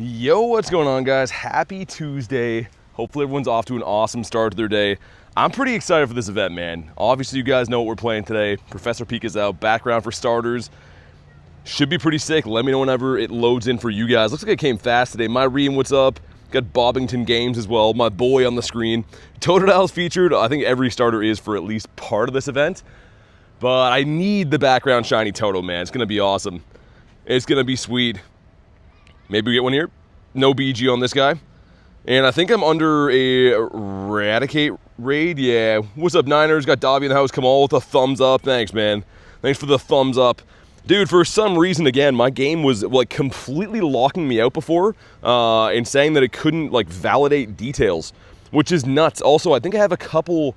Yo, what's going on, guys? Happy Tuesday. Hopefully everyone's off to an awesome start to their day. I'm pretty excited for this event, man. Obviously, you guys know what we're playing today. Professor Pika's out. Background for starters. Should be pretty sick. Let me know whenever it loads in for you guys. Looks like it came fast today. My Reem, what's up? Got Bobbington Games as well. My boy on the screen. Totodile's featured. I think every starter is for at least part of this event. But I need the background shiny Toto, man. It's going to be awesome. It's going to be sweet. Maybe we get one here. No BG on this guy. And I think I'm under a Eradicate raid. Yeah. What's up, Niners? Got Dobby in the house. Come on with a thumbs up. Thanks, man. Thanks for the thumbs up. Dude, for some reason, again, my game was like completely locking me out before and saying that it couldn't like validate details, which is nuts. Also, I think I have a couple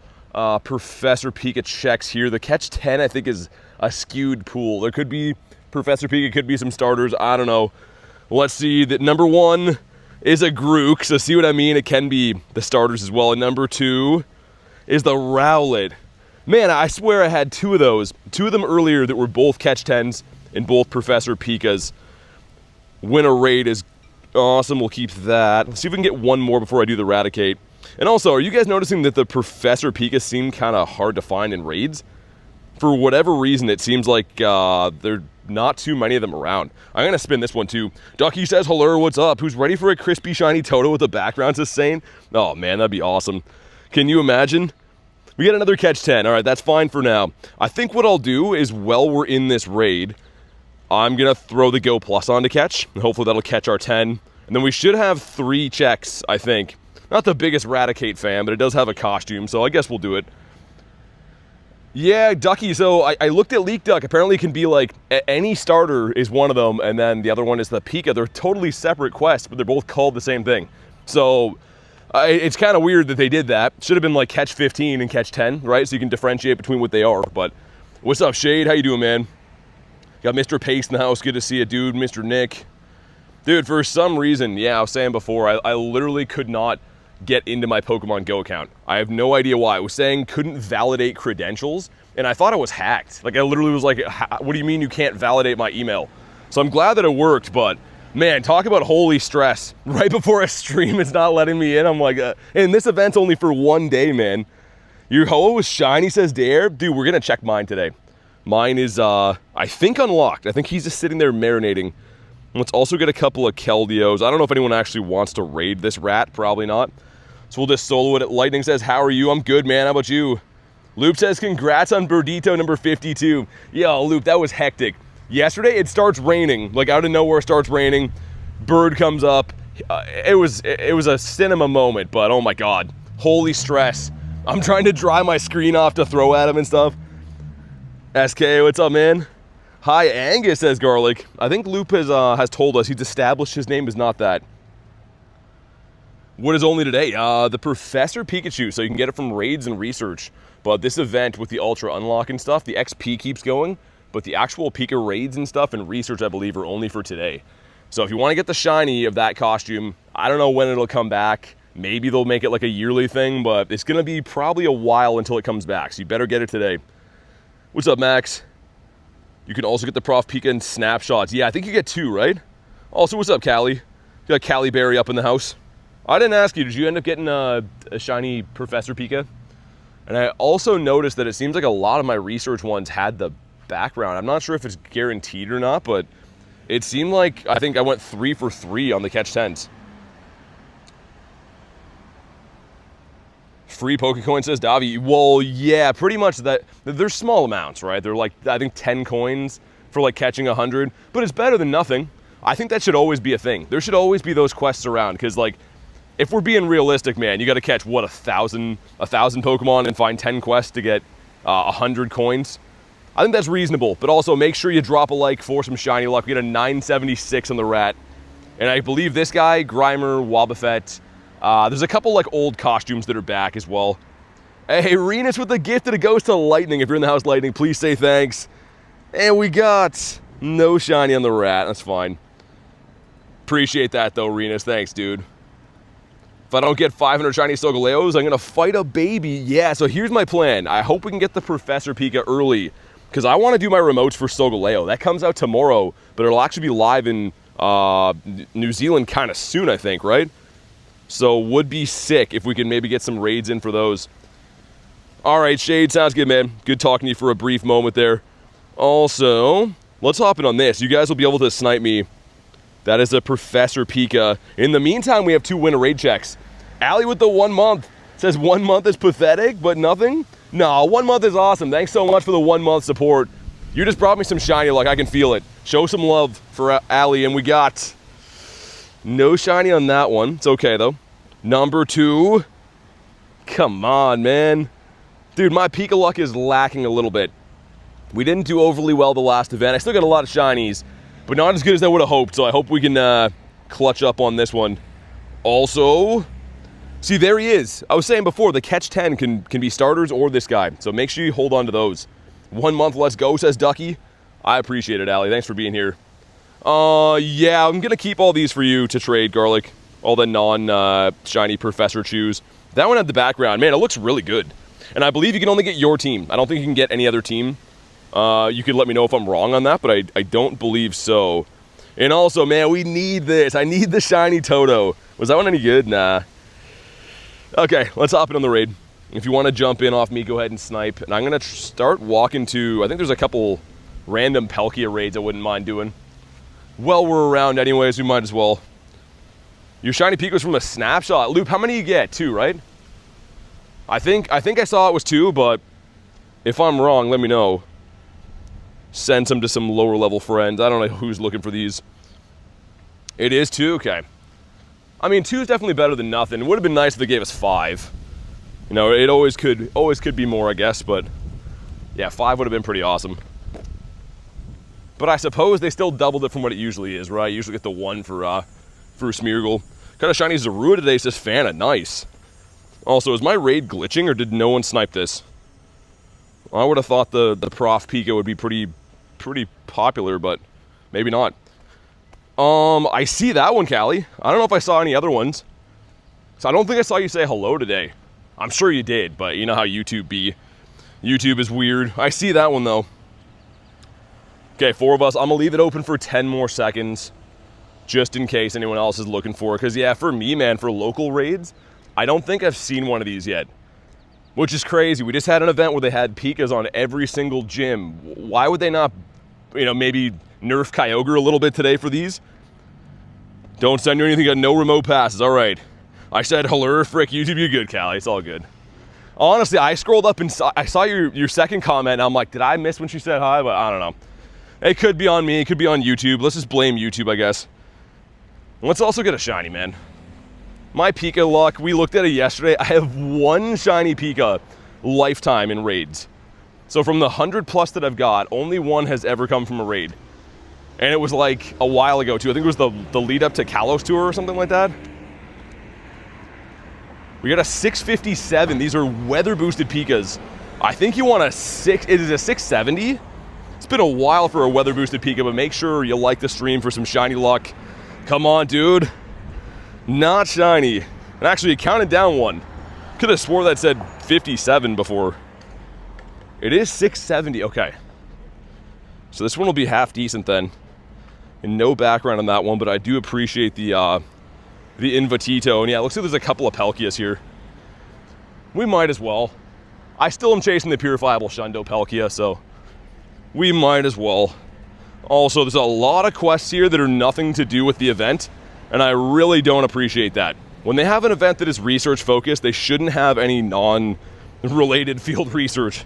Professor Pika checks here. The catch 10, I think, is a skewed pool. There could be Professor Pika, could be some starters. I don't know. Let's see that number 1 is a Grook, so see what I mean? It can be the starters as well. And number 2 is the Rowlet. Man, I swear I had 2 of those. 2 of them earlier that were both catch 10s and both Professor Pikas. Winner raid is awesome. We'll keep that. Let's see if we can get one more before I do the Eradicate. And also, are you guys noticing that the Professor Pikas seem kind of hard to find in raids? For whatever reason, it seems like they're not too many of them around. I'm going to spin this one too. Ducky says, hello, what's up? Who's ready for a crispy, shiny Toto with a background sustain? Oh, man, that'd be awesome. Can you imagine? We get another catch 10. All right, that's fine for now. I think what I'll do is, while we're in this raid, I'm going to throw the Go Plus on to catch, and hopefully that'll catch our 10. And then we should have 3 checks, I think. Not the biggest Eradicate fan, but it does have a costume, so I guess we'll do it. Yeah, Ducky, so I looked at Leak Duck. Apparently it can be like, any starter is one of them, and then the other one is the Pika. They're totally separate quests, but they're both called the same thing. So it's kind of weird that they did that. Should have been like catch 15 and catch 10, right? So you can differentiate between what they are. But what's up, Shade? How you doing, man? Got Mr. Pace in the house. Good to see you, dude. Mr. Nick. Dude, for some reason, yeah, I was saying before, I literally could not get into my Pokemon Go account. I have no idea why. It was saying couldn't validate credentials, and I thought I was hacked. Like, I literally was like, what do you mean you can't validate my email? So I'm glad that it worked, but man, talk about holy stress. Right before a stream, it's not letting me in. I'm like, and this event's only for 1 day, man. Your ho is shiny, says Dare. Dude, we're gonna check mine today. Mine is, I think, unlocked. I think he's just sitting there marinating. Let's also get a couple of Keldeos. I don't know if anyone actually wants to raid this rat. Probably not. So we'll just solo it. Lightning says, how are you? I'm good, man. How about you? Loop says, congrats on Birdito number 52. Yo, Loop, that was hectic. Yesterday, it starts raining. Like, out of nowhere, it starts raining. Bird comes up. It was a cinema moment, but oh my God. Holy stress. I'm trying to dry my screen off to throw at him and stuff. SK, what's up, man? Hi, Angus, says Garlic. I think Loop has told us he's established his name is not that. What is only today? The Professor Pikachu, so you can get it from raids and research. But this event with the Ultra Unlock and stuff, the XP keeps going, but the actual Pika raids and stuff and research, I believe, are only for today. So if you want to get the shiny of that costume, I don't know when it'll come back. Maybe they'll make it like a yearly thing, but it's going to be probably a while until it comes back, so you better get it today. What's up, Max? You can also get the Prof Pika and snapshots. Yeah, I think you get 2, right? Also, what's up, Callie? You got Callie Berry up in the house. I didn't ask you, did you end up getting a shiny Professor Pika? And I also noticed that it seems like a lot of my research ones had the background. I'm not sure if it's guaranteed or not, but it seemed like, I think I went 3 for 3 on the catch 10s. Free Pokecoin, says Davi. Well, yeah, pretty much that. They're small amounts, right? They're like, I think 10 coins for like catching 100, but it's better than nothing. I think that should always be a thing. There should always be those quests around, because like, if we're being realistic, man, you got to catch, what, 1,000 Pokemon and find 10 quests to get 100 coins. I think that's reasonable, but also make sure you drop a like for some shiny luck. We get a 976 on the rat. And I believe this guy, Grimer, Wobbuffet, there's a couple like old costumes that are back as well. Hey, Renus with the gift that it goes to Lightning. If you're in the house, Lightning, please say thanks. And we got no shiny on the rat. That's fine. Appreciate that though, Renus. Thanks, dude. If I don't get 500 shiny Sogoleos, I'm going to fight a baby. Yeah, so here's my plan. I hope we can get the Professor Pika early, because I want to do my remotes for Solgaleo. That comes out tomorrow, but it'll actually be live in New Zealand kind of soon, I think, right? So would be sick if we can maybe get some raids in for those. All right, Shade, sounds good, man. Good talking to you for a brief moment there. Also, let's hop in on this. You guys will be able to snipe me. That is a Professor Pika. In the meantime, we have 2 winner raid checks. Allie with the 1 month. Says 1 month is pathetic, but nothing. No, 1 month is awesome. Thanks so much for the 1 month support. You just brought me some shiny luck. I can feel it. Show some love for Allie, and we got no shiny on that one. It's okay, though. Number 2. Come on, man. Dude, my Pika luck is lacking a little bit. We didn't do overly well the last event. I still got a lot of shinies, but not as good as I would have hoped, so I hope we can clutch up on this one. Also, see, there he is. I was saying before, the catch 10 can be starters or this guy, so make sure you hold on to those. 1 month, let's go, says Ducky. I appreciate it, Allie. Thanks for being here. Yeah, I'm going to keep all these for you to trade, Garlic. All the non-shiny Professor Chews. That one had the background. Man, it looks really good. And I believe you can only get your team. I don't think you can get any other team. You could let me know if I'm wrong on that, but I don't believe so. And also, man, we need this. I need the shiny Toto. Was that one any good? Nah. Okay, let's hop in on the raid. If you want to jump in off me, go ahead and snipe. And I'm going to start walking to... I think there's a couple random Palkia raids I wouldn't mind doing. Well, we're around anyways. We might as well. Your shiny Pika's from a snapshot. Loop, how many you get? 2, right? I think I saw it was 2, but if I'm wrong, let me know. Send some to some lower level friends. I don't know who's looking for these. It is 2, okay. I mean, 2 is definitely better than nothing. It would have been nice if they gave us 5. You know, it always could be more, I guess, but yeah, 5 would have been pretty awesome. But I suppose they still doubled it from what it usually is, right? You usually get the 1 for Smeargle. Kind of shiny Zorua today, says Fana. Nice. Also, is my raid glitching, or did no one snipe this? I would have thought the Prof Pika would be pretty popular, but maybe not. I see that one, Callie. I don't know if I saw any other ones. So I don't think I saw you say hello today. I'm sure you did, but you know how YouTube be. YouTube is weird. I see that one, though. Okay, 4 of us. I'm going to leave it open for 10 more seconds, just in case anyone else is looking for it. Because, yeah, for me, man, for local raids, I don't think I've seen one of these yet, which is crazy. We just had an event where they had Pikas on every single gym. Why would they not, you know, maybe nerf Kyogre a little bit today for these? Don't send you anything, got no remote passes. All right. I said, hello, frick, YouTube, you good, Callie. It's all good. Honestly, I scrolled up and I saw your second comment, and I'm like, did I miss when she said hi? But I don't know. It could be on me. It could be on YouTube. Let's just blame YouTube, I guess. Let's also get a shiny, man. My Pika luck, we looked at it yesterday. I have 1 shiny Pika lifetime in raids. So from the 100 plus that I've got, only 1 has ever come from a raid. And it was like a while ago too. I think it was the lead up to Kalos Tour or something like that. We got a 657. These are weather boosted Pikas. I think you want a 6, it is a 670. It's been a while for a weather boosted Pika, but make sure you like the stream for some shiny luck. Come on, dude. Not shiny. And actually, it counted down 1. Could have swore that said 57 before. It is 670. Okay. So this one will be half decent then. And no background on that one, but I do appreciate the Invatito. And yeah, looks like there's a couple of Palkias here. We might as well. I still am chasing the purifiable Shundo Palkia, so we might as well. Also, there's a lot of quests here that are nothing to do with the event, and I really don't appreciate that. When they have an event that is research focused, they shouldn't have any non-related field research.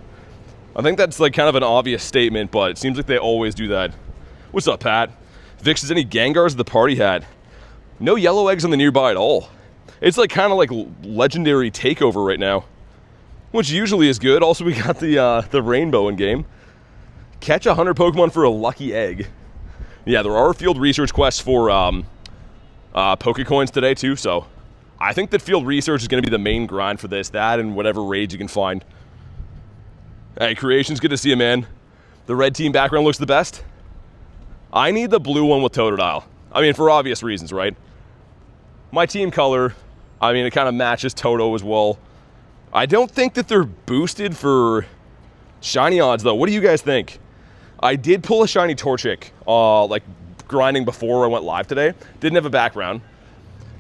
I think that's like kind of an obvious statement, but it seems like they always do that. What's up, Pat? Vix, is any Gengars at the party hat? No yellow eggs on the nearby at all. It's like kind of like legendary takeover right now, which usually is good. Also, we got the rainbow in game. Catch 100 Pokemon for a lucky egg. Yeah, there are field research quests for Pokecoins today too, so I think that field research is going to be the main grind for this, that and whatever raids you can find. Hey, Creation's good to see you, man. The red team background looks the best. I need the blue one with Totodile. I mean, for obvious reasons, right? My team color, I mean, it kind of matches Toto as well. I don't think that they're boosted for shiny odds, though. What do you guys think? I did pull a shiny Torchic, like grinding before I went live today. Didn't have a background.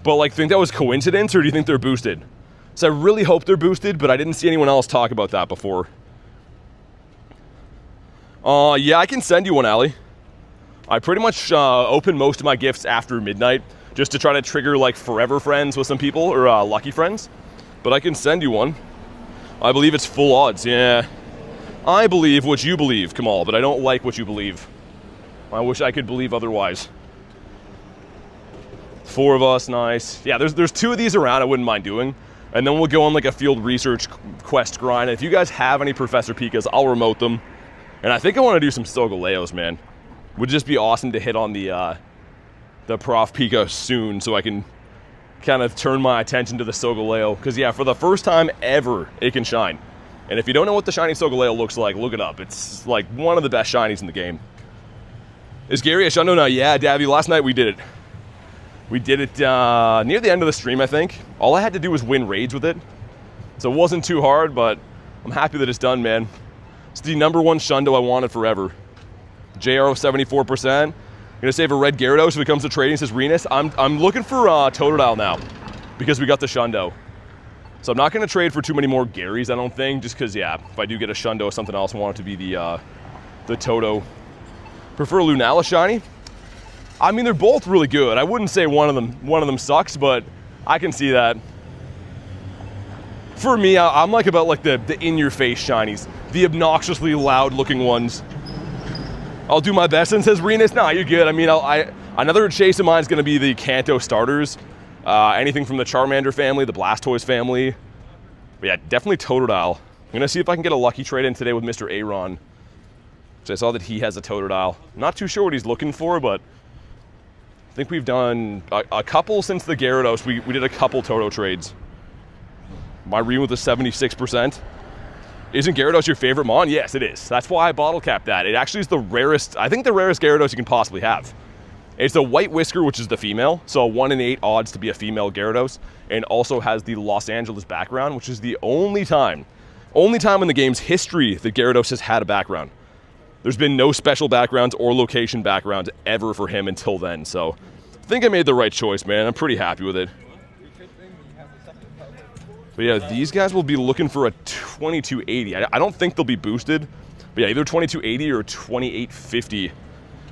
But like, think that was coincidence, or do you think they're boosted? So I really hope they're boosted, but I didn't see anyone else talk about that before. Yeah, I can send you one, Allie. I pretty much open most of my gifts after midnight, just to try to trigger like forever friends with some people, or lucky friends. But I can send you one. I believe it's full odds, yeah. I believe what you believe, Kamal, but I don't like what you believe. I wish I could believe otherwise. 4 of us, nice. Yeah, there's 2 of these around I wouldn't mind doing. And then we'll go on like a field research quest grind. And if you guys have any Professor Pikas, I'll remote them. And I think I want to do some Solgaleos, man. Would just be awesome to hit on the Prof Pika soon, so I can kind of turn my attention to the Solgaleo. Because yeah, for the first time ever, it can shine. And if you don't know what the shiny Solgaleo looks like, look it up. It's like one of the best shinies in the game. Is Gary a shundo now? Yeah, Davy, last night we did it. We did it near the end of the stream, I think. All I had to do was win raids with it. So it wasn't too hard, but I'm happy that it's done, man. It's the #1 shundo I wanted forever. JR 74%. Gonna save a red Gyarados if it comes to trading, says Renus. I'm looking for Totodile now, because we got the shundo. So I'm not gonna trade for too many more Garys, I don't think, just because, yeah, if I do get a shundo or something else, I want it to be the Toto. Prefer Lunala shiny? I mean, they're both really good. I wouldn't say one of them sucks, but I can see that. For me, I'm like about like the in-your-face shinies, the obnoxiously loud-looking ones. I'll do my best, and says Renus. Nah, you're good. I mean, another chase of mine is going to be the Kanto starters. Anything from the Charmander family, the Blastoise family. But yeah, definitely Totodile. I'm going to see if I can get a lucky trade in today with Mr. Aaron. So I saw that he has a Totodile. Not too sure what he's looking for, but I think we've done a couple since the Gyarados. We did a couple Toto trades. My read with a 76%. Isn't Gyarados your favorite mon? Yes, it is. That's why I bottle capped that. It actually is the rarest, I think the rarest Gyarados you can possibly have. It's the White Whisker, which is the female, so 1 in 8 odds to be a female Gyarados, and also has the Los Angeles background, which is the only time in the game's history that Gyarados has had a background. There's been no special backgrounds or location backgrounds ever for him until then, so I think I made the right choice, man. I'm pretty happy with it. But yeah, these guys will be looking for a 2280. I don't think they'll be boosted, but yeah, either 2280 or 2850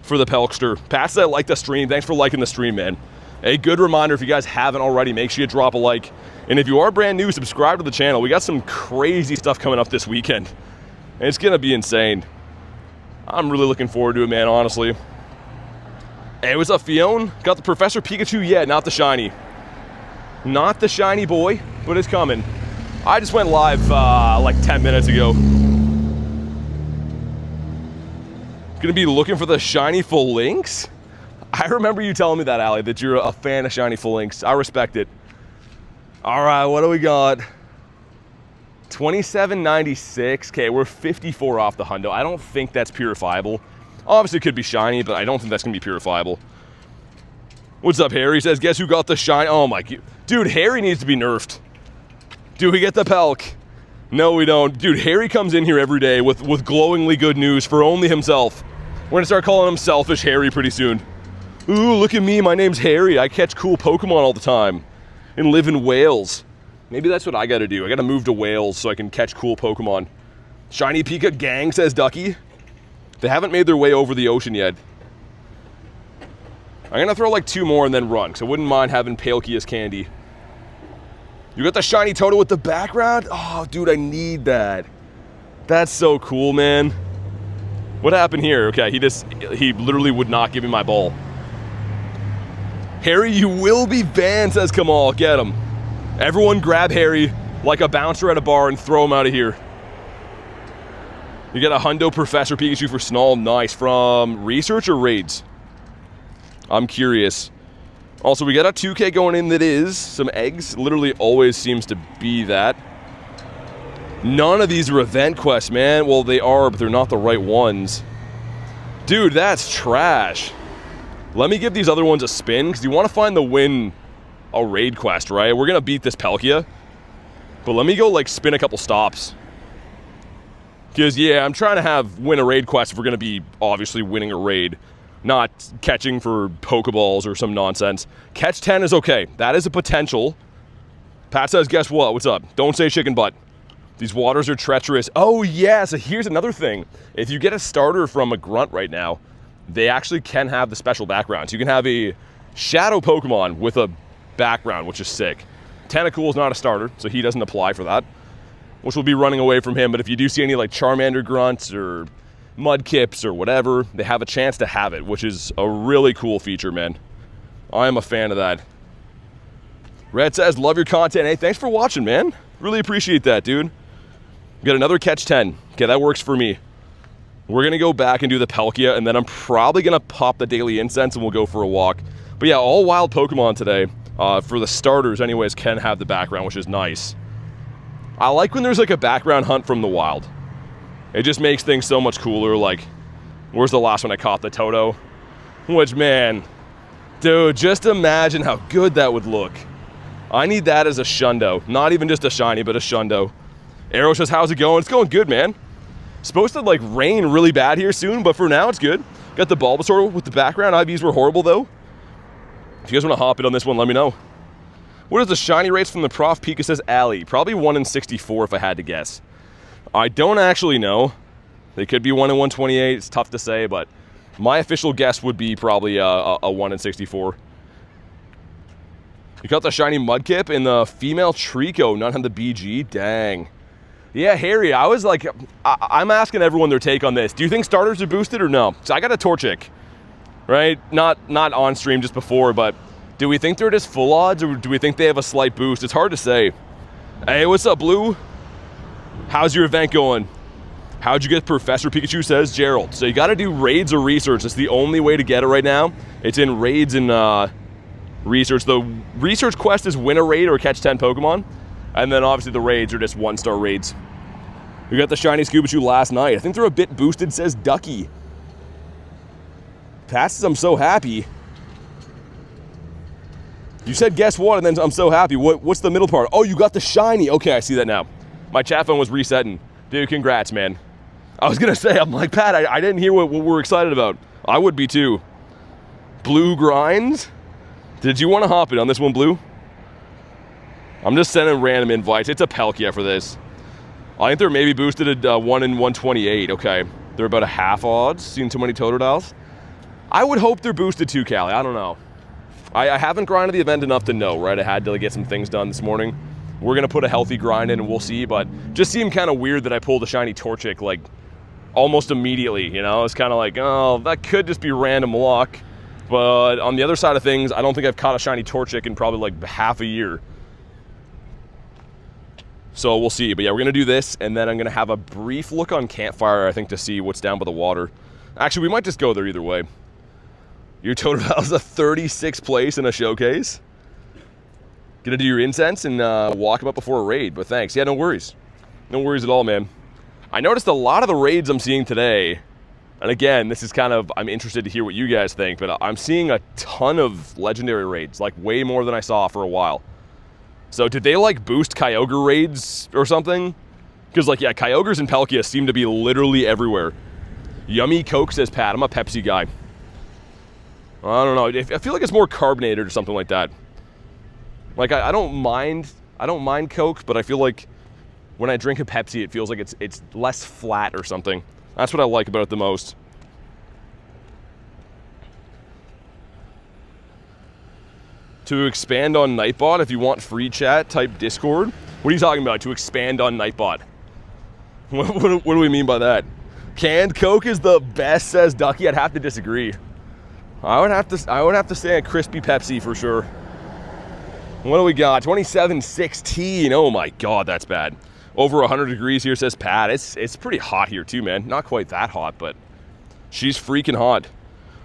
for the Pelkster. Pat said, like the stream. Thanks for liking the stream, man. A good reminder, if you guys haven't already, make sure you drop a like. And if you are brand new, subscribe to the channel. We got some crazy stuff coming up this weekend. And it's going to be insane. I'm really looking forward to it, man, honestly. Hey, what's up, Fiona? Got the Professor Pikachu? Yeah, not the shiny. Not the shiny boy, but it's coming. I just went live like 10 minutes ago. Gonna be looking for the shiny full links? I remember you telling me that, Allie, that you're a fan of shiny full links. I respect it. All right, what do we got? 2796. Okay, we're 54 off the hundo. I don't think that's purifiable. Obviously, it could be shiny, but I don't think that's gonna be purifiable. What's up, Harry? Says, guess who got the shine? Oh my, dude, Harry needs to be nerfed. Do we get the Pelk? No, we don't. Dude, Harry comes in here every day with glowingly good news for only himself. We're gonna start calling him Selfish Harry pretty soon. Ooh, look at me, my name's Harry. I catch cool Pokemon all the time and live in Wales. Maybe that's what I gotta do. I gotta move to Wales so I can catch cool Pokemon. Shiny Pika gang, says Ducky. They haven't made their way over the ocean yet. I'm gonna throw like 2 more and then run, because I wouldn't mind having Palkia as candy. You got the shiny Toto with the background? Oh, dude, I need that. That's so cool, man. What happened here? Okay, he literally would not give me my ball. Harry, you will be banned, says Kamal. Get him. Everyone grab Harry like a bouncer at a bar and throw him out of here. You get a hundo Professor Pikachu for Snarl. Nice. From research or raids? I'm curious. Also, we got a 2K going in that is some eggs. Literally always seems to be that. None of these are event quests, man. Well, they are, but they're not the right ones. Dude, that's trash. Let me give these other ones a spin, because you want to find the win a raid quest, right? We're going to beat this Palkia. But let me go, like, spin a couple stops. Because, yeah, I'm trying to win a raid quest if we're going to be, obviously, winning a raid. not catching for Pokeballs or some nonsense. Catch 10 is okay. That is a potential. Pat says, guess what? What's up? Don't say chicken butt. These waters are treacherous. Oh, yeah. So here's another thing. If you get a starter from a grunt right now, they actually can have the special backgrounds. You can have a shadow Pokemon with a background, which is sick. Tentacool is not a starter, so he doesn't apply for that, which will be running away from him. But if you do see any like Charmander grunts or Mudkips or whatever, they have a chance to have it, which is a really cool feature, man. I am a fan of that. Red says, love your content. Hey, thanks for watching, man. Really appreciate that, dude. We got another catch 10. Okay, that works for me. We're gonna go back and do the Palkia, and then I'm probably gonna pop the daily incense and we'll go for a walk. But yeah, all wild Pokemon today, for the starters anyways, can have the background, which is nice. I like when there's like a background hunt from the wild. It just makes things so much cooler. Like, where's the last one I caught? The Toto. Which, man, dude, just imagine how good that would look. I need that as a Shundo. Not even just a shiny, but a Shundo. Arrow says, how's it going? It's going good, man. Supposed to, like, rain really bad here soon, but for now, it's good. Got the Bulbasaur with the background. IVs were horrible, though. If you guys want to hop in on this one, let me know. What is the shiny rates from the Prof? Pika says, Alley. Probably 1 in 64 if I had to guess. I don't actually know. They could be 1 in 128. It's tough to say, but my official guess would be probably a 1 in 64. You got the shiny Mudkip in the female Trico, none on the BG. Dang. Yeah, Harry, I was like, I'm asking everyone their take on this. Do you think starters are boosted or no? So I got a Torchic, right? Not on stream, just before, but do we think they're just full odds or do we think they have a slight boost? It's hard to say. Hey, what's up, Blue? How's your event going? How'd you get Professor Pikachu, says Gerald. So you got to do raids or research. It's the only way to get it right now. It's in raids and research. The research quest is win a raid or catch 10 Pokemon. And then obviously the raids are just 1-star raids. We got the shiny Scubachu last night. I think they're a bit boosted, says Ducky. Pat says, I'm so happy. You said guess what, and then I'm so happy. What's the middle part? Oh, you got the shiny. Okay, I see that now. My chat phone was resetting. Dude, congrats, man. I was gonna say, I'm like, Pat, I didn't hear what we're excited about. I would be too. Blue Grindz? Did you want to hop in on this one, Blue? I'm just sending random invites. It's a Palkia for this. I think they're maybe boosted at 1 in 128. Okay, they're about a half odds. Seen too many Totodiles. I would hope they're boosted too, Callie. I don't know. I haven't grinded the event enough to know, right? I had to get some things done this morning. We're gonna put a healthy grind in and we'll see, but just seemed kind of weird that I pulled a shiny Torchic like almost immediately, you know? It's kind of like, oh, that could just be random luck. But on the other side of things, I don't think I've caught a shiny Torchic in probably like half a year. So we'll see, but yeah, we're gonna do this and then I'm gonna have a brief look on Campfire, I think, to see what's down by the water. Actually, we might just go there either way. Your Totodile's a 36th place in a showcase. Gonna do your incense and walk him up before a raid, but thanks. Yeah, no worries. No worries at all, man. I noticed a lot of the raids I'm seeing today, and again, this is kind of, I'm interested to hear what you guys think, but I'm seeing a ton of legendary raids, like way more than I saw for a while. So did they like boost Kyogre raids or something? Because like, yeah, Kyogres and Palkia seem to be literally everywhere. Yummy Coke, says Pat. I'm a Pepsi guy. I don't know. I feel like it's more carbonated or something like that. Like I don't mind Coke, but I feel like when I drink a Pepsi, it feels like it's less flat or something. That's what I like about it the most. To expand on Nightbot, if you want free chat, type Discord. What are you talking about? To expand on Nightbot? What do we mean by that? Canned Coke is the best, says Ducky. I'd have to disagree. I would have to say a crispy Pepsi for sure. What do we got? 27-16. Oh my God, that's bad. Over 100 degrees here, says Pat. It's pretty hot here too, man. Not quite that hot, but she's freaking hot.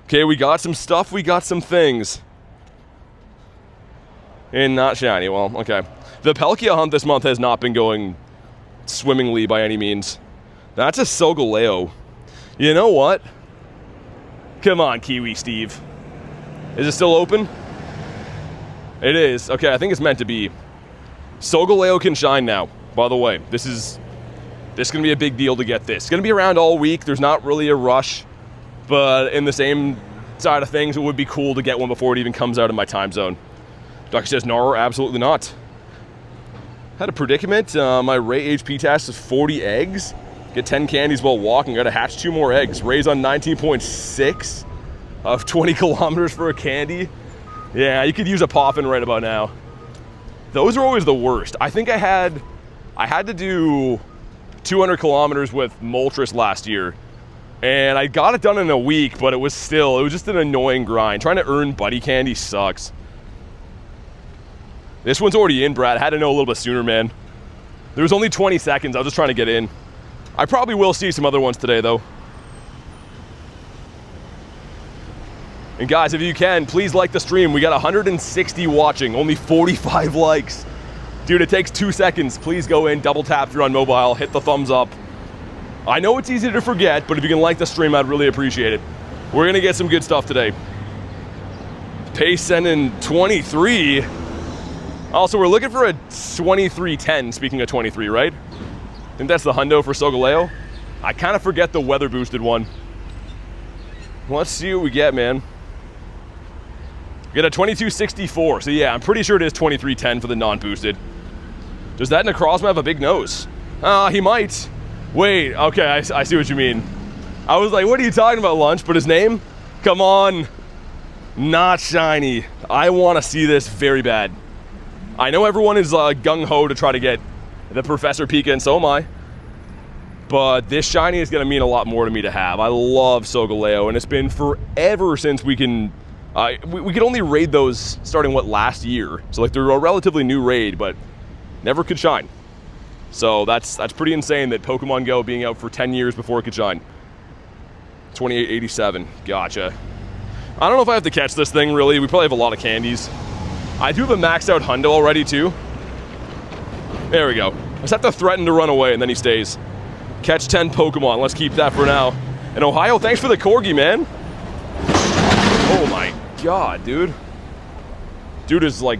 Okay, we got some stuff. We got some things. And not shiny. Well, okay. The Palkia hunt this month has not been going swimmingly by any means. That's a Solgaleo. You know what? Come on, Kiwi Steve. Is it still open? It is. Okay, I think it's meant to be. Solgaleo can shine now, by the way. This is gonna be a big deal to get this. It's gonna be around all week. There's not really a rush, but in the same side of things, it would be cool to get one before it even comes out in my time zone. Ducky says, no, absolutely not. Had a predicament. My Ray HP test is 40 eggs. Get 10 candies while walking. Gotta hatch 2 more eggs. Ray's on 19.6 of 20 kilometers for a candy. Yeah, you could use a poppin' right about now. Those are always the worst. I think I had to do 200 kilometers with Moltres last year. And I got it done in a week, but it was just an annoying grind. Trying to earn buddy candy sucks. This one's already in, Brad. I had to know a little bit sooner, man. There was only 20 seconds. I was just trying to get in. I probably will see some other ones today, though. And guys, if you can, please like the stream. We got 160 watching, only 45 likes. Dude, it takes 2 seconds. Please go in, double tap if you're on mobile, hit the thumbs up. I know it's easy to forget, but if you can like the stream, I'd really appreciate it. We're gonna get some good stuff today. Pace sending 23. Also, we're looking for a 2310, speaking of 23, right? I think that's the hundo for Solgaleo. I kind of forget the weather boosted one. Let's see what we get, man. We get a 2264, so yeah, I'm pretty sure it is 2310 for the non-boosted. Does that Necrozma have a big nose? He might. Wait, okay, I see what you mean. I was like, what are you talking about, Lunch? But his name? Come on. Not shiny. I want to see this very bad. I know everyone is gung-ho to try to get the Professor Pika, and so am I. But this shiny is going to mean a lot more to me to have. I love Solgaleo, and it's been forever since we can... we could only raid those starting, last year. So, like, they're a relatively new raid, but never could shine. So that's pretty insane that Pokemon GO being out for 10 years before it could shine. 2887, gotcha. I don't know if I have to catch this thing, really. We probably have a lot of candies. I do have a maxed out hundo already, too. There we go. I just have to threaten to run away, and then he stays. Catch 10 Pokemon. Let's keep that for now. And Ohio, thanks for the corgi, man. Oh my god, dude. Dude is, like,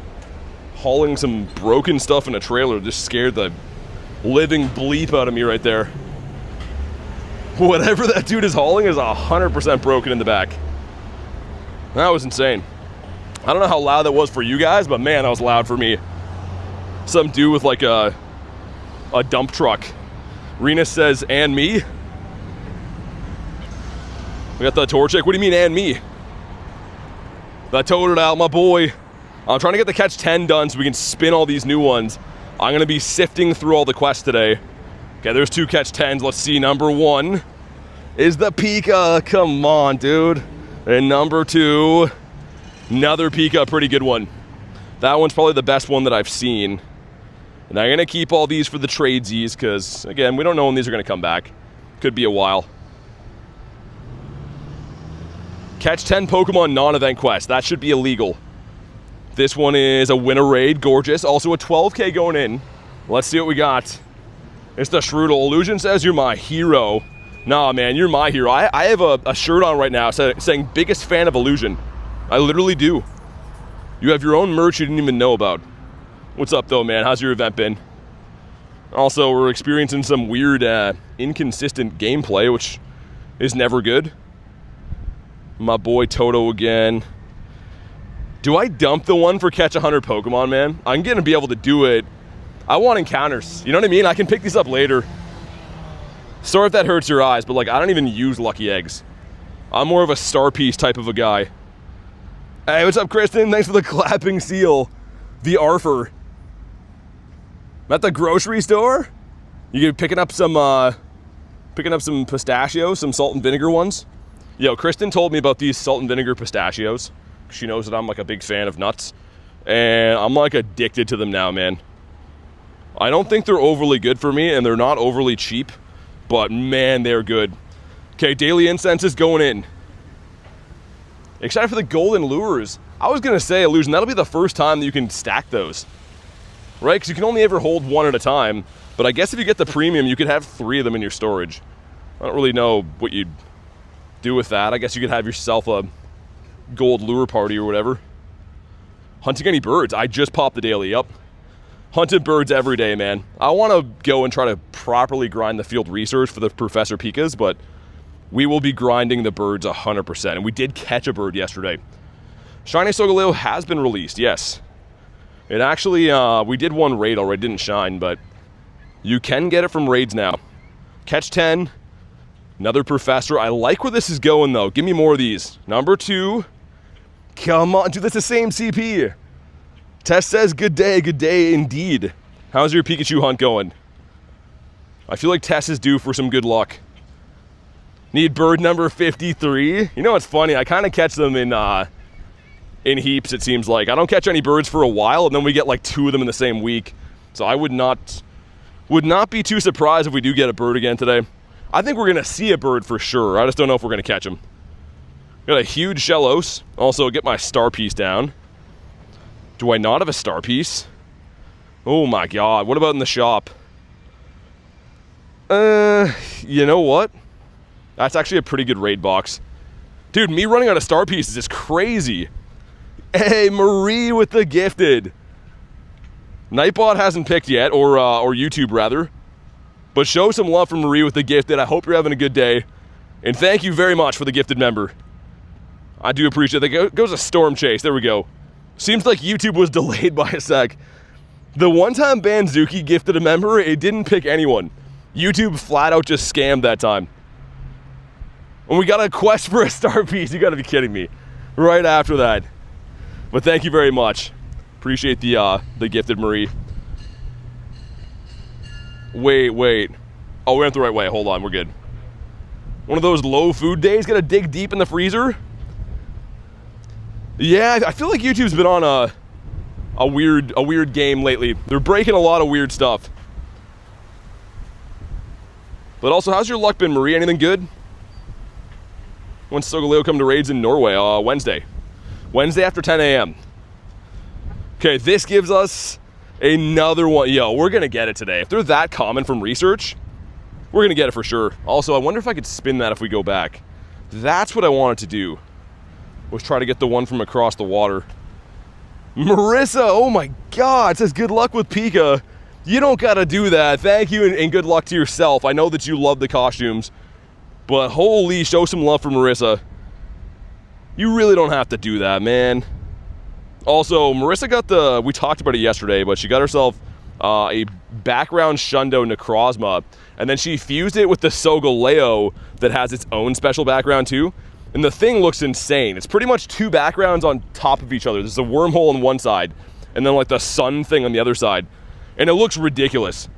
hauling some broken stuff in a trailer. Just scared the living bleep out of me right there. Whatever that dude is hauling is 100% broken in the back. That was insane. I don't know how loud that was for you guys, but man, that was loud for me. Some dude with like a dump truck. Rena says, and me? We got the Torchic. What do you mean, and me? I toted out, my boy. I'm trying to get the catch 10 done so we can spin all these new ones. I'm going to be sifting through all the quests today. Okay, there's 2 catch 10s. Let's see. Number 1 is the Pika. Come on, dude. And number 2, another Pika. Pretty good one. That one's probably the best one that I've seen. And I'm going to keep all these for the tradesies because, again, we don't know when these are going to come back. Could be a while. Catch 10 Pokemon non-event quest. That should be illegal. This one is a winter raid. Gorgeous. Also a 12K going in. Let's see what we got. It's the Shroodle. Illusion says you're my hero. Nah, man, you're my hero. I have a shirt on right now saying biggest fan of Illusion. I literally do. You have your own merch you didn't even know about. What's up, though, man? How's your event been? Also, we're experiencing some weird, inconsistent gameplay, which is never good. My boy Toto again. Do I dump the one for catch 100 Pokemon, man? I'm gonna be able to do it. I want encounters. You know what I mean? I can pick these up later. Sorry if that hurts your eyes, but like I don't even use lucky eggs. I'm more of a star piece type of a guy. Hey, what's up, Kristen? Thanks for the clapping seal. The Arfer. At the grocery store? You picking up some pistachios, some salt and vinegar ones? Yo, Kristen told me about these salt and vinegar pistachios. She knows that I'm like a big fan of nuts. And I'm like addicted to them now, man. I don't think they're overly good for me and they're not overly cheap, but man, they're good. Okay, daily incense is going in. Excited for the golden lures. I was gonna say, Illusion, that'll be the first time that you can stack those. Right, because you can only ever hold 1 at a time. But I guess if you get the premium, you could have 3 of them in your storage. I don't really know what you'd do with that. I guess you could have yourself a gold lure party or whatever. Hunting any birds? I just popped the daily up. Hunted birds every day, man. I want to go and try to properly grind the field research for the Professor Pikas, but we will be grinding the birds 100%. And we did catch a bird yesterday. Shiny Solgaleo has been released, yes. It actually, we did one raid already, didn't shine, but you can get it from raids now. Catch 10, another professor. I like where this is going, though. Give me more of these. Number 2. Come on, dude, that's the same CP. Tess says, good day indeed. How's your Pikachu hunt going? I feel like Tess is due for some good luck. Need bird number 53. You know what's funny? I kind of catch them in heaps, it seems like. I don't catch any birds for a while, and then we get like 2 of them in the same week. So I would not be too surprised if we do get a bird again today. I think we're going to see a bird for sure. I just don't know if we're going to catch him. Got a huge Shellos. Also, get my star piece down. Do I not have a star piece? Oh my god. What about in the shop? You know what? That's actually a pretty good raid box. Dude, me running out of star pieces is crazy. Hey, Marie with the gifted. Nightbot hasn't picked yet, or YouTube rather. But show some love for Marie with the gifted. I hope you're having a good day. And thank you very much for the gifted member. I do appreciate it. There goes a storm chase. There we go. Seems like YouTube was delayed by a sec. The one time Banzuki gifted a member, it didn't pick anyone. YouTube flat out just scammed that time. And we got a quest for a star piece. You gotta be kidding me. Right after that. But thank you very much. Appreciate the gifted Marie. Wait. Oh, we went the right way. Hold on, we're good. One of those low food days, gotta dig deep in the freezer. Yeah, I feel like YouTube's been on a weird game lately. They're breaking a lot of weird stuff. But also, how's your luck been, Marie? Anything good? When's Solgaleo come to raids in Norway? Wednesday. Wednesday after 10 a.m. Okay, this gives us another one. Yo, we're gonna get it today. If they're that common from research, we're gonna get it for sure. Also, I wonder if I could spin that if we go back. That's what I wanted to do. Was try to get the one from across the water. Marissa, oh my god, it says good luck with Pika. You don't gotta do that. Thank you and good luck to yourself. I know that you love the costumes, but holy, show some love for Marissa. You really don't have to do that, man. Also, Marissa got we talked about it yesterday, but she got herself a background Shundo Necrozma, and then she fused it with the Solgaleo that has its own special background too. And the thing looks insane. It's pretty much 2 backgrounds on top of each other. There's a wormhole on one side, and then like the sun thing on the other side. And it looks ridiculous.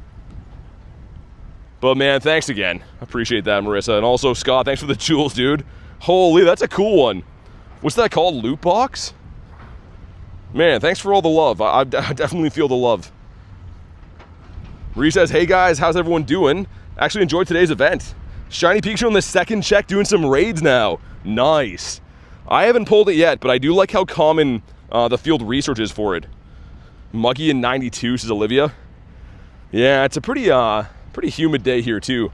But man, thanks again. I appreciate that, Marissa. And also, Scott, thanks for the jewels, dude. Holy, that's a cool one. What's that called? Loot box? Man, thanks for all the love. I definitely feel the love. Marie says, hey guys, how's everyone doing? Actually enjoyed today's event. Shiny Pikachu on the second check doing some raids now. Nice. I haven't pulled it yet, but I do like how common the field research is for it. Muggy in 92, says Olivia. Yeah, it's a pretty humid day here too.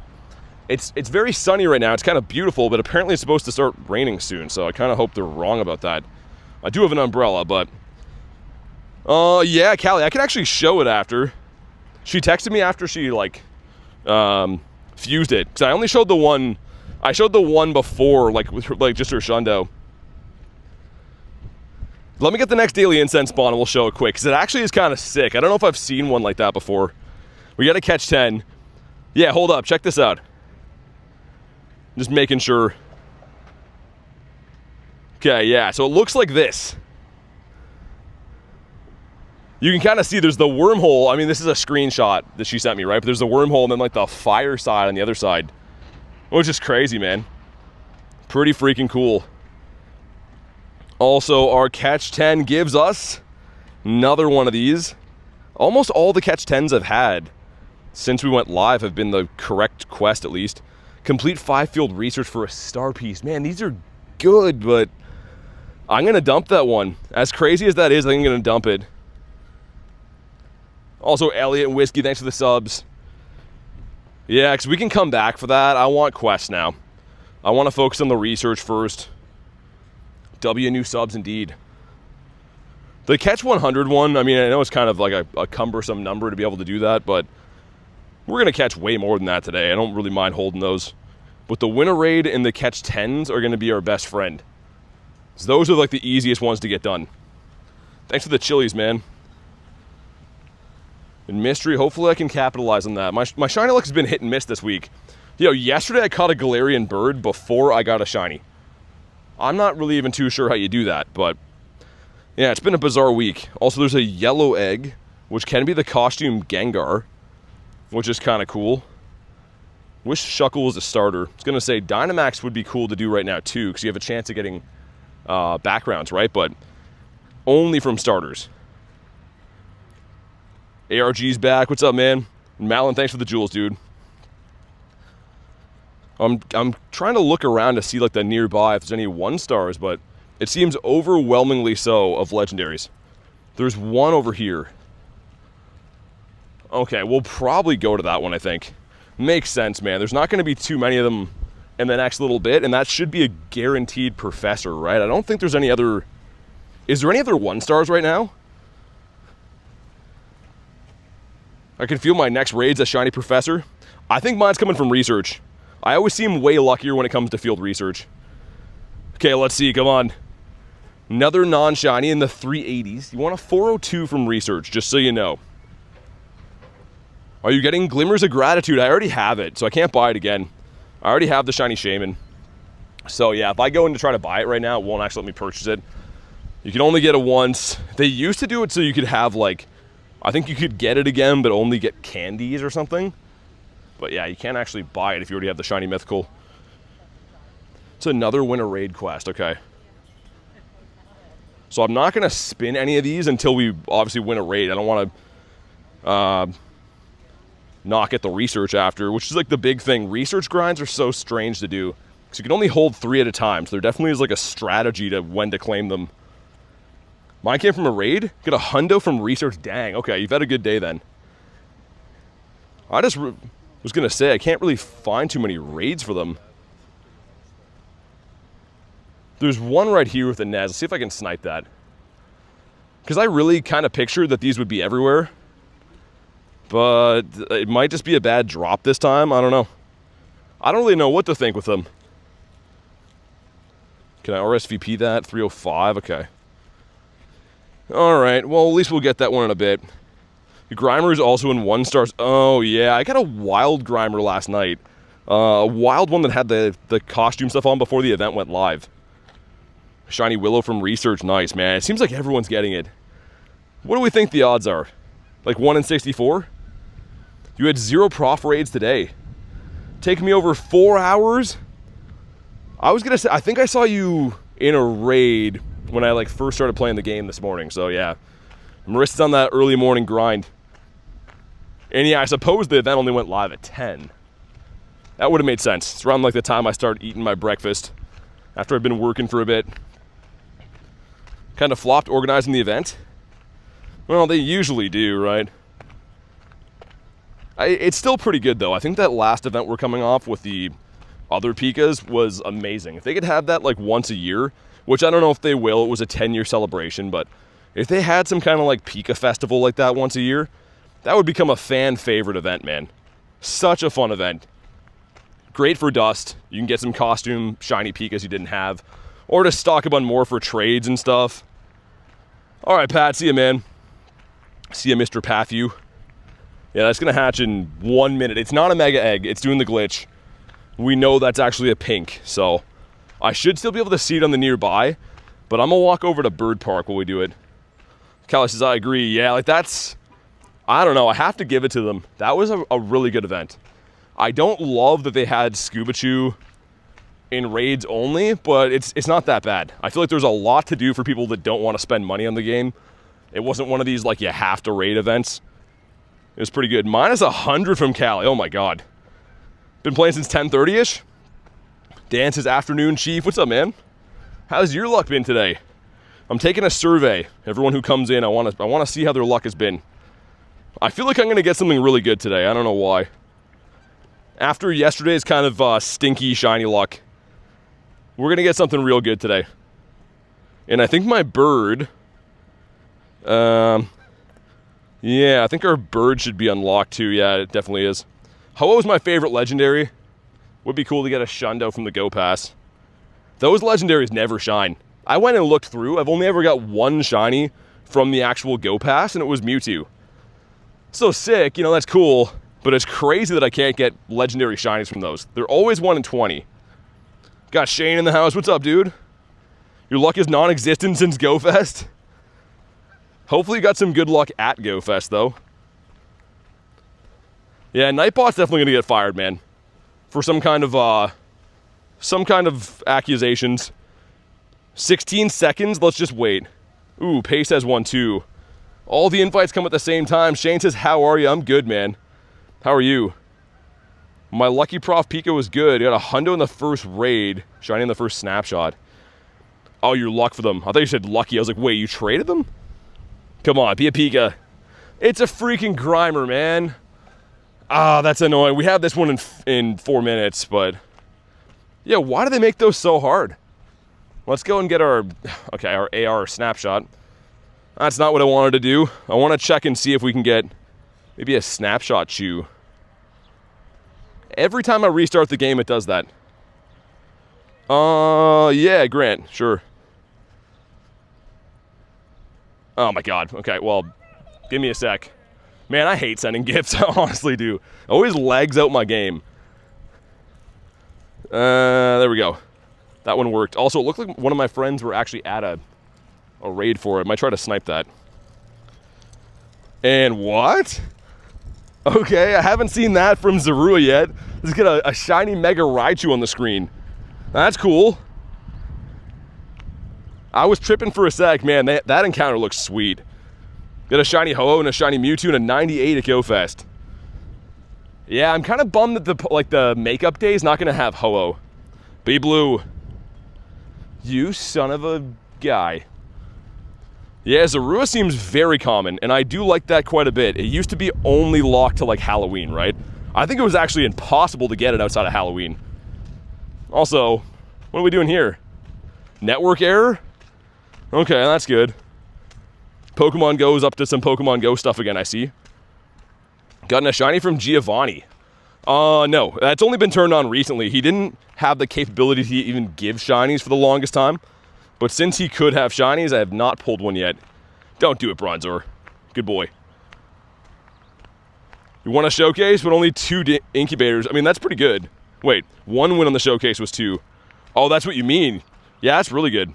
It's very sunny right now. It's kind of beautiful, but apparently it's supposed to start raining soon, so I kind of hope they're wrong about that. I do have an umbrella, but... yeah, Callie, I can actually show it after. She texted me after she, like, fused it. Because I only showed the one... I showed the one before, like, with her, like just her Shundo. Let me get the next daily incense spawn and we'll show it quick, because it actually is kind of sick. I don't know if I've seen one like that before. We got to catch 10. Yeah, hold up. Check this out. Just making sure. Okay, yeah. So it looks like this. You can kind of see there's the wormhole. I mean, this is a screenshot that she sent me, right? But there's the wormhole and then like the fire side on the other side. Which is crazy, man. Pretty freaking cool. Also, our catch 10 gives us another one of these. Almost all the catch 10s I've had since we went live have been the correct quest, at least. Complete 5 field research for a star piece. Man, these are good, but I'm going to dump that one. As crazy as that is, I think I'm going to dump it. Also, Elliot and Whiskey, thanks for the subs. Yeah, because we can come back for that. I want quests now. I want to focus on the research first. New subs indeed. The catch 100 one, I mean, I know it's kind of like a cumbersome number to be able to do that, but we're going to catch way more than that today. I don't really mind holding those. But the winner raid and the catch 10s are going to be our best friend. So those are like the easiest ones to get done. Thanks for the chilies, man. And mystery, hopefully I can capitalize on that. My shiny luck has been hit and miss this week. You know, yesterday I caught a Galarian bird before I got a shiny. I'm not really even too sure how you do that, but yeah, it's been a bizarre week. Also, there's a yellow egg, which can be the costume Gengar, which is kind of cool. Wish Shuckle was a starter. I was going to say Dynamax would be cool to do right now too, because you have a chance of getting backgrounds, right? But only from starters. ARG's back. What's up, man? Malin, thanks for the jewels, dude. I'm trying to look around to see like the nearby if there's any 1-stars, but it seems overwhelmingly so of legendaries. There's one over here. Okay, we'll probably go to that one, I think. Makes sense, man. There's not going to be too many of them in the next little bit, and that should be a guaranteed professor, right? I don't think there's any other... Is there any other 1-stars right now? I can feel my next raid's a shiny professor. I think mine's coming from research. I always seem way luckier when it comes to field research. Okay, let's see, come on. Another non-shiny in the 380s. You want a 402 from research, just so you know. Are you getting Glimmers of Gratitude? I already have it, so I can't buy it again. I already have the shiny Shaman. So yeah, if I go in to try to buy it right now, it won't actually let me purchase it. You can only get it once. They used to do it so you could have like, I think you could get it again, but only get candies or something. But yeah, you can't actually buy it if you already have the shiny mythical. It's another winter raid quest, okay. So I'm not going to spin any of these until we obviously win a raid. I don't want to not get the research after, which is like the big thing. Research grinds are so strange to do, because you can only hold 3 at a time. So there definitely is like a strategy to when to claim them. Mine came from a raid? Get a hundo from research? Dang, okay, you've had a good day then. I just was going to say, I can't really find too many raids for them. There's one right here with the Nez. Let's see if I can snipe that. Because I really kind of pictured that these would be everywhere. But it might just be a bad drop this time. I don't know. I don't really know what to think with them. Can I RSVP that? 305? Okay. Alright, well, at least we'll get that one in a bit. Grimer is also in 1-stars. Oh, yeah, I got a wild Grimer last night. A wild one that had the costume stuff on before the event went live. Shiny Willow from research. Nice, man. It seems like everyone's getting it. What do we think the odds are? Like 1 in 64? You had 0 prof raids today. Taking me over 4 hours? I was gonna say, I think I saw you in a raid when I like first started playing the game this morning. So yeah, Marissa's on that early morning grind. And yeah, I suppose the event only went live at 10. That would have made sense. It's around like the time I start eating my breakfast after I've been working for a bit. Kind of flopped organizing the event. Well, they usually do, right? It's still pretty good though. I think that last event we're coming off with the other Pikas was amazing. If they could have that like once a year, which I don't know if they will, it was a 10-year celebration, but if they had some kind of like Pika festival like that once a year, that would become a fan favorite event, man. Such a fun event. Great for dust. You can get some costume shiny Pikas you didn't have, or to stock up on more for trades and stuff. All right, Pat, see ya, man. See ya, Mr. Pathew. Yeah, that's gonna hatch in 1 minute. It's not a mega egg, it's doing the glitch. We know that's actually a pink, so I should still be able to see it on the nearby, but I'm gonna walk over to Bird Park while we do it. Callie says, I agree. Yeah, like that's, I don't know, I have to give it to them. That was a really good event. I don't love that they had Scuba Chew in raids only, but it's not that bad. I feel like there's a lot to do for people that don't want to spend money on the game. It wasn't one of these like you have to raid events. It was pretty good. Minus 100 from Callie. Oh my god. Been playing since 10:30ish. Dance's afternoon chief. What's up, man? How's your luck been today? I'm taking a survey. Everyone who comes in, I want to see how their luck has been. I feel like I'm going to get something really good today. I don't know why. After yesterday's kind of stinky shiny luck, we're going to get something real good today. And I think my bird, yeah, I think our bird should be unlocked too. Yeah, it definitely is. Ho-Oh is my favorite legendary. Would be cool to get a Shundo from the Go Pass. Those legendaries never shine. I went and looked through. I've only ever got one shiny from the actual Go Pass, and it was Mewtwo. So sick, you know, that's cool, but it's crazy that I can't get legendary shinies from those. They're always 1 in 20. Got Shane in the house. What's up, dude? Your luck is non-existent since Go Fest. Hopefully you got some good luck at Go Fest, though. Yeah, Nightbot's definitely gonna get fired, man, for some kind of accusations. 16 seconds. Let's just wait. Ooh, Pace has one too. All the invites come at the same time. Shane says, "How are you?" I'm good, man. How are you? My lucky Prof Pika was good. You got a hundo in the first raid, shiny in the first snapshot. Oh, your luck for them. I thought you said lucky. I was like, wait, you traded them? Come on, be a Pika. It's a freaking Grimer, man. Ah, that's annoying. We have this one in 4 minutes, but yeah, why do they make those so hard? Let's go and get our AR snapshot. That's not what I wanted to do. I want to check and see if we can get maybe a snapshot chew. Every time I restart the game, it does that. Yeah, Grant, sure. Oh my god, okay, well, give me a sec. Man, I hate sending gifts, I honestly do. It always lags out my game. There we go. That one worked. Also, it looked like one of my friends were actually at a raid for it. Might try to snipe that. And what? Okay, I haven't seen that from Zorua yet. Let's get a shiny Mega Raichu on the screen. That's cool. I was tripping for a sec, man. That encounter looks sweet. Got a shiny Ho-Oh and a shiny Mewtwo and a 98 at Go Fest. Yeah, I'm kind of bummed that the makeup day is not gonna have Ho-Oh. Be blue. You son of a guy. Yeah, Zorua seems very common, and I do like that quite a bit. It used to be only locked to like Halloween, right? I think it was actually impossible to get it outside of Halloween. Also, what are we doing here? Network error? Okay, that's good. Pokemon Go is up to some Pokemon Go stuff again, I see. Gotten a shiny from Giovanni. No, that's only been turned on recently. He didn't have the capability to even give shinies for the longest time. But since he could have shinies, I have not pulled one yet. Don't do it, Bronzor. Good boy. You won a showcase, but only 2 incubators. I mean, that's pretty good. Wait, 1 win on the showcase was 2. Oh, that's what you mean. Yeah, that's really good.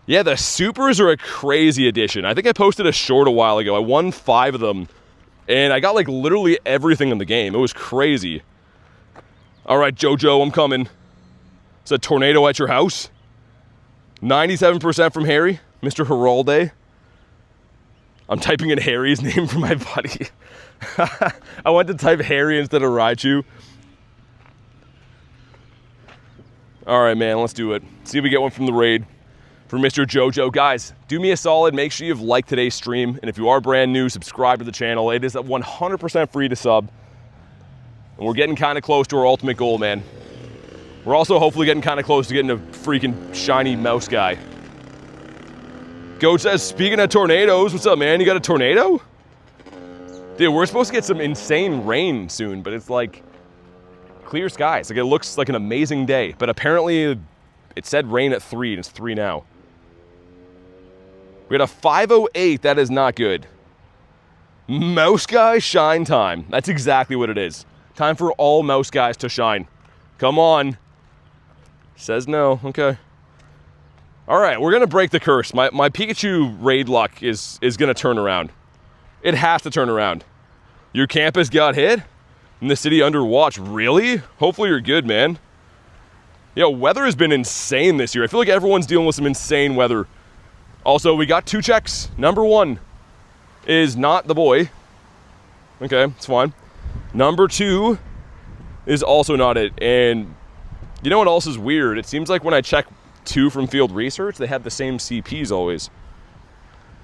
Yeah, the supers are a crazy addition. I think I posted a short a while ago. I won 5 of them. And I got like literally everything in the game. It was crazy. All right, Jojo, I'm coming. Is a tornado at your house? 97% from Harry, Mr. Heralde. I'm typing in Harry's name for my buddy. I went to type Harry instead of Raichu. All right, man, let's do it. See if we get one from the raid for Mr. Jojo. Guys, do me a solid. Make sure you've liked today's stream. And if you are brand new, subscribe to the channel. It is 100% free to sub. And we're getting kind of close to our ultimate goal, man. We're also hopefully getting kind of close to getting a freaking shiny mouse guy. Goat says, speaking of tornadoes, what's up, man? You got a tornado? Dude, we're supposed to get some insane rain soon, but it's like clear skies. Like it looks like an amazing day, but apparently it said rain at 3 and it's 3 now. We got a 508, that is not good. Mouse guy shine time. That's exactly what it is. Time for all mouse guys to shine. Come on. Says no, okay. All right, we're gonna break the curse. My Pikachu raid luck is gonna turn around. It has to turn around. Your campus got hit? In the city under watch, really? Hopefully you're good, man. Yo, weather has been insane this year. I feel like everyone's dealing with some insane weather. Also, we got 2 checks. Number 1 is not the boy. Okay, it's fine. Number 2 is also not it. And you know what else is weird? It seems like when I check 2 from field research, they have the same CPs always.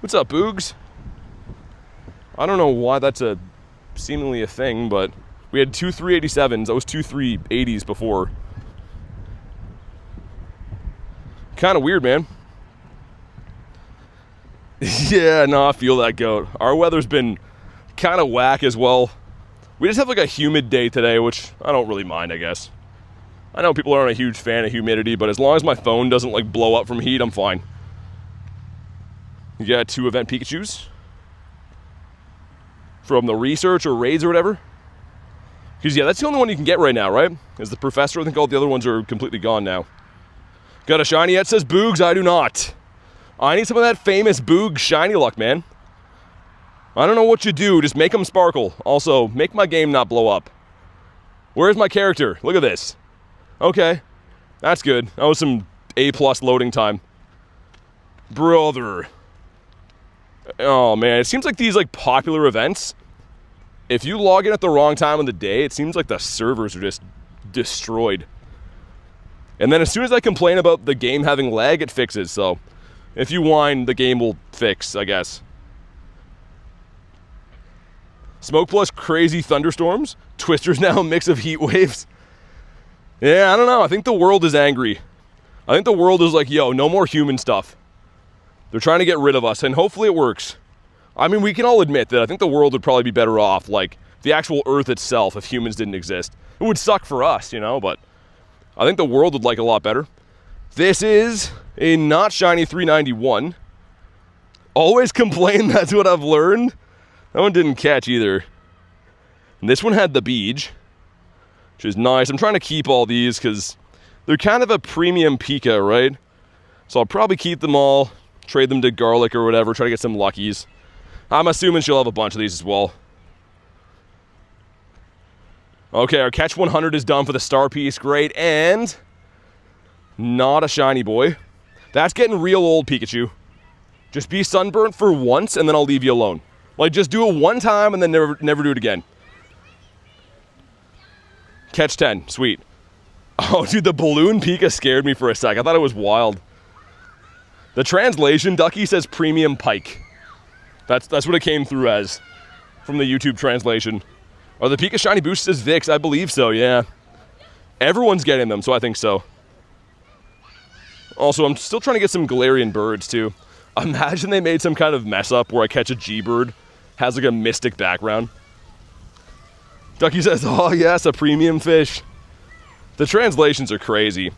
What's up, Boogs? I don't know why that's seemingly a thing, but we had 2 387s. That was 2 380s before. Kind of weird, man. Yeah, no, I feel that, Goat. Our weather's been kind of whack as well. We just have like a humid day today, which I don't really mind, I guess. I know people aren't a huge fan of humidity, but as long as my phone doesn't like blow up from heat, I'm fine. You got 2 event Pikachus from the research or raids or whatever. Because yeah, that's the only one you can get right now, right? Is the Professor. I think all the other ones are completely gone now. Got a shiny yet? Says Boogs. I do not. I need some of that famous Boog shiny luck, man. I don't know what you do. Just make them sparkle. Also, make my game not blow up. Where's my character? Look at this. Okay, that's good. That was some A+ loading time. Brother. Oh man, it seems like these like popular events, if you log in at the wrong time of the day, it seems like the servers are just destroyed. And then as soon as I complain about the game having lag, it fixes. So if you whine, the game will fix, I guess. Smoke plus crazy thunderstorms. Twister's now a mix of heat waves. Yeah, I don't know. I think the world is angry. I think the world is like, yo, no more human stuff. They're trying to get rid of us, and hopefully it works. I mean, we can all admit that I think the world would probably be better off, like, the actual Earth itself, if humans didn't exist. It would suck for us, you know, but I think the world would like it a lot better. This is a not shiny 391. Always complain, that's what I've learned. That one didn't catch either. And this one had the beach, which is nice. I'm trying to keep all these because they're kind of a premium Pika, right? So I'll probably keep them all, trade them to Garlic or whatever, try to get some luckies. I'm assuming she'll have a bunch of these as well. Okay, our catch 100 is done for the star piece. Great, and not a shiny boy. That's getting real old, Pikachu. Just be sunburnt for once, and then I'll leave you alone. Like, just do it one time, and then never do it again. Catch 10, sweet. Oh, dude, the balloon Pika scared me for a sec. I thought it was wild. The translation, Ducky says premium pike. That's what it came through as from the YouTube translation. Are the Pika shiny boosts as Vix? I believe so, yeah. Everyone's getting them, so I think so. Also, I'm still trying to get some Galarian birds, too. Imagine they made some kind of mess up where I catch a G-bird, has like a mystic background. Ducky says, oh yes, a premium fish. The translations are crazy.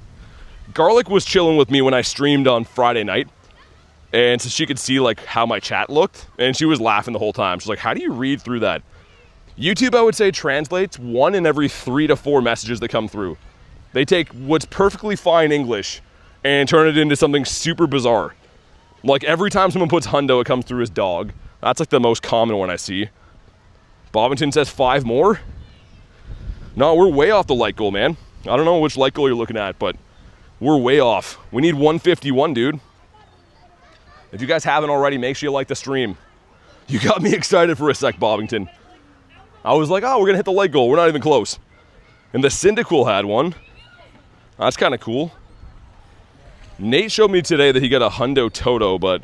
Garlic was chilling with me when I streamed on Friday night, and so she could see like how my chat looked, and she was laughing the whole time. She's like, how do you read through that? YouTube, I would say, translates 1 in every 3 to 4 messages that come through. They take what's perfectly fine English and turn it into something super bizarre. Like every time someone puts hundo, it comes through as dog. That's like the most common one I see. Bobbington says 5 more. No, we're way off the light goal, man. I don't know which light goal you're looking at, but we're way off. We need 151, dude. If you guys haven't already, make sure you like the stream. You got me excited for a sec, Bobbington. I was like, oh, we're gonna hit the light goal. We're not even close. And the Cyndaquil had one. That's kind of cool. Nate showed me today that he got a hundo Toto, but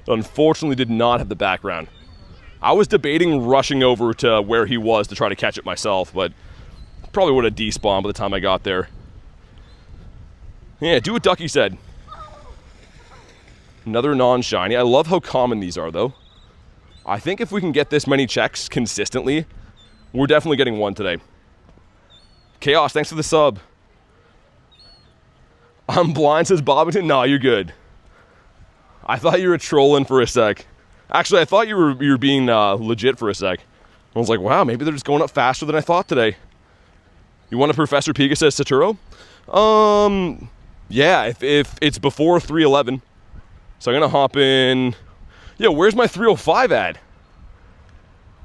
unfortunately did not have the background. I was debating rushing over to where he was to try to catch it myself, but probably would have despawned by the time I got there. Yeah, do what Ducky said. Another non-shiny. I love how common these are, though. I think if we can get this many checks consistently, we're definitely getting one today. Chaos, thanks for the sub. I'm blind, says Bobbington. No, you're good. I thought you were trolling for a sec. Actually, I thought you were being legit for a sec. I was like, wow, maybe they're just going up faster than I thought today. You want a Professor Pika, says Saturo? Yeah, if it's before 311. So I'm gonna hop in. Yo, where's my 305 at?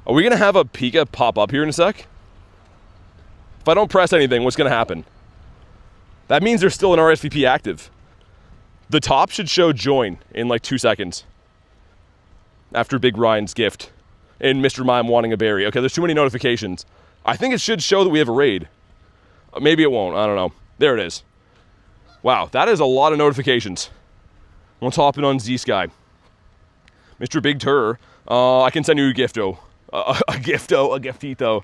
Are we gonna have a Pika pop up here in a sec? If I don't press anything, what's gonna happen? That means there's still an RSVP active. The top should show join in like 2 seconds. After Big Ryan's gift. And Mr. Mime wanting a berry. Okay, there's too many notifications. I think it should show that we have a raid. Maybe it won't, I don't know. There it is. Wow, that is a lot of notifications. Let's hop in on Z-Sky. Mr. Big Tur, I can send you a gifto. A giftito.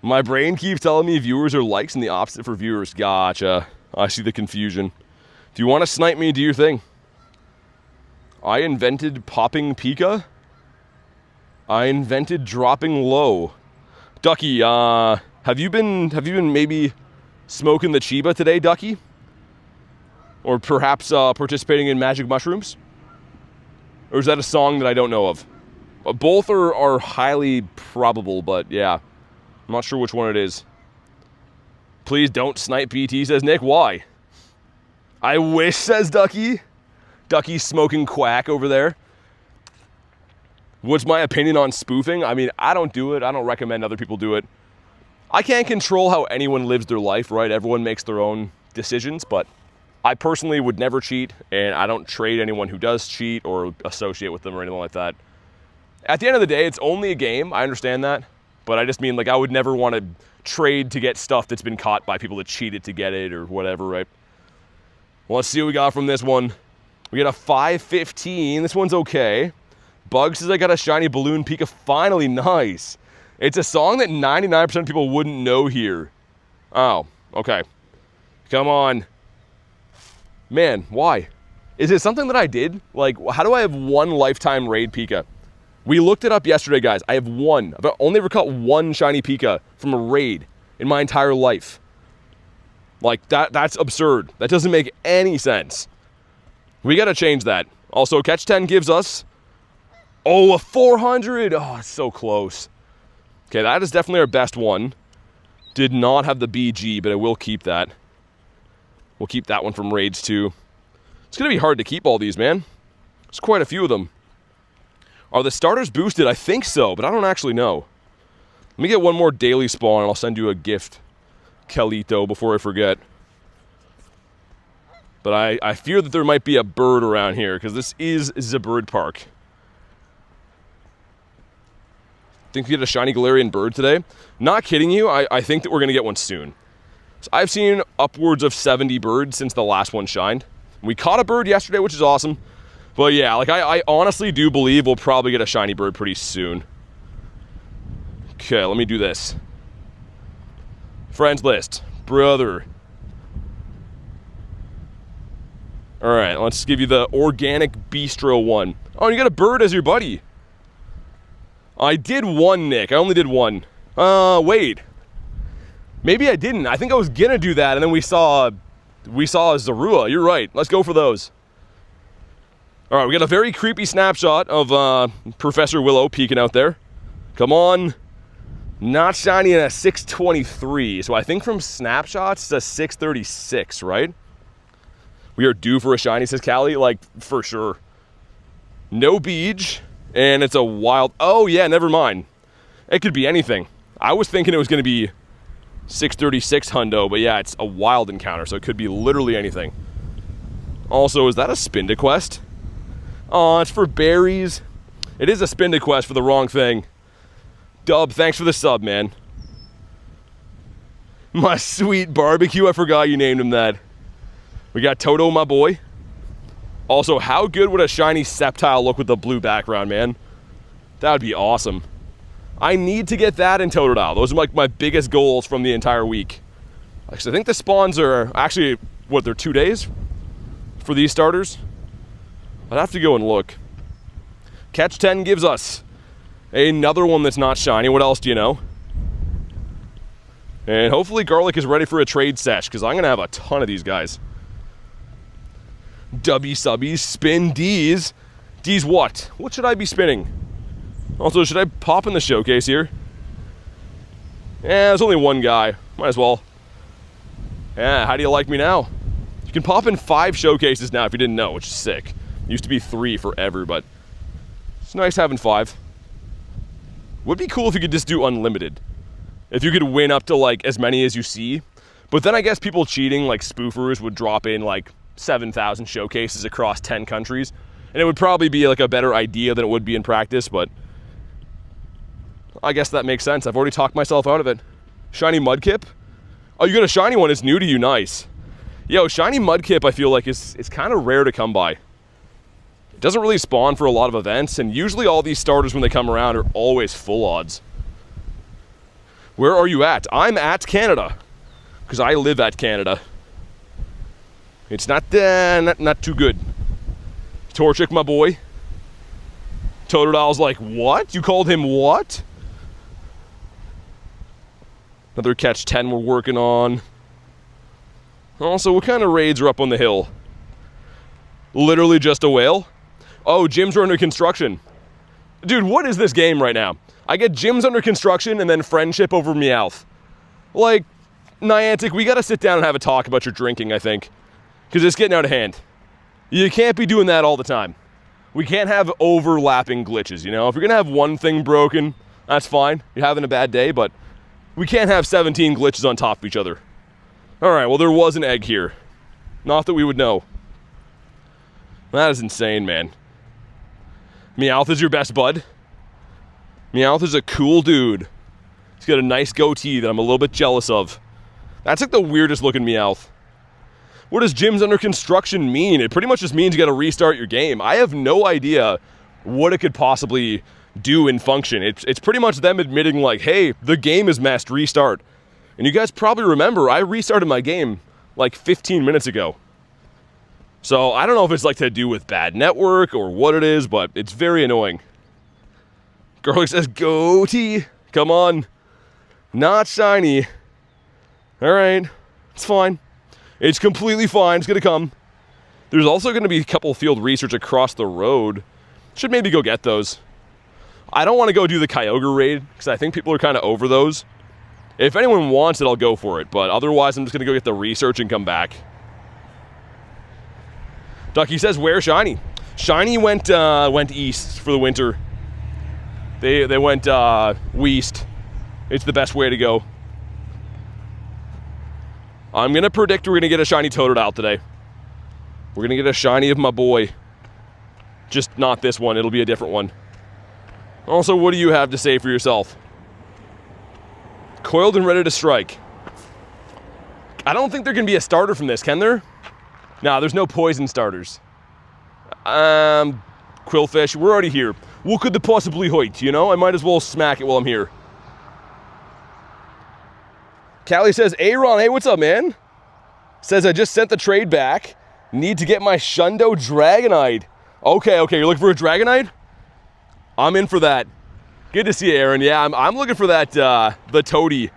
My brain keeps telling me viewers are likes and the opposite for viewers. Gotcha. I see the confusion. If you want to snipe me, do your thing. I invented popping Pika. I invented dropping low. Ducky, have you been maybe Smoking the Chiba today, Ducky? Or perhaps participating in magic mushrooms? Or is that a song that I don't know of? Both are highly probable, but yeah. I'm not sure which one it is. Please don't snipe BT, says Nick. Why? I wish, says Ducky. Ducky's smoking quack over there. What's my opinion on spoofing? I mean, I don't do it. I don't recommend other people do it. I can't control how anyone lives their life, right? Everyone makes their own decisions, but I personally would never cheat, and I don't trade anyone who does cheat or associate with them or anything like that. At the end of the day, it's only a game. I understand that, but I just mean, like, I would never want to trade to get stuff that's been caught by people that cheated to get it or whatever, right? Well, let's see what we got from this one. We got a 515. This one's okay. Bug says I got a shiny balloon Pika. Finally, nice. It's a song that 99% of people wouldn't know here. Oh, okay. Come on. Man, why? Is it something that I did? Like, how do I have one lifetime raid Pika? We looked it up yesterday, guys. I have one. I've only ever caught one shiny Pika from a raid in my entire life. Like, that's absurd. That doesn't make any sense. We got to change that. Also, Catch 10 gives us... Oh, a 400. Oh, it's so close. Okay, that is definitely our best one. Did not have the BG, but I will keep that. We'll keep that one from raids too. It's going to be hard to keep all these, man. There's quite a few of them. Are the starters boosted? I think so, but I don't actually know. Let me get one more daily spawn and I'll send you a gift, Kelito, before I forget. But I fear that there might be a bird around here because this is the bird park. Think we get a shiny Galarian bird today? Not kidding you, I think that we're going to get one soon. So I've seen upwards of 70 birds since the last one shined. We caught a bird yesterday, which is awesome. But yeah, like I honestly do believe we'll probably get a shiny bird pretty soon. Okay, let me do this. Friends list. Brother. Alright, let's give you the organic bistro one. Oh, you got a bird as your buddy. I did one, Nick. I only did one. Wait. Maybe I didn't. I think I was gonna do that, and then we saw Zorua. You're right. Let's go for those. All right, we got a very creepy snapshot of Professor Willow peeking out there. Come on. Not shiny in a 623. So I think from snapshots it's a 636, right? We are due for a shiny, says Callie. Like, for sure. No beach. And it's a wild... Oh, yeah, never mind. It could be anything. I was thinking it was going to be 636 hundo, but yeah, it's a wild encounter, so it could be literally anything. Also, is that a Spinda quest? Oh, it's for berries. It is a Spinda quest for the wrong thing. Dub, thanks for the sub, man. My sweet barbecue, I forgot you named him that. We got Toto, my boy. Also, how good would a shiny Sceptile look with the blue background, man? That would be awesome. I need to get that in Totodile. Those are like my biggest goals from the entire week. Actually, I think the spawns are actually, what, they're 2 days for these starters? I'd have to go and look. Catch 10 gives us another one that's not shiny. What else do you know? And hopefully Garlic is ready for a trade sesh, because I'm going to have a ton of these guys. W subbies, spin D's. D's what? What should I be spinning? Also, should I pop in the showcase here? Yeah, there's only one guy. Might as well. Yeah, how do you like me now? You can pop in 5 showcases now if you didn't know, which is sick. Used to be 3 forever, but it's nice having 5. Would be cool if you could just do unlimited. If you could win up to like as many as you see. But then I guess people cheating, like spoofers, would drop in like 7,000 showcases across 10 countries. And it would probably be like a better idea than it would be in practice, but I guess that makes sense. I've already talked myself out of it. Shiny Mudkip? Oh, you got a shiny one. It's new to you. Nice. Yo, shiny Mudkip I feel like it's kind of rare to come by. It doesn't really spawn for a lot of events, and usually all these starters when they come around are always full odds. Where are you at? I'm at Canada, because I live at Canada. It's not too good. Torchic, my boy. Totodile's like, what? You called him what? Another catch 10 we're working on. Also, what kind of raids are up on the hill? Literally just a whale? Oh, gyms are under construction. Dude, what is this game right now? I get gyms under construction and then friendship over Meowth. Like, Niantic, we gotta sit down and have a talk about your drinking, I think. Because it's getting out of hand. You can't be doing that all the time. We can't have overlapping glitches, you know? If you're gonna have one thing broken, that's fine. You're having a bad day, but we can't have 17 glitches on top of each other. Alright, well, there was an egg here. Not that we would know. That is insane, man. Meowth is your best bud? Meowth is a cool dude. He's got a nice goatee that I'm a little bit jealous of. That's like the weirdest looking Meowth. What does gyms under construction mean? It pretty much just means you gotta restart your game. I have no idea what it could possibly do in function. It's pretty much them admitting like, hey, the game is messed, restart. And you guys probably remember, I restarted my game like 15 minutes ago. So I don't know if it's like to do with bad network or what it is, but it's very annoying. Girl says, goatee, come on. Not shiny. All right, it's fine. It's completely fine, it's gonna come. There's also gonna be a couple field research across the road. Should maybe go get those. I don't wanna go do the Kyogre raid, because I think people are kinda over those. If anyone wants it, I'll go for it, but otherwise I'm just gonna go get the research and come back. Ducky says, where shiny? Shiny went east for the winter. They went west. It's the best way to go. I'm gonna predict we're gonna get a shiny Totodile today. We're gonna get a shiny of my boy. Just not this one, it'll be a different one. Also, what do you have to say for yourself? Coiled and ready to strike. I don't think there can be a starter from this, can there? Nah, there's no poison starters. Quillfish, we're already here. What could they possibly hurt, you know? I might as well smack it while I'm here. Callie says, Aaron, hey, what's up, man? Says, I just sent the trade back. Need to get my Shundo Dragonite. Okay, you're looking for a Dragonite? I'm in for that. Good to see you, Aaron. Yeah, I'm looking for that, the Toadie.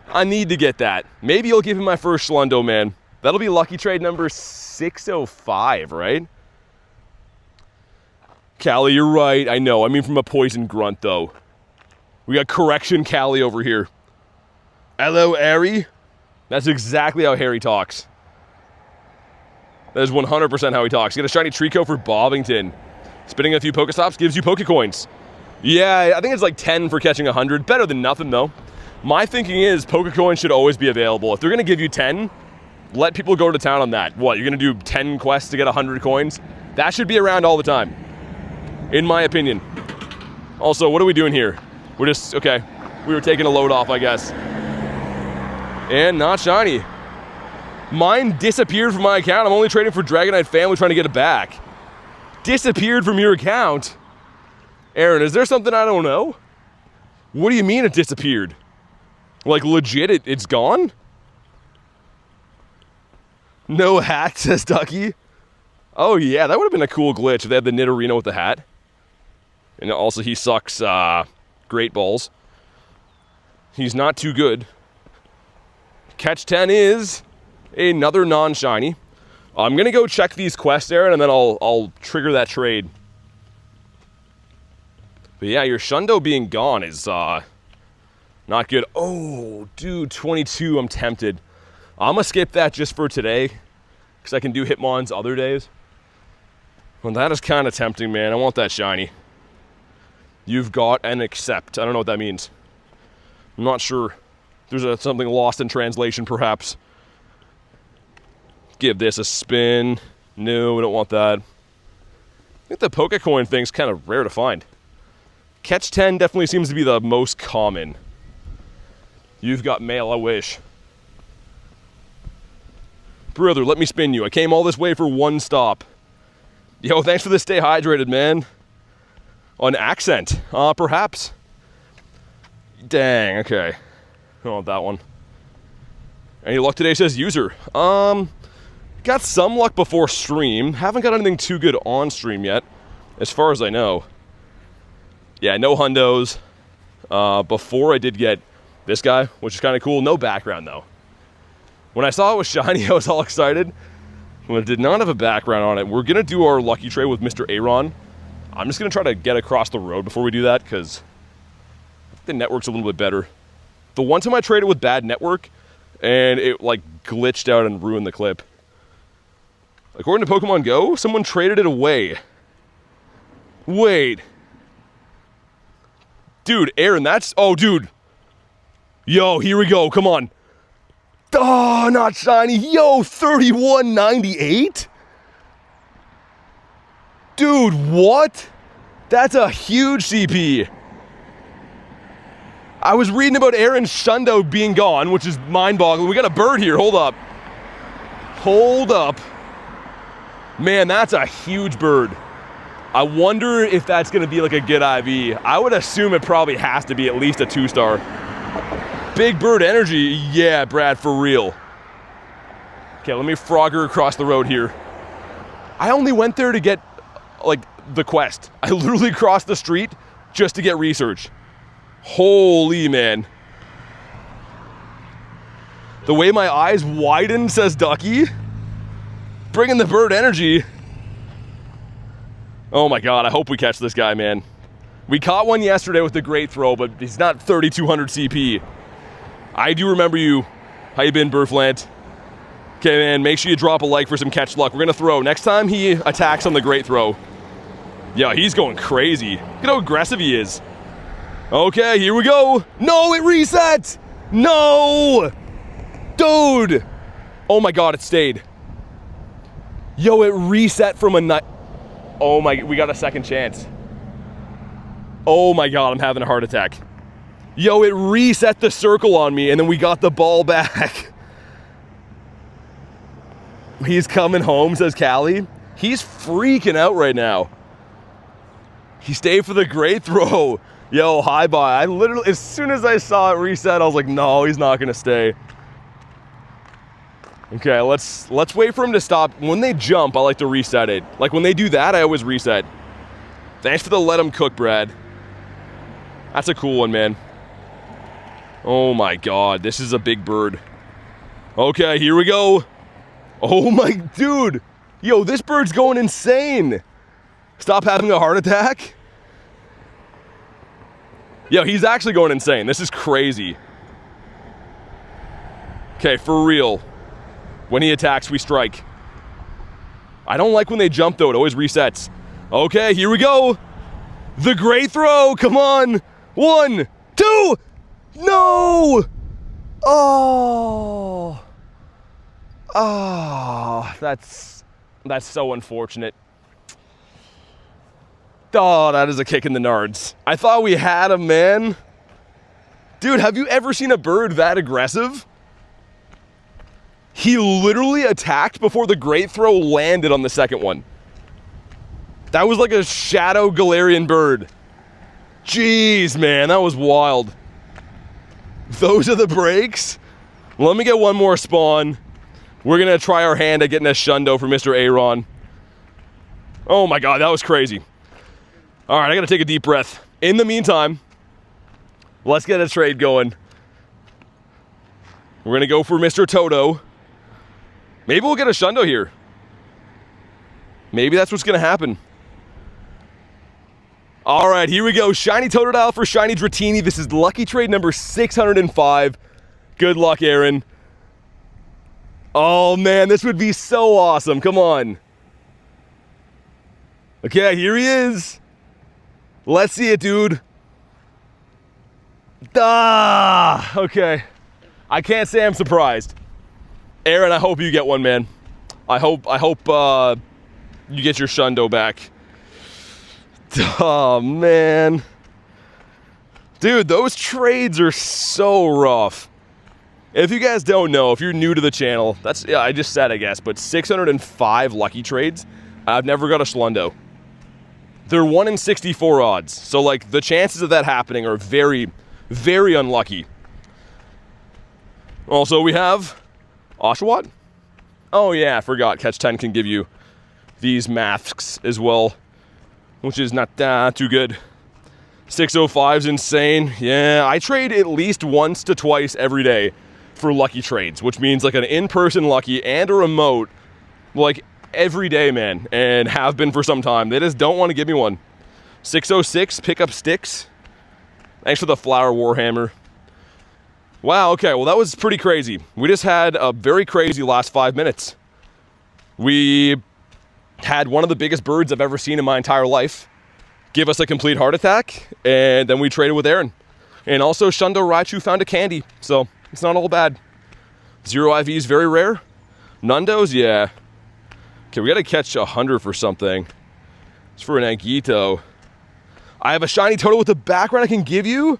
I need to get that. Maybe you'll give me my first Shundo, man. That'll be lucky trade number 605, right? Callie, you're right. I know. I mean from a poison grunt, though. We got correction Callie over here. Hello, Harry. That's exactly how Harry talks. That is 100% how he talks. You get a shiny Trico for Bobbington. Spinning a few Pokestops gives you Pokecoins. Yeah, I think it's like 10 for catching 100. Better than nothing, though. My thinking is Pokecoins should always be available. If they're going to give you 10, let people go to town on that. What, you're going to do 10 quests to get 100 coins? That should be around all the time, in my opinion. Also, what are we doing here? We're just, okay, we were taking a load off, I guess. And not shiny. Mine disappeared from my account. I'm only trading for Dragonite Family trying to get it back. Disappeared from your account? Aaron, is there something I don't know? What do you mean it disappeared? Like legit, it's gone? No hat, says Ducky. Oh yeah, that would have been a cool glitch if they had the Nidorino with the hat. And also he sucks Great Balls. He's not too good. Catch 10 is another non-shiny. I'm gonna go check these quests, Aaron, and then I'll trigger that trade. But yeah, your Shundo being gone is not good. Oh, dude, 22, I'm tempted. I'm gonna skip that just for today, because I can do Hitmon's other days. Well, that is kind of tempting, man. I want that shiny. You've got an accept. I don't know what that means. I'm not sure. There's something lost in translation, perhaps. Give this a spin. No, we don't want that. I think the Pokecoin thing's kind of rare to find. Catch 10 definitely seems to be the most common. You've got mail, I wish. Brother, let me spin you. I came all this way for one stop. Yo, thanks for the stay hydrated, man. On accent, perhaps. Dang, okay. I don't want that one. Any luck today, says user. Got some luck before stream. Haven't got anything too good on stream yet, as far as I know. Yeah, no hundos. Before I did get this guy, which is kind of cool. No background, though. When I saw it was shiny, I was all excited. Well, it did not have a background on it. We're gonna do our lucky trade with Mr. Aaron. I'm just gonna try to get across the road before we do that, because the network's a little bit better. The one time I traded with bad network, and it like glitched out and ruined the clip. According to Pokemon Go, someone traded it away. Wait. Dude, Aaron, that's... Oh, dude. Yo, here we go. Come on. Oh, not shiny. Yo, 31.98? Dude, what? That's a huge CP. I was reading about Aaron's Shundo being gone, which is mind-boggling. We got a bird here. Hold up. Hold up. Man, that's a huge bird. I wonder if that's going to be like a good IV. I would assume it probably has to be at least a 2-star. Big bird energy. Yeah, Brad, for real. Okay, let me frogger across the road here. I only went there to get, like, the quest. I literally crossed the street just to get research. Holy man. The way my eyes widen, says Ducky. Bringing the bird energy. Oh my god, I hope we catch this guy, man. We caught one yesterday with a great throw, but he's not 3,200 CP. I do remember you. How you been, Burflant? Okay, man, make sure you drop a like for some catch luck. We're gonna throw. Next time he attacks on the great throw. Yeah, he's going crazy. Look at how aggressive he is. Okay, here we go. No, it reset! No! Dude! Oh my god, it stayed. Yo, it reset from a night. Oh my, we got a second chance. Oh my god, I'm having a heart attack. Yo, it reset the circle on me and then we got the ball back. He's coming home, says Callie. He's freaking out right now. He stayed for the great throw. Yo, hi bye. I literally, as soon as I saw it reset, I was like, no, he's not gonna stay. Okay, let's wait for him to stop. When they jump, I like to reset it. Like when they do that, I always reset. Thanks for the let him cook, Brad. That's a cool one, man. Oh my god, this is a big bird. Okay, here we go. Oh my, dude. Yo, this bird's going insane. Stop having a heart attack. Yo, he's actually going insane. This is crazy. Okay, for real. When he attacks, we strike. I don't like when they jump, though. It always resets. Okay, here we go. The great throw. Come on. 1, 2. No. Oh. Oh, that's so unfortunate. Oh, that is a kick in the nards. I thought we had him, man. Dude, have you ever seen a bird that aggressive? He literally attacked before the great throw landed on the second one. That was like a shadow Galarian bird. Jeez, man, that was wild. Those are the breaks. Let me get one more spawn. We're gonna try our hand at getting a Shundo for Mr. Aaron. Oh my god, that was crazy. All right, I gotta take a deep breath. In the meantime, let's get a trade going. We're gonna go for Mr. Toto. Maybe we'll get a Shundo here. Maybe that's what's gonna happen. All right, here we go. Shiny Totodile for Shiny Dratini. This is lucky trade number 605. Good luck, Aaron. Oh man, this would be so awesome. Come on. Okay, here he is. Let's see it, dude. Ah, okay. I can't say I'm surprised. Aaron, I hope you get one, man. I hope you get your Shundo back. Oh man. Dude, those trades are so rough. If you guys don't know, if you're new to the channel, that's, yeah, I just said, I guess, but 605 lucky trades, I've never got a Shundo. They're 1 in 64 odds. So, like, the chances of that happening are very, very unlucky. Also, we have Oshawott. Oh, yeah, I forgot. Catch 10 can give you these masks as well, which is not too good. 605 is insane. Yeah, I trade at least once to twice every day for lucky trades, which means like an in-person lucky and a remote, like every day, man, and have been for some time. They just don't want to give me one. 606, pick up sticks. Thanks for the flower Warhammer. Wow, okay, well that was pretty crazy. We just had a very crazy last 5 minutes. We had one of the biggest birds I've ever seen in my entire life give us a complete heart attack, and then we traded with Aaron. And also Shundo Raichu found a candy, so it's not all bad. 0 IVs, very rare. Nundos, yeah. Okay, we gotta catch 100 for something. It's for an Agito. I have a shiny Toto with the background I can give you?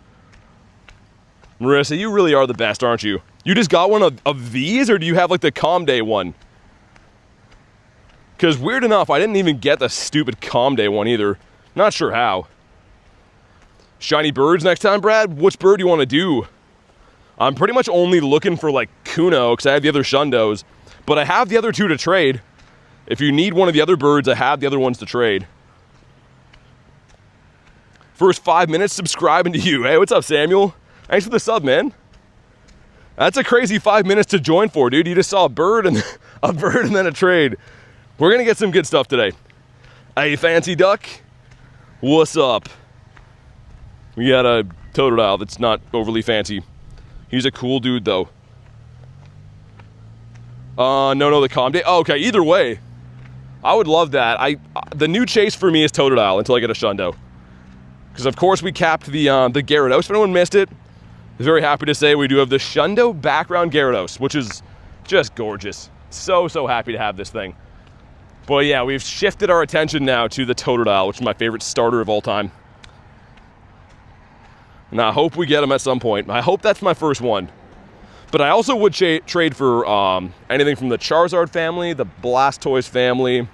Marissa, you really are the best, aren't you? You just got one of these, or do you have like the Calm Day one? Because weird enough, I didn't even get the stupid Calm Day one either. Not sure how. Shiny birds next time, Brad? Which bird do you want to do? I'm pretty much only looking for like Kuno, because I have the other Shundos. But I have the other 2 to trade. If you need one of the other birds, I have the other ones to trade. First 5 minutes subscribing to you. Hey, what's up, Samuel? Thanks for the sub, man. That's a crazy 5 minutes to join for, dude. You just saw a bird and then a trade. We're gonna get some good stuff today. Hey, Fancy Duck. What's up? We got a Totodile that's not overly fancy. He's a cool dude, though. No, the Calm Day. Oh, okay, either way. I would love that. The new chase for me is Totodile until I get a Shundo. Because, of course, we capped the Gyarados. If anyone missed it, I'm very happy to say we do have the Shundo background Gyarados, which is just gorgeous. So happy to have this thing. But yeah, we've shifted our attention now to the Totodile, which is my favorite starter of all time. And I hope we get him at some point. I hope that's my first one. But I also would trade for anything from the Charizard family, the Blastoise family.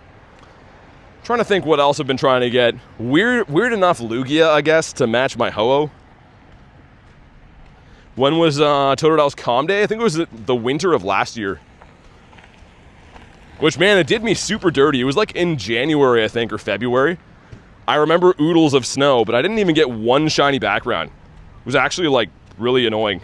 Trying to think what else I've been trying to get. Weird enough Lugia, I guess, to match my Ho-Oh. When was Totodile's Calm Day? I think it was the winter of last year. Which, man, it did me super dirty. It was like in January, I think, or February. I remember oodles of snow, but I didn't even get one shiny background. It was actually, like, really annoying.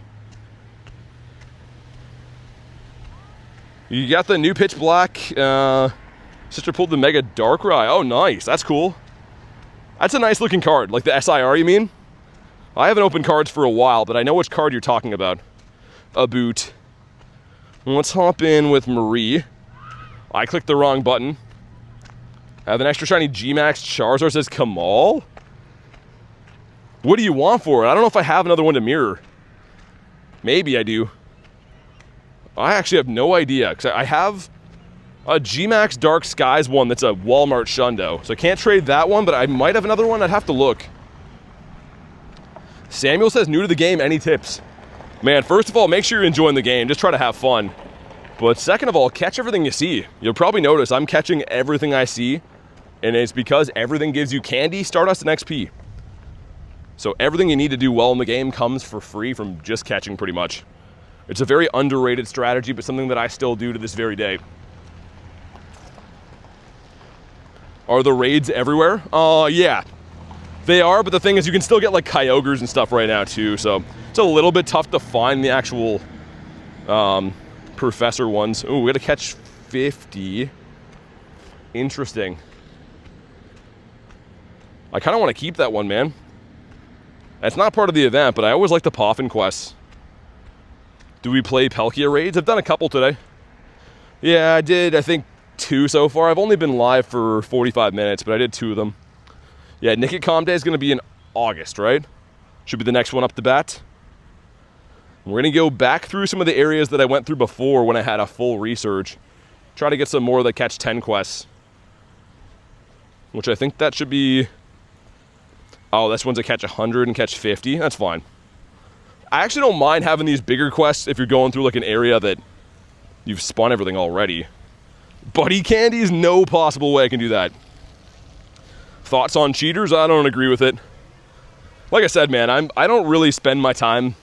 You got the new Pitch Black. Sister pulled the Mega Darkrai. Oh, nice. That's cool. That's a nice looking card. Like the SIR, you mean? I haven't opened cards for a while, but I know which card you're talking about. A boot. Let's hop in with Marie. I clicked the wrong button. I have an extra shiny G-Max Charizard, says Kamal. What do you want for it? I don't know if I have another one to mirror. Maybe I do. I actually have no idea, because I have a G-Max Dark Skies one that's a Walmart Shundo. So I can't trade that one, but I might have another one. I'd have to look. Samuel says, new to the game, any tips? Man, first of all, make sure you're enjoying the game. Just try to have fun. But second of all, catch everything you see. You'll probably notice I'm catching everything I see, and it's because everything gives you candy, Stardust, and XP. So everything you need to do well in the game comes for free from just catching, pretty much. It's a very underrated strategy, but something that I still do to this very day. Are the raids everywhere? Yeah. They are, but the thing is you can still get like Kyogres and stuff right now too, so it's a little bit tough to find the actual Professor ones. Ooh, we gotta catch 50. Interesting. I kind of want to keep that one, man. It's not part of the event, but I always like the Poffin quests. Do we play Palkia raids? I've done a couple today. Yeah, I did, I think, 2 so far. I've only been live for 45 minutes, but I did 2 of them. Yeah, Nick Calm Day is going to be in August, right? Should be the next one up to bat. We're going to go back through some of the areas that I went through before when I had a full research. Try to get some more of the catch 10 quests. Which I think that should be... Oh, this one's a catch 100 and catch 50. That's fine. I actually don't mind having these bigger quests if you're going through like an area that you've spun everything already. Buddy candies, no possible way I can do that. Thoughts on cheaters? I don't agree with it. Like I said, man, I don't really spend my time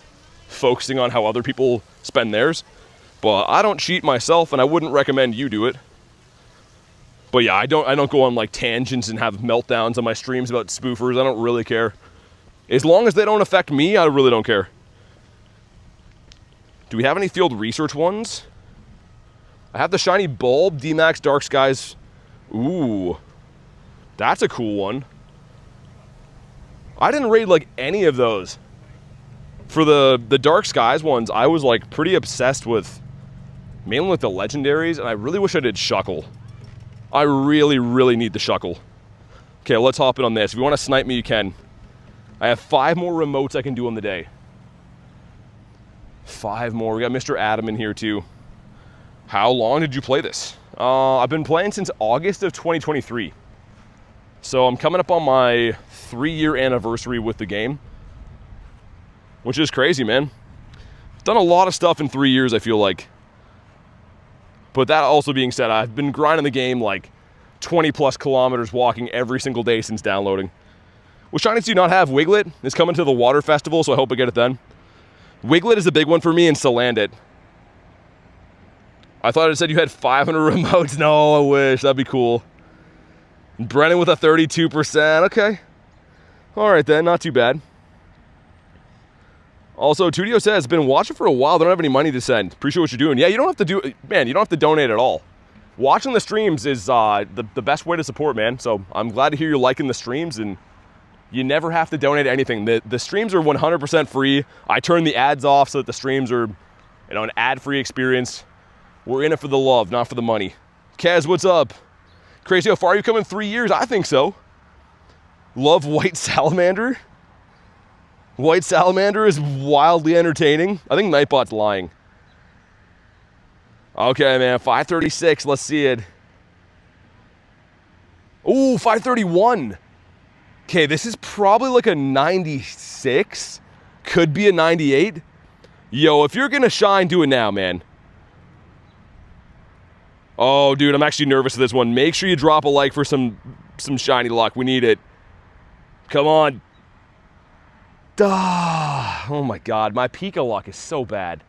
focusing on how other people spend theirs. But I don't cheat myself, and I wouldn't recommend you do it. But yeah, I don't go on like tangents and have meltdowns on my streams about spoofers. I don't really care. As long as they don't affect me, I really don't care. Do we have any field research ones? I have the shiny bulb, D-Max Dark Skies. Ooh, that's a cool one. I didn't raid like any of those. For the Dark Skies ones, I was like pretty obsessed with mainly like the legendaries, and I really wish I did Shuckle. I really, really need the Shuckle. Okay, let's hop in on this. If you want to snipe me, you can. I have 5 more remotes I can do on the day. 5 more. We got Mr. Adam in here too. How long did you play this? I've been playing since August of 2023. So I'm coming up on my 3-year anniversary with the game, which is crazy, man. I've done a lot of stuff in 3 years, I feel like. But that also being said, I've been grinding the game like 20 plus kilometers walking every single day since downloading. What shinies do you not have? Wiglet is coming to the water festival, so I hope I get it then. Wiglet is a big one for me, and Salandit. I thought it said you had 500 remotes. No, I wish. That'd be cool. Brennan with a 32%. Okay. All right then, not too bad. Also, Tudio says, been watching for a while. They don't have any money to send. Appreciate what you're doing. Yeah, you don't have to do, man, you don't have to donate at all. Watching the streams is the best way to support, man. So I'm glad to hear you're liking the streams, and you never have to donate anything. The streams are 100% free. I turn the ads off so that the streams are, you know, an ad-free experience. We're in it for the love, not for the money. Kaz, what's up? Crazy, how far are you coming? 3 years? I think so. Love White Salamander. White Salamander is wildly entertaining. I think Nightbot's lying. Okay, man, 536. Let's see it. Ooh, 531. Okay, this is probably like a 96. Could be a 98. Yo, if you're gonna shine, do it now, man. Oh, dude, I'm actually nervous for this one. Make sure you drop a like for some shiny luck. We need it. Come on. Duh. Oh my god, my Pika luck is so bad.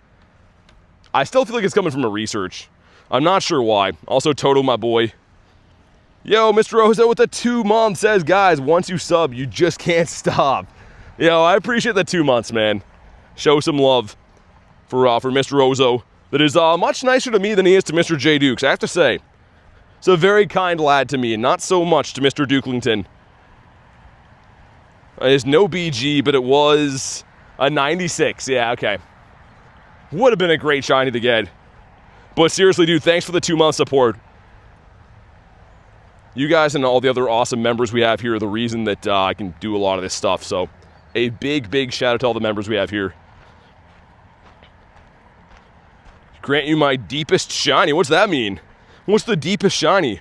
I still feel like it's coming from a research. I'm not sure why. Also, Toto, my boy. Yo, Mr. Rosa with the 2 months says, guys, once you sub, you just can't stop. Yo, I appreciate the 2 months, man. Show some love for Mr. Rozo. That is much nicer to me than he is to Mr. J. Dukes, I have to say. It's a very kind lad to me, and not so much to Mr. Dukelington. It's no BG, but it was a 96. Yeah, okay. Would have been a great shiny to get. But seriously, dude, thanks for the 2 month support. You guys and all the other awesome members we have here are the reason that I can do a lot of this stuff. So a big, big shout out to all the members we have here. Grant you my deepest shiny. What's that mean? What's the deepest shiny?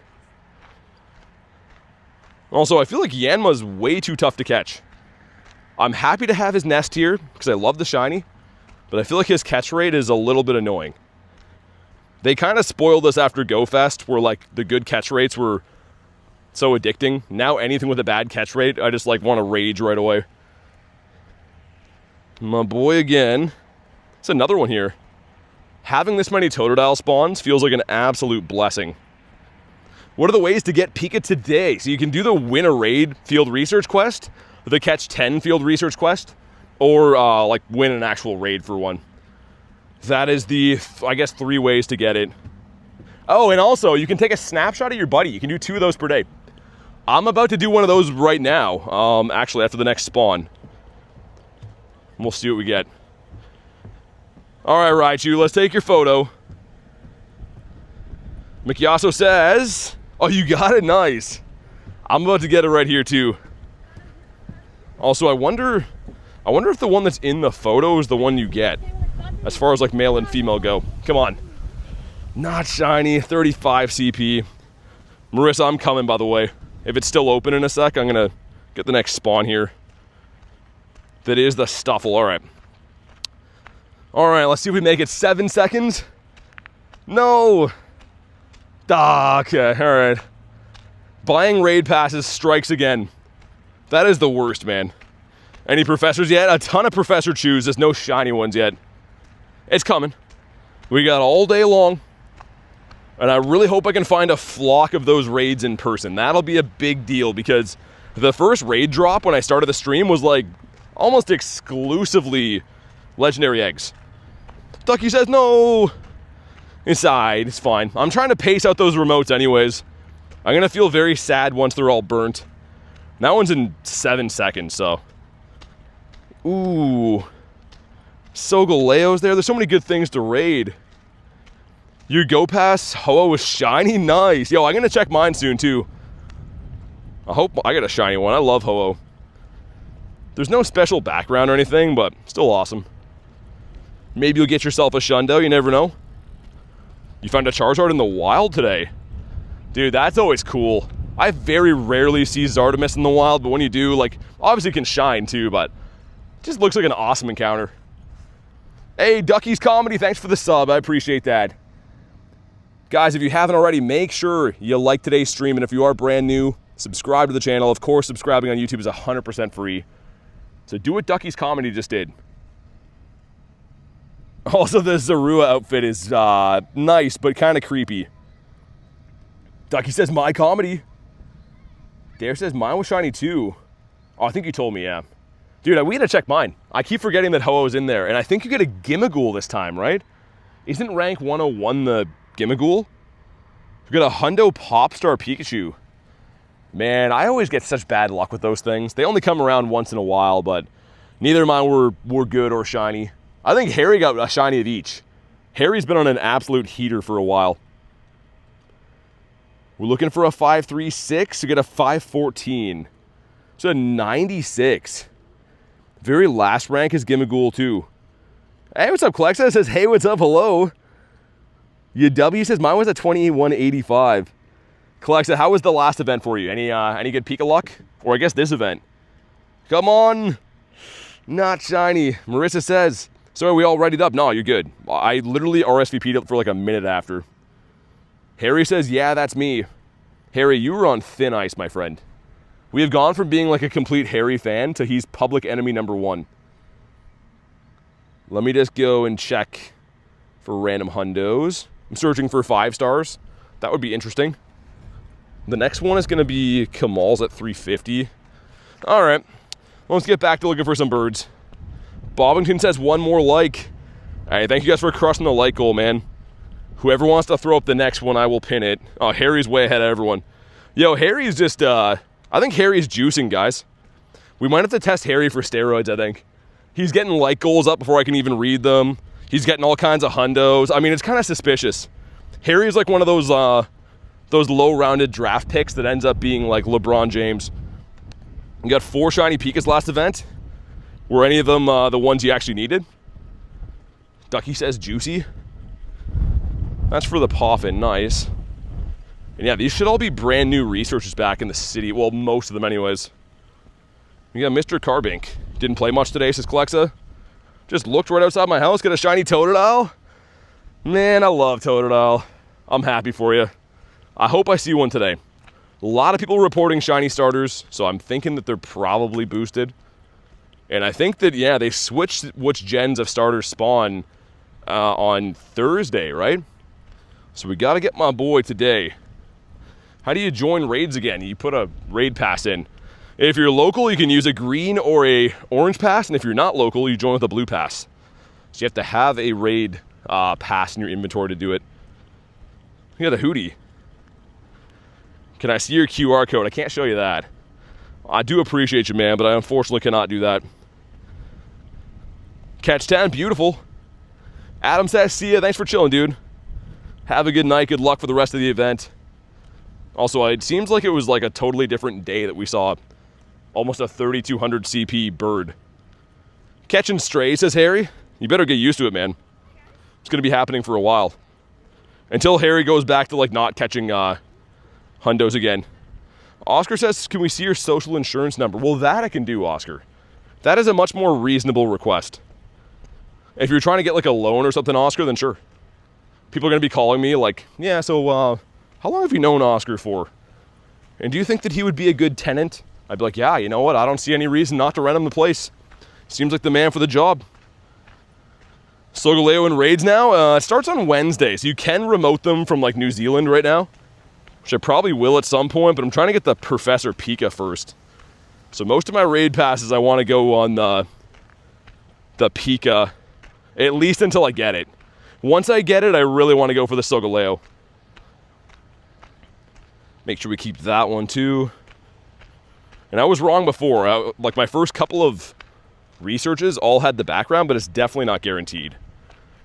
Also, I feel like Yanma's way too tough to catch. I'm happy to have his nest here because I love the shiny, but I feel like his catch rate is a little bit annoying. They kind of spoiled us after Go Fest, where like the good catch rates were so addicting. Now anything with a bad catch rate, I just like want to rage right away. My boy again. It's another one here. Having this many Totodile spawns feels like an absolute blessing. What are the ways to get Pika today? So you can do the win a raid field research quest, the catch 10 field research quest, or like win an actual raid for one. That is the, I guess, 3 ways to get it. Oh, and also you can take a snapshot of your buddy. You can do 2 of those per day. I'm about to do one of those right now, actually after the next spawn. We'll see what we get. All right, Raichu, let's take your photo. Mikiaso says, oh, you got it, nice. I'm about to get it right here too. Also, I wonder if the one that's in the photo is the one you get, as far as like male and female go. Come on. Not shiny, 35 CP. Marissa, I'm coming, by the way. If it's still open in a sec, I'm gonna get the next spawn here. That is the Stuffle, all right. All right, let's see if we make it 7 seconds. No. Okay, all right. Buying raid passes strikes again. That is the worst, man. Any professors yet? A ton of professor chews. There's no shiny ones yet. It's coming. We got all day long. And I really hope I can find a flock of those raids in person. That'll be a big deal because the first raid drop when I started the stream was like almost exclusively legendary eggs. Ducky says no. Inside, it's fine. I'm trying to pace out those remotes anyways. I'm going to feel very sad once they're all burnt. That one's in 7 seconds, so. Ooh. Sogoleo's there. There's so many good things to raid. Your Go Pass Ho-Oh was shiny? Nice. Yo, I'm going to check mine soon, too. I hope I get a shiny one. I love Ho-Oh. There's no special background or anything, but still awesome. Maybe you'll get yourself a Shundo. You never know. You found a Charizard in the wild today. Dude, that's always cool. I very rarely see Zardomus in the wild, but when you do, like, obviously it can shine too, but it just looks like an awesome encounter. Hey, Ducky's Comedy, thanks for the sub. I appreciate that. Guys, if you haven't already, make sure you like today's stream, and if you are brand new, subscribe to the channel. Of course, subscribing on YouTube is 100% free. So do what Ducky's Comedy just did. Also, the Zorua outfit is nice, but kind of creepy. Ducky says, my comedy. Dare says, mine was shiny too. Oh, I think you told me, yeah. Dude, we gotta check mine. I keep forgetting that Ho-Oh's in there, and I think you get a Gimmighoul this time, right? Isn't rank 101 the Gimmighoul? You got a Hundo Popstar Pikachu. Man, I always get such bad luck with those things. They only come around once in a while, but neither of mine were good or shiny. I think Harry got a shiny of each. Harry's been on an absolute heater for a while. We're looking for a 536 to get a 514. So a 96. Very last rank is Gimmighoul too. Hey, what's up, Klexa? Says, hey, what's up, hello. W says, mine was a 2185. Klexa, how was the last event for you? Any good Pika luck? Or I guess this event. Come on. Not shiny. Marissa says, so are we all readied up? No, you're good. I literally RSVP'd up for like a minute after. Harry says, yeah, that's me. Harry, you were on thin ice, my friend. We have gone from being like a complete Harry fan to he's public enemy #1. Let me just go and check for random hundos. I'm searching for 5 stars. That would be interesting. The next one is going to be Kamal's at 350. All right. Let's get back to looking for some birds. Bobbington says, one more like. All right, thank you guys for crushing the like goal, man. Whoever wants to throw up the next one, I will pin it. Oh, Harry's way ahead of everyone. Yo, Harry's just, I think Harry's juicing, guys. We might have to test Harry for steroids, I think. He's getting like goals up before I can even read them. He's getting all kinds of hundos. I mean, it's kind of suspicious. Harry's like one of those low-rounded draft picks that ends up being like LeBron James. You got 4 shiny Pikas last event. Were any of them the ones you actually needed? Ducky says juicy. That's for the Poffin, nice. And yeah, these should all be brand new researchers back in the city. Well, most of them anyways. We got Mr. Carbink. Didn't play much today, says Klexa. Just looked right outside my house, got a shiny Totodile. Man, I love Totodile. I'm happy for you. I hope I see one today. A lot of people reporting shiny starters, so I'm thinking that they're probably boosted. And I think that, yeah, they switched which gens of starters spawn on Thursday, right? So we got to get my boy today. How do you join raids again? You put a raid pass in. If you're local, you can use a green or a orange pass, and if you're not local, you join with a blue pass. So you have to have a raid pass in your inventory to do it. You got a Hootie. Can I see your QR code? I can't show you that. I do appreciate you, man, but I unfortunately cannot do that. Catch 10, beautiful. Adam says, see ya, thanks for chilling, dude. Have a good night, good luck for the rest of the event. Also, it seems like it was like a totally different day that we saw almost a 3200 CP bird. Catching strays, says Harry. You better get used to it, man. It's gonna be happening for a while. Until Harry goes back to like not catching hundos again. Oscar says, can we see your social insurance number? Well, that I can do, Oscar. That is a much more reasonable request. If you're trying to get like a loan or something, Oscar, then sure. People are gonna be calling me like, yeah, so how long have you known Oscar for? And do you think that he would be a good tenant? I'd be like, yeah, you know what? I don't see any reason not to rent him the place. Seems like the man for the job. Solgaleo in raids now. It starts on Wednesday, so you can remote them from like New Zealand right now, which I probably will at some point, but I'm trying to get the Professor Pika first. So most of my raid passes, I want to go on the Pika At least until I get it. Once I get it, I really want to go for the Solgaleo. Make sure we keep that one too. And I was wrong before. Like my first couple of researches all had the background, but it's definitely not guaranteed.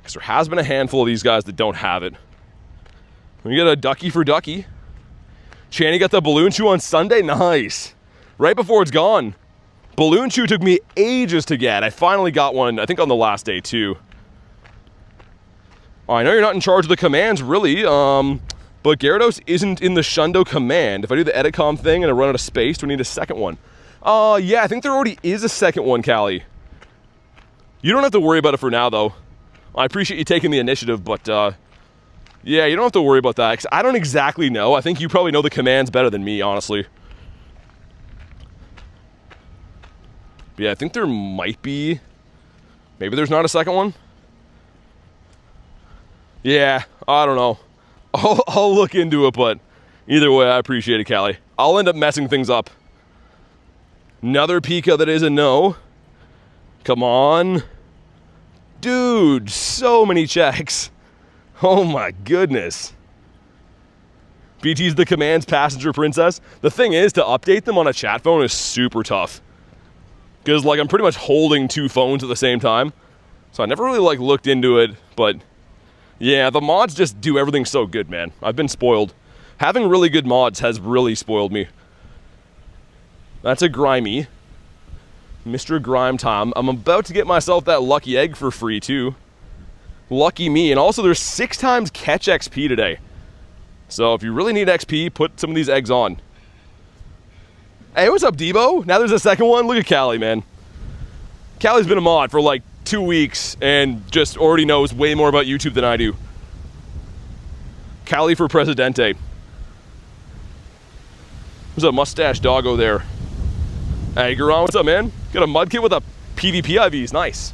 Because there has been a handful of these guys that don't have it. We get a Ducky for Ducky. Channy got the Balloon Chew on Sunday. Nice. Right before it's gone. Balloon Chew took me ages to get. I finally got one, I think on the last day too. I know you're not in charge of the commands, really, but Gyarados isn't in the Shundo command. If I do the Edicom thing and I run out of space, do I need a second one? Yeah, I think there already is a second one, Callie. You don't have to worry about it for now, though. I appreciate you taking the initiative, but, yeah, you don't have to worry about that, because I don't exactly know. I think you probably know the commands better than me, honestly. But yeah, I think there might be... Maybe there's not a second one? Yeah, I don't know. I'll look into it, but either way, I appreciate it, Callie. I'll end up messing things up. Another Pika that is a no. Come on. Dude, so many checks. Oh my goodness. BT's the commands passenger princess. The thing is, to update them on a chat phone is super tough. Because, like, I'm pretty much holding two phones at the same time. So I never really, like, looked into it, but... Yeah, the mods just do everything so good, man. I've been spoiled. Having really good mods has really spoiled me. That's a Grimy. Mr. Grime time. I'm about to get myself that lucky egg for free, too. Lucky me. And also, there's 6 times catch XP today. So if you really need XP, put some of these eggs on. Hey, what's up, Debo? Now there's a second one? Look at Callie, man. Callie's been a mod for, like, 2 weeks and just already knows way more about YouTube than I do. Callie for Presidente. There's a mustache doggo there. Hey, Garon, what's up, man? Got a Mudkip with a PvP IVs. Nice.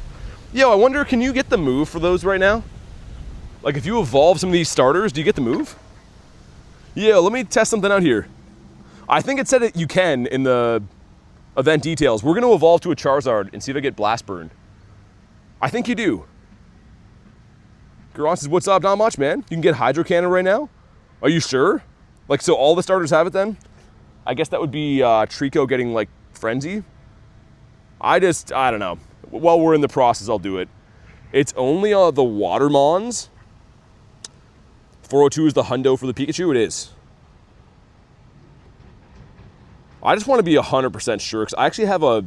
Yo, I wonder, can you get the move for those right now? Like, if you evolve some of these starters, do you get the move? Yeah, let me test something out here. I think it said that you can in the event details. We're going to evolve to a Charizard and see if I get Blast Burn. I think you do. Garon says, what's up? Not much, man. You can get Hydro Cannon right now? Are you sure? Like, so all the starters have it then? I guess that would be Trico getting, like, Frenzy. I don't know. While we're in the process, I'll do it. It's only the Water Mons. 402 is the Hundo for the Pikachu. It is. I just want to be 100% sure, because I actually have a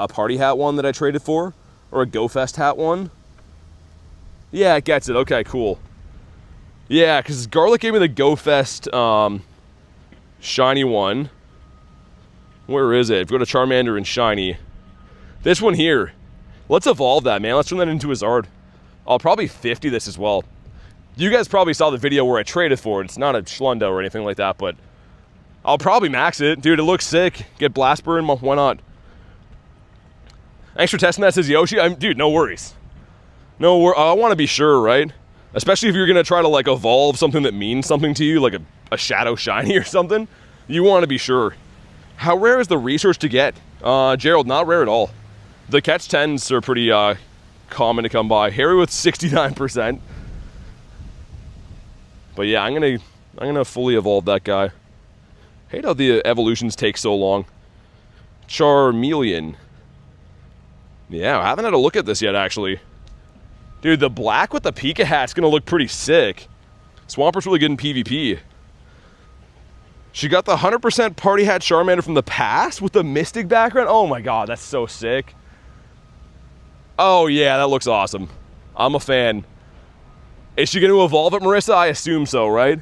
party hat one that I traded for. Or a Go Fest hat one. Yeah, it gets it. Okay, cool. Yeah, because Garlic gave me the Go Fest shiny one. Where is it? If you go to Charmander and Shiny. This one here. Let's evolve that, man. Let's turn that into a Zard. I'll probably 50 this as well. You guys probably saw the video where I traded for it. It's not a Schlundo or anything like that, but I'll probably max it. Dude, it looks sick. Get Blast Burn, why not? Thanks for testing that, says Yoshi. Dude, no worries. I want to be sure, right? Especially if you're going to try to, like, evolve something that means something to you, like a Shadow Shiny or something. You want to be sure. How rare is the research to get? Gerald, not rare at all. The catch 10s are pretty common to come by. Harry with 69%. But yeah, I'm gonna fully evolve that guy. Hate how the evolutions take so long. Charmeleon. Yeah, I haven't had a look at this yet, actually. Dude, the black with the Pika hat's gonna look pretty sick. Swamper's really good in PvP. She got the 100% party hat Charmander from the past with the Mystic background. Oh my god, that's so sick. Oh yeah, that looks awesome. I'm a fan. Is she gonna evolve it, Marissa? I assume so, right?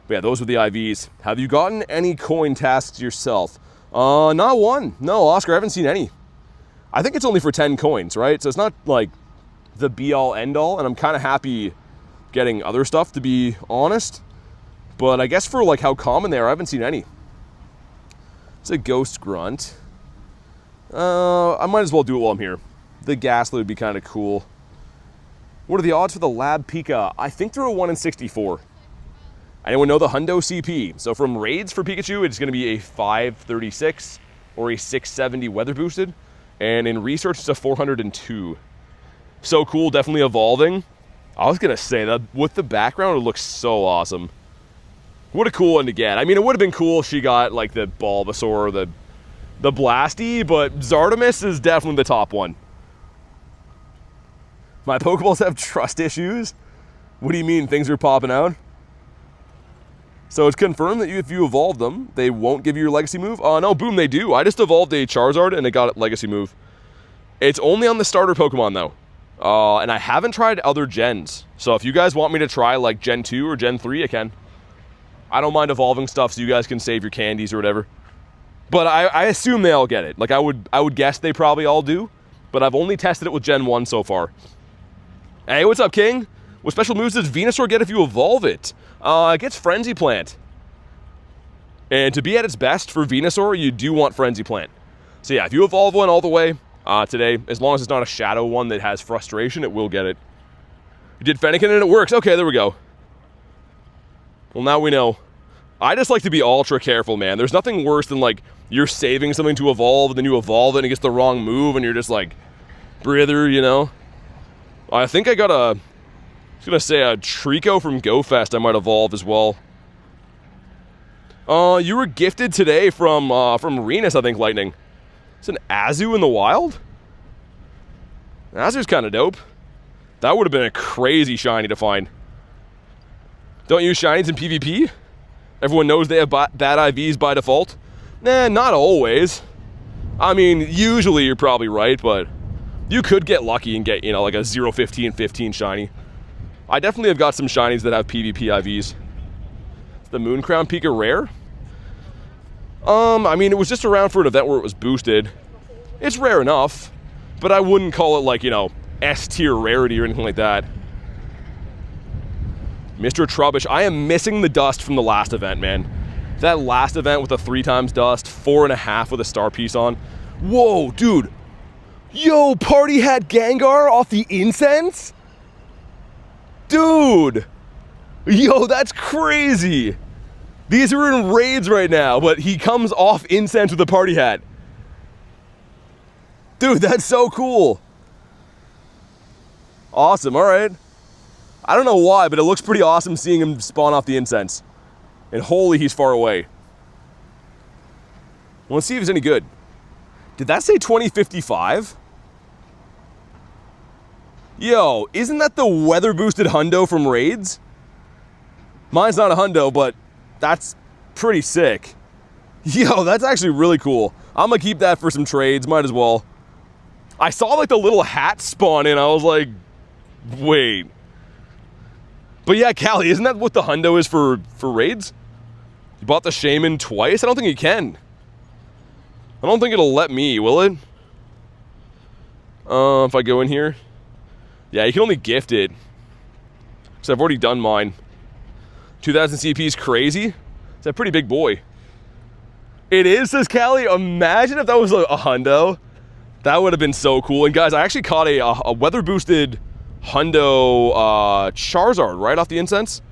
But yeah, those were the IVs. Have you gotten any coin tasks yourself? Not one. No, Oscar, I haven't seen any. I think it's only for 10 coins, right? So it's not like the be-all, end-all, and I'm kind of happy getting other stuff, to be honest. But I guess for like how common they are, I haven't seen any. It's a Ghost Grunt. I might as well do it while I'm here. The Ghastly would be kind of cool. What are the odds for the Lab Pika? I think they're a 1 in 64. Anyone know the Hundo CP? So from raids for Pikachu, it's going to be a 536 or a 670 weather boosted. And in research, it's a 402. So cool, definitely evolving. I was gonna say that with the background, it looks so awesome. What a cool one to get. I mean, it would have been cool if she got like the Bulbasaur or the Blasty, but Zardomus is definitely the top one. My Pokeballs have trust issues? What do you mean, things are popping out? So it's confirmed that if you evolve them, they won't give you your legacy move? No, boom, they do. I just evolved a Charizard and it got a legacy move. It's only on the starter Pokemon though. And I haven't tried other gens. So if you guys want me to try like Gen 2 or Gen 3, I can. I don't mind evolving stuff so you guys can save your candies or whatever. But I assume they all get it. Like I would guess they probably all do. But I've only tested it with Gen 1 so far. Hey, what's up, King? What special moves does Venusaur get if you evolve it? It gets Frenzy Plant. And to be at its best for Venusaur, you do want Frenzy Plant. So yeah, if you evolve one all the way today, as long as it's not a Shadow one that has Frustration, it will get it. You did Fennekin and it works. Okay, there we go. Well, now we know. I just like to be ultra careful, man. There's nothing worse than like you're saving something to evolve, and then you evolve it and it gets the wrong move, and you're just like, brother, you know? I think I got I was gonna say a Trico from Go Fest I might evolve as well. You were gifted today from Renus, I think, Lightning. It's an Azu in the wild? Azu's kind of dope. That would have been a crazy shiny to find. Don't use shinies in PvP? Everyone knows they have bad IVs by default? Nah, not always. I mean, usually you're probably right, but you could get lucky and get, you know, like a 0-15-15 shiny. I definitely have got some shinies that have PvP IVs. Is the Mooncrown Pika rare? I mean, it was just around for an event where it was boosted. It's rare enough, but I wouldn't call it like, you know, S-tier rarity or anything like that. Mr. Trubbish, I am missing the dust from the last event, man. That last event with a 3x dust, 4.5 with a star piece on. Whoa, dude. Yo, Party Hat Gengar off the incense? Dude. Yo, that's crazy. These are in raids right now, but he comes off incense with a Party Hat. Dude, that's so cool. Awesome, all right. I don't know why, but it looks pretty awesome seeing him spawn off the incense. And holy, he's far away. Well, let's see if he's any good. Did that say 2055? Yo, isn't that the weather boosted hundo from raids? Mine's not a hundo, but that's pretty sick. Yo, that's actually really cool. I'm gonna keep that for some trades, might as well. I saw like the little hat spawn in, I was like, wait. But yeah, Callie, isn't that what the hundo is for raids? You bought the Shaman twice? I don't think you can. I don't think it'll let me, will it? If I go in here. Yeah, you can only gift it. Because I've already done mine. 2000 CP is crazy. It's a pretty big boy. It is, says Callie. Imagine if that was a hundo. That would have been so cool. And guys, I actually caught a weather boosted hundo Charizard right off the incense.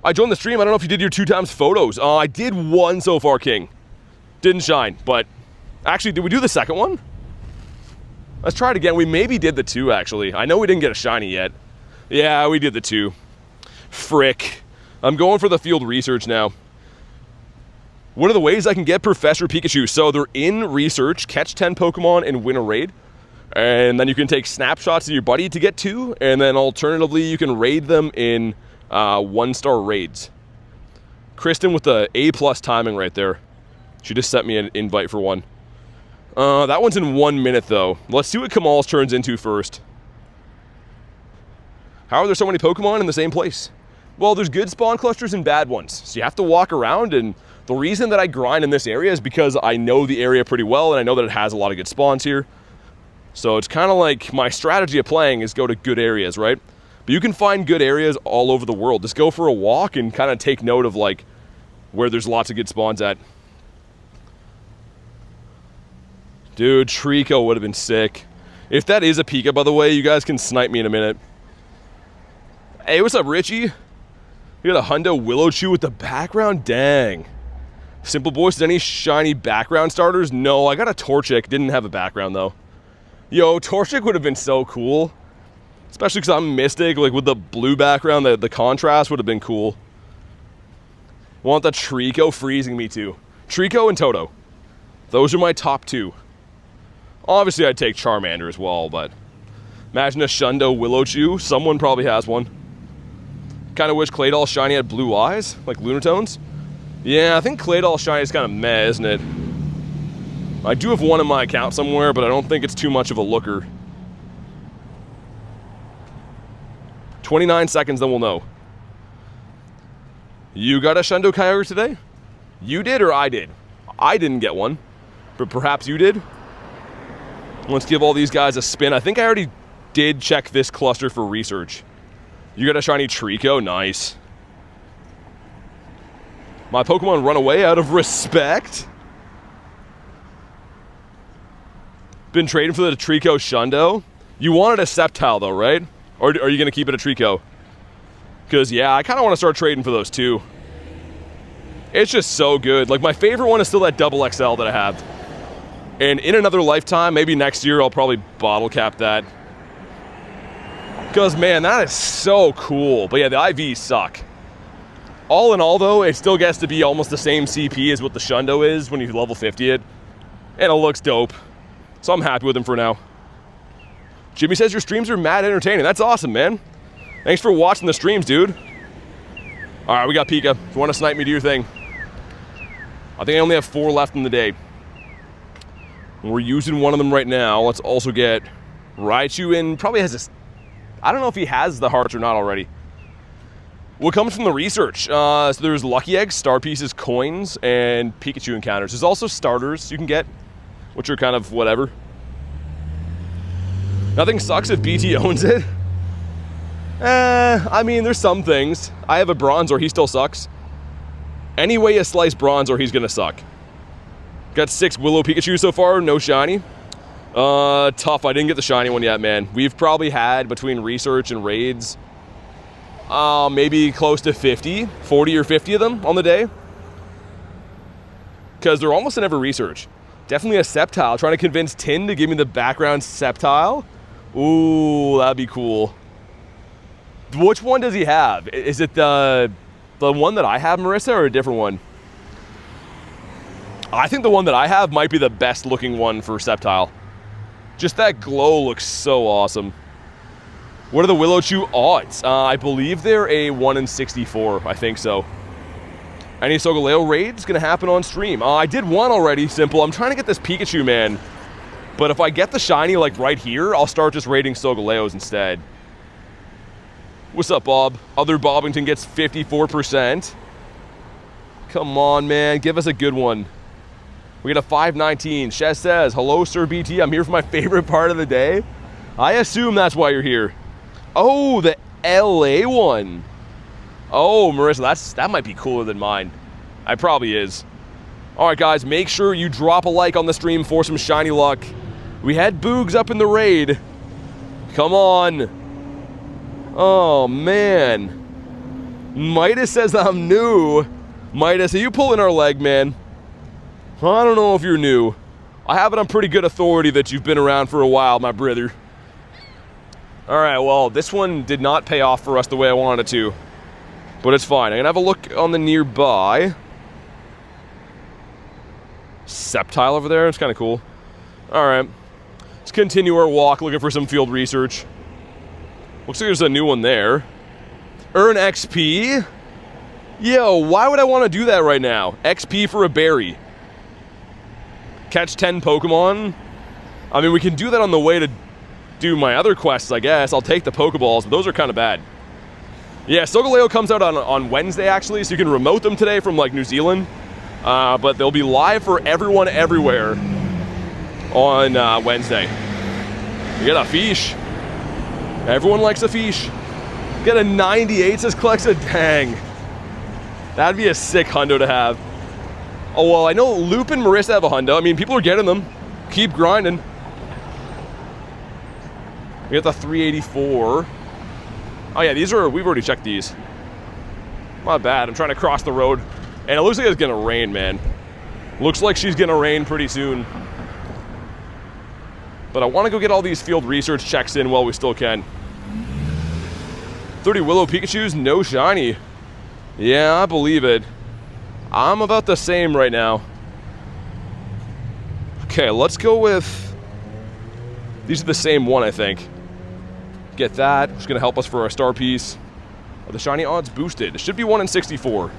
I joined the stream. I don't know if you did your 2x photos. I did one so far, King. Didn't shine, but actually, did we do the second one? Let's try it again. We maybe did the 2, actually. I know we didn't get a shiny yet. Yeah, we did the 2. Frick. I'm going for the field research now. What are the ways I can get Professor Pikachu? So they're in research, catch 10 Pokemon and win a raid. And then you can take snapshots of your buddy to get 2. And then alternatively, you can raid them in 1-star raids. Kristen with the A+ timing right there. She just sent me an invite for one. That one's in 1 minute though. Let's see what Kamal's turns into first. How are there so many Pokemon in the same place? Well, there's good spawn clusters and bad ones. So you have to walk around, and the reason that I grind in this area is because I know the area pretty well and I know that it has a lot of good spawns here. So it's kind of like my strategy of playing is go to good areas, right? But you can find good areas all over the world. Just go for a walk and kind of take note of like where there's lots of good spawns at. Dude, Trico would have been sick. If that is a Pika, by the way, you guys can snipe me in a minute. Hey, what's up, Richie? You got a hundo Willow with the background? Dang. Simple Boys, any shiny background starters? No, I got a Torchic. Didn't have a background, though. Yo, Torchic would have been so cool. Especially because I'm Mystic, like with the blue background, the contrast would have been cool. Want the Trico freezing me too. Trico and Toto. Those are my top two. Obviously, I'd take Charmander as well, but imagine a Shundo Willowchew. Someone probably has one. Kind of wish Claydol Shiny had blue eyes, like Lunatones. Yeah, I think Claydol Shiny is kind of meh, isn't it? I do have one in my account somewhere, but I don't think it's too much of a looker. 29 seconds, then we'll know. You got a Shundo Kyogre today? You did or I did? I didn't get one, but perhaps you did? Let's give all these guys a spin. I think I already did check this cluster for research. You got a shiny Trico? Nice. My Pokemon run away out of respect. Been trading for the Trico Shundo. You wanted a Sceptile though, right? Or are you going to keep it a Trico? Because, yeah, I kind of want to start trading for those too. It's just so good. Like, my favorite one is still that double XL that I have. And in another lifetime, maybe next year, I'll probably bottle cap that. Because, man, that is so cool. But, yeah, the IVs suck. All in all, though, it still gets to be almost the same CP as what the Shundo is when you level 50 it. And it looks dope. So I'm happy with him for now. Jimmy says your streams are mad entertaining. That's awesome, man. Thanks for watching the streams, dude. All right, we got Pika. If you want to snipe me, do your thing. I think I only have 4 left in the day. We're using one of them right now. Let's also get Raichu in. Probably has this. I don't know if he has the hearts or not already. What comes from the research? So there's Lucky Eggs, Star Pieces, Coins, and Pikachu encounters. There's also starters you can get, which are kind of whatever. Nothing sucks if BT owns it. I mean, there's some things. I have a Bronzor, he still sucks. Any way you slice Bronzor, he's gonna suck. Got 6 Willow Pikachu so far, no shiny. Tough, I didn't get the shiny one yet, man. We've probably had, between research and raids, maybe close to 50, 40 or 50 of them on the day. Because they're almost in every research. Definitely a Sceptile. Trying to convince Tin to give me the background Sceptile. Ooh, that'd be cool. Which one does he have? Is it the one that I have, Marissa, or a different one? I think the one that I have might be the best looking one for Sceptile. Just that glow looks so awesome. What are the Willowchew odds? I believe they're a 1 in 64. I think so. Any Solgaleo raids gonna happen on stream? I did one already, simple. I'm trying to get this Pikachu, man. But if I get the shiny, like, right here, I'll start just raiding Solgaleos instead. What's up, Bob? Other Bobbington gets 54%. Come on, man. Give us a good one. We got a 519. Shez says, hello, Sir BT. I'm here for my favorite part of the day. I assume that's why you're here. Oh, the LA one. Oh, Marissa, that might be cooler than mine. It probably is. All right, guys, make sure you drop a like on the stream for some shiny luck. We had Boogs up in the raid. Come on. Oh, man. Midas says I'm new. Midas, are you pulling our leg, man? I don't know if you're new. I have it on pretty good authority that you've been around for a while, my brother. All right, well, this one did not pay off for us the way I wanted it to. But it's fine. I'm going to have a look on the nearby. Sceptile over there. It's kind of cool. All right. Let's continue our walk looking for some field research. Looks like there's a new one there. Earn XP? Yo, why would I want to do that right now? XP for a berry. Catch 10 Pokemon? I mean, we can do that on the way to do my other quests, I guess. I'll take the Pokeballs, but those are kind of bad. Yeah, Solgaleo comes out on Wednesday, actually, so you can remote them today from, like, New Zealand. But they'll be live for everyone everywhere on Wednesday. We got a fish. Everyone likes a fish. Get a 98, says Klexa. Dang. That'd be a sick hundo to have. Oh, well, I know Loop and Marissa have a hundo. I mean, people are getting them. Keep grinding. We got the 384. Oh yeah, these are, we've already checked these. Not bad. I'm trying to cross the road. And it looks like it's gonna rain, man. Looks like she's gonna rain pretty soon. But I want to go get all these field research checks in while we still can. 30 Willow Pikachus, no shiny. Yeah, I believe it. I'm about the same right now. Okay, let's go with... These are the same one, I think. Get that. It's going to help us for our star piece. Are the shiny odds boosted? It should be 1 in 64.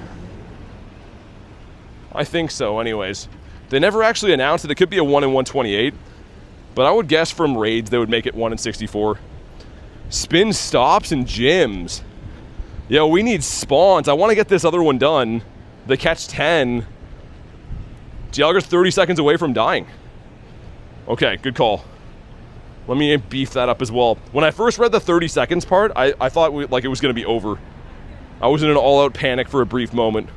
I think so, anyways. They never actually announced it. It could be a 1 in 128. But I would guess from raids they would make it 1 in 64. Spin stops and gyms. Yo, we need spawns. I want to get this other one done. The catch 10. Dialga's 30 seconds away from dying. Okay, good call. Let me beef that up as well. When I first read the 30 seconds part, I thought like it was going to be over. I was in an all-out panic for a brief moment.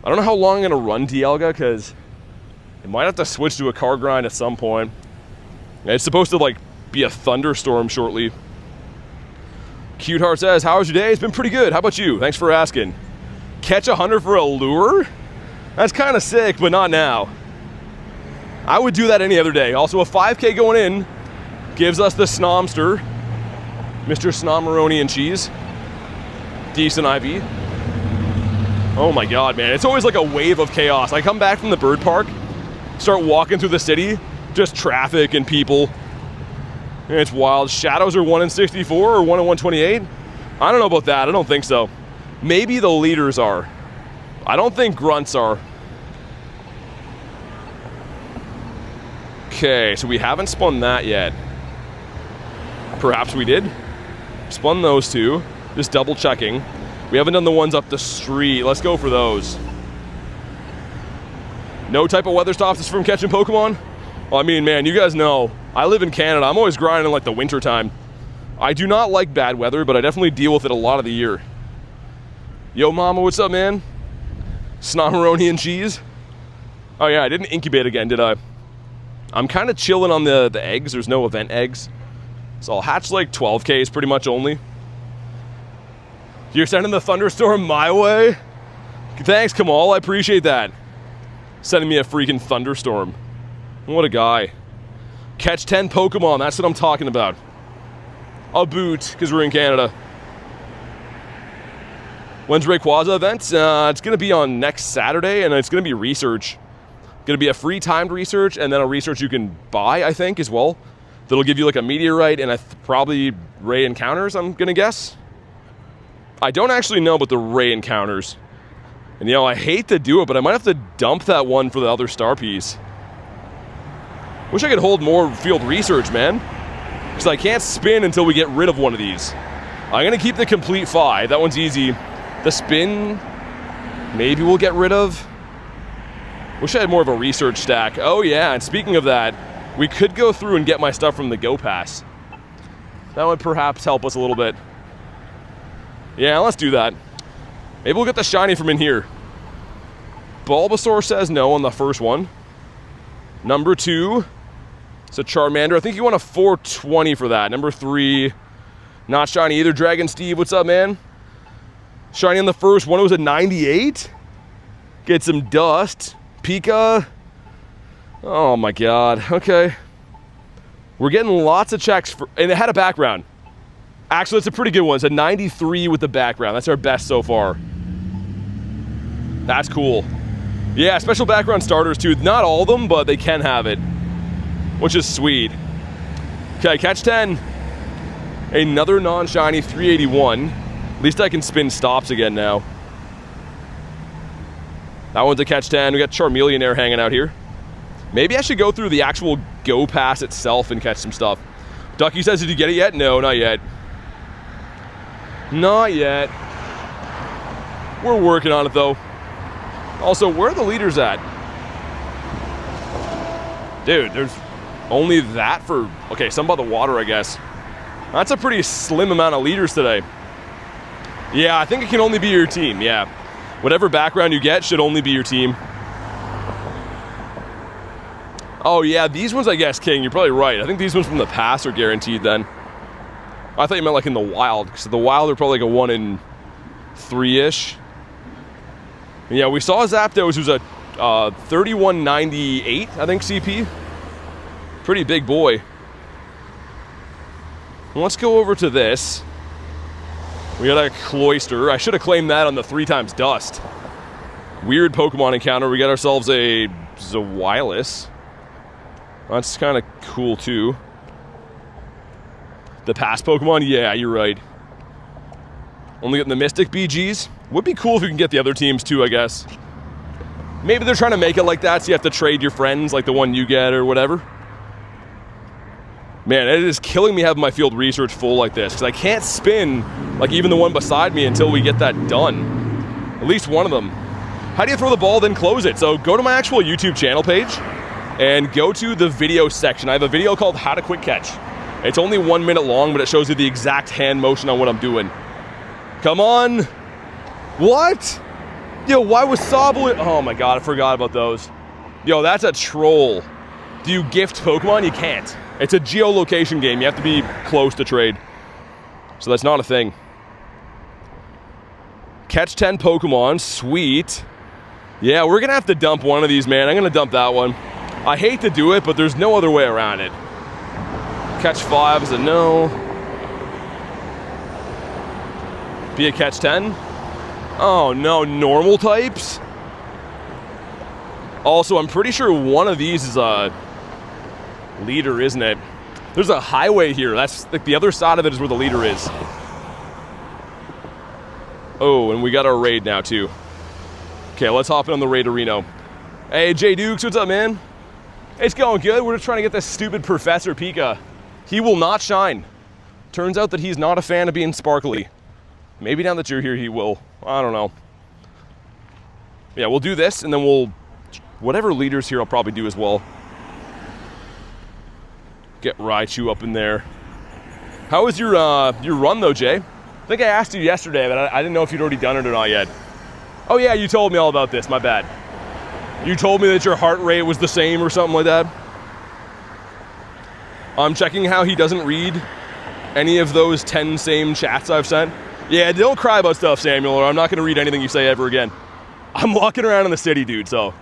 I don't know how long I'm going to run Dialga, because I might have to switch to a car grind at some point. It's supposed to like be a thunderstorm shortly. Cute Heart says, how was your day? It's been pretty good. How about you? Thanks for asking. Catch 100 for a lure? That's kind of sick, but not now. I would do that any other day. Also, a 5K going in gives us the Snomster, Mr. Snomaroni and Cheese. Decent IV. Oh my god, man. It's always like a wave of chaos. I come back from the bird park, start walking through the city, just traffic and people. And it's wild. Shadows are 1 in 64 or 1 in 128? I don't know about that. I don't think so. Maybe the leaders are. I don't think grunts are. Okay, so we haven't spun that yet. Perhaps we did. Spun those two. Just double checking. We haven't done the ones up the street. Let's go for those. No type of weather stops us from catching Pokemon? Well, I mean, man, you guys know, I live in Canada. I'm always grinding in like the winter time. I do not like bad weather, but I definitely deal with it a lot of the year. Yo, mama, what's up, man? Snomaroni and Cheese? Oh yeah, I didn't incubate again, did I? I'm kind of chilling on the eggs. There's no event eggs. So I'll hatch like 12Ks pretty much only. You're sending the thunderstorm my way? Thanks, Kamal. I appreciate that. Sending me a freaking thunderstorm. What a guy. Catch 10 Pokemon. That's what I'm talking about. A boot, because we're in Canada. When's Rayquaza event? It's going to be on next Saturday, and it's going to be research. Going to be a free timed research, and then a research you can buy, I think, as well. That'll give you like a meteorite and probably ray encounters, I'm going to guess. I don't actually know about the ray encounters. And you know, I hate to do it, but I might have to dump that one for the other star piece. Wish I could hold more field research, man. Because I can't spin until we get rid of one of these. I'm going to keep the complete 5. That one's easy. The spin, maybe we'll get rid of. Wish I had more of a research stack. Oh yeah, and speaking of that, we could go through and get my stuff from the Go Pass. That would perhaps help us a little bit. Yeah, let's do that. Maybe we'll get the shiny from in here. Bulbasaur says no on the first one. Number 2, it's a Charmander. I think you want a 420 for that. Number 3, not shiny either. Dragon Steve, what's up, man? Shiny on the first one, it was a 98. Get some dust. Pika. Oh my god. Okay. We're getting lots of checks for, and it had a background. Actually, it's a pretty good one. It's a 93 with the background. That's our best so far. That's cool. Yeah, special background starters too. Not all of them, but they can have it, which is sweet. Okay, catch 10. Another non-shiny 381. At least I can spin stops again now. That one's a catch 10. We got Charmeleon hanging out here. Maybe I should go through the actual Go Pass itself and catch some stuff. Ducky says, did you get it yet? No, not yet. Not yet. We're working on it though. Also, where are the leaders at? Dude, there's only that for... Okay, some by the water, I guess. That's a pretty slim amount of leaders today. Yeah, I think it can only be your team, yeah. Whatever background you get should only be your team. Oh yeah, these ones, I guess, King, you're probably right. I think these ones from the past are guaranteed then. I thought you meant like in the wild, because the wild are probably like a 1 in 3-ish. Yeah, we saw Zapdos, who's a 3198, I think, CP. Pretty big boy. Let's go over to this. We got a Cloyster. I should have claimed that on the 3x dust. Weird Pokemon encounter. We got ourselves a Zawilus. That's kind of cool too. The past Pokemon? Yeah, you're right. Only getting the Mystic BGs. Would be cool if you can get the other teams too, I guess. Maybe they're trying to make it like that so you have to trade your friends, like the one you get or whatever. Man, it is killing me having my field research full like this, because I can't spin like even the one beside me until we get that done. At least one of them. How do you throw the ball, then close it? So go to my actual YouTube channel page and go to the video section. I have a video called How to Quick Catch. It's only 1 minute long, but it shows you the exact hand motion on what I'm doing. Come on. What? Yo, why was Sobble? Oh my god, I forgot about those. Yo, that's a troll. Do you gift Pokemon? You can't. It's a geolocation game. You have to be close to trade. So that's not a thing. Catch 10 Pokemon. Sweet. Yeah, we're going to have to dump one of these, man. I'm going to dump that one. I hate to do it, but there's no other way around it. Catch 5 is a no. Be a catch 10. Oh, no. Normal types? Also, I'm pretty sure one of these is a leader, isn't it? There's a highway here. That's like the other side of it is where the leader is. Oh, and we got our raid now too. Okay, let's hop in on the raid arena. Hey, Jay Dukes, what's up, man? It's going good. We're just trying to get this stupid Professor Pika. He will not shine. Turns out that he's not a fan of being sparkly. Maybe now that you're here, he will. I don't know. Yeah, we'll do this, and then we'll... whatever leader's here, I'll probably do as well. Get Raichu up in there. How was your run, though, Jay? I think I asked you yesterday, but I didn't know if you'd already done it or not yet. Oh, yeah, you told me all about this. My bad. You told me that your heart rate was the same or something like that. I'm checking how he doesn't read any of those 10 same chats I've sent. Yeah, don't cry about stuff, Samuel, or I'm not going to read anything you say ever again. I'm walking around in the city, dude, so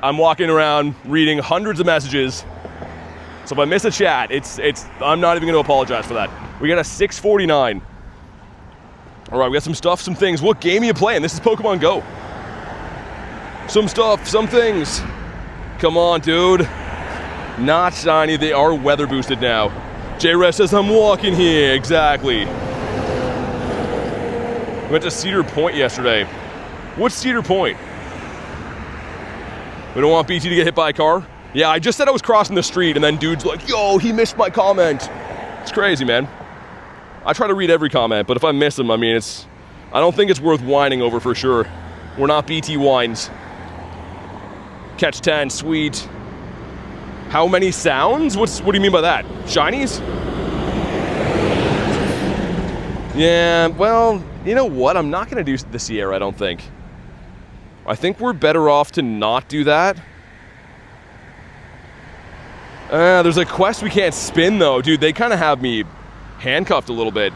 I'm walking around reading hundreds of messages. So if I miss a chat, I'm not even going to apologize for that. We got a 649. All right, we got some stuff, some things. What game are you playing? This is Pokemon GO. Some stuff, some things. Come on, dude. Not shiny. They are weather boosted now. J-Ref says, I'm walking here. Exactly. We went to Cedar Point yesterday. What's Cedar Point? We don't want BT to get hit by a car? Yeah, I just said I was crossing the street, and then dude's like, yo, he missed my comment. It's crazy, man. I try to read every comment, but if I miss them, I mean, I don't think it's worth whining over for sure. We're not BT whines. Catch 10, sweet. How many sounds? What do you mean by that? Shinies? Yeah, well, you know what? I'm not going to do the Sierra, I don't think. I think we're better off to not do that. There's a quest we can't spin, though. Dude, they kind of have me handcuffed a little bit.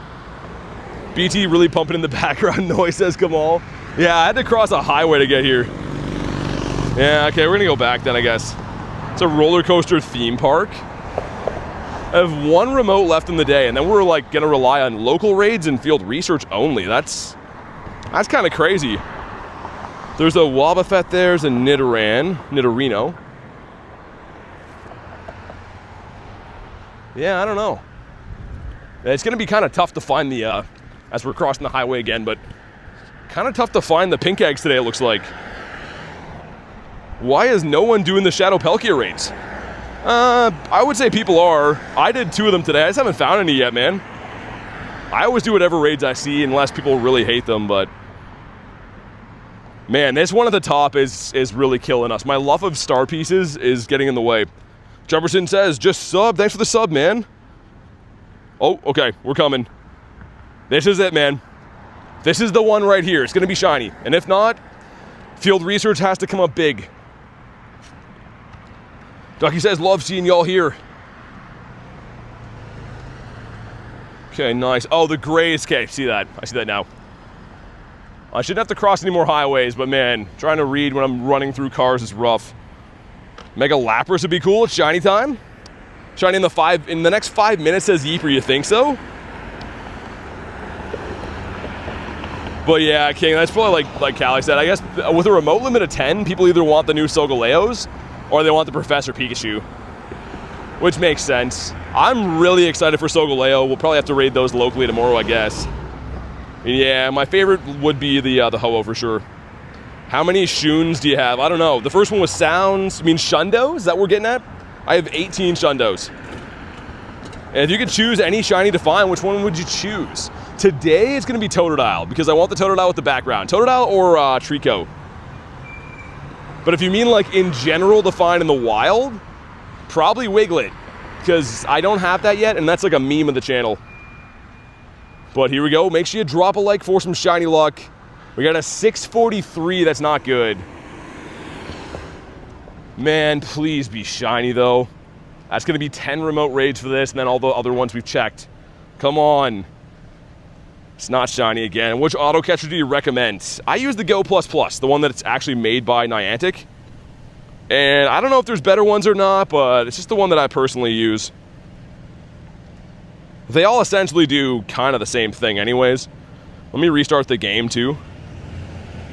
BT really pumping in the background noise, says Kamal. Yeah, I had to cross a highway to get here. Yeah, okay, we're going to go back then, I guess. It's a roller coaster theme park. I have one remote left in the day, and then we're like going to rely on local raids and field research only. That's kind of crazy. There's a Wobbuffet there, there's a Nidorino. Yeah, I don't know. It's going to be kind of tough to find the, as we're crossing the highway again, but kind of tough to find the pink eggs today, it looks like. Why is no one doing the Shadow Palkia raids? I would say people are. I did 2 of them today. I just haven't found any yet, man. I always do whatever raids I see unless people really hate them, but... man, this one at the top is really killing us. My love of star pieces is getting in the way. Jefferson says, just sub. Thanks for the sub, man. Oh, okay, we're coming. This is it, man. This is the one right here. It's going to be shiny. And if not, field research has to come up big. Ducky says, love seeing y'all here. Okay, nice. Oh, the grays. Okay, see that. I see that now. I shouldn't have to cross any more highways, but man, trying to read when I'm running through cars is rough. Mega Lapras would be cool. It's shiny time. Shiny in the next 5 minutes, says Yeeper. You think so? But yeah, King, that's probably like Callie said. I guess with a remote limit of 10, people either want the new Solgaleos or they want the Professor Pikachu, which makes sense. I'm really excited for Solgaleo. We'll probably have to raid those locally tomorrow, I guess. Yeah, my favorite would be the Ho-Oh for sure. How many Shuns do you have? I don't know. The first one was Sounds. I mean, Shundos? Is that what we're getting at? I have 18 Shundos. And if you could choose any shiny to find, which one would you choose? Today, it's going to be Totodile, because I want the Totodile with the background. Totodile or Trico. But if you mean like in general to find in the wild, probably Wiglet, because I don't have that yet, and that's like a meme of the channel. But here we go. Make sure you drop a like for some shiny luck. We got a 643. That's not good. Man, please be shiny, though. That's going to be 10 remote raids for this, and then all the other ones we've checked. Come on. It's not shiny again. Which auto catcher do you recommend? I use the GO++, the one that's actually made by Niantic. And I don't know if there's better ones or not, but it's just the one that I personally use. They all essentially do kind of the same thing anyways. Let me restart the game too.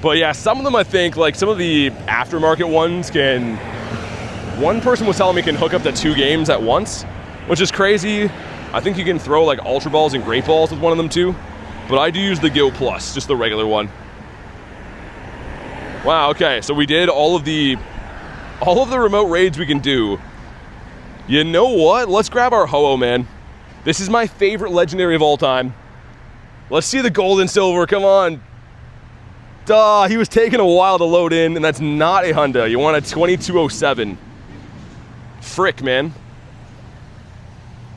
But yeah, some of them I think, like some of the aftermarket ones can... One person was telling me can hook up to 2 games at once, which is crazy. I think you can throw like Ultra Balls and Great Balls with one of them too. But I do use the GO+, just the regular one. Wow, okay, so we did all of the remote raids we can do. You know what? Let's grab our Ho-Oh, man. This is my favorite legendary of all time. Let's see the gold and silver, come on. Duh, he was taking a while to load in, and that's not a hundo. You want a 2207. Frick, man.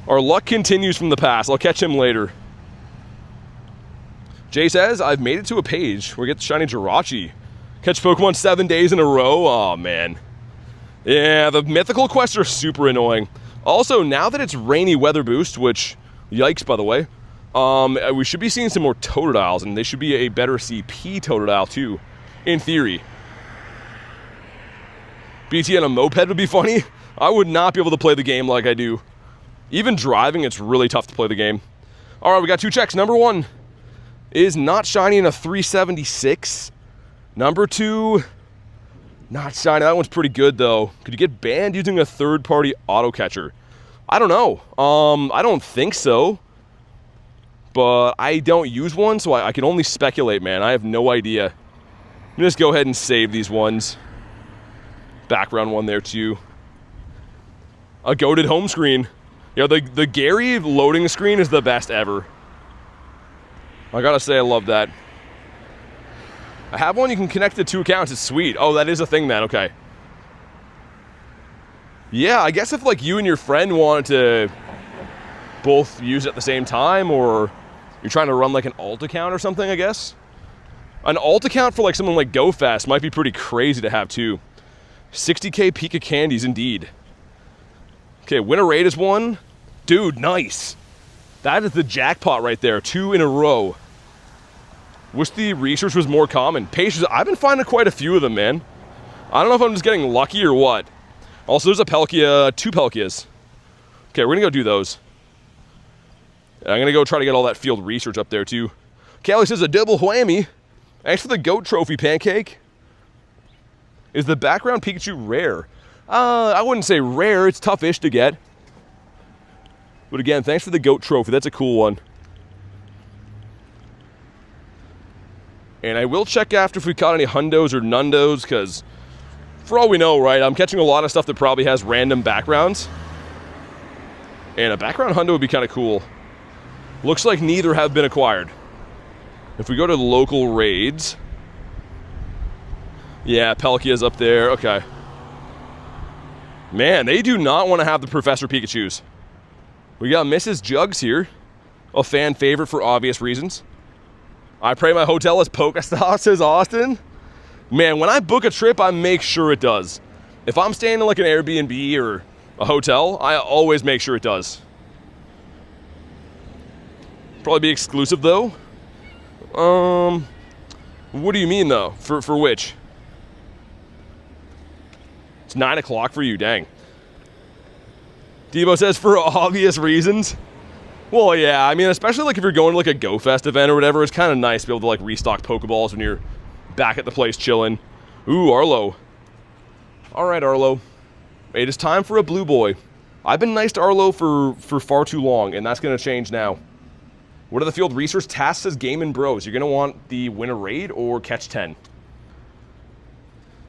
Our luck continues from the past. I'll catch him later. Jay says, I've made it to a page where we get the shiny Jirachi. Catch Pokemon 7 days in a row? Oh, man. Yeah, the mythical quests are super annoying. Also, now that it's rainy weather boost, which, yikes, by the way, we should be seeing some more Totodiles, and they should be a better CP Totodile, too, in theory. BT on a moped would be funny. I would not be able to play the game like I do. Even driving, it's really tough to play the game. All right, we got 2 checks. Number 1 is not shiny in a 376. Number 2, not shiny. That one's pretty good, though. Could you get banned using a third-party auto catcher? I don't know. I don't think so. But I don't use one, so I can only speculate, man. I have no idea. Let me just go ahead and save these ones. Background one there, too. A goated home screen. You know, the Gary loading screen is the best ever. I gotta say, I love that. I have one you can connect to 2 accounts. It's sweet. Oh, that is a thing, then. Okay. Yeah, I guess if, like, you and your friend wanted to both use it at the same time, or you're trying to run, like, an alt account or something, I guess. An alt account for, like, something like GoFest might be pretty crazy to have, too. 60K Pika Candies, indeed. Okay, winner raid is 1. Dude, nice. That is the jackpot right there. 2 in a row. Wish the research was more common. Patience, I've been finding quite a few of them, man. I don't know if I'm just getting lucky or what. Also, there's a Palkia, 2 Palkias. Okay, we're gonna go do those. I'm gonna go try to get all that field research up there, too. Callie says a double whammy. Thanks for the goat trophy, Pancake. Is the background Pikachu rare? I wouldn't say rare. It's tough-ish to get. But again, thanks for the goat trophy. That's a cool one. And I will check after if we caught any hundos or nundos, because for all we know, right, I'm catching a lot of stuff that probably has random backgrounds. And a background hundo would be kind of cool. Looks like neither have been acquired. If we go to local raids... Yeah, Palkia's up there. Okay. Man, they do not want to have the Professor Pikachus. We got Mrs. Jugs here. A fan favorite for obvious reasons. I pray my hotel is Pokestop, says Austin. Man, when I book a trip, I make sure it does. If I'm staying in like an Airbnb or a hotel, I always make sure it does. Probably be exclusive though. What do you mean though? For which? It's 9 o'clock for you, dang. Devo says for obvious reasons. Well, yeah, I mean, especially like if you're going to like a Go Fest event or whatever, it's kind of nice to be able to like restock Pokeballs when you're back at the place chilling. Ooh, Arlo. All right, Arlo. It is time for a blue boy. I've been nice to Arlo for far too long, and that's going to change now. What are the field research tasks as Game & Bros? You're going to want the win a raid or catch 10.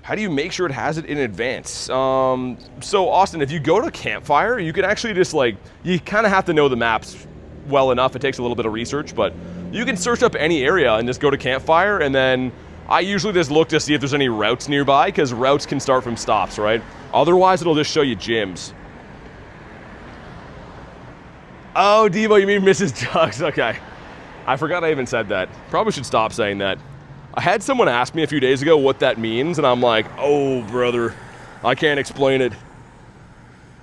How do you make sure it has it in advance? So, Austin, if you go to Campfire, you can actually just, like, you kind of have to know the maps well enough. It takes a little bit of research, but you can search up any area and just go to Campfire, and then I usually just look to see if there's any routes nearby, because routes can start from stops, right? Otherwise, it'll just show you gyms. Oh, Devo, you mean Mrs. Jugs? Okay. I forgot I even said that. Probably should stop saying that. I had someone ask me a few days ago what that means, and I'm like, oh, brother, I can't explain it.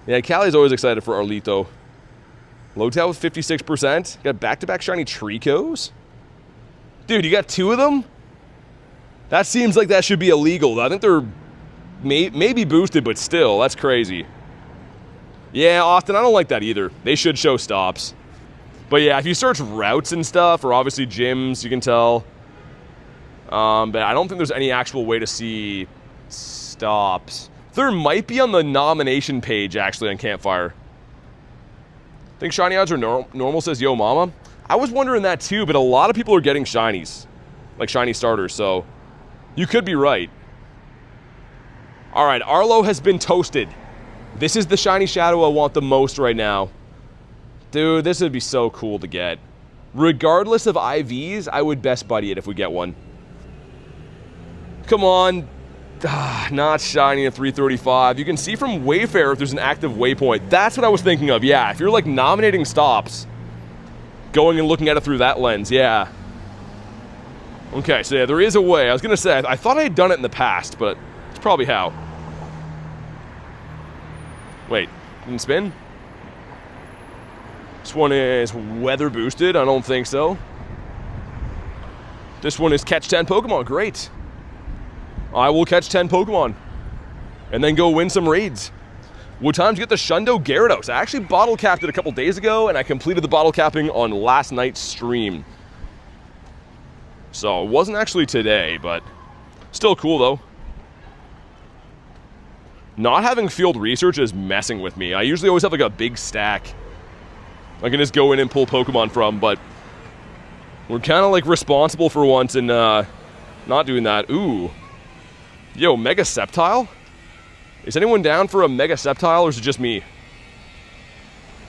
Yeah, Callie's always excited for Arlito. Low-tail with 56%. Got back-to-back shiny Tricos? Dude, you got 2 of them? That seems like that should be illegal. I think they're maybe boosted, but still, that's crazy. Yeah, Austin, I don't like that either. They should show stops. But yeah, if you search routes and stuff, or obviously gyms, you can tell. But I don't think there's any actual way to see stops. There might be on the nomination page, actually, on Campfire. I think shiny odds are normal, says Yo Mama. I was wondering that too, but a lot of people are getting shinies. Like shiny starters, so you could be right. Alright, Arlo has been toasted. This is the shiny shadow I want the most right now. Dude, this would be so cool to get. Regardless of IVs, I would best buddy it if we get one. Come on. Not shiny at 335. You can see from Wayfair if there's an active waypoint. That's what I was thinking of, yeah. If you're like nominating stops, going and looking at it through that lens, yeah. Okay, so yeah, there is a way. I was going to say, I thought I had done it in the past, but it's probably how. Wait, didn't spin? This one is weather boosted. I don't think so. This one is catch 10 Pokemon. Great. I will catch 10 Pokemon and then go win some raids. What time to get the Shundo Gyarados? I actually bottle capped it a couple days ago, and I completed the bottle capping on last night's stream. So it wasn't actually today, but still cool though. Not having field research is messing with me. I usually always have like a big stack I can just go in and pull Pokemon from, but we're kind of like responsible for once and not doing that. Ooh. Yo, Mega Sceptile? Is anyone down for a Mega Sceptile, or is it just me?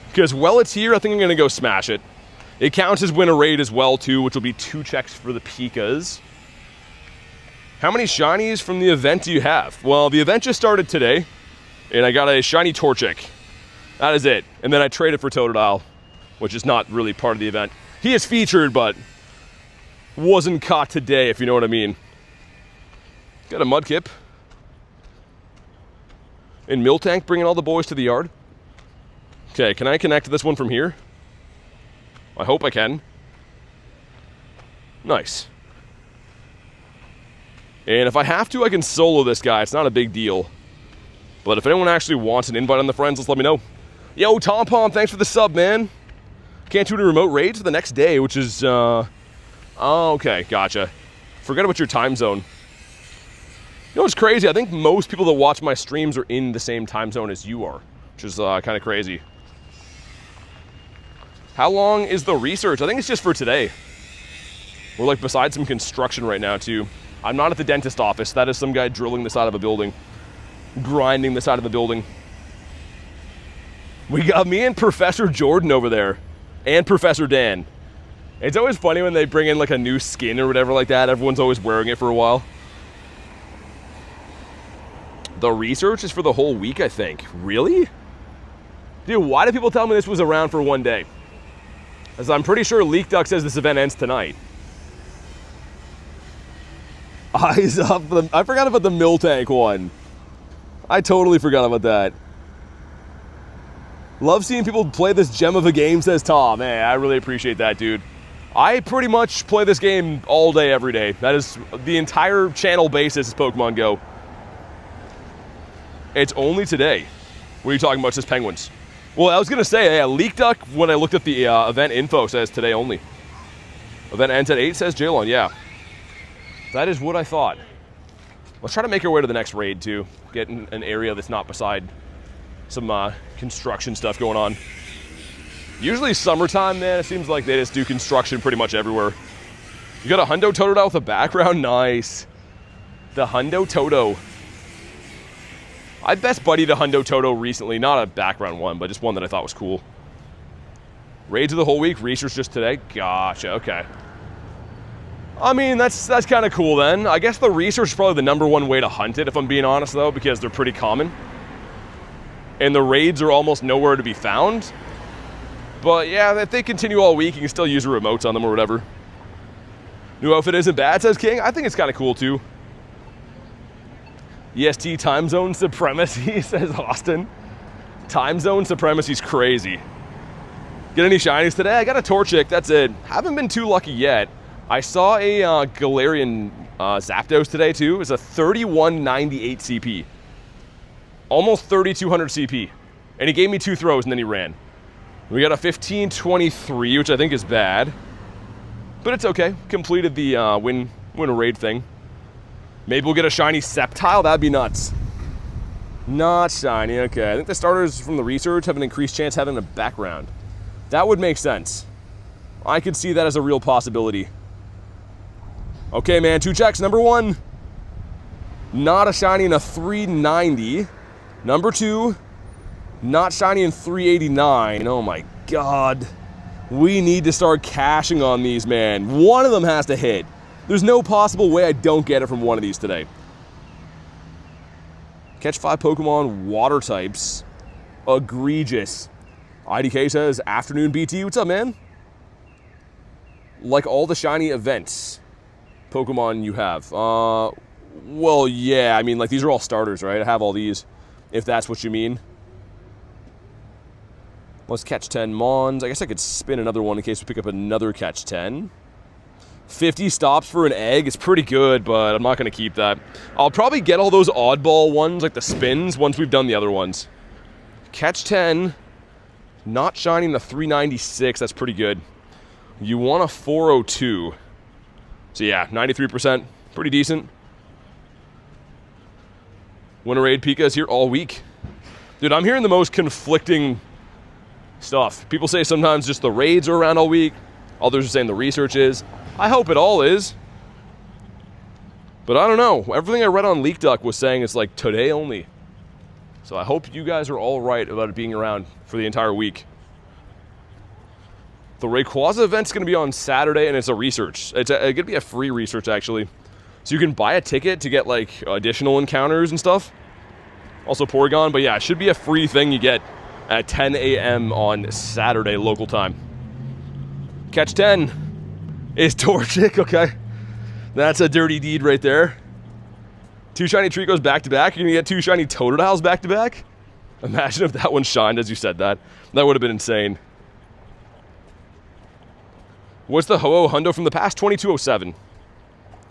Because while it's here, I think I'm going to go smash it. It counts as win a raid as well, too, which will be 2 checks for the Pikas. How many shinies from the event do you have? Well, the event just started today, and I got a shiny Torchic. That is it. And then I traded for Totodile, which is not really part of the event. He is featured, but wasn't caught today, if you know what I mean. Got a Mudkip. And Miltank bringing all the boys to the yard. Okay, can I connect to this one from here? I hope I can. Nice. And if I have to, I can solo this guy. It's not a big deal. But if anyone actually wants an invite on the friends, let's let me know. Yo, Tom Pom, thanks for the sub, man. Can't do any remote raids for the next day, which is, oh, okay, gotcha. Forget about your time zone. You know what's crazy? I think most people that watch my streams are in the same time zone as you are, which is kind of crazy. How long is the research? I think it's just for today. We're like beside some construction right now, too. I'm not at the dentist office. That is some guy drilling the side of a building. Grinding the side of the building. We got me and Professor Jordan over there. And Professor Dan. It's always funny when they bring in like a new skin or whatever like that. Everyone's always wearing it for a while. The research is for the whole week, I think. Really? Dude, why do people tell me this was around for one day? As I'm pretty sure Leak Duck says this event ends tonight. Eyes up. I forgot about the Miltank one. I totally forgot about that. Love seeing people play this gem of a game, says Tom. Hey, I really appreciate that, dude. I pretty much play this game all day, every day. That is the entire channel basis is Pokemon Go. It's only today. What are you talking about? It's just penguins. Well, I was going to say, yeah, Leak Duck, when I looked at the event info, says today only. Event ends at 8, says Jalon, yeah. That is what I thought. Let's try to make our way to the next raid, too. Get in an area that's not beside some construction stuff going on. Usually summertime, man, it seems like they just do construction pretty much everywhere. You got a hundo Totodile with a background? Nice. The hundo Toto. I best buddied a hundo Toto recently, not a background one, but just one that I thought was cool. Raids of the whole week, research just today. Gotcha, okay. I mean, that's kind of cool then. I guess the research is probably the #1 way to hunt it, if I'm being honest though, because they're pretty common. And the raids are almost nowhere to be found. But yeah, if they continue all week, you can still use your remotes on them or whatever. New outfit isn't bad, says King. I think it's kind of cool too. EST time zone supremacy, says Austin. Time zone supremacy is crazy. Get any shinies today? I got a Torchic, that's it. Haven't been too lucky yet. I saw a Galarian Zapdos today too. It's a 3198 CP. Almost 3200 CP. And he gave me 2 throws and then he ran. We got a 1523, which I think is bad. But it's okay. Completed the win a raid thing. Maybe we'll get a shiny Sceptile. That'd be nuts. Not shiny. Okay. I think the starters from the research have an increased chance having a background. That would make sense. I could see that as a real possibility. Okay, man. 2 checks. #1. Not a shiny in a 390. #2. Not shiny in 389. Oh my god. We need to start cashing on these, man. One of them has to hit. There's no possible way I don't get it from one of these today. Catch 5 Pokemon water types. Egregious. IDK says, afternoon BT. What's up, man? Like all the shiny events Pokemon you have. Well, yeah. I mean, like, these are all starters, right? I have all these, if that's what you mean. Let's catch 10 Mons. I guess I could spin another one in case we pick up another catch 10. 50 stops for an egg is pretty good, but I'm not going to keep that. I'll probably get all those oddball ones, like the spins, once we've done the other ones. Catch 10. Not shining the 396. That's pretty good. You want a 402. So yeah, 93%. Pretty decent. Winter Raid Pika is here all week. Dude, I'm hearing the most conflicting stuff. People say sometimes just the raids are around all week. Others are saying the research is. I hope it all is. But I don't know. Everything I read on Leak Duck was saying it's like today only. So I hope you guys are all right about it being around for the entire week. The Rayquaza event's going to be on Saturday, and it's a research. It's going to be a free research, actually. So you can buy a ticket to get, like, additional encounters and stuff. Also Porygon, but yeah, it should be a free thing you get at 10 a.m. on Saturday, local time. Catch 10 is Torchic, okay. That's a dirty deed right there. 2 shiny Tricos back-to-back. You're going to get 2 shiny Totodiles back-to-back? Imagine if that one shined as you said that. That would have been insane. What's the Ho-Oh Hundo from the past? 2207.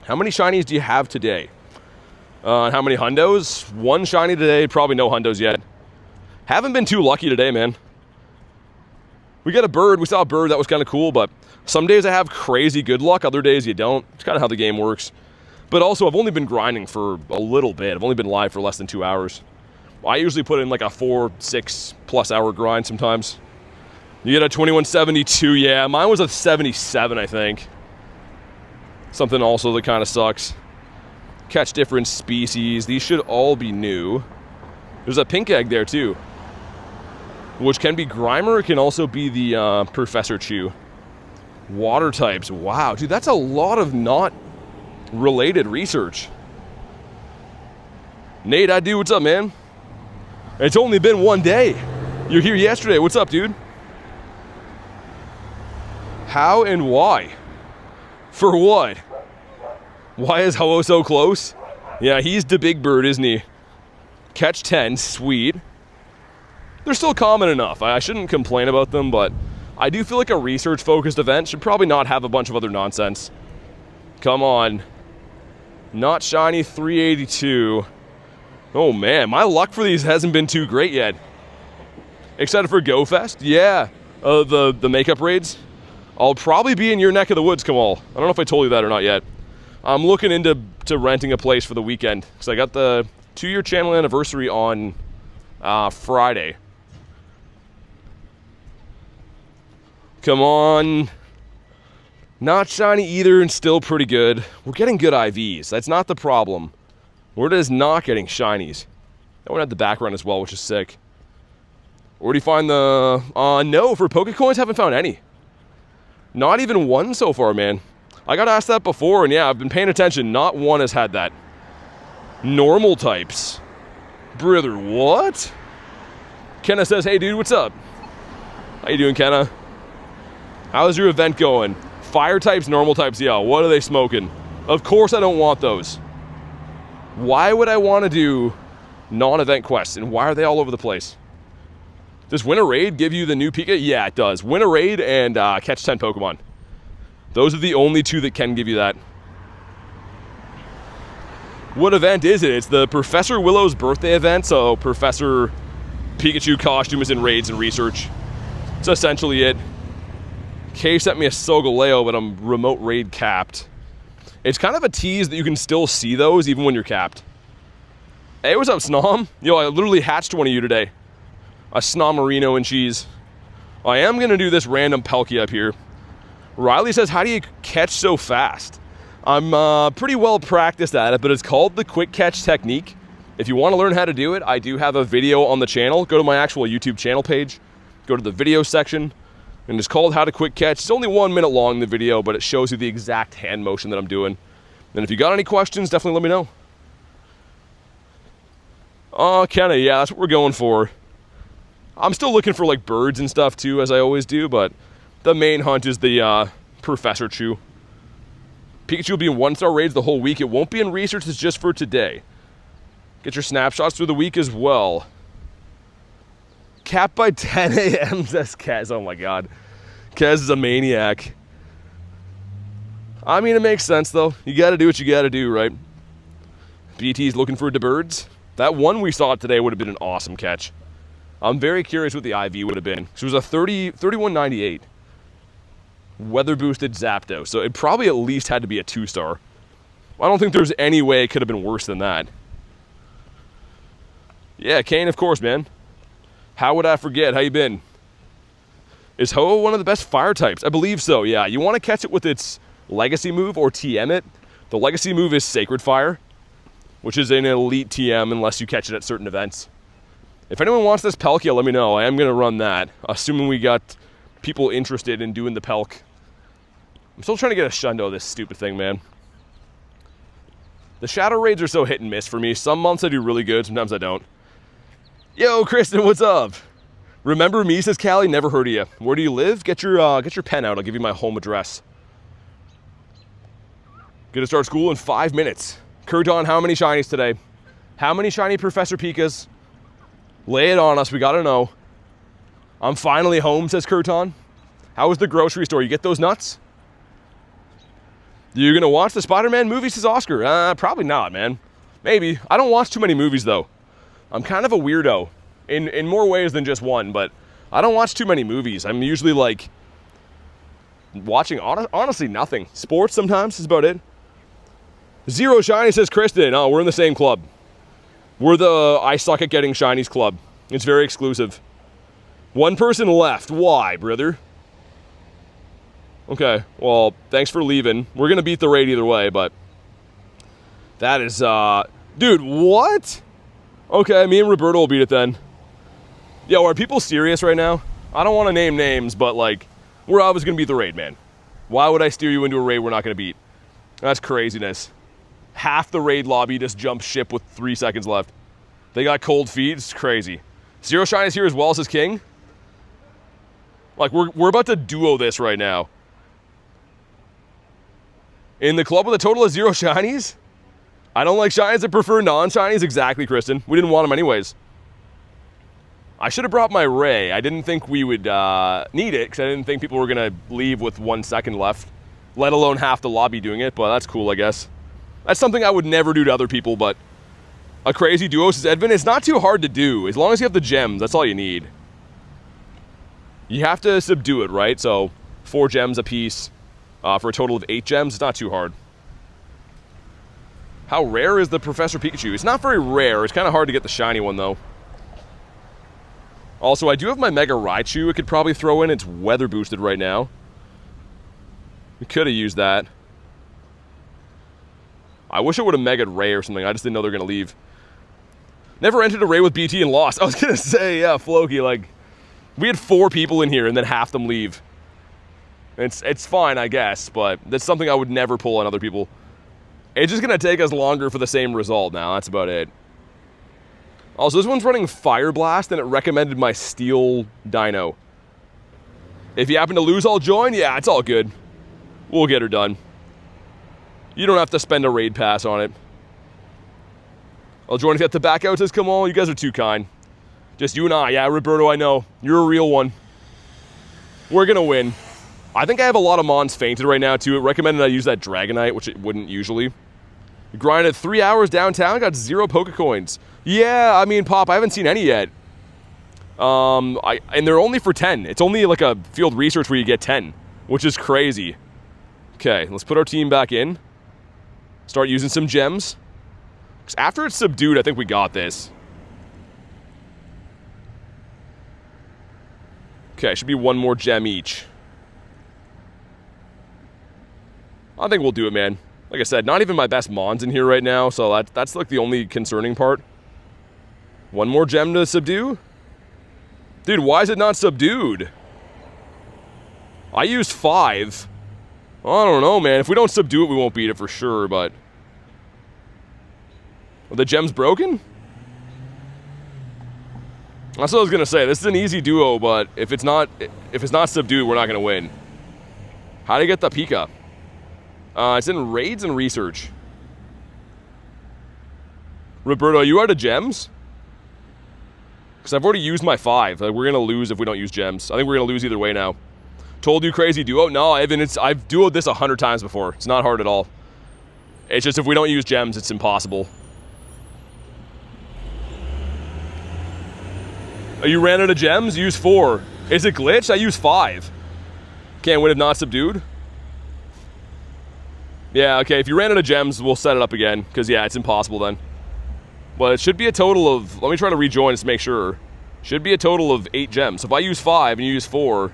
How many shinies do you have today? How many hundos? 1 shiny today, probably no hundos yet. Haven't been too lucky today, man. We got a bird. We saw a bird. That was kind of cool, but some days I have crazy good luck. Other days you don't. It's kind of how the game works. But also, I've only been grinding for a little bit. I've only been live for less than 2 hours. I usually put in like a 4, 6+ hour grind sometimes. You get a 2172. Yeah, mine was a 77, I think. Something also that kind of sucks. Catch different species. These should all be new. There's a pink egg there too, which can be Grimer. It can also be the Professor Chew. Water types. Wow, dude, that's a lot of not related research. Nate, I do. What's up, man? It's only been 1 day. You're here yesterday. What's up, dude? How and why? For what? Why is Ho-Oh so close? Yeah, he's the big bird, isn't he? Catch 10, sweet. They're still common enough. I shouldn't complain about them, but I do feel like a research-focused event should probably not have a bunch of other nonsense. Come on. Not shiny 382. Oh man, my luck for these hasn't been too great yet. Excited for Go Fest? Yeah. The makeup raids. I'll probably be in your neck of the woods, Kamal. I don't know if I told you that or not yet. I'm looking into renting a place for the weekend because I got the 2-year channel anniversary on Friday. Come on. Not shiny either and still pretty good. We're getting good IVs. That's not the problem. We're just not getting shinies. That one had the background as well, which is sick. Where do you find the... no, for Pokecoins, haven't found any. Not even one so far, man. I got asked that before, and yeah, I've been paying attention. Not one has had that. Normal types. Brother, what? Kenna says, hey, dude, what's up? How you doing, Kenna? How's your event going? Fire types, normal types, yeah, what are they smoking? Of course I don't want those. Why would I want to do non-event quests, and why are they all over the place? Does win a raid give you the new Pika? Yeah, it does. Win a raid and catch 10 Pokemon. Those are the only two that can give you that. What event is it? It's the Professor Willow's birthday event, so Professor Pikachu costume is in raids and research. That's essentially it. Kay sent me a Solgaleo, but I'm remote raid capped. It's kind of a tease that you can still see those even when you're capped. Hey, what's up, Snom? Yo, I literally hatched one of you today. A Snomarino and cheese. I am going to do this random Palkia up here. Riley says, how do you catch so fast? I'm pretty well practiced at it, but it's called the quick catch technique. If you want to learn how to do it, I do have a video on the channel. Go to my actual YouTube channel page. Go to the video section. And it's called How to Quick Catch. It's only 1 minute long, the video, but it shows you the exact hand motion that I'm doing. And if you got any questions, definitely let me know. Oh, Kenna, yeah, that's what we're going for. I'm still looking for like birds and stuff too, as I always do, but the main hunt is the Professor Chew. Pikachu will be in 1-star raids the whole week. It won't be in research, it's just for today. Get your snapshots through the week as well. Capped by 10 a.m. says Kez. Oh my god. Kez is a maniac. I mean, it makes sense though. You gotta do what you gotta do, right? BT's looking for the birds. That one we saw today would have been an awesome catch. I'm very curious what the IV would have been. She was a 3198. Weather boosted Zapdos. So it probably at least had to be a 2-star. I don't think there's any way it could have been worse than that. Yeah, Kane, of course, man. How would I forget? How you been? Is Ho one of the best fire types? I believe so, yeah. You want to catch it with its legacy move or TM it. The legacy move is Sacred Fire, which is an elite TM unless you catch it at certain events. If anyone wants this Palkia, let me know. I am going to run that, assuming we got people interested in doing the Pelk. I'm still trying to get a Shundo, this stupid thing, man. The Shadow Raids are so hit and miss for me. Some months I do really good, sometimes I don't. Yo, Kristen, what's up? Remember me, says Callie, never heard of you. Where do you live? Get your pen out, I'll give you my home address. Gonna start school in 5 minutes. Kurton, how many shinies today? How many shiny Professor Pikas? Lay it on us, we gotta know. I'm finally home, says Kurton. How was the grocery store? You get those nuts? You gonna watch the Spider-Man movie, says Oscar? Probably not, man. Maybe. I don't watch too many movies, though. I'm kind of a weirdo in more ways than just one, but I don't watch too many movies. I'm usually, like, watching, honestly, nothing. Sports sometimes is about it. Zero shiny, says Kristen. Oh, we're in the same club. We're the I suck at getting shinies club. It's very exclusive. One person left. Why, brother? Okay, well, thanks for leaving. We're gonna beat the raid either way, but that is, dude, what? Okay, me and Roberto will beat it then. Yo, are people serious right now? I don't want to name names, but, like, we're always gonna beat the raid, man. Why would I steer you into a raid we're not gonna beat? That's craziness. Half the raid lobby just jumped ship with 3 seconds left. They got cold feet. It's crazy. Zero shinies here as well, says King. Like, we're about to duo this right now. In the club with a total of 0 shinies? I don't like shinies. I prefer non-shinies. Exactly, Kristen. We didn't want them anyways. I should have brought my Ray. I didn't think we would need it because I didn't think people were going to leave with 1 second left, let alone half the lobby doing it, but that's cool, I guess. That's something I would never do to other people, but a crazy duo, says Edvin. It's not too hard to do. As long as you have the gems, that's all you need. You have to subdue it, right? So 4 gems apiece for a total of 8 gems. It's not too hard. How rare is the Professor Pikachu? It's not very rare. It's kind of hard to get the shiny one, though. Also, I do have my Mega Raichu I could probably throw in. It's weather boosted right now. We could have used that. I wish I would have Mega'd Ray or something. I just didn't know they were going to leave. Never entered a Ray with BT and lost. I was going to say, yeah, Floki, like, we had 4 people in here and then half them leave. It's fine, I guess, but that's something I would never pull on other people. It's just going to take us longer for the same result now. That's about it. Also, this one's running Fire Blast, and it recommended my Steel Dino. If you happen to lose, I'll join. Yeah, it's all good. We'll get her done. You don't have to spend a raid pass on it. I'll join if you have to back out. Says, come on, you guys are too kind. Just you and I. Yeah, Roberto, I know. You're a real one. We're going to win. I think I have a lot of Mons fainted right now, too. It recommended I use that Dragonite, which it wouldn't usually. Grinded 3 hours downtown, got 0 Pokecoins. Yeah, I mean, Pop, I haven't seen any yet. And they're only for 10. It's only like a field research where you get 10, which is crazy. Okay, let's put our team back in. Start using some gems. Because after it's subdued, I think we got this. Okay, should be 1 more gem each. I think we'll do it, man. Like I said, not even my best Mons in here right now, so that's like the only concerning part. 1 more gem to subdue? Dude, why is it not subdued? I used 5. I don't know, man. If we don't subdue it, we won't beat it for sure, but... Are the gems broken? That's what I was going to say. This is an easy duo, but if it's not subdued, we're not going to win. How do you get the Pika? It's in raids and research. Roberto, are you out of gems? Because I've already used my 5. Like, we're going to lose if we don't use gems. I think we're going to lose either way now. Told you crazy duo? No, Evan, I've duoed this 100 times before. It's not hard at all. It's just if we don't use gems, it's impossible. Oh, you ran out of gems? Use 4. Is it glitched? I used 5. Can't win if not subdued? Yeah, okay, if you ran out of gems, we'll set it up again. Because, yeah, it's impossible then. But it should be a total of... Let me try to rejoin just to make sure. Should be a total of 8 gems. So if I use 5 and you use 4...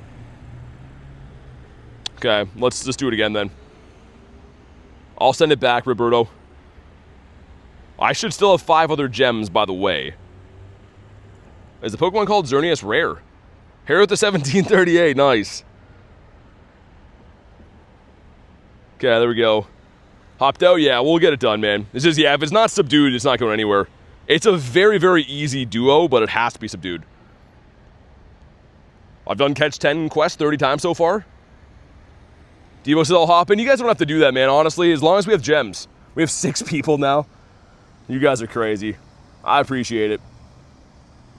Okay, let's just do it again then. I'll send it back, Roberto. I should still have 5 other gems, by the way. Is the Pokemon called Xerneas rare? Hair with the 1738, nice. Okay, there we go. Hopped out, yeah, we'll get it done, man. It's just, yeah, if it's not subdued, it's not going anywhere. It's a very, very easy duo, but it has to be subdued. I've done Catch 10 quests 30 times so far. Devo says I'll hop in. You guys don't have to do that, man, honestly. As long as we have gems. We have 6 people now. You guys are crazy. I appreciate it.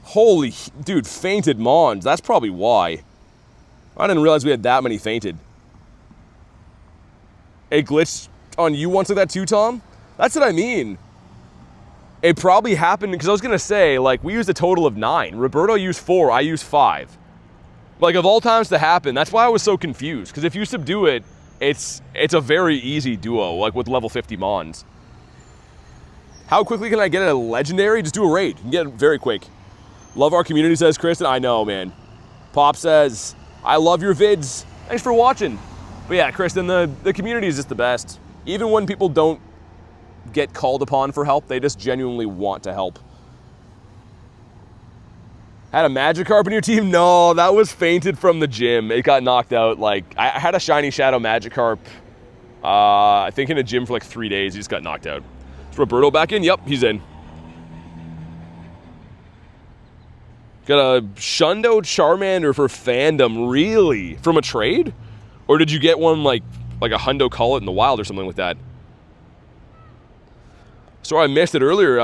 Holy, dude, fainted Mons. That's probably why. I didn't realize we had that many fainted. It glitched on you once like that too, Tom? That's what I mean. It probably happened, because I was going to say, like, we used a total of 9. Roberto used 4, I used 5. Like, of all times to happen, that's why I was so confused. Because if you subdue it, it's a very easy duo, like with level 50 Mons. How quickly can I get a legendary? Just do a raid. You can get it very quick. Love our community, says Kristen. I know, man. Pop says, I love your vids. Thanks for watching. But yeah, Kristen, the community is just the best. Even when people don't get called upon for help, they just genuinely want to help. Had a Magikarp in your team? No, that was fainted from the gym. It got knocked out. Like, I had a shiny Shadow Magikarp, I think in a gym for like 3 days. He just got knocked out. Is Roberto back in? Yep, he's in. Got a Shundo Charmander for fandom, really? From a trade? Or did you get one like a Hundo Call It in the wild or something like that? Sorry, I missed it earlier.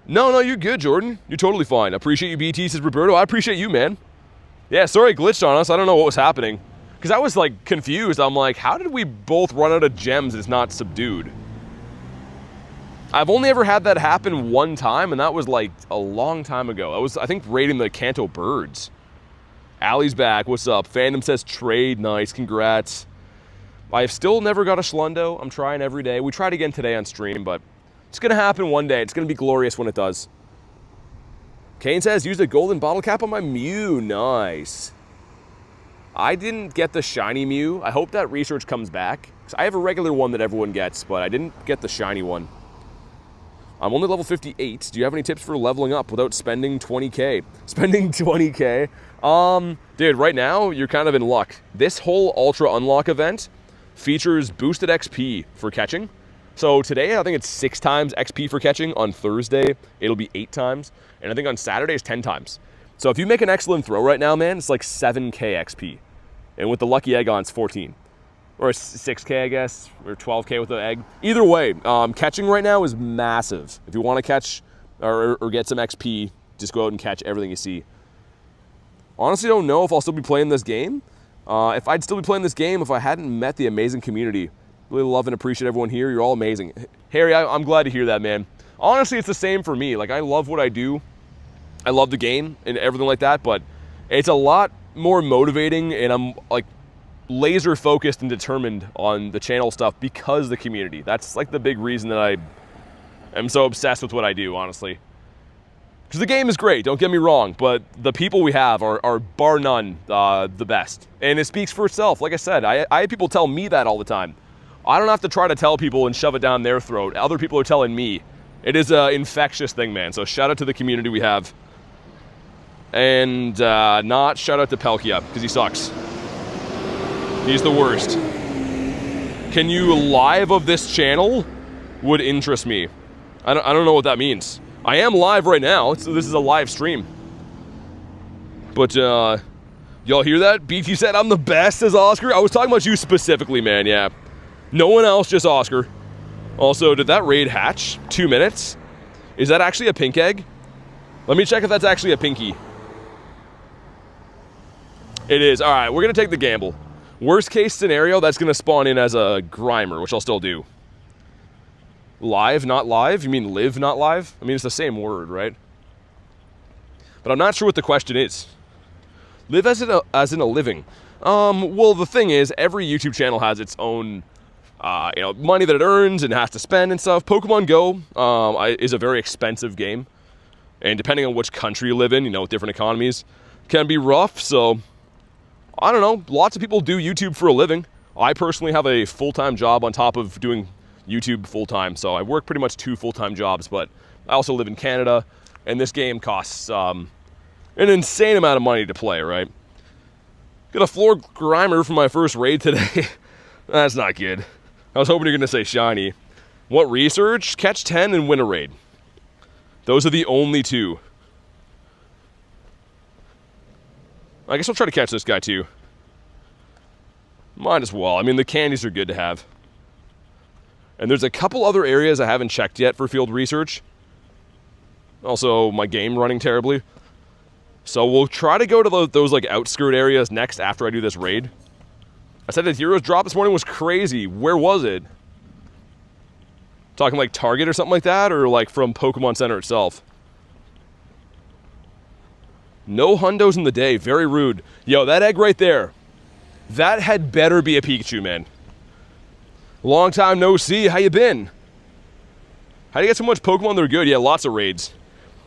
No, you're good, Jordan. You're totally fine. I appreciate you, BT, says Roberto. I appreciate you, man. Yeah, sorry it glitched on us. I don't know what was happening. Because I was, like, confused. I'm like, how did we both run out of gems and it's not subdued? I've only ever had that happen one time, and that was, like, a long time ago. I was, I think, raiding the Kanto birds. Allie's back. What's up? Phantom says trade. Nice. Congrats. I've still never got a shundo. I'm trying every day. We tried again today on stream, but it's going to happen one day. It's going to be glorious when it does. Kane says, use a golden bottle cap on my Mew. Nice. I didn't get the shiny Mew. I hope that research comes back. I have a regular one that everyone gets, but I didn't get the shiny one. I'm only level 58. Do you have any tips for leveling up without spending 20K? Spending 20K? Dude, right now, you're kind of in luck. This whole Ultra Unlock event features boosted XP for catching. So today, I think it's 6 times XP for catching. On Thursday, it'll be 8 times. And I think on Saturday, it's 10 times. So if you make an excellent throw right now, man, it's like 7K XP. And with the lucky egg on, it's 14. Or 6K, I guess, or 12K with the egg. Either way, catching right now is massive. If you want to catch or get some XP, just go out and catch everything you see. Honestly, don't know if I'll still be playing this game. If I'd still be playing this game if I hadn't met the amazing community. Really love and appreciate everyone here. You're all amazing. Harry, I'm glad to hear that, man. Honestly, it's the same for me. Like, I love what I do. I love the game and everything like that, but it's a lot more motivating, and I'm like laser focused and determined on the channel stuff because of the community. That's like the big reason that I am so obsessed with what I do, honestly. Because the game is great, don't get me wrong, but the people we have are bar none the best. And it speaks for itself. Like I said, I have people tell me that all the time. I don't have to try to tell people and shove it down their throat. Other people are telling me. It is an infectious thing, man. So shout out to the community we have. And not shout out to Pelkia, because he sucks. He's the worst. Can you live of this channel? Would interest me. I don't know what that means. I am live right now, so this is a live stream. But y'all hear that? BT said I'm the best, says Oscar. I was talking about you specifically, man, yeah. No one else, just Oscar. Also, did that raid hatch? 2 minutes? Is that actually a pink egg? Let me check if that's actually a pinky. It is. All right, we're going to take the gamble. Worst case scenario, that's going to spawn in as a Grimer, which I'll still do. Live, not live? You mean live, not live? I mean, it's the same word, right? But I'm not sure what the question is. Live as in a living. Well, the thing is, every YouTube channel has its own money that it earns and has to spend and stuff. Pokemon GO is a very expensive game. And depending on which country you live in, with different economies, can be rough. So, I don't know. Lots of people do YouTube for a living. I personally have a full-time job on top of doing YouTube full-time. So I work pretty much 2 full-time jobs, but I also live in Canada. And this game costs an insane amount of money to play, right? Got a floor Grimer for my first raid today. That's not good. I was hoping you're going to say shiny. What research? Catch 10 and win a raid. Those are the only 2. I guess I'll try to catch this guy too. Might as well. I mean, the candies are good to have. And there's a couple other areas I haven't checked yet for field research. Also, my game running terribly. So we'll try to go to those like outskirt areas next after I do this raid. I said the heroes drop this morning was crazy. Where was it? Talking like Target or something like that, or like from Pokemon Center itself? No hundos in the day. Very rude. Yo, that egg right there. That had better be a Pikachu, man. Long time no see. How you been? How do you get so much Pokemon that are good? Yeah, lots of raids.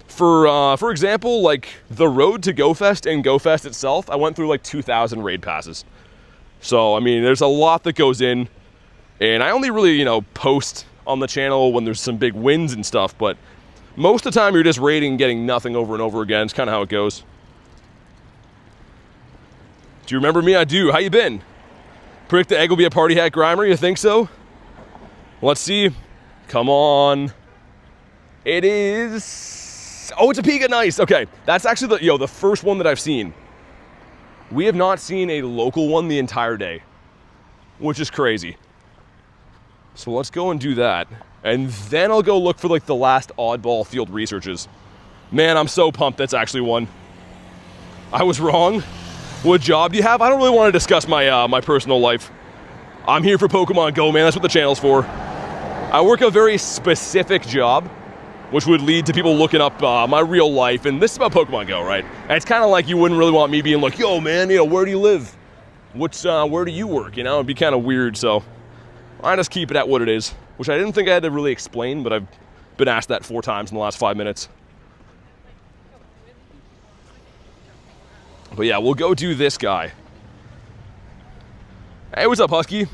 For example, like the road to Go Fest and Go Fest itself, I went through like 2,000 raid passes. So, I mean, there's a lot that goes in. And I only really, post on the channel when there's some big wins and stuff. But most of the time, you're just raiding and getting nothing over and over again. It's kind of how it goes. Do you remember me? I do. How you been? Predict the egg will be a party hat Grimer. You think so? Let's see. Come on. It is... Oh, it's a Pika. Nice. Okay. That's actually the first one that I've seen. We have not seen a local one the entire day, which is crazy. So let's go and do that. And then I'll go look for like the last oddball field researches. Man, I'm so pumped that's actually one. I was wrong. What job do you have? I don't really want to discuss my my personal life. I'm here for Pokemon GO, man. That's what the channel's for. I work a very specific job. which would lead to people looking up my real life. And this is about Pokemon Go, right? And it's kind of like you wouldn't really want me being like, yo, man, you know, where do you live? Where do you work? You know, it'd be kind of weird. So I just keep it at what it is, which I didn't think I had to really explain, but I've been asked that 4 times in the last 5 minutes. But yeah, we'll go do this guy. Hey, what's up, Husky?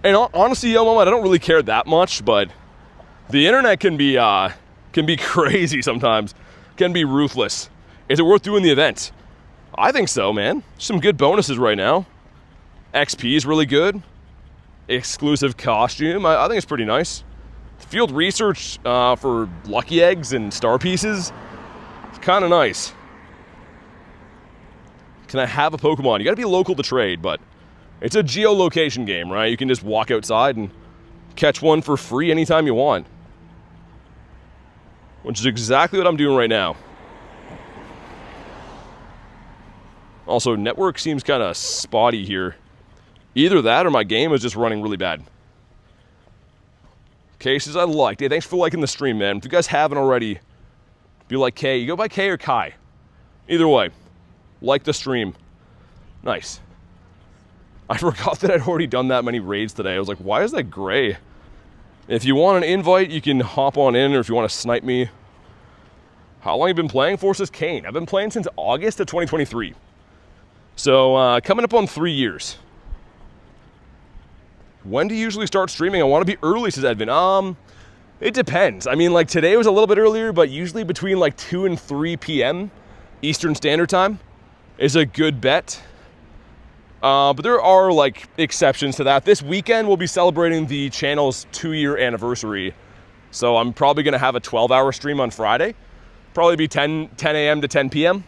And honestly, yo, Mama, I don't really care that much, but the internet can be crazy sometimes. Can be ruthless. Is it worth doing the event? I think so, man. Some good bonuses right now. XP is really good. Exclusive costume. I think it's pretty nice. Field research for lucky eggs and star pieces. It's kind of nice. Can I have a Pokemon? You gotta be local to trade, but it's a geolocation game, right? You can just walk outside and catch one for free anytime you want. Which is exactly what I'm doing right now. Also, network seems kind of spotty here. Either that or my game is just running really bad. Cases I liked. Hey, thanks for liking the stream, man. If you guys haven't already, be like K. You go by K or Kai. Either way. Like the stream. Nice. I forgot that I'd already done that many raids today. I was like, why is that gray? If you want an invite, you can hop on in, or if you want to snipe me. How long have you been playing? Forces Kane. I've been playing since August of 2023. So, coming up on 3 years. When do you usually start streaming? I want to be early, says Edvin. It depends. I mean, like today was a little bit earlier, but usually between like 2 and 3 p.m. Eastern Standard Time is a good bet. But there are like exceptions to that. This weekend we'll be celebrating the channel's 2-year anniversary. So I'm probably going to have a 12-hour stream on Friday. Probably be 10 a.m. to 10 p.m.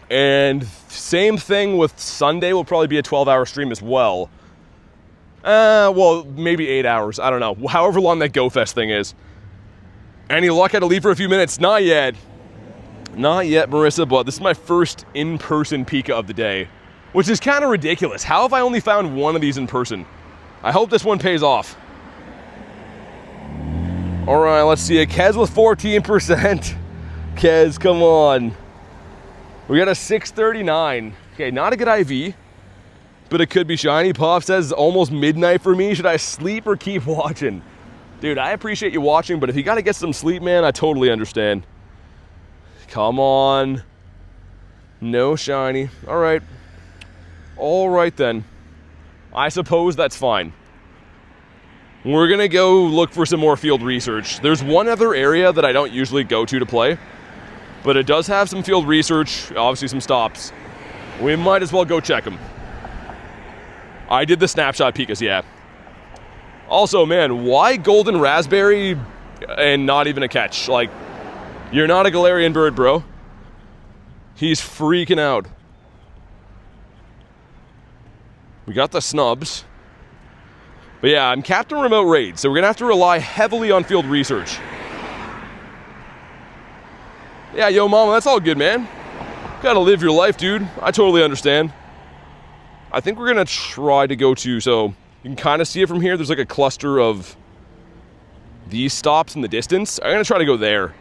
And same thing with Sunday will probably be a 12-hour stream as well. Well, maybe 8 hours. I don't know. However long that Go Fest thing is. Any luck? I had to leave for a few minutes. Not yet. Not yet, Marissa, but this is my first in-person Pika of the day, which is kind of ridiculous. How have I only found one of these in person? I hope this one pays off. All right, let's see. A Kez with 14%. Kez, come on. We got a 639. Okay, not a good IV. But it could be shiny. Pop says almost midnight for me. Should I sleep or keep watching? Dude, I appreciate you watching, but if you got to get some sleep, man, I totally understand. Come on. No shiny. All right. All right, then. I suppose that's fine. We're going to go look for some more field research. There's one other area that I don't usually go to play, but it does have some field research, obviously some stops. We might as well go check them. I did the snapshot Pikas, yeah. Also, man, why golden raspberry and not even a catch? Like, you're not a Galarian bird, bro. He's freaking out. We got the snubs. But yeah, I'm Captain Remote Raid, so we're gonna have to rely heavily on field research. Yeah, yo, mama, that's all good, man. Gotta live your life, dude. I totally understand. I think we're gonna try to go to, so you can kind of see it from here. There's like a cluster of these stops in the distance. I'm gonna try to go there.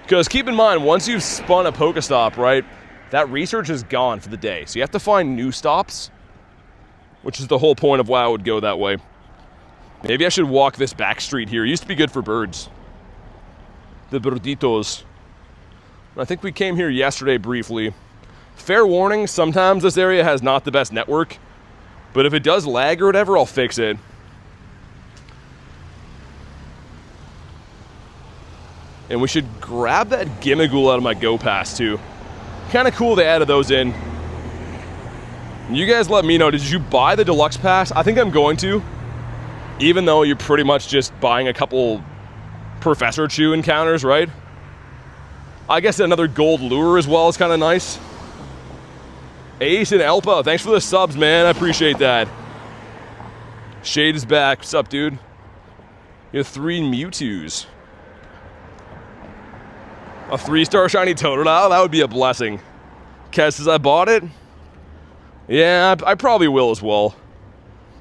Because keep in mind, once you've spun a Pokestop, right, that research is gone for the day. So you have to find new stops, which is the whole point of why I would go that way. Maybe I should walk this back street here. It used to be good for birds. The birditos. I think we came here yesterday briefly. Fair warning, sometimes this area has not the best network, but if it does lag or whatever, I'll fix it. And we should grab that Gimmighoul out of my Go Pass too. Kind of cool they added those in. You guys let me know, did you buy the Deluxe Pass? I think I'm going to. Even though you're pretty much just buying a couple Professor Chew encounters, right? I guess another gold lure as well is kind of nice. Ace and Elpa, thanks for the subs, man. I appreciate that. Shade is back. What's up, dude? You have 3 Mewtwo's. A 3-star shiny Totodile? That would be a blessing. Kez says I bought it. Yeah, I probably will as well.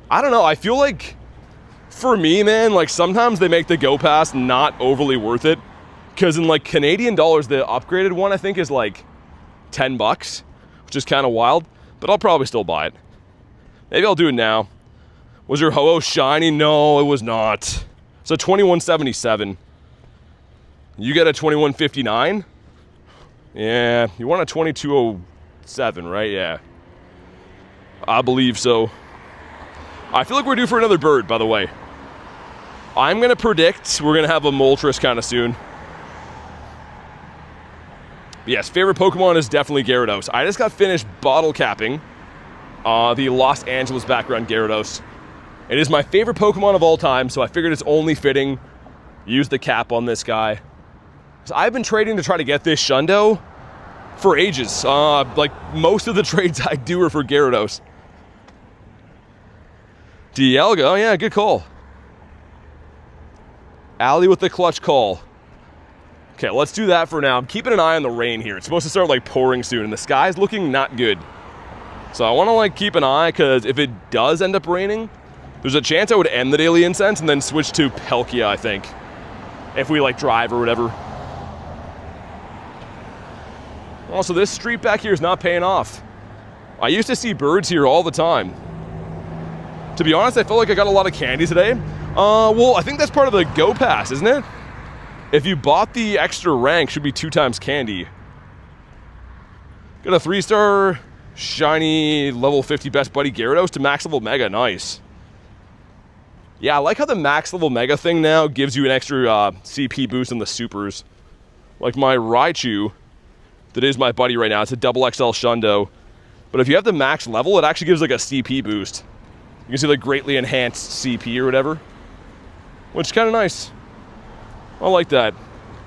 I don't know. I feel like, for me, man, like sometimes they make the Go Pass not overly worth it. Because in like Canadian dollars, the upgraded one I think is like 10 bucks, which is kind of wild, but I'll probably still buy it. Maybe I'll do it now. Was your Ho-Oh shiny? No, it was not. It's a 2177. You get a 2159? Yeah, you want a 2207, right? Yeah. I believe so. I feel like we're due for another bird, by the way. I'm going to predict we're going to have a Moltres kind of soon. But yes, favorite Pokemon is definitely Gyarados. I just got finished bottle capping the Los Angeles background Gyarados. It is my favorite Pokemon of all time, so I figured it's only fitting. Use the cap on this guy. So I've been trading to try to get this Shundo for ages. Like most of the trades I do are for Gyarados. Dialga, oh yeah, good call. Allie with the clutch call. Okay, let's do that for now. I'm keeping an eye on the rain here. It's supposed to start like pouring soon, and the sky's looking not good. So I want to like keep an eye, because if it does end up raining, there's a chance I would end the daily incense and then switch to Palkia, I think. If we like drive or whatever. Also, this street back here is not paying off. I used to see birds here all the time. To be honest, I felt like I got a lot of candy today. Well, I think that's part of the Go Pass, isn't it? If you bought the extra rank, should be 2 times candy. Got a 3-star shiny level 50 best buddy Gyarados to max level Mega, nice. Yeah, I like how the max level Mega thing now gives you an extra CP boost on the supers. Like my Raichu, that is my buddy right now, it's a double XL Shundo. But if you have the max level, it actually gives like a CP boost. You can see like greatly enhanced CP or whatever. Which is kind of nice. I like that.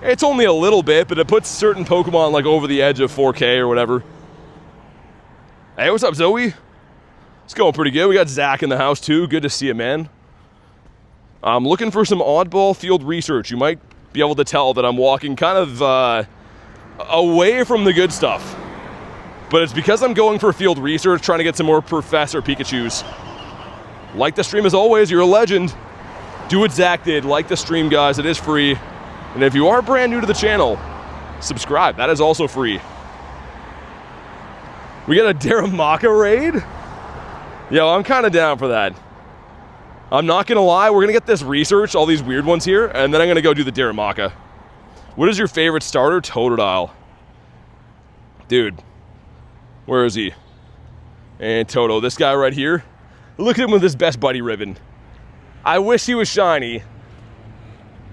It's only a little bit, but it puts certain Pokemon like over the edge of 4K or whatever. Hey, what's up, Zoe? It's going pretty good. We got Zach in the house too. Good to see you, man. I'm looking for some oddball field research. You might be able to tell that I'm walking kind of away from the good stuff. But it's because I'm going for field research, trying to get some more Professor Pikachus. Like the stream as always, you're a legend. Do what Zach did. Like the stream, guys. It is free. And if you are brand new to the channel, subscribe. That is also free. We got a Daramaka raid? Yo, I'm kind of down for that. I'm not going to lie. We're going to get this research, all these weird ones here, and then I'm going to go do the Daramaka. What is your favorite starter? Totodile. Dude. Where is he? And Toto. This guy right here. Look at him with his best buddy ribbon. I wish he was shiny.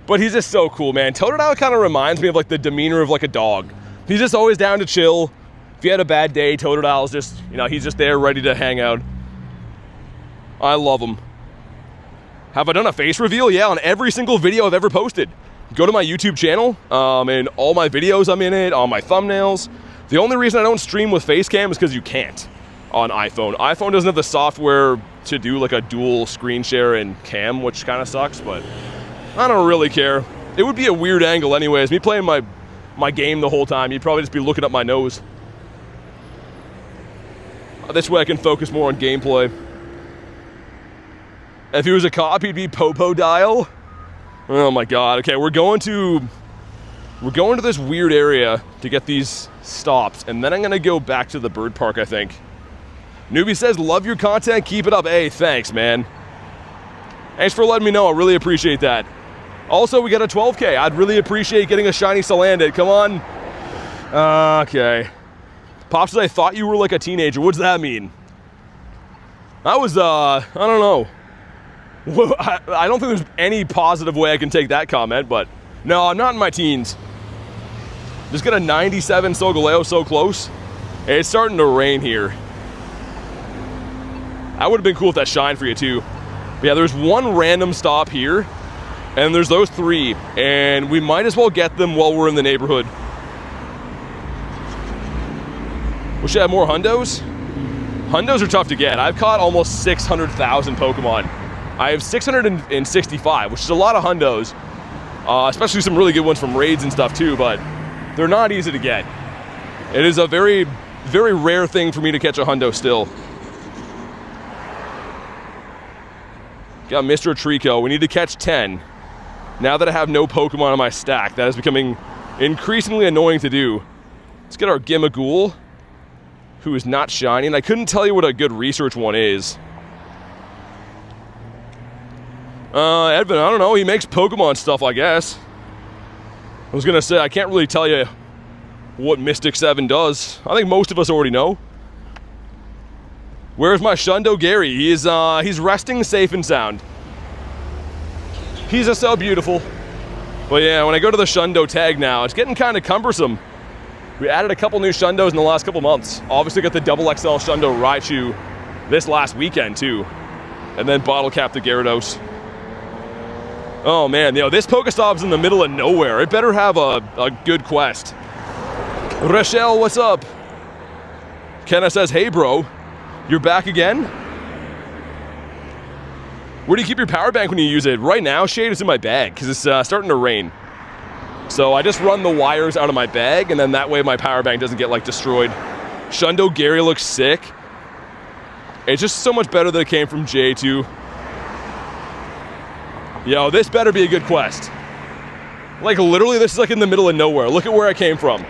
But he's just so cool, man. Totodile kind of reminds me of like the demeanor of like a dog. He's just always down to chill. If you had a bad day, Totodile's just, you know, he's just there ready to hang out. I love him. Have I done a face reveal? Yeah, on every single video I've ever posted. Go to my YouTube channel, and all my videos I'm in it, all my thumbnails. The only reason I don't stream with face cam is because you can't on iPhone. iPhone doesn't have the software to do like a dual screen share and cam, which kind of sucks, but I don't really care. It would be a weird angle anyways. Me playing my game the whole time, you'd probably just be looking up my nose. This way I can focus more on gameplay. If he was a cop, he'd be Popodile. Oh my god. Okay, we're going to this weird area to get these stops, and then I'm gonna go back to the bird park, I think. Newbie says, love your content, keep it up. Hey, thanks, man. Thanks for letting me know, I really appreciate that. Also, we got a 12K. I'd really appreciate getting a shiny Salandit. Come on. Okay. Pops says, I thought you were like a teenager. What's that mean? I was, I don't know. I don't think there's any positive way I can take that comment, but no, I'm not in my teens. Just got a 97 Solgaleo, so close. It's starting to rain here. That would have been cool if that shined for you too. But yeah, there's one random stop here, and there's those 3, and we might as well get them while we're in the neighborhood. We should have more hundos. Hundos are tough to get. I've caught almost 600,000 Pokemon. I have 665, which is a lot of hundos, especially some really good ones from raids and stuff too, but they're not easy to get. It is a very, very rare thing for me to catch a hundo still. Got Mr. Trico. We need to catch 10. Now that I have no Pokemon in my stack, that is becoming increasingly annoying to do. Let's get our Gimmighoul, who is not shiny, and I couldn't tell you what a good research one is. Edvin, I don't know, he makes Pokemon stuff, I guess. I was gonna say, I can't really tell you what Mystic 7 does. I think most of us already know. Where's my Shundo Gary? He's resting safe and sound. He's just so beautiful. But yeah, when I go to the Shundo tag now, it's getting kind of cumbersome. We added a couple new Shundos in the last couple months. Obviously got the XXL Shundo Raichu this last weekend too. And then bottle cap the Gyarados. Oh man, this Pokestop's in the middle of nowhere. It better have a good quest. Rochelle, what's up? Kenna says, hey bro, you're back again? Where do you keep your power bank when you use it? Right now, Shade, is in my bag because it's starting to rain. So I just run the wires out of my bag, and then that way my power bank doesn't get like destroyed. Shundo Gary looks sick. It's just so much better that it came from Jay too. Yo, this better be a good quest. Like literally, this is like in the middle of nowhere. Look at where I came from.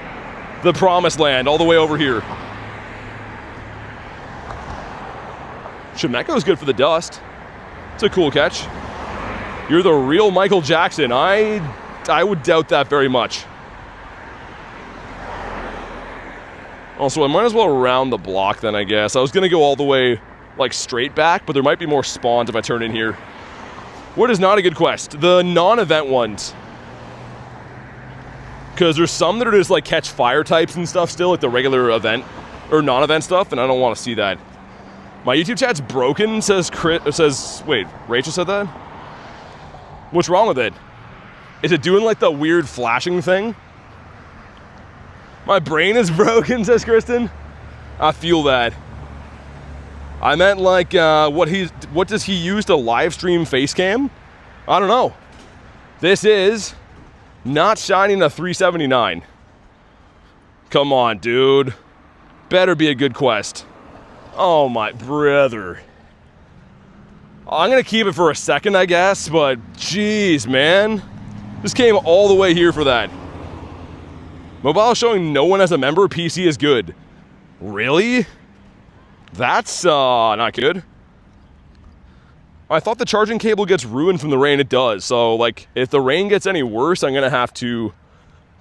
The promised land, all the way over here. Chimeko's good for the dust. It's a cool catch. You're the real Michael Jackson. I would doubt that very much. Also, I might as well round the block then, I guess. I was gonna go all the way like straight back, but there might be more spawns if I turn in here. What is not a good quest? The non-event ones. Because there's some that are just like catch fire types and stuff still, like the regular event or non-event stuff, and I don't want to see that. My YouTube chat's broken, wait, Rachel said that? What's wrong with it? Is it doing like the weird flashing thing? My brain is broken, says Kristen. I feel that. I meant like, what does he use to live stream face cam? I don't know. This is not shining a 379. Come on, dude. Better be a good quest. Oh my brother. I'm gonna keep it for a second, I guess, but geez, man. This came all the way here for that. Mobile showing no one as a member, PC is good. Really? That's not good. I thought the charging cable gets ruined from the rain. It does. So like if the rain gets any worse, I'm gonna have to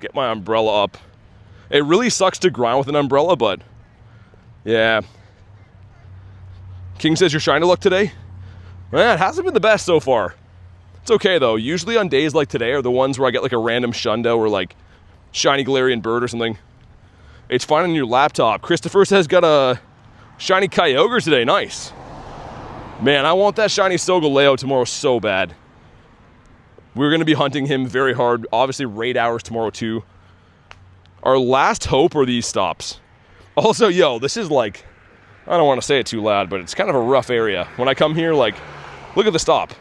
get my umbrella up. It really sucks to grind with an umbrella, but yeah. King says you're trying to look today. Man, it hasn't been the best so far. It's okay though. Usually on days like today are the ones where I get like a random Shundo or like shiny Galarian bird or something. It's fine on your laptop. Christopher says got a shiny Kyogre today. Nice. Man, I want that shiny Solgaleo tomorrow so bad. We're going to be hunting him very hard. Obviously, raid hours tomorrow too. Our last hope are these stops. Also, yo, this is like, I don't want to say it too loud, but it's kind of a rough area. When I come here, like, look at the stop.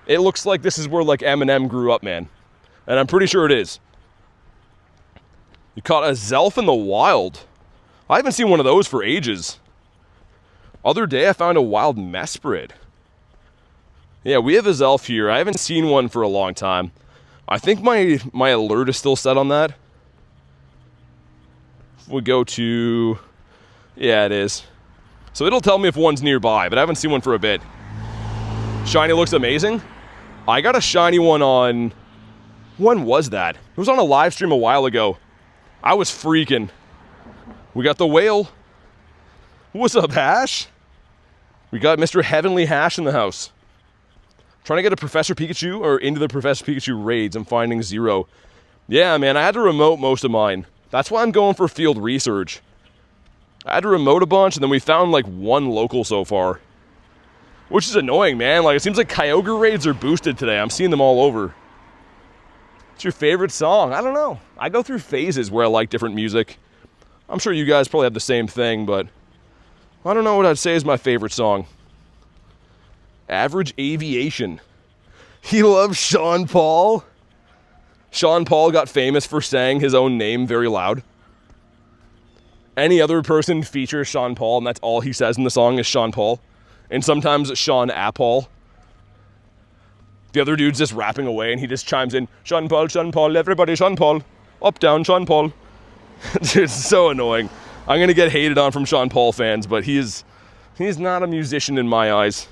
It looks like this is where like Eminem grew up, man. And I'm pretty sure it is. You caught a Zelf in the wild. I haven't seen one of those for ages. Other day I found a wild Mesprit. Yeah, we have a Zelf here. I haven't seen one for a long time. I think my alert is still set on that. If we go to, yeah, it is. So it'll tell me if one's nearby, but I haven't seen one for a bit. Shiny looks amazing. I got a shiny one on, when was that? It was on a live stream a while ago. I was freaking. We got the whale. What's up, Hash? We got Mr. Heavenly Hash in the house. Trying to get a Professor Pikachu or into the Professor Pikachu raids. I'm finding 0. Yeah, man, I had to remote most of mine. That's why I'm going for field research. I had to remote a bunch, and then we found like 1 local so far. Which is annoying, man. Like, it seems like Kyogre raids are boosted today. I'm seeing them all over. What's your favorite song? I don't know. I go through phases where I like different music. I'm sure you guys probably have the same thing, but I don't know what I'd say is my favorite song. Average Aviation. He loves Sean Paul. Sean Paul got famous for saying his own name very loud. Any other person features Sean Paul, and that's all he says in the song is Sean Paul. And sometimes Sean Apol. The other dude's just rapping away, and he just chimes in, Sean Paul, everybody Sean Paul. Up, down, Sean Paul. It's so annoying. I'm going to get hated on from Sean Paul fans, but he's not a musician in my eyes.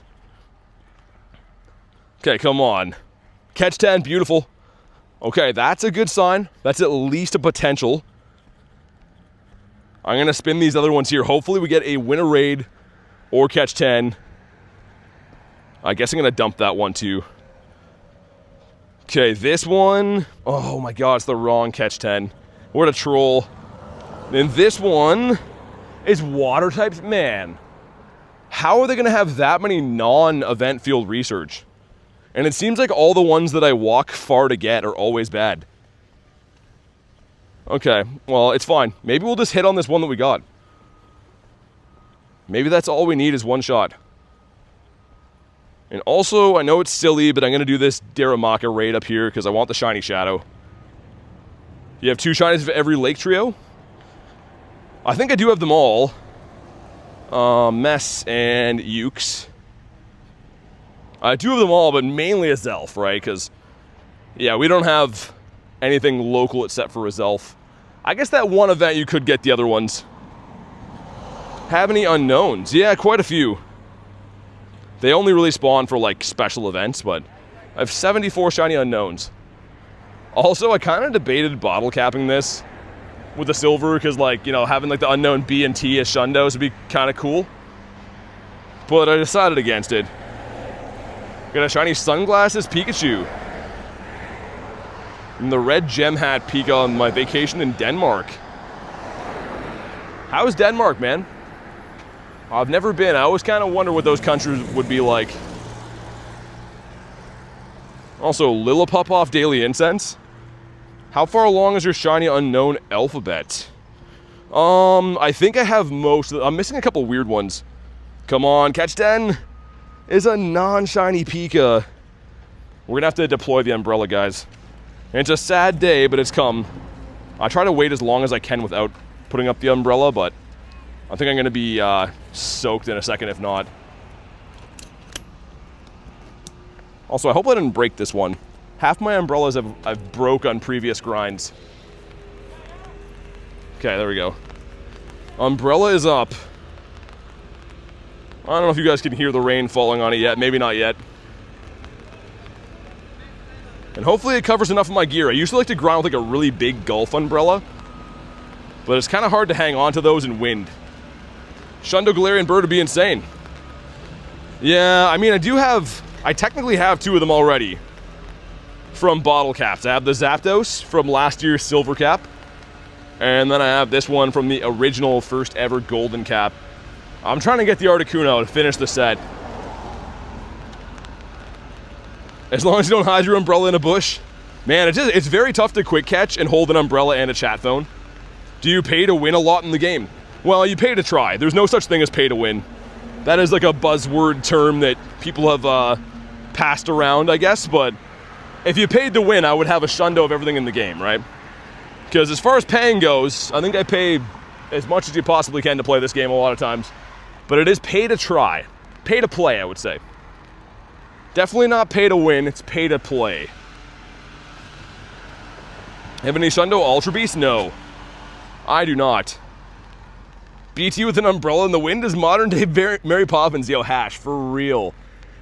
Okay, come on. Catch 10, beautiful. Okay, that's a good sign. That's at least a potential. I'm going to spin these other ones here. Hopefully we get a winner raid or catch 10. I guess I'm going to dump that one too. Okay, this one. Oh my god, it's the wrong catch 10. What a troll. And this one is water types. Man, how are they going to have that many non-event field research? And it seems like all the ones that I walk far to get are always bad. Okay, well, it's fine. Maybe we'll just hit on this one that we got. Maybe that's all we need is one shot. And also, I know it's silly, but I'm going to do this Daramaka raid up here because I want the shiny shadow. You have 2 shinies of every lake trio? I think I do have them all. Mess and Ukes. I do have them all, but mainly a Zelf, right? Because, yeah, we don't have anything local except for a Zelf. I guess that one event you could get the other ones. Have any unknowns? Yeah, quite a few. They only really spawn for, like, special events, but I have 74 shiny unknowns. Also, I kind of debated bottle capping this with the silver, because, like, you know, having, like, the unknown B and T as shundos would be kind of cool. But I decided against it. Got a shiny sunglasses Pikachu. And the red gem hat Pika on my vacation in Denmark. How is Denmark, man? I've never been. I always kind of wonder what those countries would be like. Also, Lillipup off Daily Incense. How far along is your shiny unknown alphabet? I think I have most of them. I'm missing a couple weird ones. Come on, catch 10. Is a non-shiny Pika. We're gonna have to deploy the umbrella, guys. And it's a sad day, but it's come. I try to wait as long as I can without putting up the umbrella, but I think I'm gonna be soaked in a second if not. Also, I hope I didn't break this one. Half my umbrellas I've broke on previous grinds. Okay, there we go. Umbrella is up. I don't know if you guys can hear the rain falling on it yet. Maybe not yet. And hopefully it covers enough of my gear. I usually like to grind with like a really big Gulf umbrella, but it's kind of hard to hang on to those in wind. Shundo Galarian Bird would be insane. Yeah, I mean, I technically have 2 of them already from bottle caps. I have the Zapdos from last year's silver cap, and then I have this one from the original first ever golden cap. I'm trying to get the Articuno to finish the set. As long as you don't hide your umbrella in a bush. Man, it's very tough to quick catch and hold an umbrella and a chat phone. Do you pay to win a lot in the game? Well, you pay to try. There's no such thing as pay to win. That is like a buzzword term that people have passed around, I guess, but if you paid to win, I would have a shundo of everything in the game, right? Because as far as paying goes, I think I pay as much as you possibly can to play this game a lot of times. But it is pay to try. Pay to play, I would say. Definitely not pay to win, it's pay to play. Have any Shundo Ultra Beast? No. I do not. BT with an umbrella in the wind is modern day Mary Poppins, yo, Hash, for real.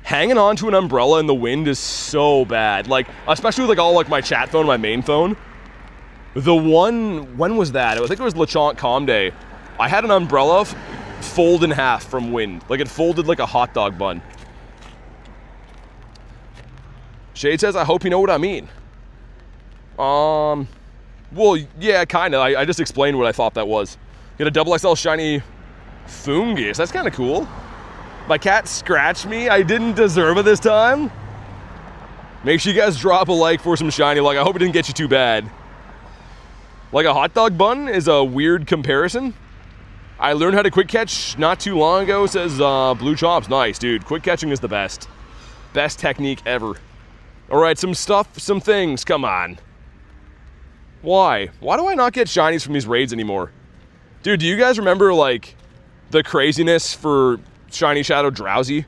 Hanging on to an umbrella in the wind is so bad. Like, especially with like all like my chat phone, my main phone. The one, when was that? I think it was Lechonk Calm Day. I had an umbrella fold in half from wind. Like it folded like a hot dog bun. Shade says, I hope you know what I mean. Well, yeah, kind of. I just explained what I thought that was. Get a double XL shiny Fungus. That's kind of cool. My cat scratched me. I didn't deserve it this time. Make sure you guys drop a like for some shiny luck. I hope it didn't get you too bad. Like a hot dog bun is a weird comparison. I learned how to quick catch not too long ago, says Blue Chops. Nice, dude. Quick catching is the best. Best technique ever. Alright, some stuff, some things. Come on. Why? Why do I not get shinies from these raids anymore? Dude, do you guys remember, like, the craziness for Shiny Shadow Drowsy?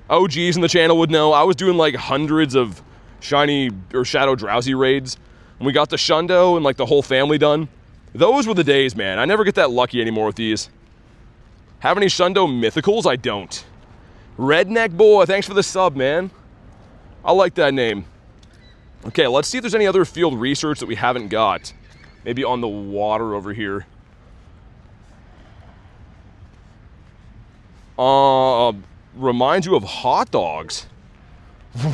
OGs in the channel would know. I was doing, like, hundreds of shiny or shadow drowsy raids. And we got the Shundo and like the whole family done. Those were the days, man. I never get that lucky anymore with these. Have any Shundo mythicals? I don't. Redneck Boy, thanks for the sub, man. I like that name. Okay, let's see if there's any other field research that we haven't got. Maybe on the water over here. Reminds you of hot dogs.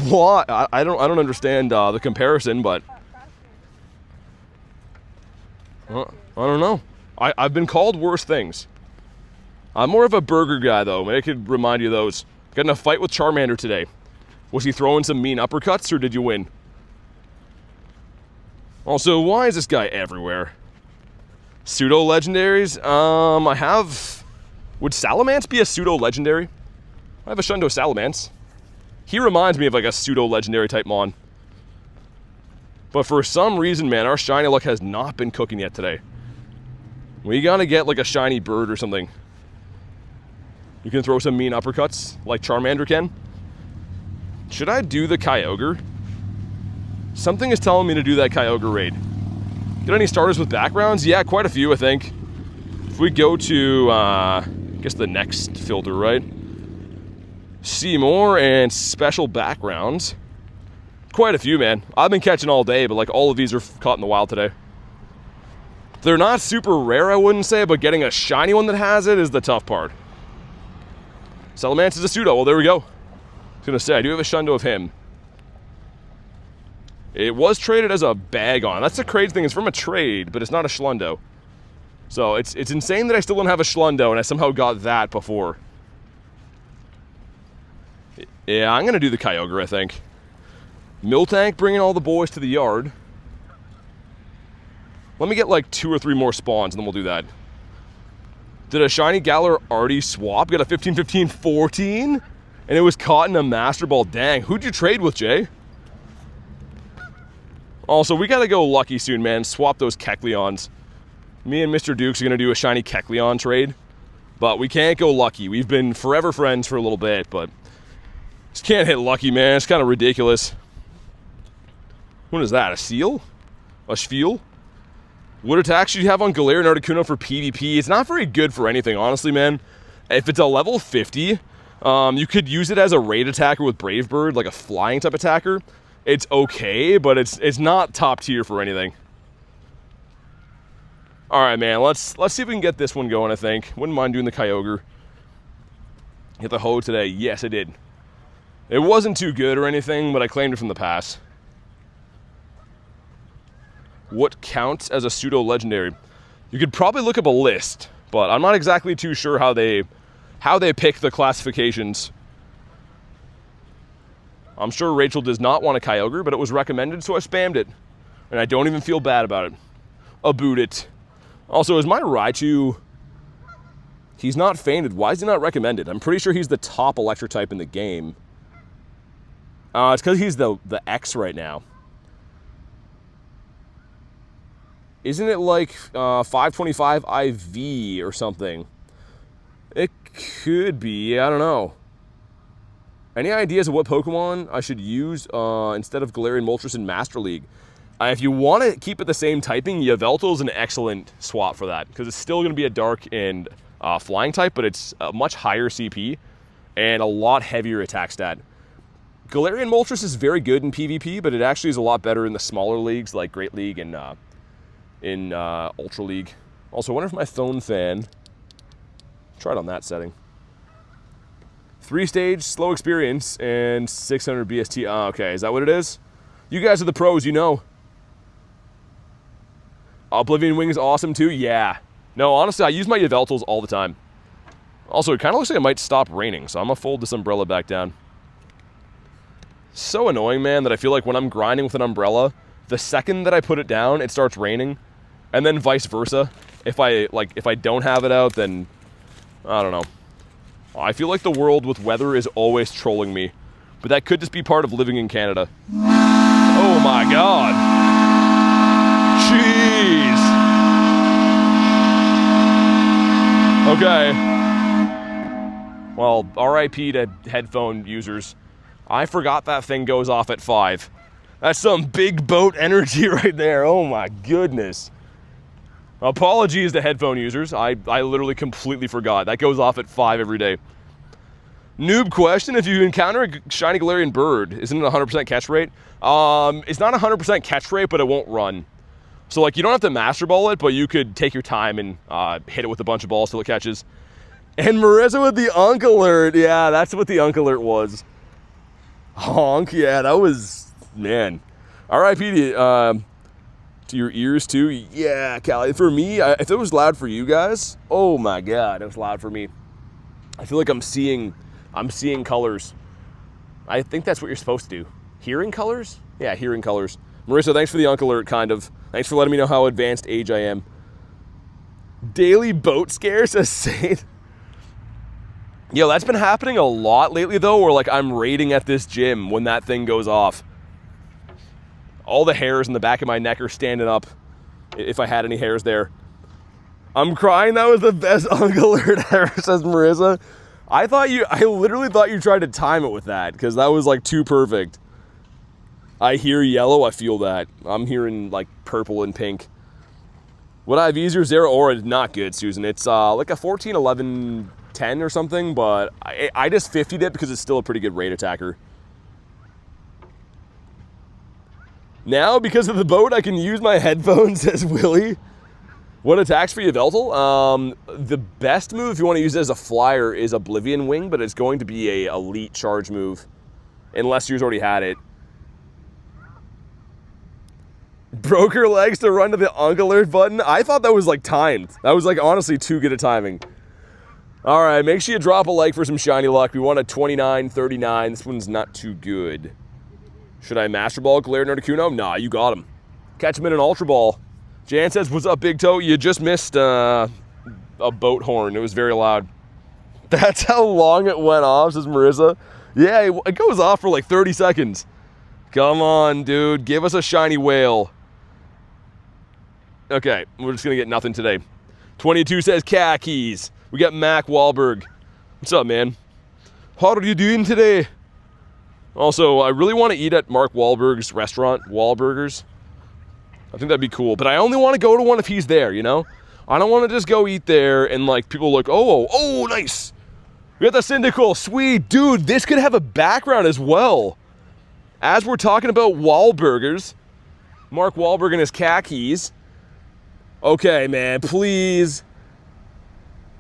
What? I don't understand the comparison, but I don't know. I've been called worse things. I'm more of a burger guy, though. Maybe I could remind you of those. Got in a fight with Charmander today. Was he throwing some mean uppercuts, or did you win? Also, why is this guy everywhere? Pseudo-legendaries? I have... Would Salamence be a pseudo-legendary? I have a Shundo Salamence. He reminds me of like a pseudo-legendary type mon. But for some reason, man, our shiny luck has not been cooking yet today. We gotta get like a shiny bird or something. You can throw some mean uppercuts like Charmander can. Should I do the Kyogre? Something is telling me to do that Kyogre raid. Get any starters with backgrounds? Yeah, quite a few, I think. If we go to, I guess the next filter, right? See more and special backgrounds. Quite a few, man. I've been catching all day, but like all of these are caught in the wild today. They're not super rare, I wouldn't say, but getting a shiny one that has it is the tough part. Salamence is a pseudo. Well, there we go. I was gonna say, I do have a Shundo of him. It was traded as a bag on. That's the crazy thing. It's from a trade, but it's not a Schlundo. So it's insane that I still don't have a Schlundo, and I somehow got that before. Yeah, I'm gonna do the Kyogre, I think. Miltank bringing all the boys to the yard. Let me get like 2 or 3 more spawns, and then we'll do that. Did a shiny Galar already swap? Got a 15-15-14? And it was caught in a Master Ball. Dang, who'd you trade with, Jay? Also, we gotta go lucky soon, man. Swap those Kecleons. Me and Mr. Dukes are gonna do a shiny Kecleon trade. But we can't go lucky. We've been forever friends for a little bit, but just can't hit lucky, man. It's kind of ridiculous. What is that, a seal? A Shfeel? What attack should you have on Galarian Articuno for PvP? It's not very good for anything, honestly, man. If it's a level 50, you could use it as a raid attacker with Brave Bird, like a flying type attacker. It's okay, but it's not top tier for anything. All right, man. Let's see if we can get this one going. I think wouldn't mind doing the Kyogre. Hit the hoe today. Yes, I did. It wasn't too good or anything, but I claimed it from the pass. What counts as a pseudo-legendary? You could probably look up a list, but I'm not exactly too sure how they pick the classifications. I'm sure Rachel does not want a Kyogre, but it was recommended, so I spammed it. And I don't even feel bad about it. Aboot it. Also, is my Raichu... He's not fainted. Why is he not recommended? I'm pretty sure he's the top electric type in the game. It's because he's the X right now. Isn't it like 525 IV or something? It could be. I don't know. Any ideas of what Pokemon I should use instead of Galarian Moltres in Master League? If you want to keep it the same typing, Yveltal is an excellent swap for that, because it's still going to be a dark and flying type, but it's a much higher CP and a lot heavier attack stat. Galarian Moltres is very good in PvP, but it actually is a lot better in the smaller leagues like Great League and in Ultra League. Also, I wonder if my phone fan... Try it on that setting. 3-stage, slow experience, and 600 BST. Okay, is that what it is? You guys are the pros, you know. Oblivion Wing is awesome too? Yeah. No, honestly, I use my Yveltals all the time. Also, it kind of looks like it might stop raining, so I'm going to fold this umbrella back down. So annoying, man, that I feel like when I'm grinding with an umbrella, the second that I put it down, it starts raining. And then vice versa. If I don't have it out, then I don't know. I feel like the world with weather is always trolling me. But that could just be part of living in Canada. Oh my god. Jeez. Okay. Well, RIP to headphone users. I forgot that thing goes off at 5. That's some big boat energy right there. Oh my goodness. Apologies to headphone users. I literally completely forgot. That goes off at 5 every day. Noob question, if you encounter a shiny Galarian bird, isn't it 100% catch rate? It's not 100% catch rate, but it won't run. So like you don't have to Master Ball it, but you could take your time and hit it with a bunch of balls till it catches. And Marissa with the Unk Alert. Yeah, that's what the Unk Alert was. Honk, yeah, that was, man. R.I.P. to your ears too. Yeah, Callie. For me, if it was loud for you guys, oh my God, it was loud for me. I feel like I'm seeing colors. I think that's what you're supposed to do. Hearing colors? Yeah, hearing colors. Marissa, thanks for the Unk Alert, kind of. Thanks for letting me know how advanced age I am. Daily boat scare, says Saint. Yo, that's been happening a lot lately, though, where, like, I'm raiding at this gym when that thing goes off. All the hairs in the back of my neck are standing up, if I had any hairs there. I'm crying. That was the best Unk Alert ever, says Marissa. I literally thought you tried to time it with that, because that was, like, too perfect. I hear yellow, I feel that. I'm hearing, like, purple and pink. Would I have easier Zero Aura? Not good, Susan. It's, like a 14, 11... 10 or something, but I just 50'd it because it's still a pretty good raid attacker. Now, because of the boat, I can use my headphones, says Willie. What attacks for you, Veltal? The best move, if you want to use it as a flyer, is Oblivion Wing, but it's going to be a elite charge move, unless yours already had it. Broke her legs to run to the Unk Alert button. I thought that was, like, timed. That was, like, honestly too good at timing. All right, make sure you drop a like for some shiny luck. We want a 29, 39. This one's not too good. Should I Master Ball Galarian Articuno? Nah, you got him. Catch him in an Ultra Ball. Jan says, what's up, Big Toe? You just missed a boat horn. It was very loud. That's how long it went off, says Marissa. Yeah, it goes off for like 30 seconds. Come on, dude. Give us a shiny whale. Okay, we're just going to get nothing today. 22 says khakis. We got Mac Wahlberg. What's up, man? How are you doing today? Also, I really want to eat at Mark Wahlberg's restaurant, Wahlburgers. I think that'd be cool. But I only want to go to one if he's there, you know? I don't want to just go eat there and, like, people are like, oh, nice. We got the Cyndaquil. Sweet. Dude, this could have a background as well. As we're talking about Wahlburgers, Mark Wahlberg and his khakis. Okay, man, please.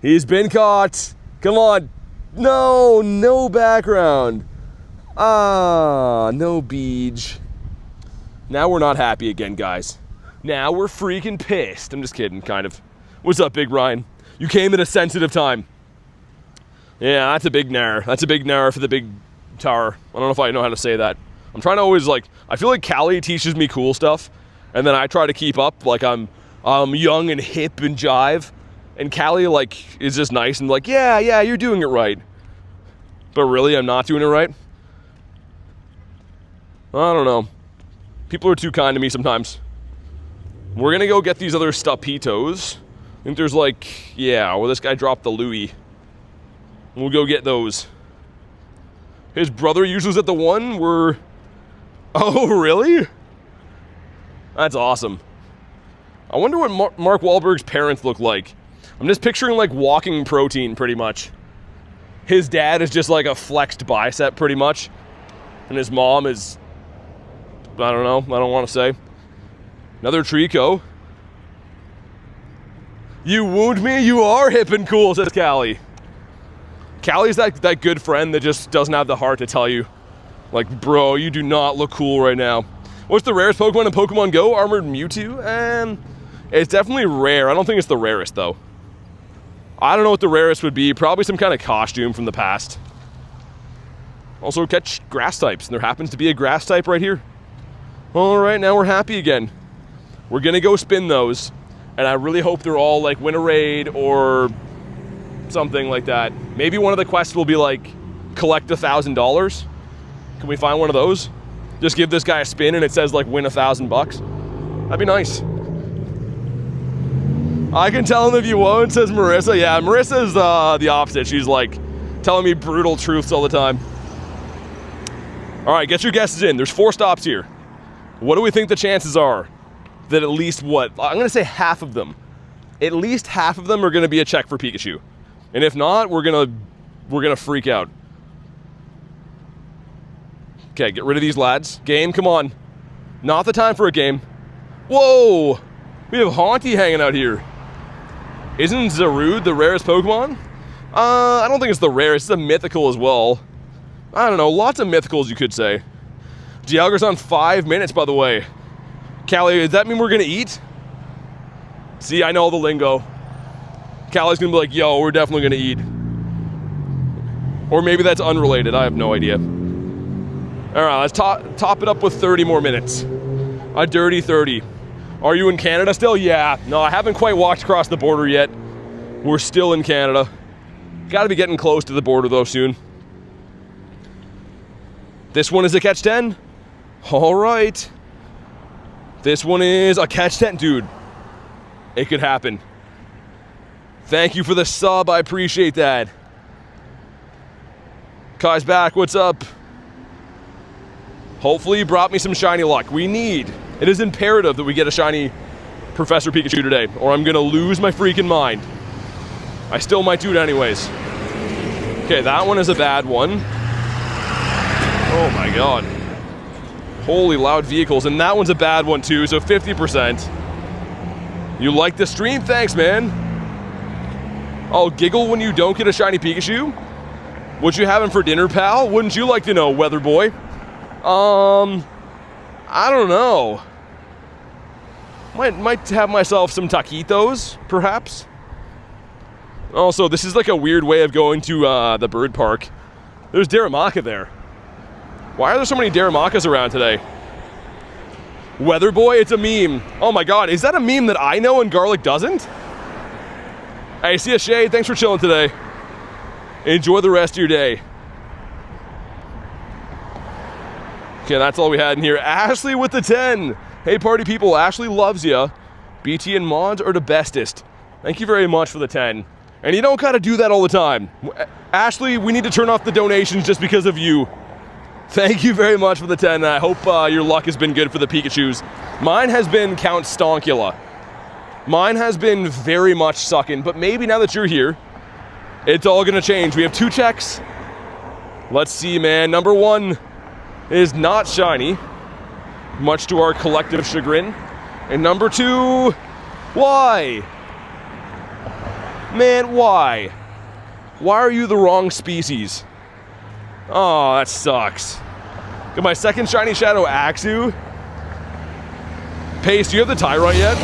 He's been caught. Come on. No background. No beach. Now we're not happy again, guys. Now we're freaking pissed. I'm just kidding, kind of. What's up, Big Ryan? You came at a sensitive time. Yeah, that's a big nair. That's a big nair for the big tower. I don't know if I know how to say that. I'm trying to always, like, I feel like Callie teaches me cool stuff, and then I try to keep up, like I'm young and hip and jive. And Callie, like, is just nice and like, yeah, you're doing it right. But really, I'm not doing it right. I don't know. People are too kind to me sometimes. We're going to go get these other Stupitos. I think there's like, yeah, well, this guy dropped the Louis. We'll go get those. His brother usually was at the one where... Oh, really? That's awesome. I wonder what Mark Wahlberg's parents look like. I'm just picturing, like, walking protein, pretty much. His dad is just, like, a flexed bicep, pretty much. And his mom is... I don't know. I don't want to say. Another Trico. You wound me? You are hip and cool, says Callie. Callie's that good friend that just doesn't have the heart to tell you, like, bro, you do not look cool right now. What's the rarest Pokemon in Pokemon GO? Armored Mewtwo? It's definitely rare. I don't think it's the rarest, though. I don't know what the rarest would be. Probably some kind of costume from the past. Also catch grass types, and there happens to be a grass type right here. All right, now we're happy again. We're gonna go spin those, and I really hope they're all like win a raid or something like that. Maybe one of the quests will be like collect $1,000. Can we find one of those? Just give this guy a spin and it says like win $1,000. That'd be nice. I can tell him if you won't, says Marissa. Yeah, Marissa's the opposite. She's like telling me brutal truths all the time. All right, get your guesses in. There's 4 stops here. What do we think the chances are that at least what? I'm gonna say half of them. At least half of them are gonna be a check for Pikachu. And if not, we're gonna freak out. Okay, get rid of these lads. Game, come on. Not the time for a game. Whoa! We have Haunty hanging out here. Isn't Zarude the rarest Pokemon? I don't think it's the rarest. It's a mythical as well. I don't know. Lots of mythicals, you could say. Dialga's on 5 minutes, by the way. Callie, does that mean we're gonna eat? See, I know the lingo. Callie's gonna be like, yo, we're definitely gonna eat. Or maybe that's unrelated. I have no idea. All right, let's top it up with 30 more minutes. A dirty 30. Are you in Canada still? Yeah. No, I haven't quite walked across the border yet. We're still in Canada. Gotta be getting close to the border though soon. This one is a catch 10. All right. This one is a catch 10. Dude, it could happen. Thank you for the sub. I appreciate that. Kai's back. What's up? Hopefully you brought me some shiny luck. It is imperative that we get a shiny Professor Pikachu today, or I'm gonna lose my freaking mind. I still might do it anyways. Okay, that one is a bad one. Oh my god. Holy loud vehicles, and that one's a bad one too, so 50%. You like the stream? Thanks, man. I'll giggle when you don't get a shiny Pikachu. What you having for dinner, pal? Wouldn't you like to know, weather boy? I don't know. Might have myself some taquitos, perhaps. Also, this is like a weird way of going to the bird park. There's Darumaka there. Why are there so many Darumakas around today? Weather boy, it's a meme. Oh my god, is that a meme that I know and Garlic doesn't? Hey, see ya, Shade. Thanks for chilling today. Enjoy the rest of your day. Okay, that's all we had in here. Ashley with the 10. Hey, party people, Ashley loves ya. BT and mods are the bestest. Thank you very much for the 10. And you don't gotta do that all the time. Ashley, we need to turn off the donations just because of you. Thank you very much for the 10. I hope your luck has been good for the Pikachus. Mine has been Count Stonkula. Mine has been very much sucking, but maybe now that you're here, it's all gonna change. We have 2 checks. Let's see, man. Number 1 is not shiny, much to our collective chagrin. And number 2, why? Man, why? Why are you the wrong species? Oh, that sucks. Got my second shiny shadow Axu. Pace, do you have the Tyrant yet?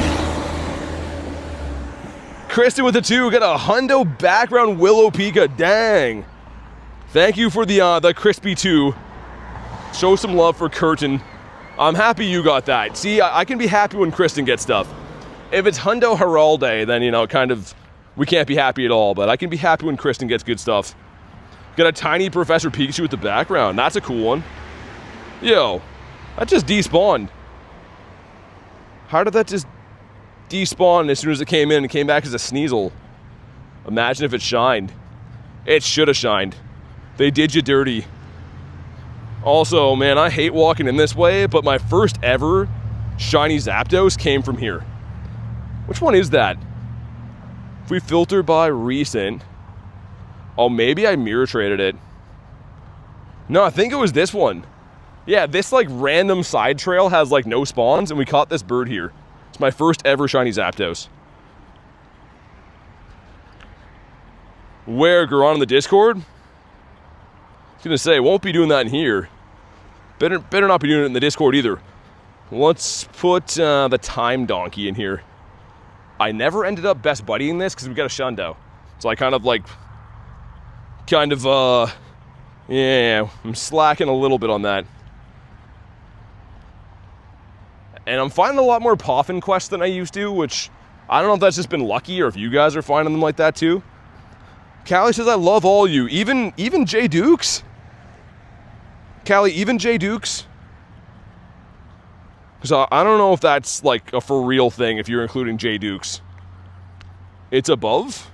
Kristen with the 2, got a hundo background Willow Pika, dang. Thank you for the crispy 2. Show some love for Curtin. I'm happy you got that. See, I can be happy when Kristen gets stuff. If it's Hundo Heralde, then, you know, kind of, we can't be happy at all, but I can be happy when Kristen gets good stuff. Got a tiny Professor Pikachu with the background. That's a cool one. Yo, that just despawned. How did that just despawn as soon as it came in and came back as a Sneasel? Imagine if it shined. It should have shined. They did you dirty. Also, man, I hate walking in this way, but my first ever shiny Zapdos came from here. Which one is that? If we filter by recent... Oh, maybe I mirror traded it. No, I think it was this one. Yeah, this like random side trail has like no spawns, and we caught this bird here. It's my first ever shiny Zapdos. Where, Garon in the Discord? I was gonna say, won't be doing that in here. Better not be doing it in the Discord either. Let's put the time donkey in here. I never ended up best buddying this because we got a Shundo. So I kind of yeah, I'm slacking a little bit on that. And I'm finding a lot more Poffin quests than I used to, which I don't know if that's just been lucky or if you guys are finding them like that too. Callie says, I love all you, even J Dukes. Callie, even J Dukes. Because I don't know if that's like a for real thing if you're including J Dukes. It's above?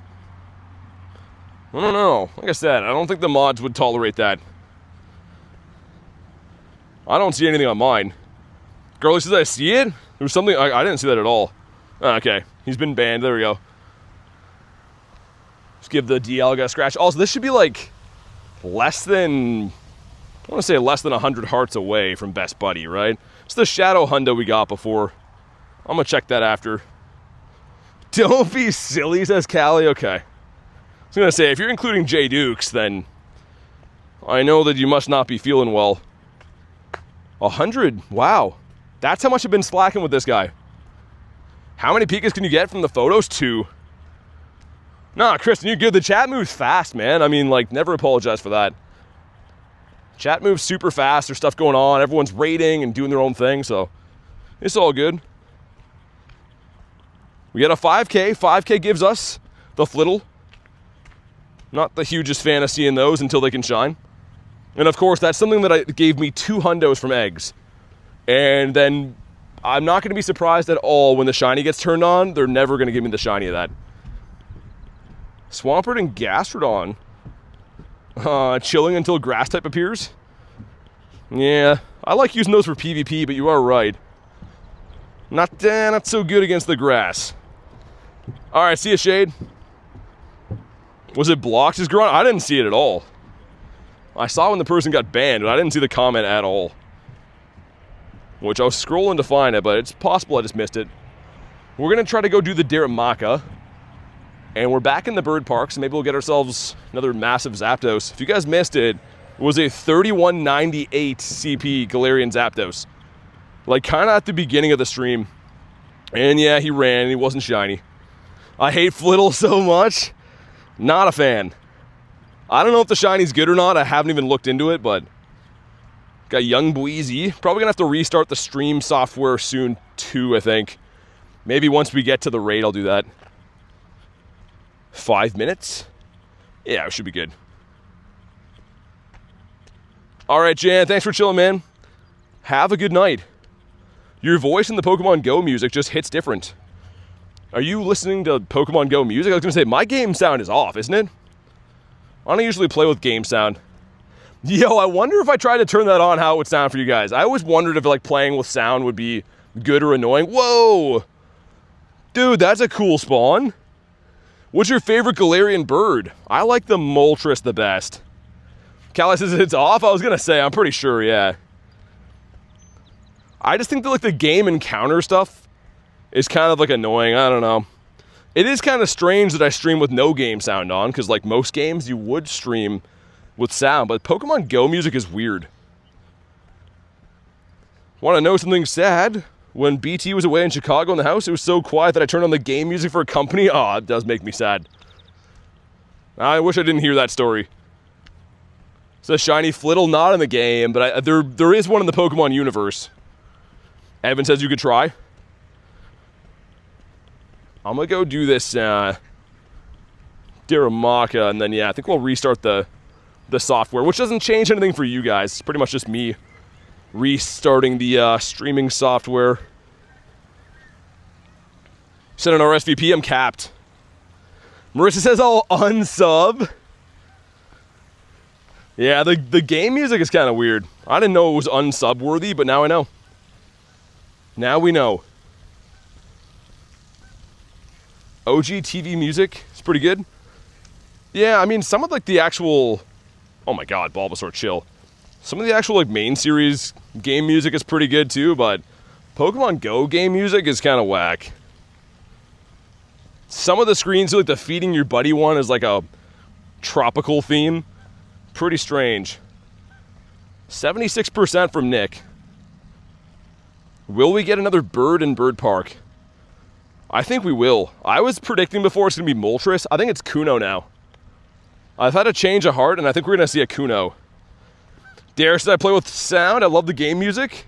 I don't know. Like I said, I don't think the mods would tolerate that. I don't see anything on mine. Girlie says I see it? There was something, I didn't see that at all. Okay, he's been banned, there we go. Just give the DL guy a scratch. Also, this should be like less than, I want to say less than 100 hearts away from Best Buddy, right? It's the Shadow Hundo we got before. I'm gonna check that after. Don't be silly, says Callie, okay. I was gonna say, if you're including J Dukes, then I know that you must not be feeling well. 100, wow. That's how much I've been slacking with this guy. How many Pikas can you get from the photos? 2. Nah, Kristen, you're good. The chat moves fast, man. I mean, like, never apologize for that. Chat moves super fast. There's stuff going on. Everyone's rating and doing their own thing, so it's all good. We got a 5K. 5K gives us the Flittle. Not the hugest fan of seeing those until they can shine. And of course, that's something that gave me 2 hundos from eggs. And then I'm not going to be surprised at all when the shiny gets turned on. They're never going to give me the shiny of that. Swampert and Gastrodon. Chilling until grass type appears. Yeah, I like using those for PvP, but you are right. Not so good against the grass. All right, see ya, Shade. Was it blocked? Is Grunt? I didn't see it at all. I saw when the person got banned, but I didn't see the comment at all. Which I was scrolling to find it, but it's possible I just missed it. We're going to try to go do the Diramaka. And we're back in the bird park, so maybe we'll get ourselves another massive Zapdos. If you guys missed it, it was a 3198 CP Galarian Zapdos. Like, kind of at the beginning of the stream. And yeah, he ran, and he wasn't shiny. I hate Flittle so much. Not a fan. I don't know if the shiny's good or not. I haven't even looked into it, but got Young Boeezy. Probably gonna have to restart the stream software soon too, I think. Maybe once we get to the raid, I'll do that. 5 minutes? Yeah, it should be good. All right, Jan, thanks for chilling, man. Have a good night. Your voice in the Pokemon Go music just hits different. Are you listening to Pokemon Go music? I was gonna say, my game sound is off, isn't it? I don't usually play with game sound. Yo, I wonder if I tried to turn that on, how it would sound for you guys. I always wondered if like playing with sound would be good or annoying. Whoa! Dude, that's a cool spawn. What's your favorite Galarian bird? I like the Moltres the best. Callie says it's off? I was gonna say, I'm pretty sure, yeah. I just think that like the game encounter stuff is kind of like annoying, I don't know. It is kind of strange that I stream with no game sound on, because like most games you would stream with sound, but Pokemon Go music is weird. Want to know something sad? When BT was away in Chicago in the house, it was so quiet that I turned on the game music for a company. Oh, it does make me sad. I wish I didn't hear that story. It's a shiny Flittle, not in the game, but there is one in the Pokemon universe. Evan says you could try. I'm gonna go do this Diramaka, and then yeah, I think we'll restart the software, which doesn't change anything for you guys. It's pretty much just me restarting the streaming software. Set an RSVP, I'm capped. Marissa says I'll unsub. Yeah, the game music is kind of weird. I didn't know it was unsub worthy, but now I know. Now we know. OG TV music is pretty good. Yeah, I mean, some of like the actual, oh my god, Bulbasaur, chill. Some of the actual like main series game music is pretty good too, but Pokemon Go game music is kind of whack. Some of the screens, like the feeding your buddy one, is like a tropical theme. Pretty strange. 76% from Nick. Will we get another bird in Bird Park? I think we will. I was predicting before it's going to be Moltres. I think it's Kuno now. I've had a change of heart, and I think we're going to see a Kuno. Dare said I play with sound. I love the game music,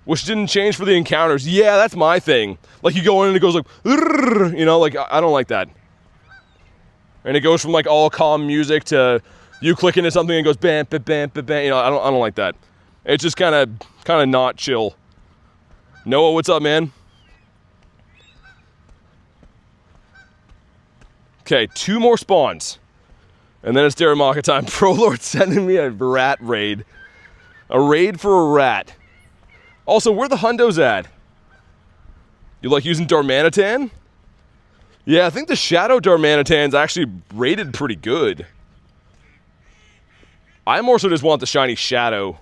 which didn't change for the encounters. Yeah, that's my thing. Like, you go in and it goes like, you know, like, I don't like that. And it goes from like all calm music to you click into something and it goes bam, bam, bam, bam, bam. You know, I don't like that. It's just kind of not chill. Noah, what's up, man? Okay, 2 more spawns. And then it's Diramaka time. Pro Lord sending me a rat raid. A raid for a rat. Also, where the hundos at? You like using Darmanitan? Yeah, I think the Shadow Darmanitan's actually rated pretty good. I more so just want the shiny Shadow.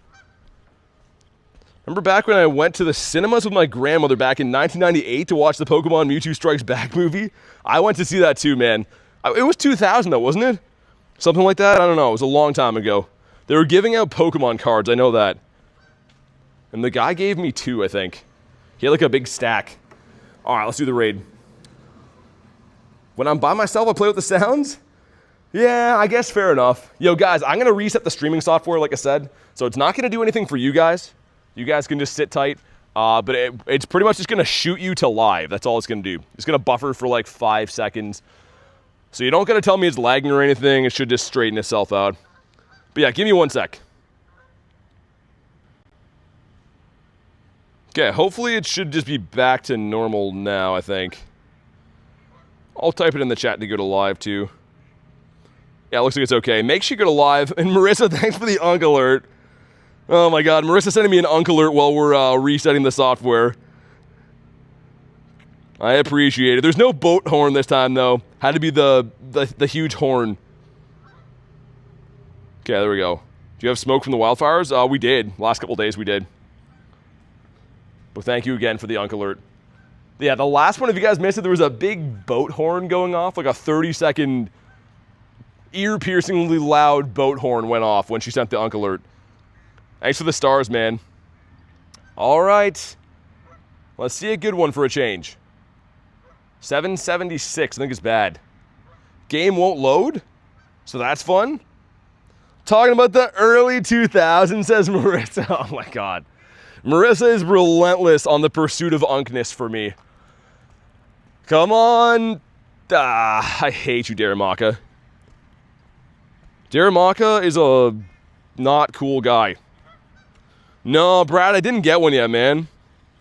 Remember back when I went to the cinemas with my grandmother back in 1998 to watch the Pokemon Mewtwo Strikes Back movie? I went to see that too, man. It was 2000 though, wasn't it? Something like that? I don't know. It was a long time ago. They were giving out Pokemon cards, I know that. And the guy gave me 2, I think. He had like a big stack. Alright, let's do the raid. When I'm by myself, I play with the sounds? Yeah, I guess fair enough. Yo, guys, I'm going to reset the streaming software, like I said. So it's not going to do anything for you guys. You guys can just sit tight. But it's pretty much just going to shoot you to live. That's all it's going to do. It's going to buffer for like 5 seconds. So you don't got to tell me it's lagging or anything. It should just straighten itself out. But yeah, give me 1 sec. Okay, hopefully it should just be back to normal now, I think. I'll type it in the chat to go to live, too. Yeah, it looks like it's okay. Make sure you go to live. And Marissa, thanks for the Unk Alert. Oh my god, Marissa sending me an Unk Alert while we're resetting the software. I appreciate it. There's no boat horn this time, though. Had to be the huge horn. Okay, there we go. Do you have smoke from the wildfires? We did. Last couple days we did. But thank you again for the Unk Alert. Yeah, the last one, if you guys missed it, there was a big boat horn going off, like a 30-second ear-piercingly loud boat horn went off when she sent the Unk Alert. Thanks for the stars, man. All right. Let's see a good one for a change. 776, I think it's bad. Game won't load, so that's fun. Talking about the early 2000s, says Marissa. Oh my god. Marissa is relentless on the pursuit of unkness for me. Come on. I hate you, Daramaka. Daramaka is a not cool guy. No, Brad, I didn't get one yet, man.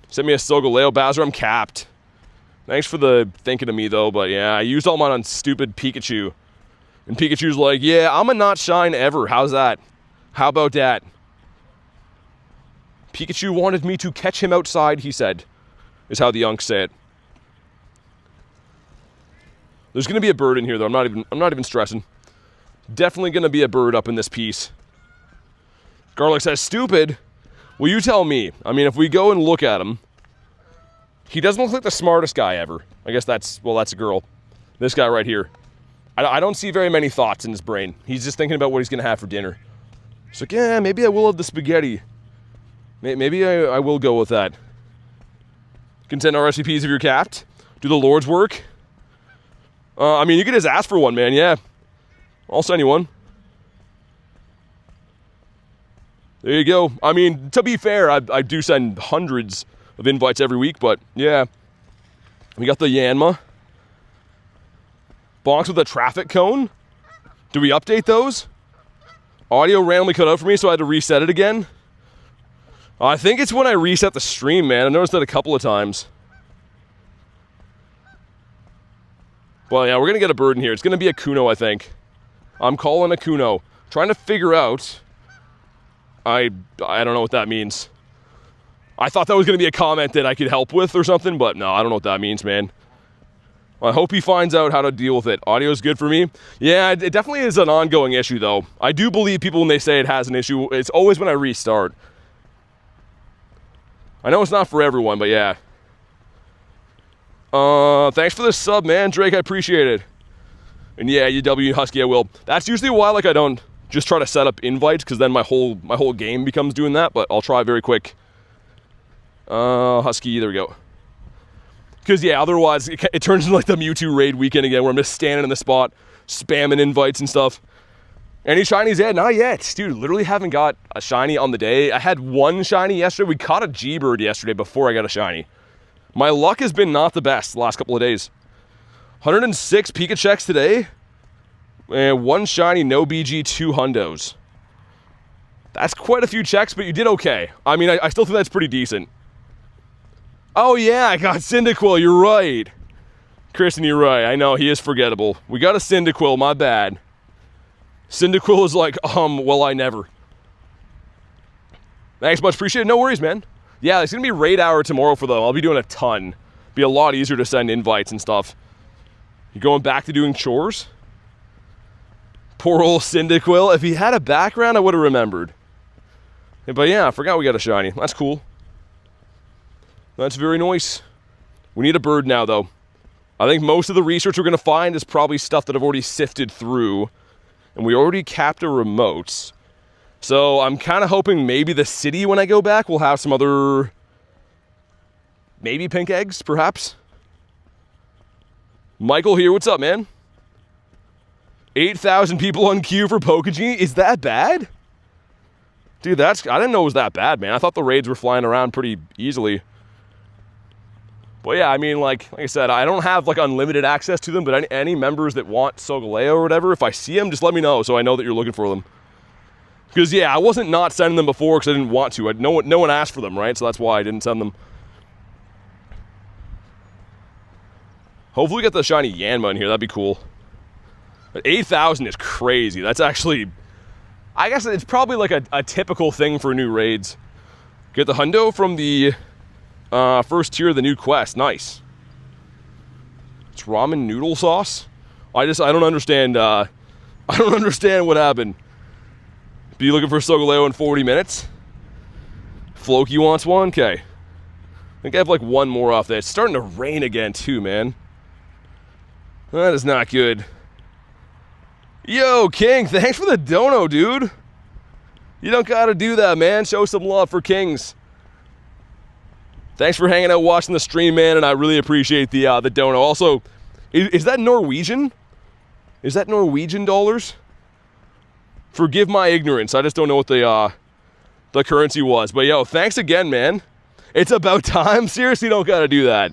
Sent me a Solgaleo Bowser. I'm capped. Thanks for the thinking of me, though. But yeah, I used all mine on stupid Pikachu. And Pikachu's like, yeah, I'm a not shine ever. How's that? How about that? Pikachu wanted me to catch him outside, he said. Is how the Unks say it. There's gonna be a bird in here though. I'm not even stressing. Definitely gonna be a bird up in this piece. Garlic says, stupid. Well, you tell me. I mean, if we go and look at him, he doesn't look like the smartest guy ever. I guess that's a girl. This guy right here. I don't see very many thoughts in his brain. He's just thinking about what he's gonna have for dinner. He's like, yeah, maybe I will have the spaghetti. Maybe I will go with that. You can send RSVPs if you're capped. Do the Lord's work. I mean, you can just ask for one, man, yeah. I'll send you one. There you go. I mean, to be fair, I do send hundreds of invites every week, but yeah. We got the Yanma. Bonks with a traffic cone. Do we update those? Audio randomly cut out for me, so I had to reset it again. I think it's when I reset the stream, man. I noticed that a couple of times. Well, yeah, we're going to get a bird in here. It's going to be a Kuno, I think. I'm calling a Kuno. Trying to figure out... I don't know what that means. I thought that was going to be a comment that I could help with or something, but no, I don't know what that means, man. I hope he finds out how to deal with it. Audio's good for me. Yeah, it definitely is an ongoing issue, though. I do believe people when they say it has an issue, it's always when I restart. I know it's not for everyone, but yeah. Thanks for the sub, man. Drake, I appreciate it. And yeah, UW Husky, I will. That's usually why, like, I don't just try to set up invites, because then my whole game becomes doing that, but I'll try very quick. Husky, there we go. Because, yeah, otherwise, it turns into, like, the Mewtwo raid weekend again, where I'm just standing in the spot, spamming invites and stuff. Any shinies yet? Not yet. Dude, literally haven't got a shiny on the day. I had one shiny yesterday. We caught a G-Bird yesterday before I got a shiny. My luck has been not the best the last couple of days. 106 Pikachus today. And one shiny, no BG, 2 hundos. That's quite a few checks, but you did okay. I mean, I still think that's pretty decent. Oh yeah, I got Cyndaquil, you're right. Kristen, you're right. I know, he is forgettable. We got a Cyndaquil, my bad. Cyndaquil is like, well, I never. Thanks much, appreciate it. No worries, man. Yeah, it's going to be raid hour tomorrow for them. I'll be doing a ton. Be a lot easier to send invites and stuff. You going back to doing chores? Poor old Cyndaquil. If he had a background, I would have remembered. But yeah, I forgot we got a shiny. That's cool. That's very nice. We need a bird now, though. I think most of the research we're going to find is probably stuff that I've already sifted through. And we already capped a remotes. So I'm kind of hoping maybe the city, when I go back, will have some other... maybe pink eggs, perhaps? Michael here, what's up, man? 8,000 people on queue for Pokemon. Is that bad? Dude, I didn't know it was that bad, man. I thought the raids were flying around pretty easily. But yeah, I mean, like I said, I don't have like unlimited access to them, but any members that want Solgaleo or whatever, if I see them, just let me know so I know that you're looking for them. Because yeah, I wasn't not sending them before because I didn't want to. No one asked for them, right? So that's why I didn't send them. Hopefully we get the shiny Yanma in here. That'd be cool. But 8,000 is crazy. That's actually... I guess it's probably like a typical thing for new raids. Get the hundo from the first tier of the new quest. Nice. It's ramen noodle sauce? I don't understand. I don't understand what happened. Be looking for Solgaleo in 40 minutes? Floki wants one? Okay. I think I have like one more off there. It's starting to rain again too, man. That is not good. Yo, King, thanks for the dono, dude. You don't gotta do that, man. Show some love for Kings. Thanks for hanging out watching the stream, man, and I really appreciate the dono. Also, is that Norwegian? Is that Norwegian dollars? Forgive my ignorance. I just don't know what the currency was. But yo, thanks again, man. It's about time. Seriously, don't gotta do that.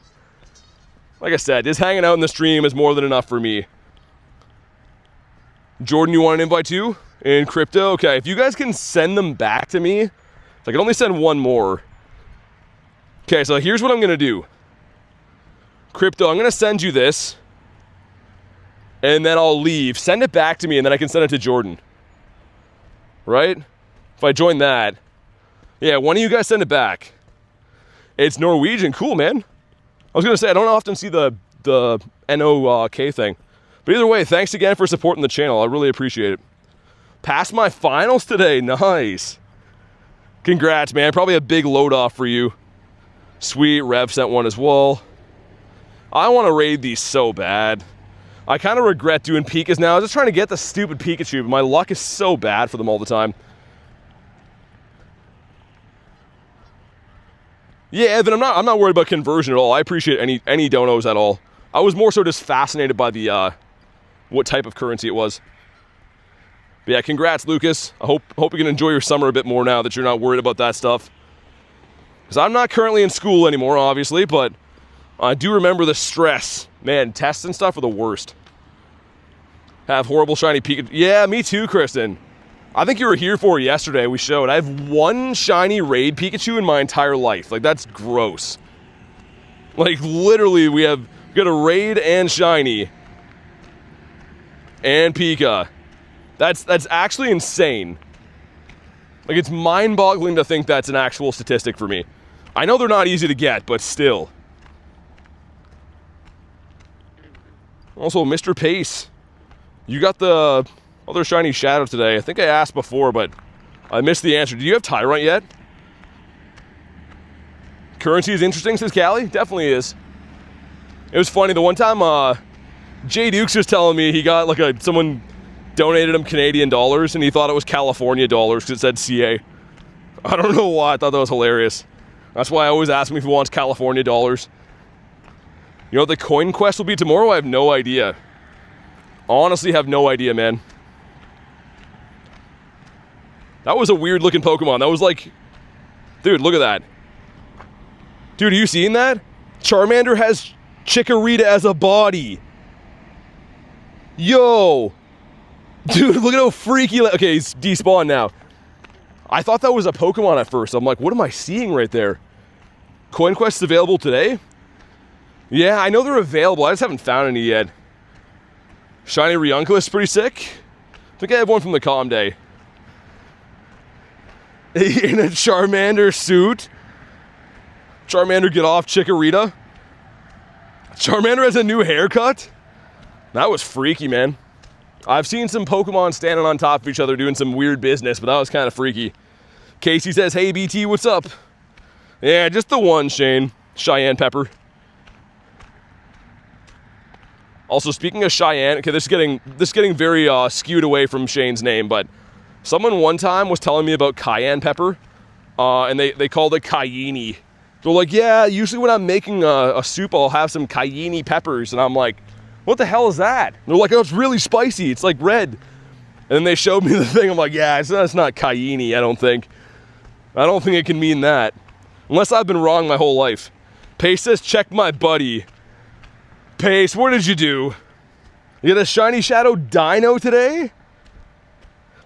Like I said, just hanging out in the stream is more than enough for me. Jordan, you want an invite too? In crypto? Okay, if you guys can send them back to me. I can only send one more. Okay, so here's what I'm gonna do. Crypto, I'm gonna send you this. And then I'll leave. Send it back to me and then I can send it to Jordan. Right? If I join that. Yeah, one of you guys send it back. It's Norwegian. Cool, man. I was gonna say, I don't often see the NOK thing. But either way, thanks again for supporting the channel. I really appreciate it. Passed my finals today. Nice. Congrats, man. Probably a big load off for you. Sweet. Rev sent one as well. I want to raid these so bad. I kind of regret doing Pikas now. I was just trying to get the stupid Pikachu, but my luck is so bad for them all the time. Yeah, Evan, I'm not worried about conversion at all. I appreciate any donos at all. I was more so just fascinated by the what type of currency it was. But yeah, congrats, Lucas. I hope you can enjoy your summer a bit more now that you're not worried about that stuff. Because I'm not currently in school anymore, obviously, but I do remember the stress. Man, tests and stuff are the worst. Have horrible shiny Pikachu. Yeah, me too, Kristen. I think you were here for it yesterday. We showed. I have one shiny raid Pikachu in my entire life. Like, that's gross. Like, literally, we got a raid and shiny. And Pika. That's actually insane. Like, it's mind-boggling to think that's an actual statistic for me. I know they're not easy to get, but still. Also, Mr. Pace. You got the other shiny shadow today. I think I asked before, but I missed the answer. Do you have Tyrant yet? Currency is interesting, says Callie. Definitely is. It was funny, the one time Jay Dukes was telling me he got like someone donated him Canadian dollars and he thought it was California dollars because it said CA. I don't know why, I thought that was hilarious. That's why I always ask him if he wants California dollars. You know what the coin quest will be tomorrow? I have no idea. Honestly, have no idea, man. That was a weird looking Pokemon. That was like, dude, look at that. Dude, are you seeing that? Charmander has Chikorita as a body. Yo. Dude, look at how freaky. Okay, he's despawned now. I thought that was a Pokemon at first. I'm like, what am I seeing right there? Coin Quest's available today? Yeah, I know they're available. I just haven't found any yet. Shiny Ryuncle is pretty sick. I think I have one from the Calm Day. In a Charmander suit. Charmander, get off, Chikorita. Charmander has a new haircut? That was freaky, man. I've seen some Pokemon standing on top of each other doing some weird business, but that was kind of freaky. Casey says, hey, BT, what's up? Yeah, just the one, Shane. Cheyenne Pepper. Also, speaking of Cheyenne, okay, this is getting very skewed away from Shane's name, but someone one time was telling me about cayenne pepper, and they called it cayenne. They're like, yeah, usually when I'm making a soup, I'll have some cayenne peppers, and I'm like, what the hell is that? And they're like, oh, it's really spicy, it's like red. And then they showed me the thing, I'm like, yeah, it's not cayenne, I don't think it can mean that. Unless I've been wrong my whole life. Pace says, check my buddy. Pace, what did you do? You got a shiny shadow dino today?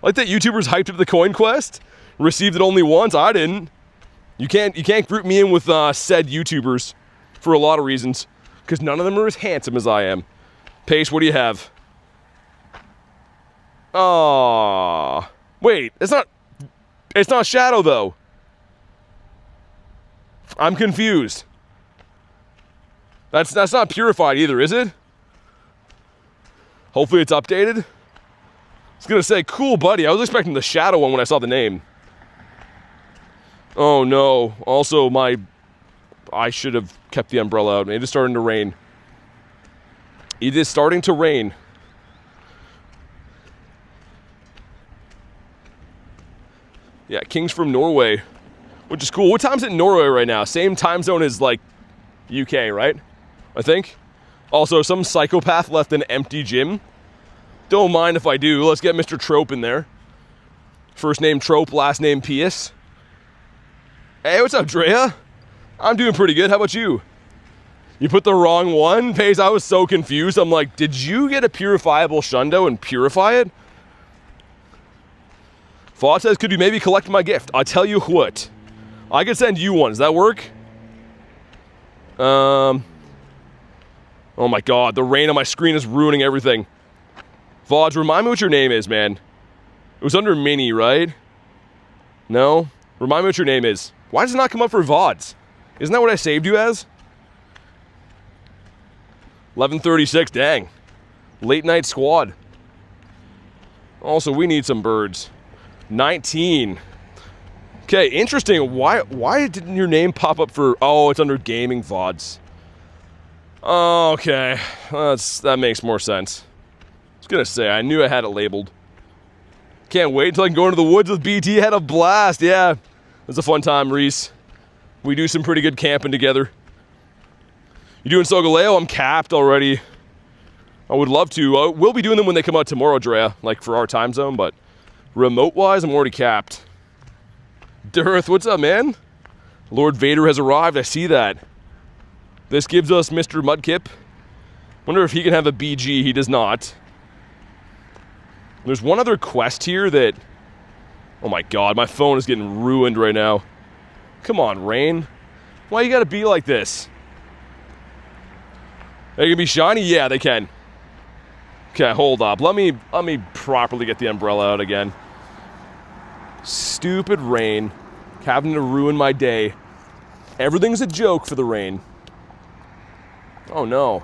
Like that YouTubers hyped up the coin quest? Received it only once? I didn't. You can't group me in with said YouTubers for a lot of reasons. Because none of them are as handsome as I am. Pace, what do you have? Aww. Wait, it's not Shadow though. I'm confused. That's not purified either, is it? Hopefully it's updated. I was gonna say, cool buddy. I was expecting the Shadow one when I saw the name. Oh no. Also, I should have kept the umbrella out. It is starting to rain. It is starting to rain. Yeah, King's from Norway, which is cool. What time's it in Norway right now? Same time zone as like UK, right? I think. Also, some psychopath left an empty gym. Don't mind if I do. Let's get Mr. Trope in there. First name Trope, last name Pius. Hey, what's up, Drea? I'm doing pretty good. How about you? You put the wrong one? Pace, I was so confused. I'm like, did you get a purifiable Shundo and purify it? Fawd says, could you maybe collect my gift? I'll tell you what. I could send you one. Does that work? Oh my god, the rain on my screen is ruining everything. Vods, remind me what your name is, man. It was under Mini, right? No? Remind me what your name is. Why does it not come up for Vods? Isn't that what I saved you as? 11:36, dang. Late night squad. Also, we need some birds. 19. Okay, interesting. Why didn't your name pop up for... Oh, it's under gaming VODs. Okay, that makes more sense. I was gonna say, I knew I had it labeled. Can't wait until I can go into the woods with BT. Had a blast, yeah. It was a fun time, Reese. We do some pretty good camping together. You doing Solgaleo? I'm capped already. I would love to. We'll be doing them when they come out tomorrow, Drea, like for our time zone, but remote-wise, I'm already capped. Durth, what's up, man? Lord Vader has arrived, I see that. This gives us Mr. Mudkip. Wonder if he can have a BG. He does not. There's one other quest here that... Oh my god, my phone is getting ruined right now. Come on, Rain. Why you gotta be like this? They can be shiny? Yeah, they can. Okay, hold up. Let me properly get the umbrella out again. Stupid Rain. Having to ruin my day. Everything's a joke for the Rain. Oh no.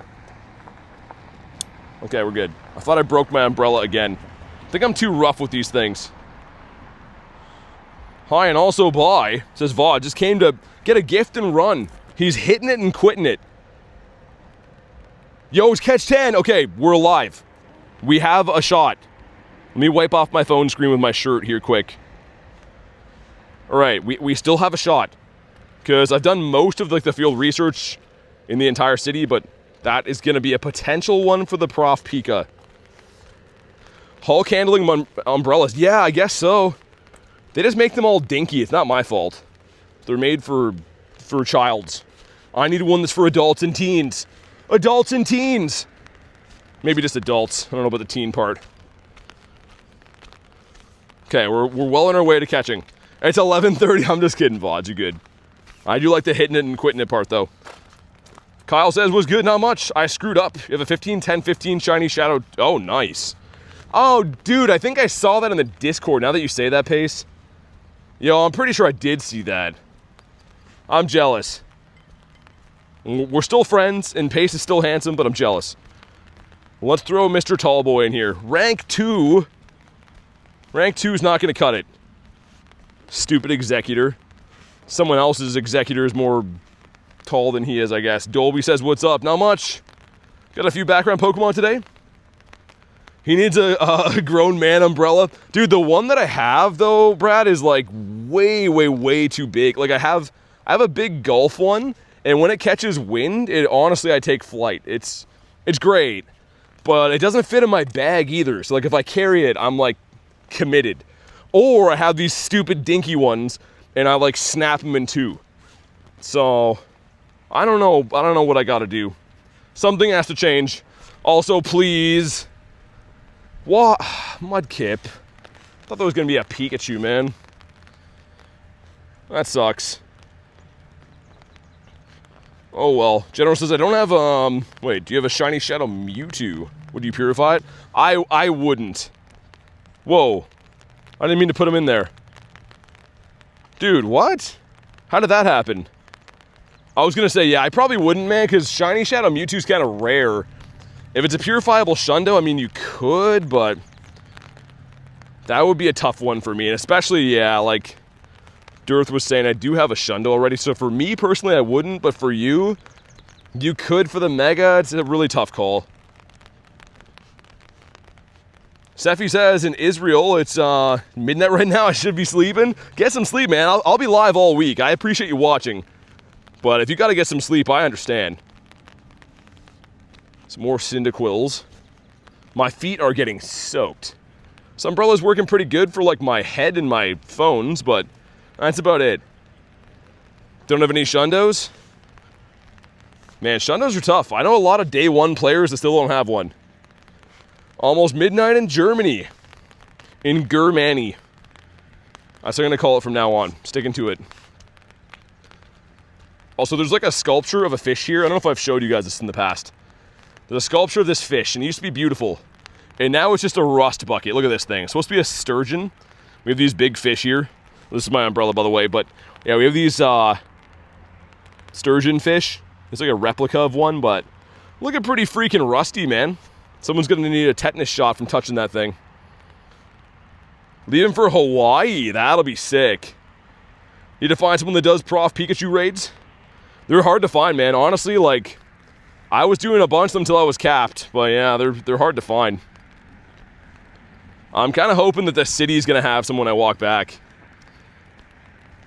Okay, we're good. I thought I broke my umbrella again. I think I'm too rough with these things. Hi, and also bye, says Vod. Just came to get a gift and run. He's hitting it and quitting it. Yo, it's catch 10. Okay, we're alive. We have a shot. Let me wipe off my phone screen with my shirt here quick. Alright, we still have a shot. Because I've done most of like the field research in the entire city, but that is going to be a potential one for the Prof Pika. Hulk handling umbrellas. Yeah, I guess so. They just make them all dinky. It's not my fault. They're made for childs. I need one that's for adults and teens. Adults and teens. Maybe just adults. I don't know about the teen part. Okay, we're well on our way to catching. It's 11:30. I'm just kidding, Vods. You good? I do like the hitting it and quitting it part, though. Kyle says, was good, not much. I screwed up. You have a 15, 10, 15 shiny shadow. Oh, nice. Oh, dude, I think I saw that in the Discord. Now that you say that, Pace. Yo, I'm pretty sure I did see that. I'm jealous. We're still friends, and Pace is still handsome, but I'm jealous. Let's throw Mr. Tallboy in here. Rank 2. Rank 2 is not going to cut it. Stupid Executor. Someone else's Executor is more tall than he is, I guess. Dolby says, what's up? Not much. Got a few background Pokemon today. He needs a grown man umbrella. Dude, the one that I have, though, Brad, is like way too big. Like, I have a big golf one, and when it catches wind, honestly, I take flight. It's great, but it doesn't fit in my bag either. So, like, if I carry it, I'm, like, committed. Or I have these stupid dinky ones, and I, like, snap them in two. So, I don't know what I gotta do. Something has to change. Also, please... What? Mudkip. Thought that was gonna be a Pikachu, man. That sucks. Oh well. General says I don't have wait, do you have a shiny shadow Mewtwo? Would you purify it? I wouldn't. Whoa. I didn't mean to put him in there. Dude, what? How did that happen? I was gonna say, yeah, I probably wouldn't, man, because shiny shadow Mewtwo's kind of rare. If it's a purifiable Shundo, I mean, you could, but that would be a tough one for me. And especially, yeah, like Dirth was saying, I do have a Shundo already. So for me personally, I wouldn't, but for you, you could for the Mega. It's a really tough call. Seffi says in Israel, it's midnight right now. I should be sleeping. Get some sleep, man. I'll be live all week. I appreciate you watching. But if you got to get some sleep, I understand. Some more Cyndaquils. My feet are getting soaked. This umbrella's working pretty good for like my head and my phones, but that's about it. Don't have any Shundos? Man, Shundos are tough. I know a lot of day one players that still don't have one. Almost midnight in Germany. In Germany. That's what I'm going to call it from now on. Sticking to it. Also, there's like a sculpture of a fish here. I don't know if I've showed you guys this in the past. There's a sculpture of this fish, and it used to be beautiful. And now it's just a rust bucket. Look at this thing. It's supposed to be a sturgeon. We have these big fish here. This is my umbrella, by the way. But, yeah, we have these sturgeon fish. It's like a replica of one, but looking pretty freaking rusty, man. Someone's going to need a tetanus shot from touching that thing. Leaving for Hawaii. That'll be sick. Need to find someone that does Prof Pikachu raids. They're hard to find, man. Honestly, like... I was doing a bunch of them until I was capped, but yeah, they're hard to find. I'm kind of hoping that the city's going to have some when I walk back.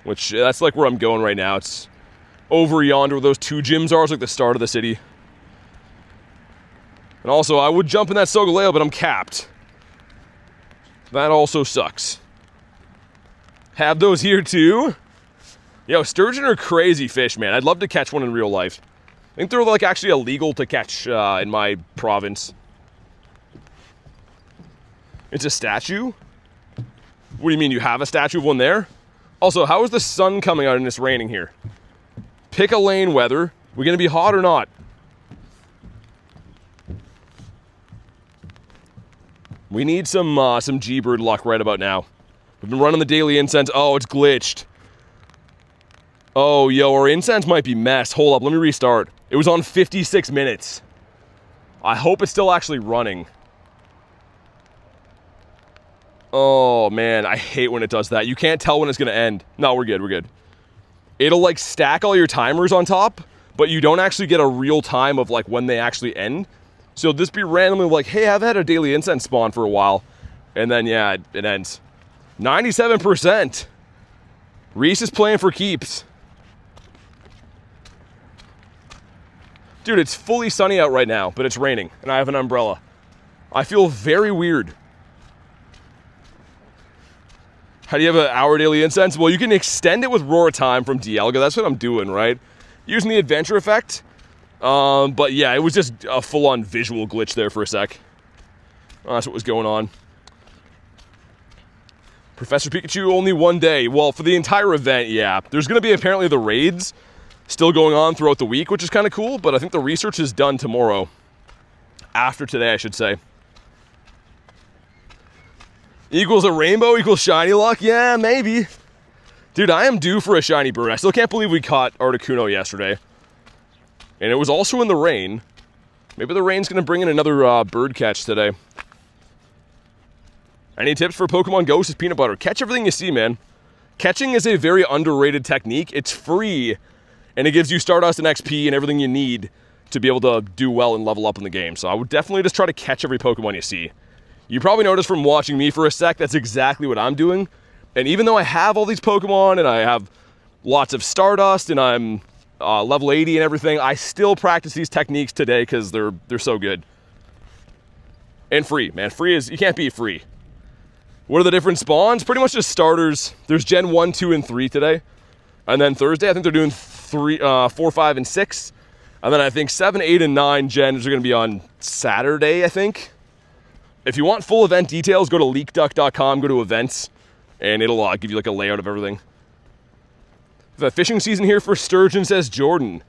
Which, that's like where I'm going right now. It's over yonder where those two gyms are. It's like the start of the city. And also, I would jump in that Solgaleo, but I'm capped. That also sucks. Have those here too? Yo, sturgeon are crazy fish, man. I'd love to catch one in real life. I think they're like actually illegal to catch in my province. It's a statue? What do you mean, you have a statue of one there? Also, how is the sun coming out and it's raining here? Pick a lane, weather. We gonna be hot or not? We need some G-Bird luck right about now. We've been running the daily incense. Oh, it's glitched. Oh, yo, our incense might be messed. Hold up, let me restart. It was on 56 minutes. I hope it's still actually running. Oh, man, I hate when it does that. You can't tell when it's gonna end. No, we're good, we're good. It'll, like, stack all your timers on top, but you don't actually get a real time of, like, when they actually end. So it'll just be randomly like, hey, I've had a daily incense spawn for a while. And then, yeah, it ends. 97%. Reese is playing for keeps. Dude, it's fully sunny out right now, but it's raining, and I have an umbrella. I feel very weird. How do you have an hour daily incense? Well, you can extend it with Roar Time from Dialga. That's what I'm doing, right? Using the adventure effect. But yeah, it was just a full-on visual glitch there for a sec. That's what was going on. Professor Pikachu, only one day. Well, for the entire event, yeah. There's going to be apparently the raids still going on throughout the week, which is kind of cool, but I think the research is done tomorrow. After today, I should say. Equals a rainbow equals shiny luck? Yeah, maybe. Dude, I am due for a shiny bird. I still can't believe we caught Articuno yesterday. And it was also in the rain. Maybe the rain's going to bring in another bird catch today. Any tips for Pokemon GO? Says Peanut Butter. Catch everything you see, man. Catching is a very underrated technique. It's free, and it gives you Stardust and XP and everything you need to be able to do well and level up in the game. So I would definitely just try to catch every Pokemon you see. You probably noticed from watching me for a sec, that's exactly what I'm doing. And even though I have all these Pokemon, and I have lots of Stardust, and I'm level 80 and everything, I still practice these techniques today because they're so good. And free, man. Free is, you can't beat free. What are the different spawns? Pretty much just starters. There's Gen 1, 2, and 3 today. And then Thursday, I think they're doing 4, 5, and 6. And then I think 7, 8, and 9 gens are going to be on Saturday, I think. If you want full event details, go to leakduck.com, go to events, and it'll give you like a layout of everything. The fishing season here for sturgeon, says Jordan.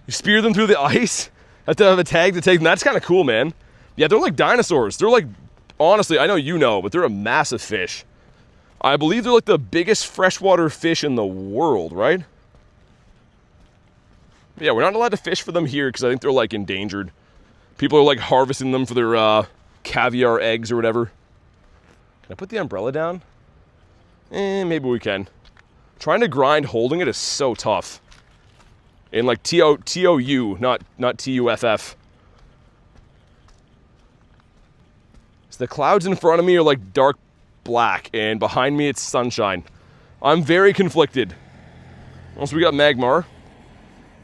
You spear them through the ice? Have to have a tag to take them. That's kind of cool, man. Yeah, they're like dinosaurs. They're like, honestly, I know you know, but they're a massive fish. I believe they're like the biggest freshwater fish in the world, right? But yeah, we're not allowed to fish for them here because I think they're like endangered. People are like harvesting them for their caviar eggs or whatever. Can I put the umbrella down? Maybe we can. Trying to grind holding it is so tough. In like T-O-U, not T-U-F-F. So the clouds in front of me are like dark black, and behind me it's sunshine. I'm very conflicted. Also, we got Magmar.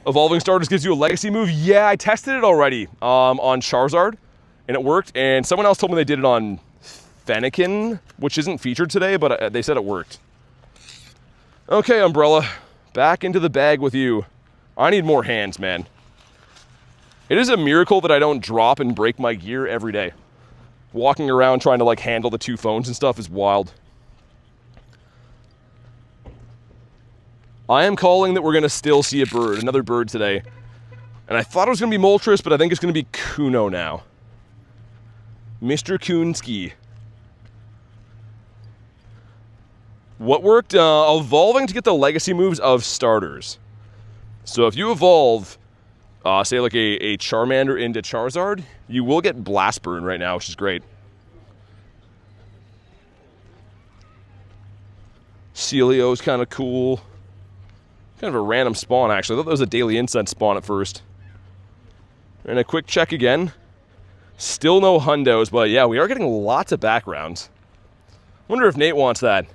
Evolving Starters gives you a legacy move. Yeah, I tested it already on Charizard, and it worked. And someone else told me they did it on Fennekin, which isn't featured today, but they said it worked. Okay, Umbrella, back into the bag with you. I need more hands, man. It is a miracle that I don't drop and break my gear every day. Walking around trying to like handle the 2 phones and stuff is wild. I am calling that we're going to still see a bird, another bird today. And I thought it was going to be Moltres, but I think it's going to be Kuno now. Mr. Kunsky. What worked? Evolving to get the legacy moves of starters. So if you evolve, say like a Charmander into Charizard, you will get Blast Burn right now, which is great. Celio's kind of cool. Kind of a random spawn, actually. I thought that was a Daily Incense spawn at first. And a quick check again. Still no hundos, but yeah, we are getting lots of backgrounds. Wonder if Nate wants that.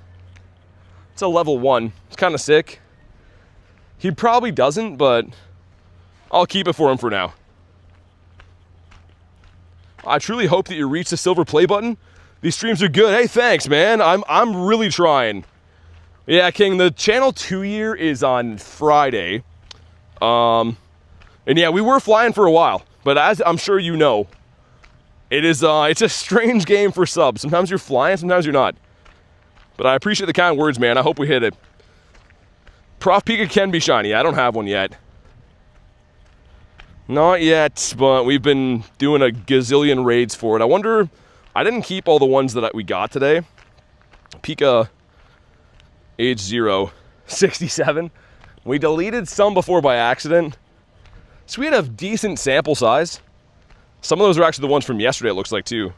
It's a level 1. It's kind of sick. He probably doesn't, but I'll keep it for him for now. I truly hope that you reach the silver play button. These streams are good. Hey, thanks, man. I'm really trying. Yeah, King, the channel 2 year is on Friday. And yeah, we were flying for a while, but as I'm sure you know, it's a strange game for subs. Sometimes you're flying, sometimes you're not. But I appreciate the kind words, man. I hope we hit it. Prof Pika can be shiny. I don't have one yet. Not yet, but we've been doing a gazillion raids for it. I wonder, I didn't keep all the ones that we got today. Pika age 0, 67. We deleted some before by accident. So we had a decent sample size. Some of those are actually the ones from yesterday, it looks like, too.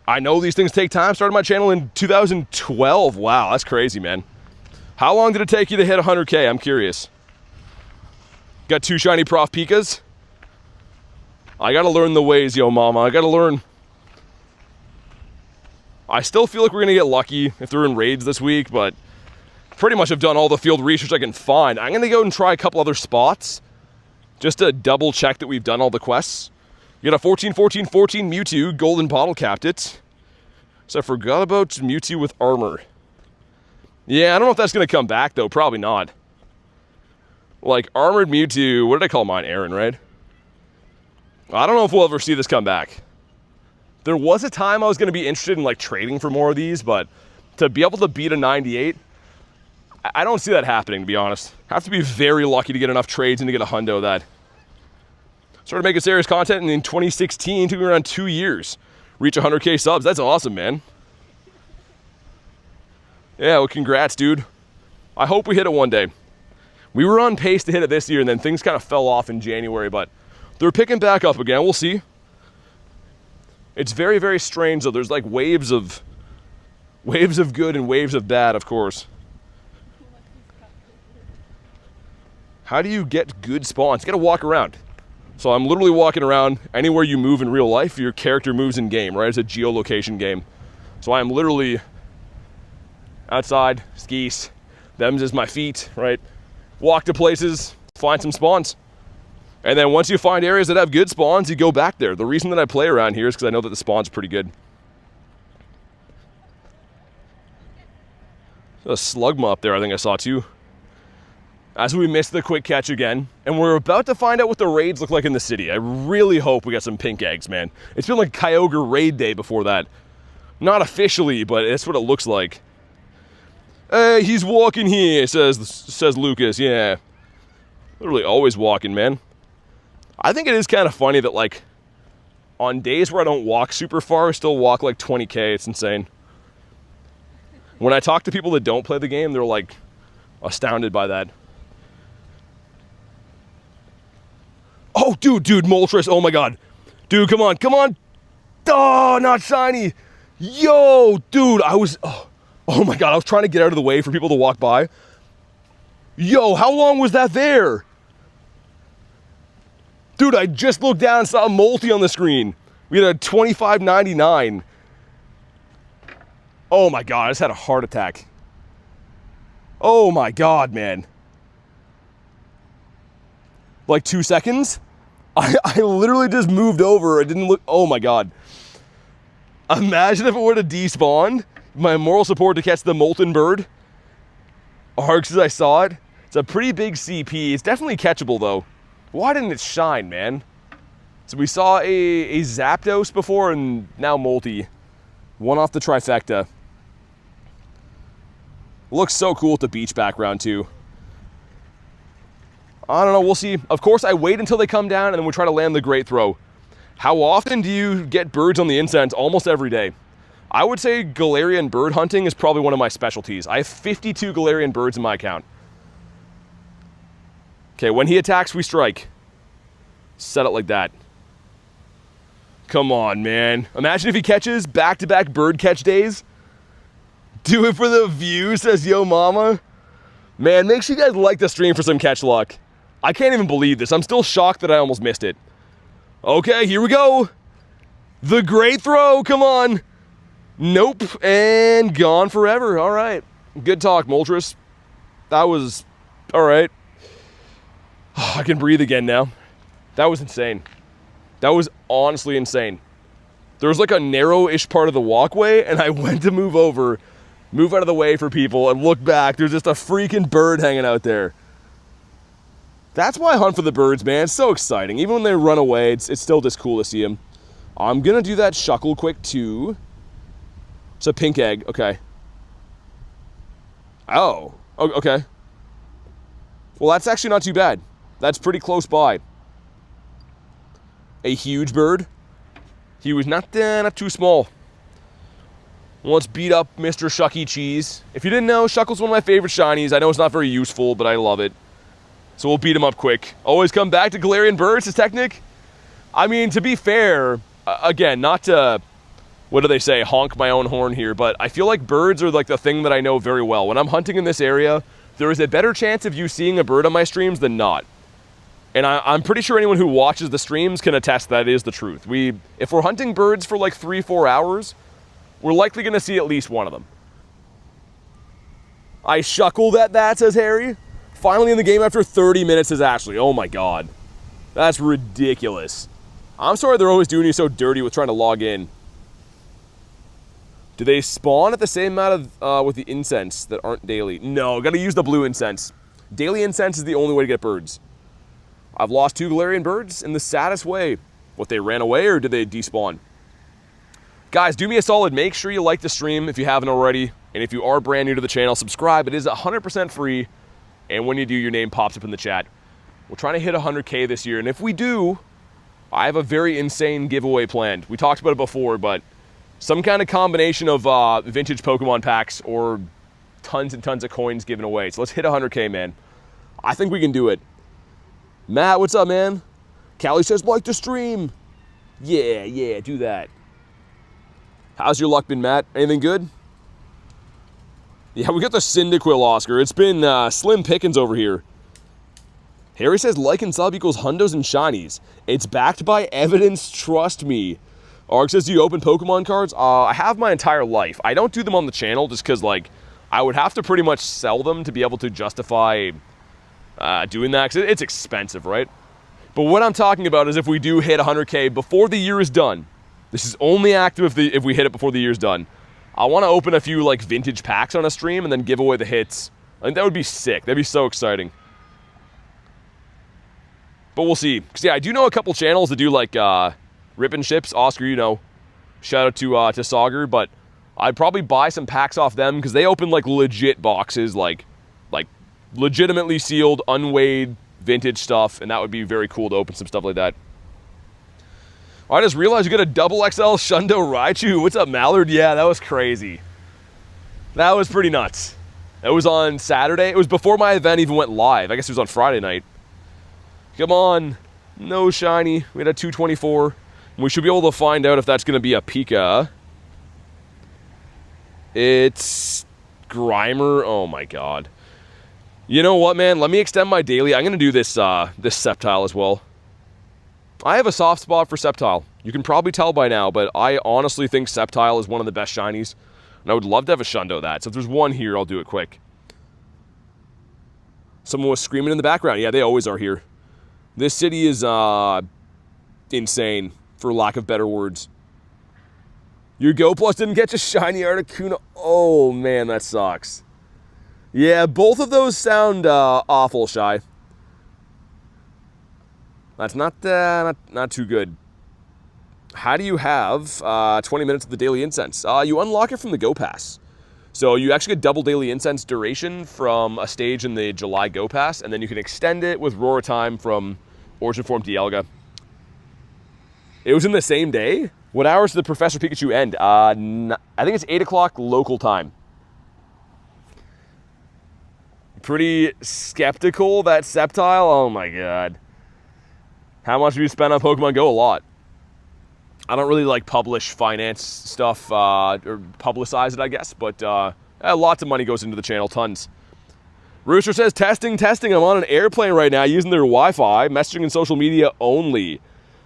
I know these things take time. Started my channel in 2012. Wow, that's crazy, man. How long did it take you to hit 100K? I'm curious. Got 2 shiny Prof Pikas? I gotta learn the ways, yo mama. I gotta learn. I still feel like we're gonna get lucky if they're in raids this week, but pretty much have done all the field research I can find. I'm gonna go and try a couple other spots just to double check that we've done all the quests. You got a 14, 14, 14 Mewtwo, golden bottle capped it. So I forgot about Mewtwo with armor. Yeah, I don't know if that's gonna come back though, probably not. Like armored Mewtwo, what did I call mine? Aaron, right? I don't know if we'll ever see this come back. There was a time I was gonna be interested in like trading for more of these, but to be able to beat a 98, I don't see that happening, to be honest. Have to be very lucky to get enough trades and to get a hundo that. Started making serious content in 2016, took me around 2 years. Reach 100K subs, that's awesome, man. Yeah, well, congrats, dude. I hope we hit it one day. We were on pace to hit it this year, and then things kind of fell off in January, but they're picking back up again. We'll see. It's very, very strange, though. There's like waves of good and waves of bad, of course. How do you get good spawns? You gotta walk around. So I'm literally walking around. Anywhere you move in real life, your character moves in game, right? It's a geolocation game. So I am literally outside, skis, them's is my feet, right? Walk to places, find some spawns. And then once you find areas that have good spawns, you go back there. The reason that I play around here is because I know that the spawn's pretty good. There's a slugma up there I think I saw too. As we missed the quick catch again, and we're about to find out what the raids look like in the city. I really hope we got some pink eggs, man. It's been like Kyogre raid day before that. Not officially, but that's what it looks like. Hey, he's walking here, says Lucas, yeah. Literally always walking, man. I think it is kind of funny that, like, on days where I don't walk super far, I still walk like 20K. It's insane. When I talk to people that don't play the game, they're like astounded by that. Oh, dude, Moltres, oh my god. Dude, come on. Oh, not shiny. Yo, dude, oh my god, I was trying to get out of the way for people to walk by. Yo, how long was that there? Dude, I just looked down and saw a multi on the screen. We had a 25.99. Oh my god, I just had a heart attack. Oh my god, man. Like 2 seconds? I literally just moved over. It didn't look, oh my god. Imagine if it would have despawned. My moral support to catch the molten bird. Arcs as I saw it. It's a pretty big CP. It's definitely catchable though. Why didn't it shine, man? So we saw a Zapdos before and now multi. One off the trifecta. Looks so cool with the beach background too. I don't know, we'll see. Of course, I wait until they come down and then we try to land the great throw. How often do you get birds on the incense? Almost every day. I would say Galarian bird hunting is probably one of my specialties. I have 52 Galarian birds in my account. Okay, when he attacks, we strike. Set it like that. Come on, man. Imagine if he catches back-to-back bird catch days. Do it for the view, says Yo Mama. Man, make sure you guys like the stream for some catch luck. I can't even believe this. I'm still shocked that I almost missed it. Okay, here we go. The great throw, come on. Nope, and gone forever. All right. Good talk, Moltres. That was, all right. Oh, I can breathe again now. That was insane. That was honestly insane. There was like a narrow-ish part of the walkway, and I went to move over, move out of the way for people, and look back. There's just a freaking bird hanging out there. That's why I hunt for the birds, man. It's so exciting. Even when they run away, it's still just cool to see them. I'm going to do that shuckle quick, too. It's a pink egg. Okay. Oh. Okay. Well, that's actually not too bad. That's pretty close by. A huge bird. He was not too small. Let's beat up Mr. Shucky Cheese. If you didn't know, Shuckle's one of my favorite shinies. I know it's not very useful, but I love it. So we'll beat him up quick. Always come back to Galarian birds, his technique. I mean, to be fair, again, not to, what do they say, honk my own horn here, but I feel like birds are like the thing that I know very well. When I'm hunting in this area, there is a better chance of you seeing a bird on my streams than not. And I'm pretty sure anyone who watches the streams can attest that is the truth. If we're hunting birds for like 3-4 hours, we're likely going to see at least one of them. I shuckled at that, says Harry. Finally in the game after 30 minutes, says Ashley. Oh my god. That's ridiculous. I'm sorry they're always doing you so dirty with trying to log in. Do they spawn at the same amount of with the incense that aren't daily? No, gotta use the blue incense. Daily incense is the only way to get birds. I've lost 2 Galarian birds in the saddest way. What, they ran away or did they despawn? Guys, do me a solid. Make sure you like the stream if you haven't already. And if you are brand new to the channel, subscribe. It is 100% free. And when you do, your name pops up in the chat. We're trying to hit 100K this year. And if we do, I have a very insane giveaway planned. We talked about it before, but some kind of combination of vintage Pokemon packs or tons and tons of coins given away. So let's hit 100K, man. I think we can do it. Matt, what's up, man? Callie says, like the stream. Yeah, do that. How's your luck been, Matt? Anything good? Yeah, we got the Cyndaquil, Oscar. It's been slim pickings over here. Harry says, like and sub equals hundos and shinies. It's backed by evidence, trust me. Ark says, do you open Pokemon cards? I have my entire life. I don't do them on the channel just because, like, I would have to pretty much sell them to be able to justify doing that, because it's expensive, right? But what I'm talking about is if we do hit 100K before the year is done. This is only active if we hit it before the year's done. I want to open a few, like, vintage packs on a stream and then give away the hits. I think that would be sick. That'd be so exciting. But we'll see. Because, yeah, I do know a couple channels that do, like, rip and ships. Oscar, you know. Shout out to Sauger. But I'd probably buy some packs off them because they open, like, legit boxes. Like legitimately sealed, unweighed, vintage stuff. And that would be very cool to open some stuff like that. I just realized you got a double XL Shundo Raichu. What's up, Mallard? Yeah, that was crazy. That was pretty nuts. It was on Saturday. It was before my event even went live. I guess it was on Friday night. Come on. No shiny. We had a 224. We should be able to find out if that's going to be a Pika. It's Grimer. Oh, my God. You know what, man? Let me extend my daily. I'm going to do this Sceptile as well. I have a soft spot for Sceptile. You can probably tell by now, but I honestly think Sceptile is one of the best shinies. And I would love to have a Shundo that. So if there's one here, I'll do it quick. Someone was screaming in the background. Yeah, they always are here. This city is insane, for lack of better words. Your Go Plus didn't catch a shiny Articuno. Oh, man, that sucks. Yeah, both of those sound awful, Shy. That's not too good. How do you have 20 minutes of the daily incense? You unlock it from the Go Pass. So you actually get double daily incense duration from a stage in the July Go Pass, and then you can extend it with Roar Time from Origin Form Dialga. It was in the same day? What hours did the Professor Pikachu end? I think it's 8 o'clock local time. Pretty skeptical, that Sceptile. Oh my God. How much have you spent on Pokemon Go? A lot. I don't really like publish finance stuff, or publicize it, I guess, but lots of money goes into the channel, tons. Rooster says, testing. I'm on an airplane right now using their Wi-Fi, messaging and social media only.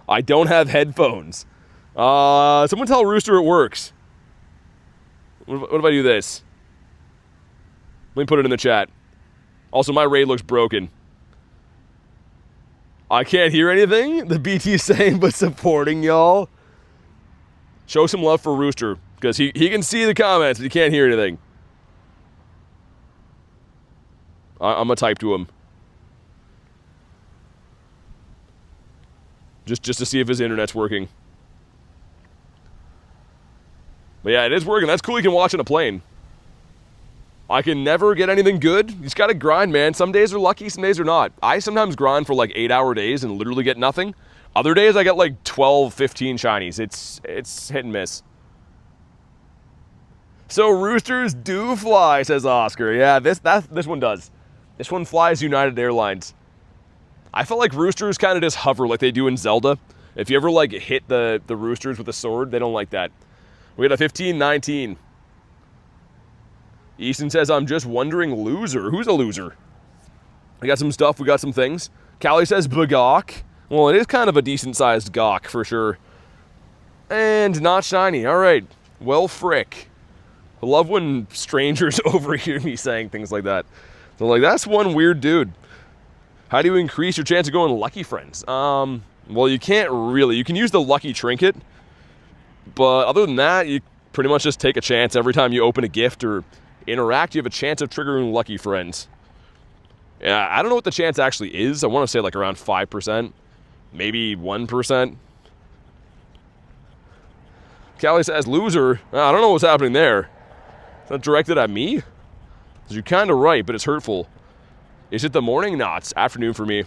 I don't have headphones. Someone tell Rooster it works. What if I do this? Let me put it in the chat. Also, my raid looks broken. I can't hear anything the BT's saying, but supporting y'all. Show some love for Rooster, because he can see the comments, but he can't hear anything. I'm going to type to him. Just to see if his internet's working. But yeah, it is working. That's cool, you can watch on a plane. I can never get anything good. You just got to grind, man. Some days are lucky, some days are not. I sometimes grind for like 8-hour days and literally get nothing. Other days I get like 12, 15 shinies. It's hit and miss. So roosters do fly, says Oscar. Yeah, this one does. This one flies United Airlines. I felt like roosters kind of just hover like they do in Zelda. If you ever like hit the roosters with a sword, they don't like that. We got a 15-19. Easton says, I'm just wondering, loser. Who's a loser? We got some stuff. We got some things. Callie says, Bagok. Well, it is kind of a decent-sized gawk, for sure. And not shiny. All right. Well, frick. I love when strangers overhear me saying things like that. They're like, that's one weird dude. How do you increase your chance of going lucky friends? Well, you can't really. You can use the lucky trinket. But other than that, you pretty much just take a chance every time you open a gift or interact. You have a chance of triggering lucky friends. Yeah, I don't know what the chance actually is. I want to say like around 5%. Maybe 1%. Callie says, loser. I don't know what's happening there. Is that directed at me? You're kind of right, but it's hurtful. Is it the morning? No, it's afternoon for me.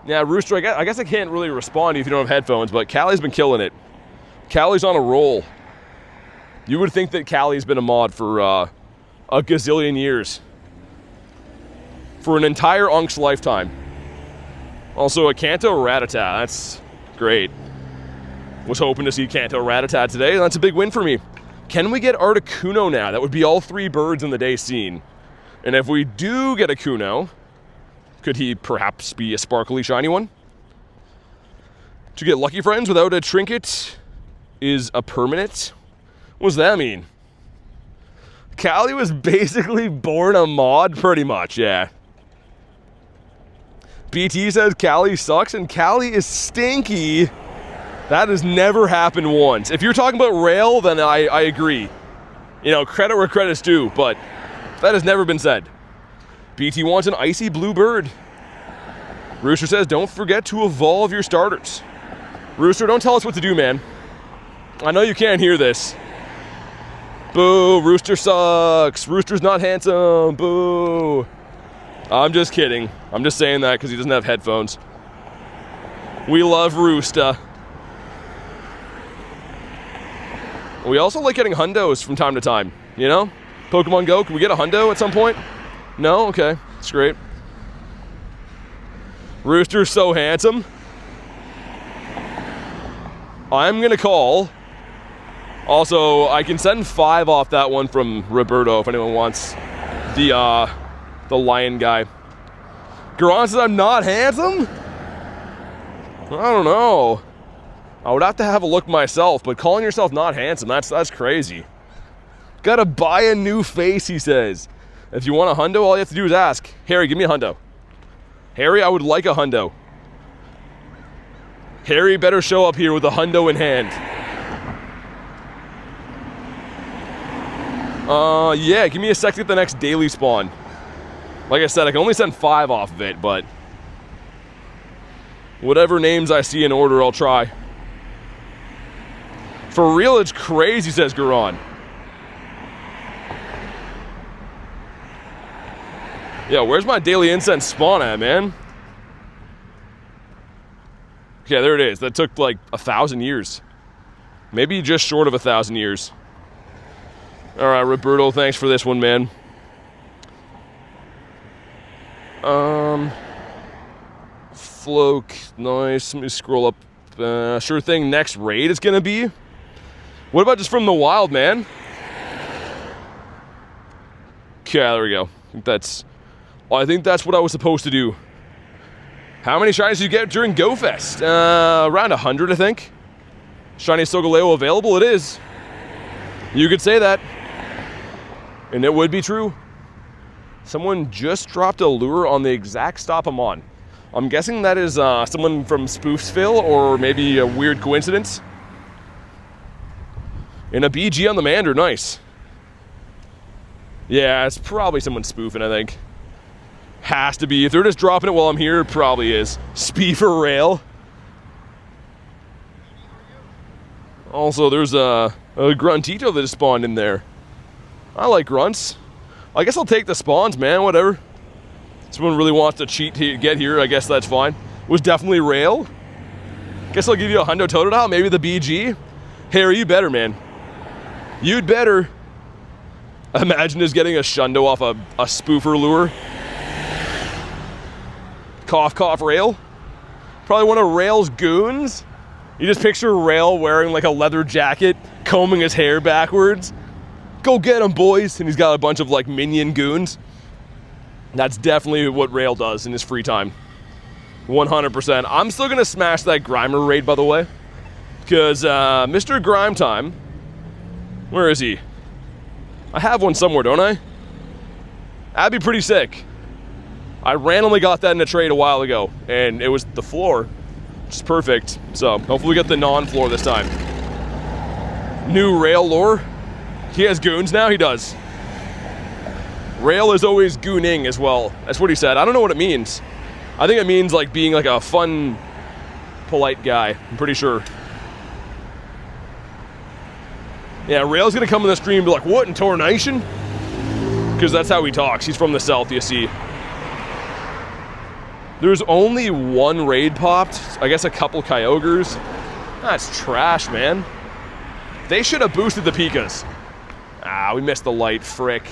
Yeah, Rooster, I guess I can't really respond if you don't have headphones, but Callie's been killing it. Callie's on a roll. You would think that Callie's been a mod for a gazillion years. For an entire Unk's lifetime. Also a Kanto Rattata, that's great. Was hoping to see Kanto Rattata today, that's a big win for me. Can we get Articuno now? That would be all 3 birds in the day seen. And if we do get a Kuno, could he perhaps be a sparkly shiny one? To get Lucky Friends without a trinket is a permanent? What does that mean? Callie was basically born a mod, pretty much, yeah. BT says Callie sucks, and Callie is stinky. That has never happened once. If you're talking about Rail, then I agree. You know, credit where credit's due, but that has never been said. BT wants an icy blue bird. Rooster says, don't forget to evolve your starters. Rooster, don't tell us what to do, man. I know you can't hear this. Boo, Rooster sucks. Rooster's not handsome, boo. I'm just kidding. I'm just saying that because he doesn't have headphones. We love Rooster. We also like getting hundos from time to time, you know? Pokemon GO, can we get a hundo at some point? No? Okay, that's great. Rooster's so handsome. I'm gonna call. Also, I can send 5 off that one from Roberto if anyone wants the lion guy. Garon says I'm not handsome? I don't know. I would have to have a look myself, but calling yourself not handsome, that's crazy. Gotta buy a new face, he says. If you want a hundo, all you have to do is ask. Harry, give me a hundo. Harry, I would like a hundo. Harry better show up here with a hundo in hand. Yeah, give me a sec to get the next daily spawn. Like I said, I can only send 5 off of it, but whatever names I see in order, I'll try. For real, it's crazy, says Garon. Yeah, where's my daily incense spawn at, man? Okay, there it is. That took like 1,000 years. Maybe just short of 1,000 years. All right, Roberto, thanks for this one, man. Floke, nice. Let me scroll up. Sure thing, next raid is gonna be. What about just from the wild, man? Okay, there we go. I think that's what I was supposed to do. How many shinies do you get during Go Fest? Around 100, I think. Shiny Solgaleo available? It is. You could say that. And it would be true. Someone just dropped a lure on the exact stop I'm on. I'm guessing that is someone from Spoofsville, or maybe a weird coincidence. And a BG on the Mander, nice. Yeah, it's probably someone spoofing, I think. Has to be. If they're just dropping it while I'm here, it probably is. Spee for rail. Also, there's a Gruntito that just spawned in there. I like grunts. I guess I'll take the spawns, man, whatever. Someone really wants to cheat to get here, I guess that's fine. Was definitely rail. Guess I'll give you a hundo Totodile, maybe the BG. Harry, you better, man. You'd better. Imagine just getting a shundo off a spoofer lure. Cough, cough, rail. Probably one of Rail's goons. You just picture Rail wearing like a leather jacket, combing his hair backwards. Go get him, boys. And he's got a bunch of like minion goons. That's definitely what Rail does in his free time. 100%. I'm still gonna smash that Grimer raid, by the way. Because Mr. Grime Time, where is he? I have one somewhere, don't I? That'd be pretty sick. I randomly got that in a trade a while ago, and it was the floor, which is perfect. So hopefully we get the non-floor this time. New Rail lore. He has goons now? He does. Rail is always gooning as well. That's what he said. I don't know what it means. I think it means like being like a fun, polite guy. I'm pretty sure. Yeah, Rail's gonna come in the stream and be like, what, in Tornation? Because that's how he talks. He's from the south, you see. There's only one raid popped. I guess a couple Kyogres. That's trash, man. They should have boosted the Pikas. Ah, we missed the light, frick.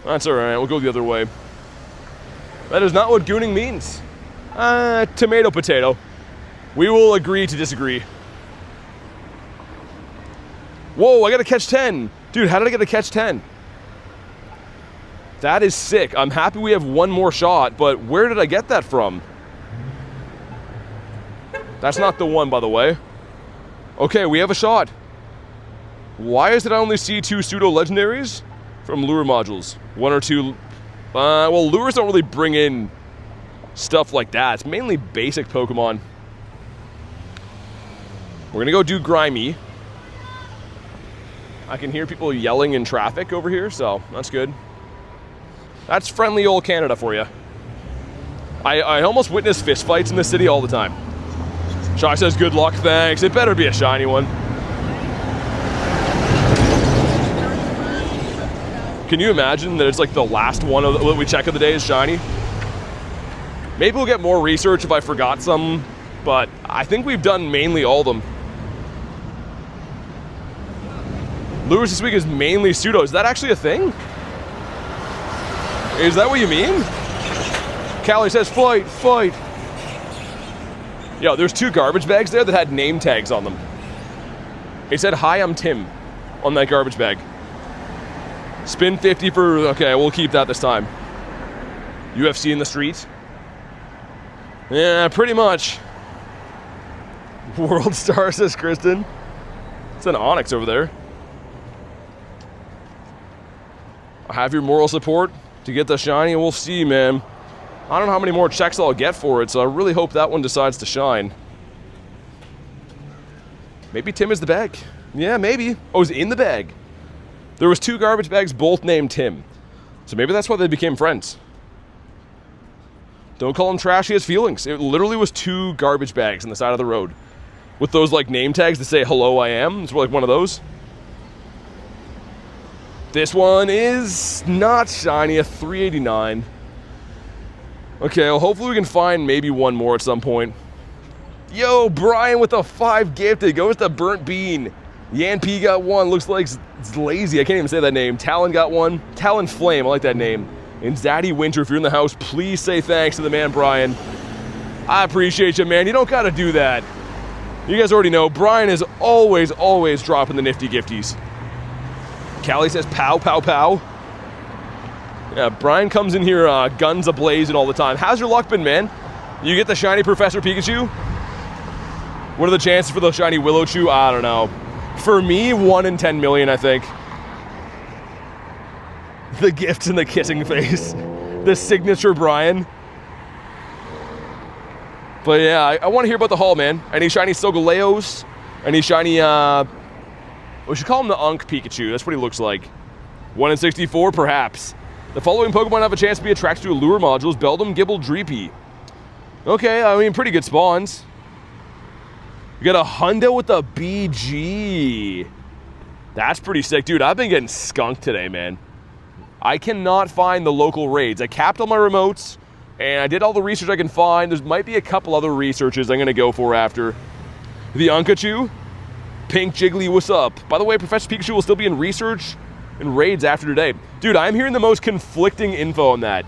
That's all right. We'll go the other way. That is not what gooning means. Tomato, potato. We will agree to disagree. Whoa, I got to catch 10. Dude, how did I get to catch 10? That is sick. I'm happy we have one more shot, but where did I get that from? That's not the one, by the way. Okay, we have a shot. Why is it I only see 2 pseudo-legendaries? From lure modules. 1 or 2... well, lures don't really bring in stuff like that. It's mainly basic Pokemon. We're gonna go do Grimy. I can hear people yelling in traffic over here, so that's good. That's friendly old Canada for you. I almost witness fistfights in this city all the time. Shock says, good luck, thanks. It better be a shiny one. Can you imagine that it's like the last one that we check of the day is shiny? Maybe we'll get more research if I forgot some, but I think we've done mainly all of them. Lures this week is mainly pseudo. Is that actually a thing? Is that what you mean? Callie says, fight, fight. Yo, there's 2 garbage bags there that had name tags on them. It said, hi, I'm Tim, on that garbage bag. Spin 50 for, okay, we'll keep that this time. UFC in the streets? Yeah, pretty much. World Star, says Kristen. It's an Onyx over there. I have your moral support to get the shiny, and we'll see, man. I don't know how many more checks I'll get for it, so I really hope that one decides to shine. Maybe Tim is the bag. Yeah, maybe. Oh, it's in the bag. There was 2 garbage bags, both named Tim. So maybe that's why they became friends. Don't call him trash, he has feelings. It literally was 2 garbage bags on the side of the road. With those like name tags that say, hello, I am. It's like one of those. This one is not shiny, a 389. Okay, well, hopefully we can find maybe one more at some point. Yo, Brian with a 5 gifted. Goes to Burnt Bean. Yan P got 1. Looks like it's lazy. I can't even say that name. Talon got 1. Talon Flame. I like that name. And Zaddy Winter, if you're in the house, please say thanks to the man, Brian. I appreciate you, man. You don't got to do that. You guys already know. Brian is always, always dropping the nifty gifties. Callie says, pow, pow, pow. Yeah, Brian comes in here guns a-blazing all the time. How's your luck been, man? You get the shiny Professor Pikachu? What are the chances for the shiny Willow? I don't know. For me, 1 in 10 million, I think. The gifts and the kissing face. The signature Brian. But yeah, I want to hear about the haul, man. Any shiny Solgaleos? Any shiny, we should call him the Unk Pikachu. That's what he looks like. 1 in 64, perhaps. The following Pokemon have a chance to be attracted to lure modules: Beldum, Gibble, Dreepy. Okay, I mean, pretty good spawns. We got a Hundo with a BG. That's pretty sick. Dude, I've been getting skunked today, man. I cannot find the local raids. I capped all my remotes, and I did all the research I can find. There might be a couple other researches I'm going to go for after. The Unkachu. Pink Jiggly, what's up? By the way, Professor Pikachu will still be in research and raids after today. Dude, I'm hearing the most conflicting info on that.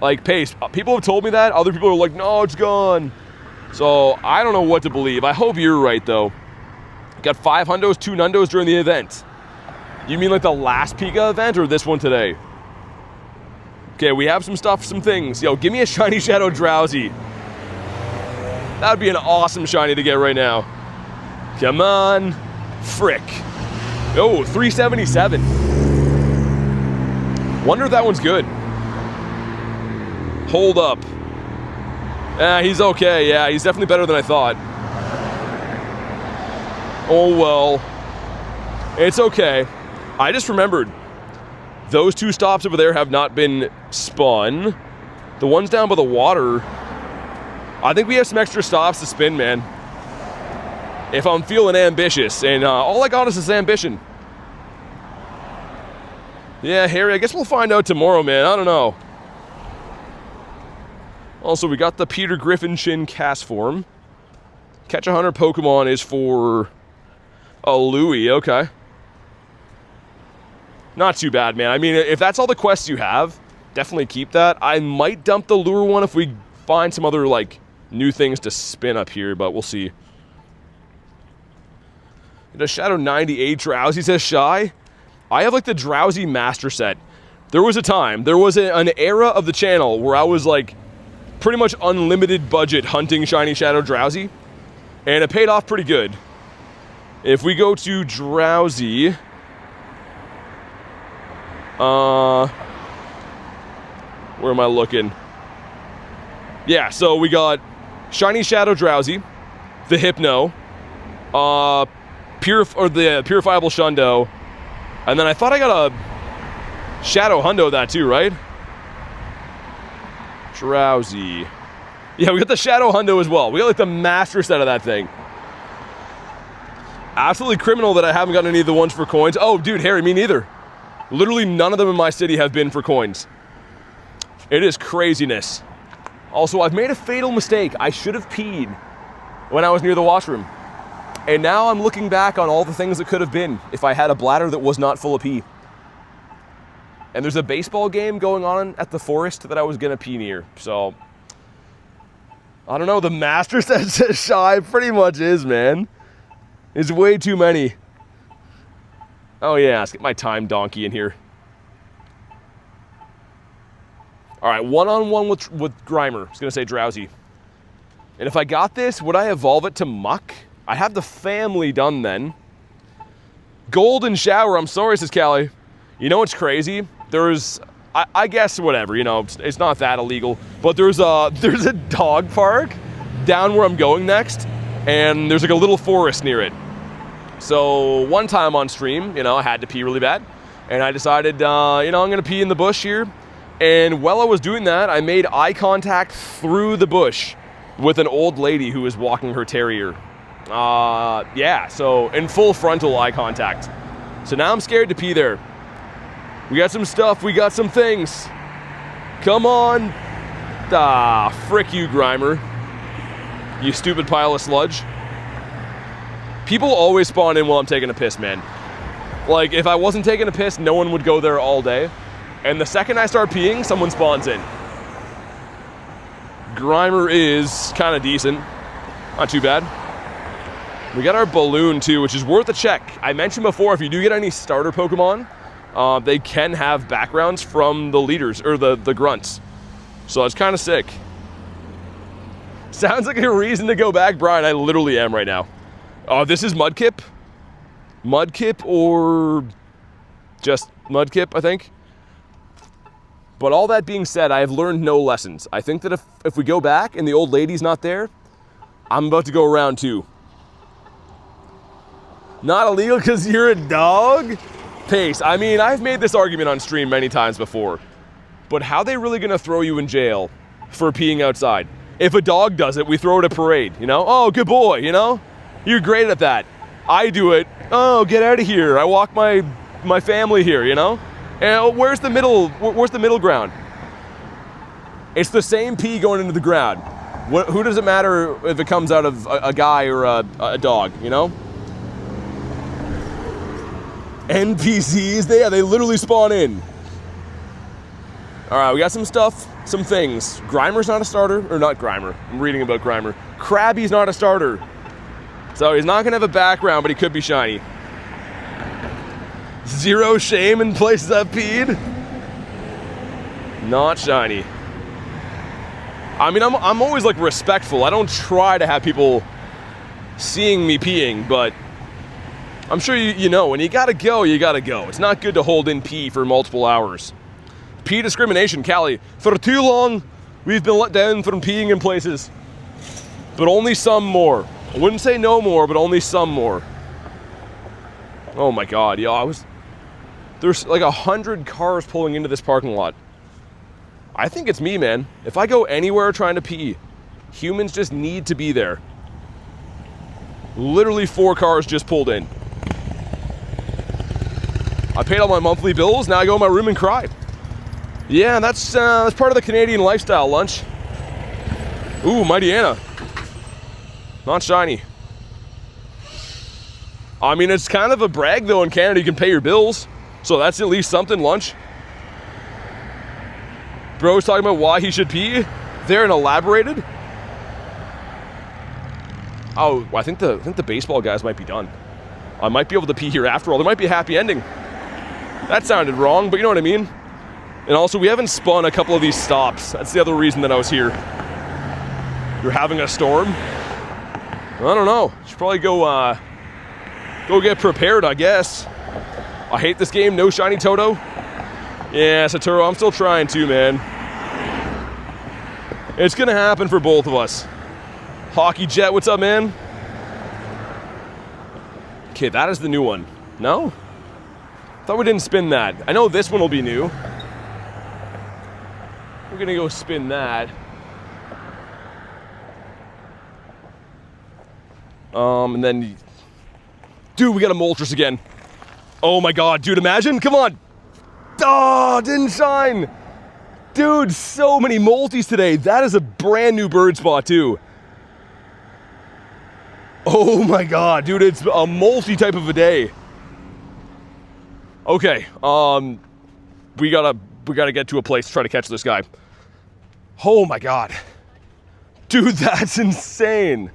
Like, Pace, people have told me that. Other people are like, no, it's gone. So, I don't know what to believe. I hope you're right, though. Got 5 hundos, 2 nundos during the event. You mean like the last Pika event or this one today? Okay, we have some stuff, some things. Yo, give me a shiny Shadow Drowsy. That would be an awesome shiny to get right now. Come on. Frick. Oh, 377. Wonder if that one's good. Hold up. He's okay. Yeah, he's definitely better than I thought. Oh, well. It's okay. I just remembered. Those 2 stops over there have not been spun. The ones down by the water, I think we have some extra stops to spin, man. If I'm feeling ambitious. And all I got is this ambition. Yeah, Harry, I guess we'll find out tomorrow, man. I don't know. Also, we got the Peter Griffin Shin cast form. Catch a Hunter Pokemon is for a Louie, okay. Not too bad, man. I mean, if that's all the quests you have, definitely keep that. I might dump the lure one if we find some other, like, new things to spin up here, but we'll see. The Shadow 98 Drowsy says Shy. I have, like, the Drowsy Master Set. There was a time, there was an era of the channel where I was, like, pretty much unlimited budget hunting Shiny Shadow Drowsy, and it paid off pretty good. If we go to Drowsy, where am I looking? Yeah, so we got Shiny Shadow Drowsy, the Hypno, the Purifiable Shundo, and then I thought I got a Shadow Hundo that too, right? Drowsy. Yeah, we got the Shadow Hundo as well. We got like the master set of that thing. Absolutely criminal that I haven't gotten any of the ones for coins. Oh, dude, Harry, me neither. Literally none of them in my city have been for coins. It is craziness. Also, I've made a fatal mistake. I should have peed when I was near the washroom. And now I'm looking back on all the things that could have been if I had a bladder that was not full of pee. And there's a baseball game going on at the forest that I was gonna pee near. So, I don't know, the master says Shy pretty much is, man. It's way too many. Oh yeah, let's get my time donkey in here. All right, one-on-one with Grimer. I was gonna say Drowsy. And if I got this, would I evolve it to Muck? I have the family done then. Golden Shower, I'm sorry, says Callie. You know what's crazy? There's, I guess whatever, you know, it's not that illegal, but there's a dog park down where I'm going next, and there's like a little forest near it. So one time on stream, you know, I had to pee really bad, and I decided, you know, I'm gonna pee in the bush here. And while I was doing that, I made eye contact through the bush with an old lady who was walking her terrier. Yeah, so in full frontal eye contact. So now I'm scared to pee there. We got some stuff, we got some things. Come on. Ah, frick you, Grimer. You stupid pile of sludge. People always spawn in while I'm taking a piss, man. Like, if I wasn't taking a piss, no one would go there all day. And the second I start peeing, someone spawns in. Grimer is kind of decent. Not too bad. We got our balloon too, which is worth a check. I mentioned before, if you do get any starter Pokemon, they can have backgrounds from the leaders, or the grunts. So it's kind of sick. Sounds like a reason to go back, Brian. I literally am right now. Oh, this is Mudkip? Mudkip or just Mudkip, I think. But all that being said, I have learned no lessons. I think that if we go back and the old lady's not there, I'm about to go around too. Not illegal because you're a dog? Pace. I mean, I've made this argument on stream many times before. But how are they really gonna throw you in jail for peeing outside? If a dog does it, we throw it a parade, you know? Oh, good boy, you know? You're great at that. I do it. Oh, get out of here. I walk my family here, you know? And where's the middle ground? It's the same pee going into the ground. Who does it matter if it comes out of a guy or a dog, you know? NPCs, they literally spawn in. All right, we got some stuff, some things. Grimer's not a starter, or not Grimer. I'm reading about Grimer. Krabby's not a starter. So he's not gonna have a background, but he could be shiny. Zero shame in places I've peed. Not shiny. I mean, I'm always like respectful. I don't try to have people seeing me peeing, but I'm sure you know, when you gotta go, you gotta go. It's not good to hold in pee for multiple hours. Pee discrimination, Callie. For too long, we've been let down from peeing in places. But only some more. I wouldn't say no more, but only some more. Oh my God, yeah, there's like 100 cars pulling into this parking lot. I think it's me, man. If I go anywhere trying to pee, humans just need to be there. Literally 4 cars just pulled in. I paid all my monthly bills, now I go in my room and cry. Yeah, that's part of the Canadian lifestyle, lunch. Ooh, Mighty Anna. Not shiny. I mean, it's kind of a brag though in Canada, you can pay your bills. So that's at least something, lunch. Bro's talking about why he should pee there and elaborated. Oh, I think the baseball guys might be done. I might be able to pee here after all. There might be a happy ending. That sounded wrong, but you know what I mean? And also, we haven't spun a couple of these stops. That's the other reason that I was here. You're having a storm? I don't know. Should probably go get prepared, I guess. I hate this game. No shiny Toto. Yeah, Satoru, I'm still trying to, man. It's gonna happen for both of us. Hockey Jet, what's up, man? Okay, that is the new one. No? Thought we didn't spin that. I know this one will be new. We're gonna go spin that. And then... Dude, we got a Moltres again. Oh my god, dude, imagine, come on! Oh, didn't shine! Dude, so many multis today. That is a brand new bird spot, too. Oh my god, dude, it's a multi type of a day. Okay, we gotta get to a place to try to catch this guy. Oh my god. Dude, that's insane.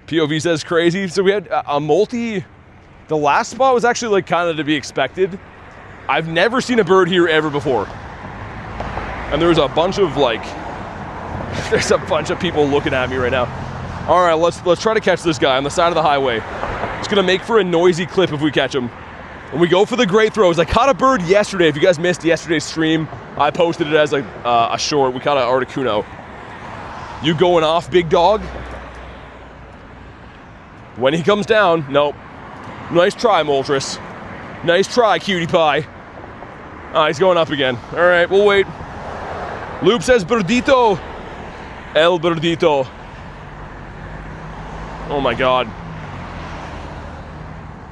POV says crazy. So we had a multi. The last spot was actually like kind of to be expected. I've never seen a bird here ever before. And there's a bunch of like, there's a bunch of people looking at me right now. All right, let's try to catch this guy on the side of the highway. It's gonna make for a noisy clip if we catch him. And we go for the great throws. I caught a bird yesterday. If you guys missed yesterday's stream, I posted it as a short. We caught an Articuno. You going off, big dog? When he comes down, nope. Nice try, Moltres. Nice try, cutie pie. He's going up again. All right, we'll wait. Loop says Birdito. El Birdito. Oh my god.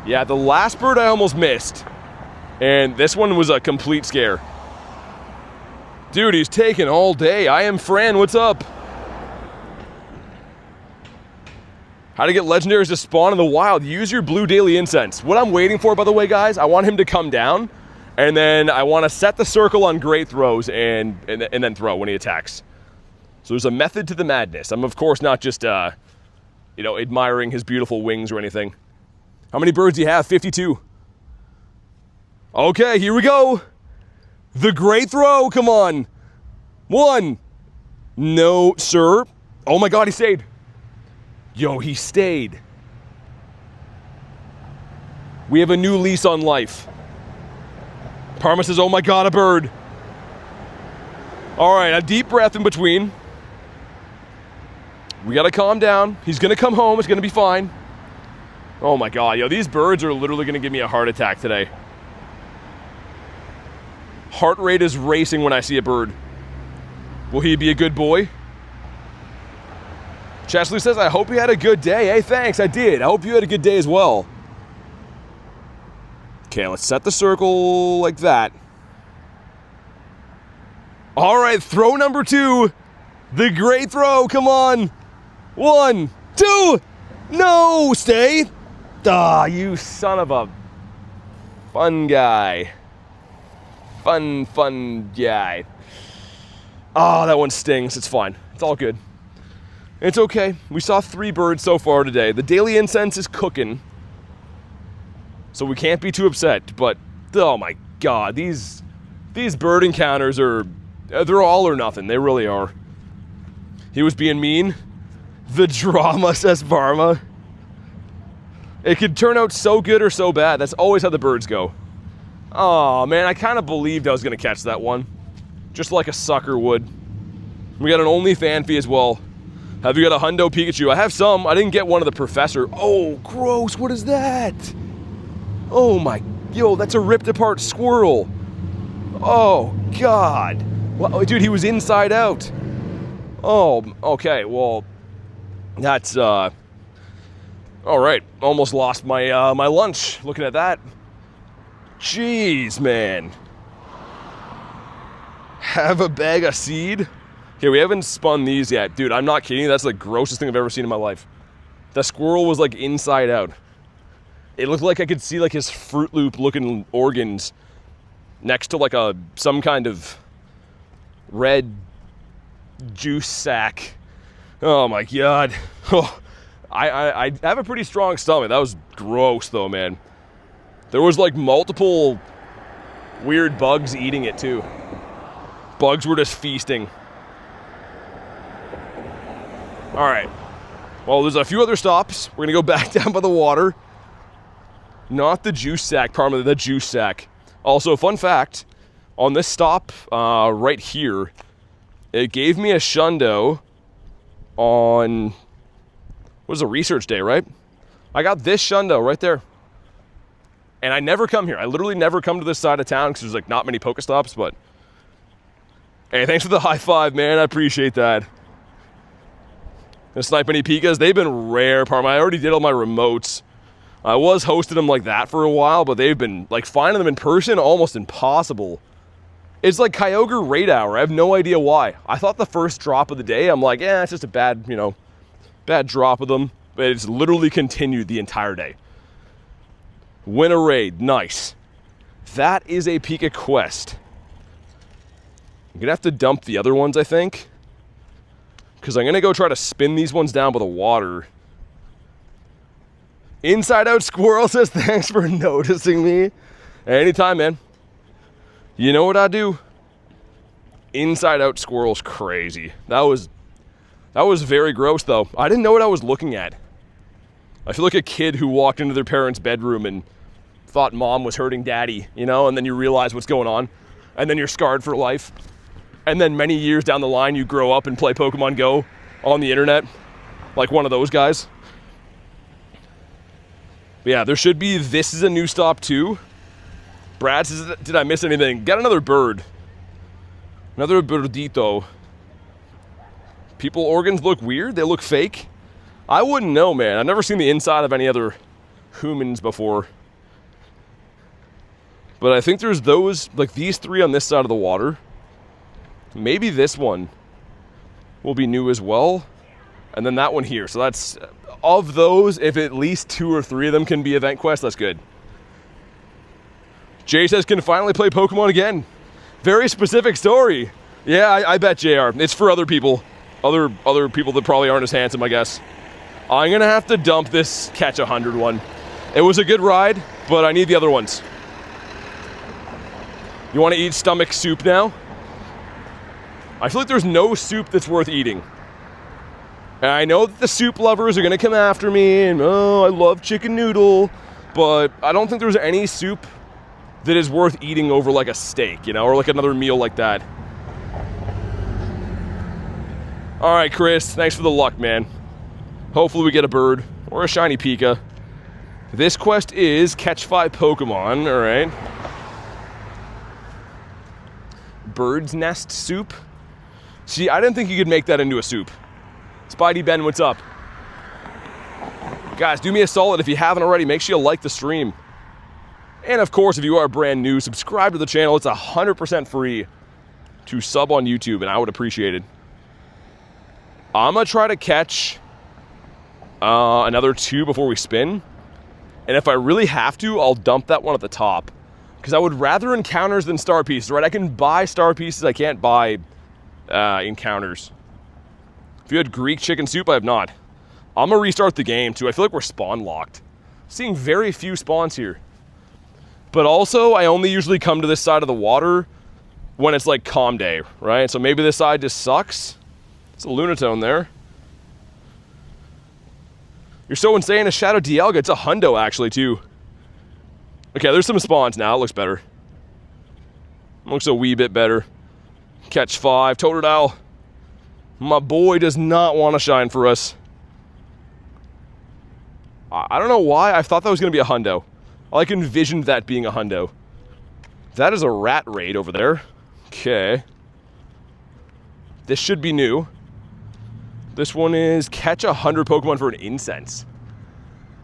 Yeah, the last bird I almost missed. And this one was a complete scare. Dude, he's taking all day. I am Fran, what's up? How to get legendaries to spawn in the wild. Use your blue daily incense. What I'm waiting for, by the way, guys, I want him to come down. And then I want to set the circle on great throws and then throw when he attacks. So there's a method to the madness. I'm, of course, not just, admiring his beautiful wings or anything. How many birds do you have? 52. Okay, here we go. The great throw, come on. 1. No, sir. Oh my god, he stayed. Yo, he stayed. We have a new lease on life. Parma says, oh my god, a bird. All right, a deep breath in between. We gotta calm down. He's gonna come home, it's gonna be fine. Oh my god, yo, these birds are literally gonna give me a heart attack today. Heart rate is racing when I see a bird. Will he be a good boy? Chesley says, I hope you had a good day. Hey, thanks, I did. I hope you had a good day as well. Okay, let's set the circle like that. All right, throw number 2. The great throw, come on. 1, 2, no, stay. Ah, you son of a fun guy. Fun guy. Oh, that one stings, it's fine. It's all good. It's okay. We saw 3 birds so far today. The daily incense is cooking. So we can't be too upset, but oh my god, these bird encounters they're all or nothing. They really are. He was being mean. The drama, says Varma. It could turn out so good or so bad. That's always how the birds go. Oh man, I kind of believed I was gonna catch that one. Just like a sucker would. We got an only fan fee as well. Have you got a hundo Pikachu? I have some. I didn't get one of the professor. Oh, gross. What is that? Oh my, yo, that's a ripped apart squirrel. Oh, God. Well, dude, he was inside out. Oh, okay, well, that's, all right. Almost lost my, my lunch looking at that. Jeez, man. Have a bag of seed? Okay, we haven't spun these yet. Dude, I'm not kidding. That's the grossest thing I've ever seen in my life. The squirrel was like inside out. It looked like I could see like his Fruit Loop looking organs next to like some kind of red juice sack. Oh my God. Oh, I have a pretty strong stomach. That was gross though, man. There was like multiple weird bugs eating it too. Bugs were just feasting. All right. Well, there's a few other stops. We're gonna go back down by the water. Not the juice sack, Parma, the juice sack. Also, fun fact, on this stop right here, it gave me a shundo on, what was a research day, right? I got this shundo right there. And I never come here. I literally never come to this side of town because there's like not many Pokestops, but hey, thanks for the high five, man. I appreciate that. The snipe any Pikas, they've been rare, Parma. I already did all my remotes. I was hosting them like that for a while, but they've been, like, finding them in person almost impossible. It's like Kyogre raid hour. I have no idea why. I thought the first drop of the day, I'm like, it's just a bad, bad drop of them. But it's literally continued the entire day. Win a raid, nice. That is a Pika quest. I'm gonna have to dump the other ones, I think. Because I'm gonna go try to spin these ones down by the water. Inside Out Squirrel says, thanks for noticing me. Anytime, man. You know what I do? Inside Out Squirrel's crazy. That was very gross, though. I didn't know what I was looking at. I feel like a kid who walked into their parents' bedroom and thought mom was hurting daddy, and then you realize what's going on. And then you're scarred for life. And then many years down the line, you grow up and play Pokemon GO on the internet. Like one of those guys. But yeah, there should be, this is a new stop too. Brad says, did I miss anything? Got another bird. Another birdito. People organs look weird? They look fake? I wouldn't know, man. I've never seen the inside of any other humans before. But I think there's those, like these three on this side of the water. Maybe this one will be new as well. And then that one here. So that's, of those, if at least 2 or 3 of them can be event quests, that's good. Jay says, can finally play Pokemon again. Very specific story. Yeah, I bet, JR. It's for other people. Other people that probably aren't as handsome, I guess. I'm gonna have to dump this Catch 100 one. It was a good ride, but I need the other ones. You wanna eat stomach soup now? I feel like there's no soup that's worth eating. And I know that the soup lovers are gonna come after me and, oh, I love chicken noodle, but I don't think there's any soup that is worth eating over like a steak, or like another meal like that. All right, Chris, thanks for the luck, man. Hopefully we get a bird or a shiny Pika. This quest is catch 5 Pokemon, all right. Bird's nest soup. See, I didn't think you could make that into a soup. Spidey Ben, what's up? Guys, do me a solid if you haven't already. Make sure you like the stream. And of course, if you are brand new, subscribe to the channel. It's 100% free to sub on YouTube, and I would appreciate it. I'm gonna try to catch another 2 before we spin. And if I really have to, I'll dump that one at the top. Because I would rather encounters than star pieces, right? I can buy star pieces, I can't buy encounters. If you had Greek chicken soup, I have not. I'm gonna restart the game too. I feel like we're spawn locked. Seeing very few spawns here. But also, I only usually come to this side of the water when it's like calm day, right? So maybe this side just sucks. It's a Lunatone there. You're so insane, a Shadow Dialga. It's a hundo actually too. Okay, there's some spawns now. It looks better. Looks a wee bit better. Catch 5, Totodile. My boy does not want to shine for us. I don't know why. I thought that was going to be a hundo. I like envisioned that being a hundo. That is a rat raid over there. Okay. This should be new. This one is catch 100 Pokemon for an incense.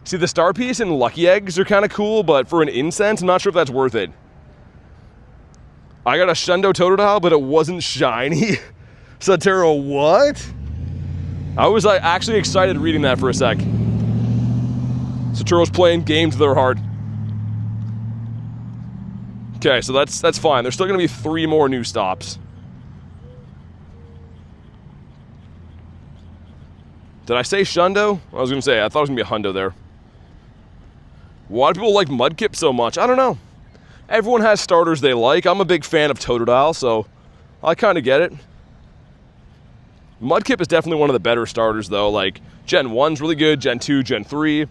See, the star piece and lucky eggs are kind of cool, but for an incense, I'm not sure if that's worth it. I got a Shundo Totodile, but it wasn't shiny. Sotero, what? I was actually excited reading that for a sec. Saturo's playing game to their heart. Okay, so that's fine. There's still going to be 3 more new stops. Did I say Shundo? I was going to say, I thought it was going to be a hundo there. Why do people like Mudkip so much? I don't know. Everyone has starters they like. I'm a big fan of Totodile, so I kind of get it. Mudkip is definitely one of the better starters, though. Like, Gen 1's really good, Gen 2, Gen 3.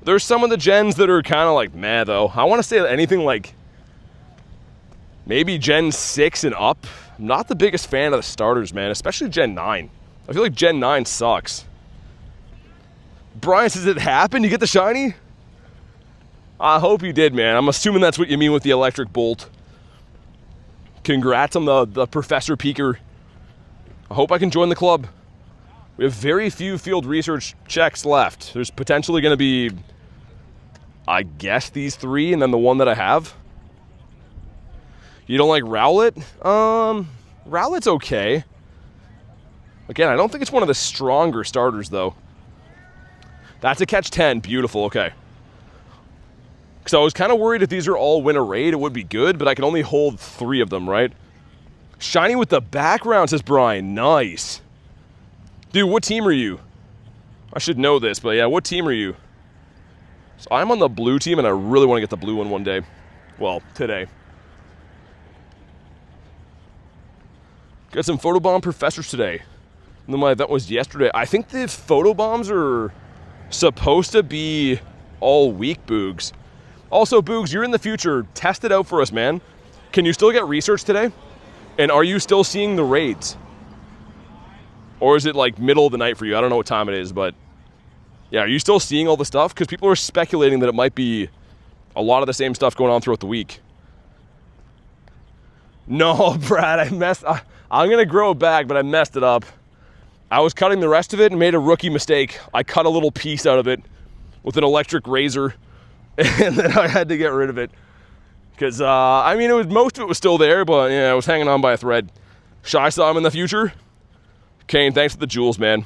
There's some of the gens that are kind of like, meh, though. I want to say anything like maybe Gen 6 and up. I'm not the biggest fan of the starters, man, especially Gen 9. I feel like Gen 9 sucks. Brian says it happened? You get the shiny? I hope you did, man. I'm assuming that's what you mean with the electric bolt. Congrats on the Professor Peeker. I hope I can join the club. We have very few field research checks left. There's potentially going to be, I guess, these 3 and then the one that I have. You don't like Rowlet? Rowlet's okay. Again, I don't think it's one of the stronger starters, though. That's a catch 10. Beautiful, okay. Because I was kind of worried if these are all win a raid, it would be good, but I can only hold 3 of them, right? Shiny with the background, says Brian. Nice. Dude, what team are you? I should know this, but yeah, what team are you? So I'm on the blue team, and I really want to get the blue one day. Well, today. Got some photobomb professors today. And then my event was yesterday. I think the photobombs are supposed to be all week, Boogs. Also, Boogs, you're in the future. Test it out for us, man. Can you still get research today? And are you still seeing the raids? Or is it like middle of the night for you? I don't know what time it is, but yeah, are you still seeing all the stuff? Because people are speculating that it might be a lot of the same stuff going on throughout the week. No, Brad, I'm going to grow it back, but I messed it up. I was cutting the rest of it and made a rookie mistake. I cut a little piece out of it with an electric razor, and then I had to get rid of it. Because, I mean, most of it was still there, but yeah, I was hanging on by a thread. Shy saw him in the future. Kane, thanks for the jewels, man.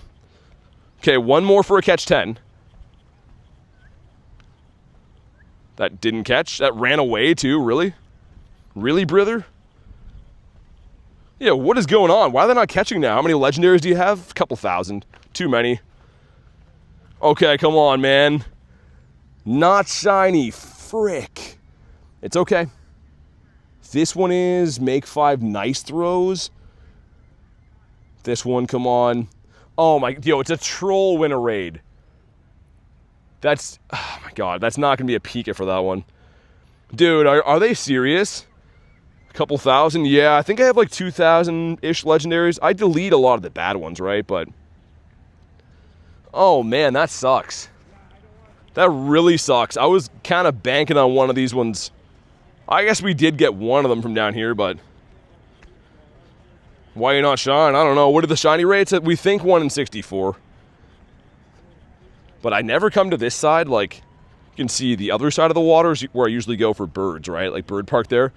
Okay, 1 more for a catch 10. That didn't catch. That ran away, too, really? Really, brother? Yeah, what is going on? Why are they not catching now? How many legendaries do you have? A couple thousand. Too many. Okay, come on, man. Not shiny. Frick. It's okay. This one is make 5 nice throws. This one, come on. Oh my, yo, it's a troll win a raid. That's, oh my God, that's not gonna be a Pika for that one. Dude, are they serious? A couple thousand? Yeah, I think I have like 2,000-ish legendaries. I delete a lot of the bad ones, right? But, oh man, that sucks. That really sucks. I was kind of banking on one of these ones. I guess we did get one of them from down here, but why you not shine? I don't know. What are the shiny rates? We think 1 in 64. But I never come to this side. Like, you can see the other side of the water is where I usually go for birds, right? Like Bird Park there.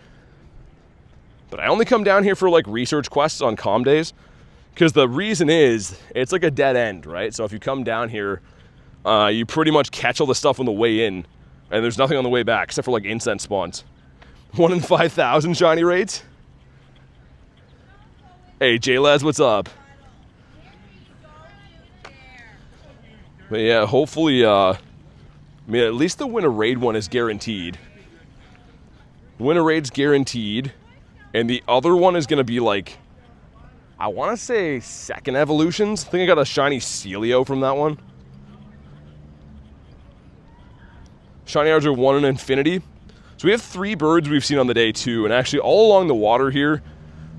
But I only come down here for like research quests on calm days. Because the reason is, it's like a dead end, right? So if you come down here, you pretty much catch all the stuff on the way in. And there's nothing on the way back, except for like incense spawns. 1 in 5,000 shiny rates? Hey, J-Laz, what's up? But yeah, hopefully, I mean, at least the win a raid one is guaranteed. Win a raid's guaranteed. And the other one is going to be like, I want to say second evolutions. I think I got a shiny Celio from that one. Shiny hours are 1 in infinity. So we have 3 birds we've seen on the day too. And actually all along the water here,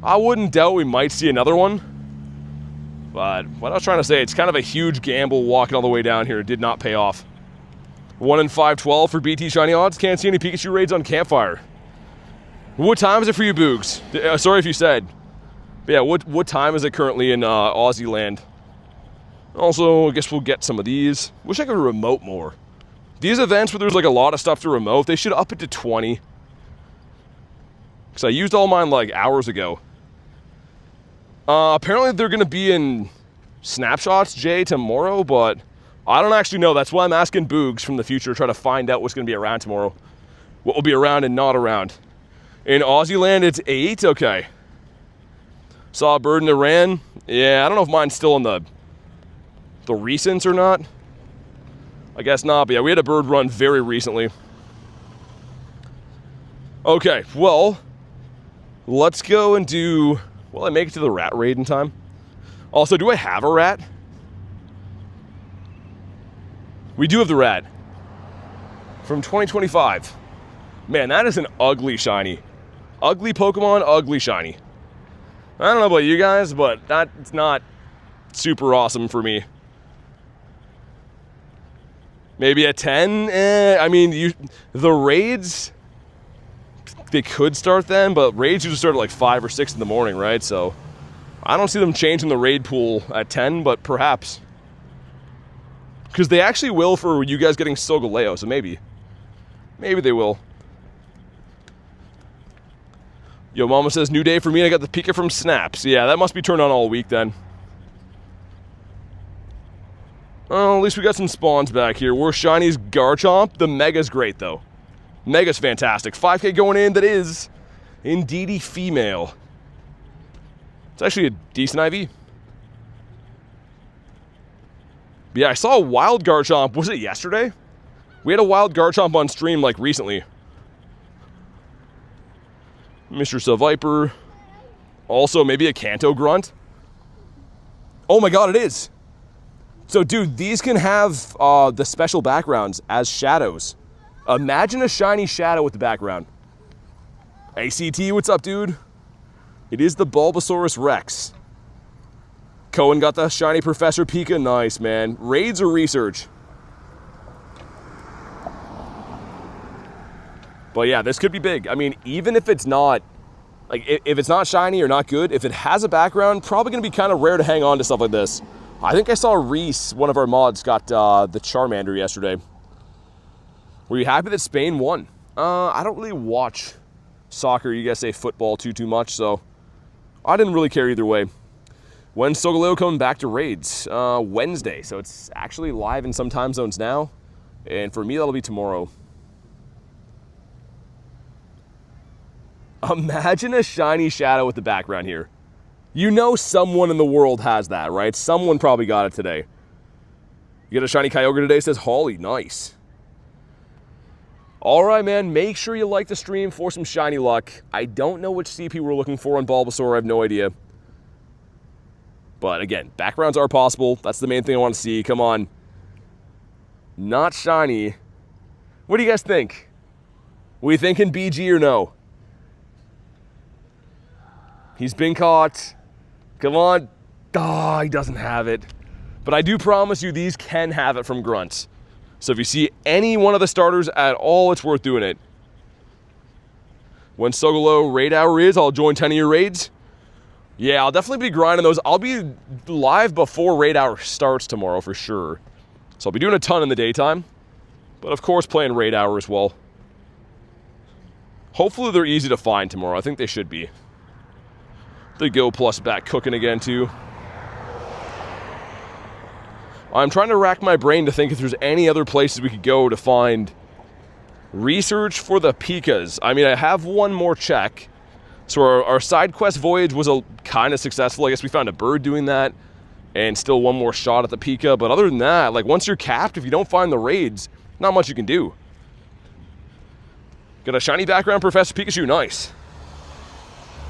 I wouldn't doubt we might see another one. But what I was trying to say, it's kind of a huge gamble walking all the way down here. It did not pay off. 1 in 512 for BT shiny odds. Can't see any Pikachu raids on Campfire. What time is it for you, Boogs? Sorry if you said. But yeah, what time is it currently in Aussie land? Also, I guess we'll get some of these. Wish I could remote more. These events where there's like a lot of stuff to remote, they should up it to 20. Because I used all mine like hours ago. Apparently they're going to be in snapshots, Jay, tomorrow, but I don't actually know. That's why I'm asking Boogs from the future to try to find out what's going to be around tomorrow. What will be around and not around. In Aussie land, it's 8. Okay. Saw a bird in the ran. Yeah, I don't know if mine's still in the recents or not. I guess not, but yeah, we had a bird run very recently. Okay, well, let's go and do... Will I make it to the rat raid in time? Also, do I have a rat? We do have the rat. From 2025. Man, that is an ugly shiny. Ugly Pokemon, ugly shiny. I don't know about you guys, but that's not super awesome for me. Maybe a 10? I mean, the raids... They could start then, but raids usually start at like 5 or 6 in the morning, right? So I don't see them changing the raid pool at 10, but perhaps. Because they actually will for you guys getting Solgaleo, so maybe. Maybe they will. Yo, Mama says, new day for me, I got the Pika from Snaps. Yeah, that must be turned on all week then. Oh, at least we got some spawns back here. We're Shiny's Garchomp. The Mega's great, though. Mega's fantastic. 5K going in, that is indeedy female. It's actually a decent IV. But yeah, I saw a wild Garchomp. Was it yesterday? We had a wild Garchomp on stream like recently. Mr. Viper. Also, maybe a Kanto Grunt. Oh my god, it is. So, dude, these can have the special backgrounds as shadows. Imagine a shiny shadow with the background. ACT, what's up, dude? It is the Bulbasaurus Rex. Cohen got the shiny Professor Pika. Nice, man. Raids or research? But yeah, this could be big. I mean, even if it's not, like, if it's not shiny or not good, if it has a background, probably going to be kind of rare to hang on to stuff like this. I think I saw Reese, one of our mods, got the Charmander yesterday. Were you happy that Spain won? I don't really watch soccer. You guys say football too much, so I didn't really care either way. When's Solgaleo coming back to raids? Wednesday, so it's actually live in some time zones now. And for me, that'll be tomorrow. Imagine a shiny shadow with the background here. You know someone in the world has that, right? Someone probably got it today. You get a shiny Kyogre today, says Holly. Nice. All right, man, make sure you like the stream for some shiny luck. I don't know which CP we're looking for on Bulbasaur. I have no idea. But again, backgrounds are possible. That's the main thing I want to see. Come on. Not shiny. What do you guys think? We thinking BG or no? He's been caught. Come on. Ah, he doesn't have it. But I do promise you these can have it from Grunts. So if you see any one of the starters at all, it's worth doing it. When Solgaleo raid hour is, I'll join 10 of your raids. Yeah, I'll definitely be grinding those. I'll be live before raid hour starts tomorrow for sure. So I'll be doing a ton in the daytime. But of course playing raid hour as well. Hopefully they're easy to find tomorrow. I think they should be. The Go Plus back cooking again too. I'm trying to rack my brain to think if there's any other places we could go to find research for the Pikas. I mean, I have one more check. So our side quest voyage was kind of successful. I guess we found a bird doing that and still one more shot at the Pika. But other than that, like once you're capped, if you don't find the raids, not much you can do. Got a shiny background, Professor Pikachu. Nice.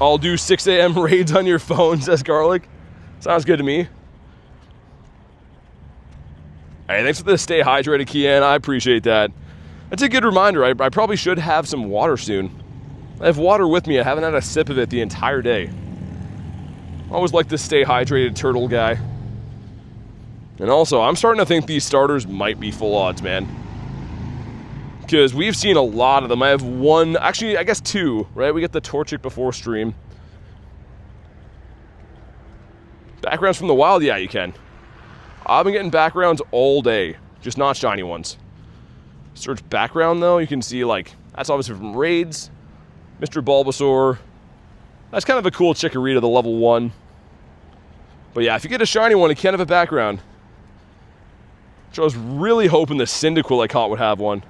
I'll do 6 a.m. raids on your phone, says Garlic. Sounds good to me. Hey, thanks for the stay hydrated, Kian. I appreciate that. That's a good reminder. I probably should have some water soon. I have water with me. I haven't had a sip of it the entire day. I always like to stay hydrated turtle guy. And also, I'm starting to think these starters might be full odds, man. Because we've seen a lot of them. I have one, actually, I guess 2, right? We get the Torchic before stream. Backgrounds from the wild? Yeah, you can. I've been getting backgrounds all day, just not shiny ones. Search background though, you can see like, that's obviously from raids. Mr. Bulbasaur. That's kind of a cool Chikorita, the level 1. But yeah, if you get a shiny one, it can have a background. So I was really hoping the Cyndaquil I caught would have one.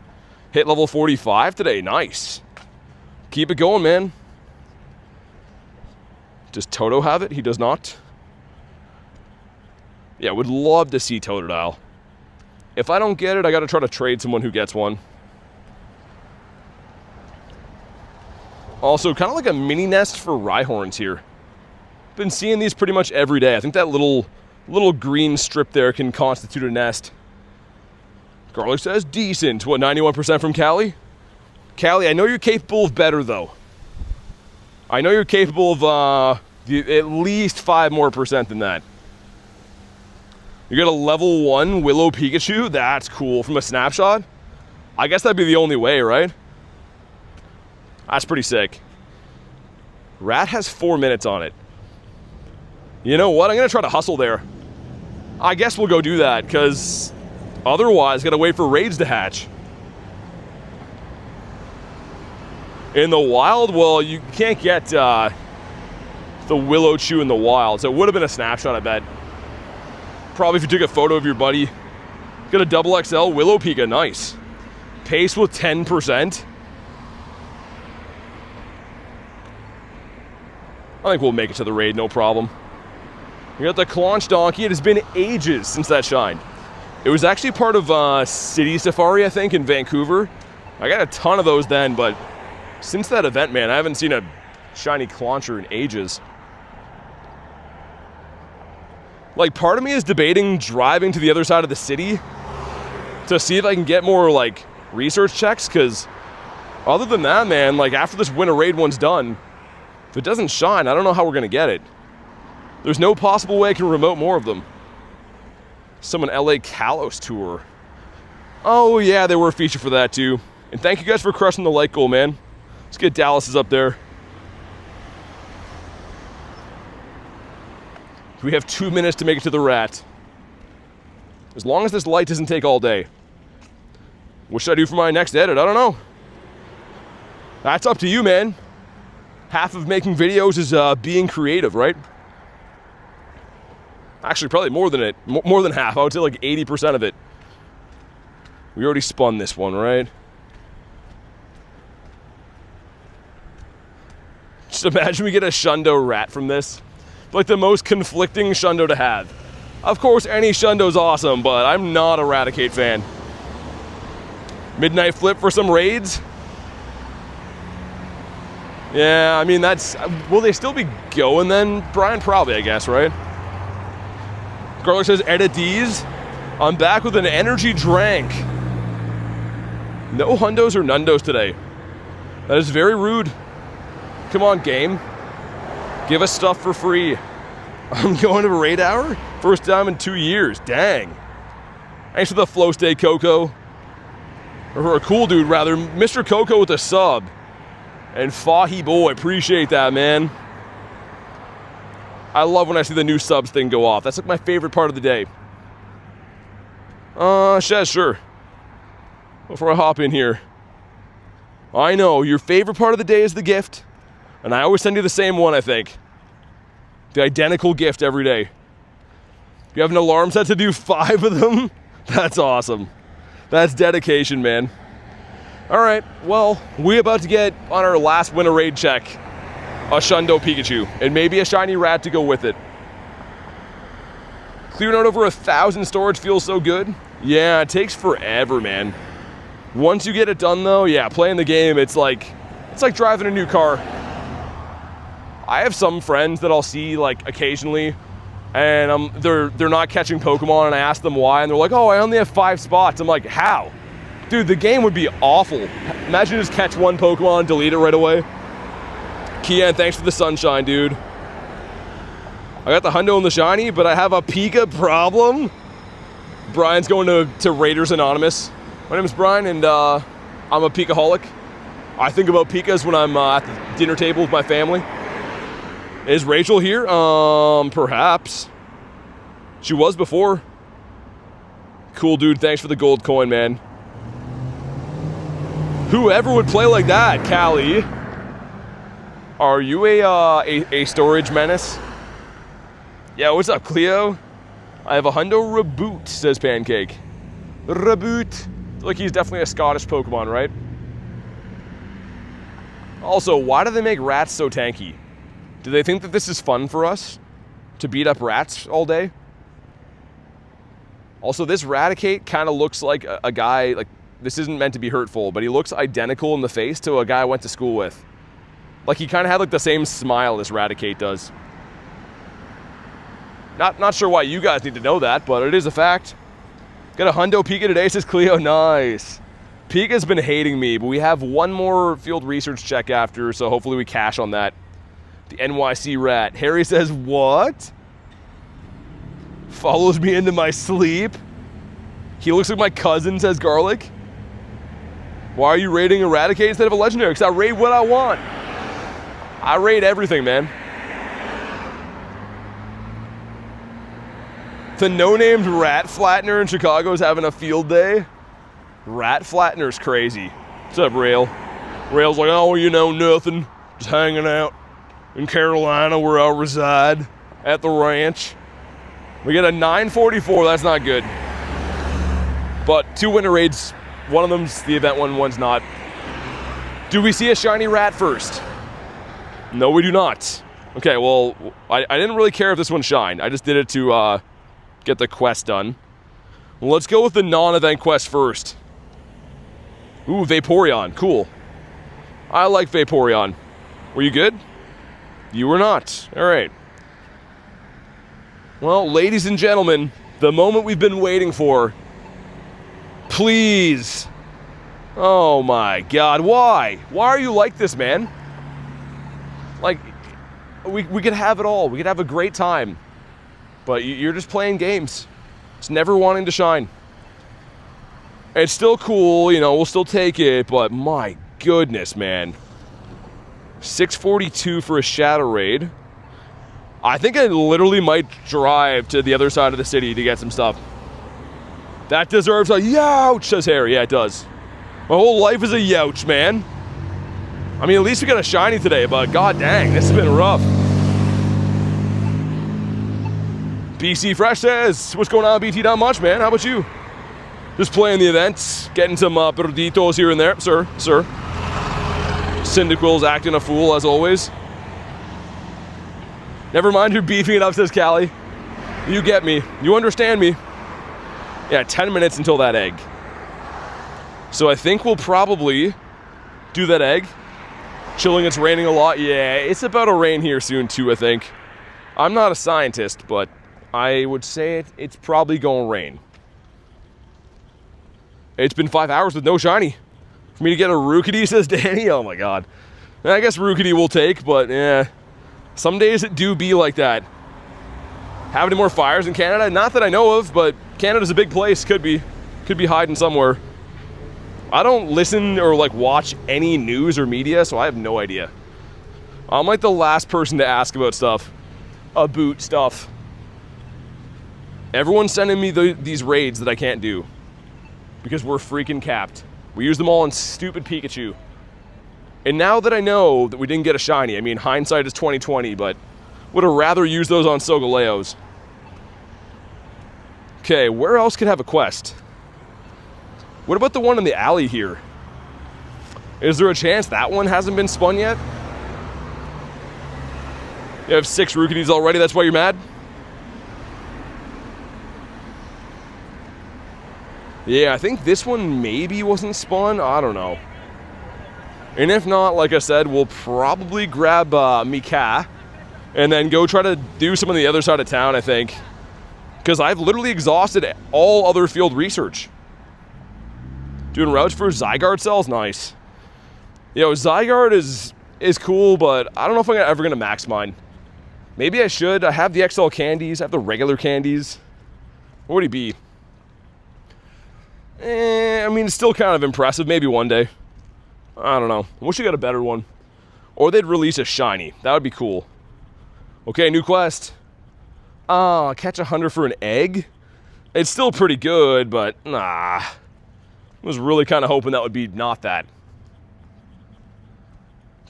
Hit level 45 today, nice. Keep it going, man. Does Toto have it? He does not. Yeah, would love to see Totodile. If I don't get it, I gotta try to trade someone who gets one. Also, kind of like a mini nest for Rhyhorns here. Been seeing these pretty much every day. I think that little green strip there can constitute a nest. Garlic says decent. What, 91% from Callie? Callie, I know you're capable of better, though. I know you're capable of at least 5% more than that. You got a level 1 Willow Pikachu? That's cool. From a snapshot? I guess that'd be the only way, right? That's pretty sick. Rat has 4 minutes on it. You know what? I'm going to try to hustle there. I guess we'll go do that, because otherwise, got to wait for raids to hatch. In the wild, well, you can't get the Willow Chew in the wild, so it would have been a snapshot, I bet. Probably if you took a photo of your buddy. Got a double XL Willow Pika, nice. Pace with 10%. I think we'll make it to the raid, no problem. We got the Claunch Donkey. It has been ages since that shined. It was actually part of City Safari, I think, in Vancouver. I got a ton of those then, but since that event, man, I haven't seen a shiny Clauncher in ages. Like, part of me is debating driving to the other side of the city to see if I can get more, like, research checks, because other than that, man, like, after this winter raid one's done, if it doesn't shine, I don't know how we're going to get it. There's no possible way I can remote more of them. Someone LA Kalos tour. Oh, yeah, they were a feature for that, too. And thank you guys for crushing the like goal, man. Let's get Dallas's up there. We have 2 minutes to make it to the rat. As long as this light doesn't take all day. What should I do for my next edit? I don't know. That's up to you, man. Half of making videos is being creative, right? Actually, probably more than it. More than half. I would say like 80% of it. We already spun this one, right? Just imagine we get a Shundo rat from this. Like the most conflicting Shundo to have. Of course, any Shundo's awesome, but I'm not a Raticate fan. Midnight Flip for some raids? Yeah, I mean, that's... Will they still be going then, Brian? Probably, I guess, right? Garlic says, edit these. I'm back with an energy drink. No hundos or nundos today. That is very rude. Come on, game. Give us stuff for free. I'm going to a raid hour? First time in 2 years. Dang. Thanks for the flow stay, Coco. Or a cool dude, rather. Mr. Coco with a sub. And Fahi Boy, appreciate that, man. I love when I see the new subs thing go off. That's like my favorite part of the day. Shez, sure. Before I hop in here. I know, your favorite part of the day is the gift. And I always send you the same one, I think. The identical gift every day. You have an alarm set to do 5 of them? That's awesome. That's dedication, man. All right, well, we're about to get on our last winter raid check a Shundo Pikachu, and maybe a shiny rat to go with it. Clearing out over 1,000 storage feels so good. Yeah, it takes forever, man. Once you get it done, though, yeah, playing the game, it's like driving a new car. I have some friends that I'll see like occasionally, and they're not catching Pokemon, and I ask them why, and they're like, "Oh, I only have 5 spots." I'm like, "How?" Dude, the game would be awful. Imagine just catch one Pokemon and delete it right away. Kian, thanks for the sunshine, dude. I got the hundo and the shiny, but I have a Pika problem. Brian's going to Raiders Anonymous. My name is Brian, and I'm a Pikaholic. I think about Pikas when I'm at the dinner table with my family. Is Rachel here? Perhaps. She was before. Cool, dude. Thanks for the gold coin, man. Whoever would play like that, Callie? Are you a storage menace? Yeah, what's up, Cleo? I have a hundo reboot, says Pancake. Reboot. Like he's definitely a Scottish Pokemon, right? Also, why do they make rats so tanky? Do they think that this is fun for us? To beat up rats all day? Also, this Raticate kind of looks like a guy, like, this isn't meant to be hurtful, but he looks identical in the face to a guy I went to school with. Like, he kind of had, like, the same smile this Raticate does. Not sure why you guys need to know that, but it is a fact. Got a hundo Pika today, says Cleo. Nice. Pika's been hating me, but we have one more field research check after, so hopefully we cash on that. The NYC rat. Harry says, what? Follows me into my sleep. He looks like my cousin, says Garlic. Why are you raiding Eradicate instead of a legendary? Because I raid what I want. I raid everything, man. The no-named rat flattener in Chicago is having a field day. Rat flattener's crazy. What's up, Rail? Rail's like, oh, you know, nothing. Just hanging out in Carolina where I reside at the ranch. We get a 944, that's not good. But 2 winter raids, one of them's the event one, one's not. Do we see a shiny rat first? No, we do not. Okay, well, I didn't really care if this one shined. I just did it to get the quest done. Well, let's go with the non-event quest first. Ooh, Vaporeon, cool. I like Vaporeon. Were you good? You were not. All right. Well, ladies and gentlemen, the moment we've been waiting for. Please. Oh my God, why? Why are you like this, man? Like, we could have it all. We could have a great time. But you're just playing games. It's never wanting to shine. It's still cool, you know, we'll still take it, but my goodness, man. 642 for a Shadow Raid. I think I literally might drive to the other side of the city to get some stuff. That deserves a youch, says Harry. Yeah, it does. My whole life is a youch, man. I mean, at least we got a shiny today, but god dang, this has been rough. BC Fresh says, what's going on, BT? Not much, man. How about you? Just playing the events, getting some perditos here and there, sir. Cyndaquil's acting a fool, as always. Never mind, you're beefing it up, says Callie. You get me. You understand me. Yeah, 10 minutes until that egg. So I think we'll probably do that egg. Chilling, it's raining a lot. Yeah, it's about to rain here soon too, I think. I'm not a scientist, but I would say it's probably going to rain. It's been 5 hours with no shiny. For me to get a Rookity, says Danny. Oh my god. I guess Rookity will take, but yeah. Some days it do be like that. Have any more fires in Canada? Not that I know of, but Canada's a big place. Could be hiding somewhere. I don't listen or like watch any news or media, so I have no idea. I'm like the last person to ask about stuff. About stuff. Everyone's sending me these raids that I can't do. Because we're freaking capped. We use them all on stupid Pikachu. And now that I know that we didn't get a shiny, I mean, hindsight is 20/20, but would have rather used those on Solgaleos. Okay, where else could have a quest? What about the one in the alley here? Is there a chance that one hasn't been spun yet? You have 6 Rookities already, that's why you're mad? Yeah, I think this one maybe wasn't spun. I don't know. And if not, like I said, we'll probably grab Mika and then go try to do some on the other side of town, I think. Because I've literally exhausted all other field research. Doing routes for Zygarde cells? Nice. Yo, Zygarde is cool, but I don't know if I'm ever going to max mine. Maybe I should. I have the XL candies. I have the regular candies. What would he be? I mean, it's still kind of impressive. Maybe one day. I don't know. I wish I got a better one. Or they'd release a shiny. That would be cool. Okay, new quest. Catch 100 for an egg? It's still pretty good, but nah. I was really kind of hoping that would be not that.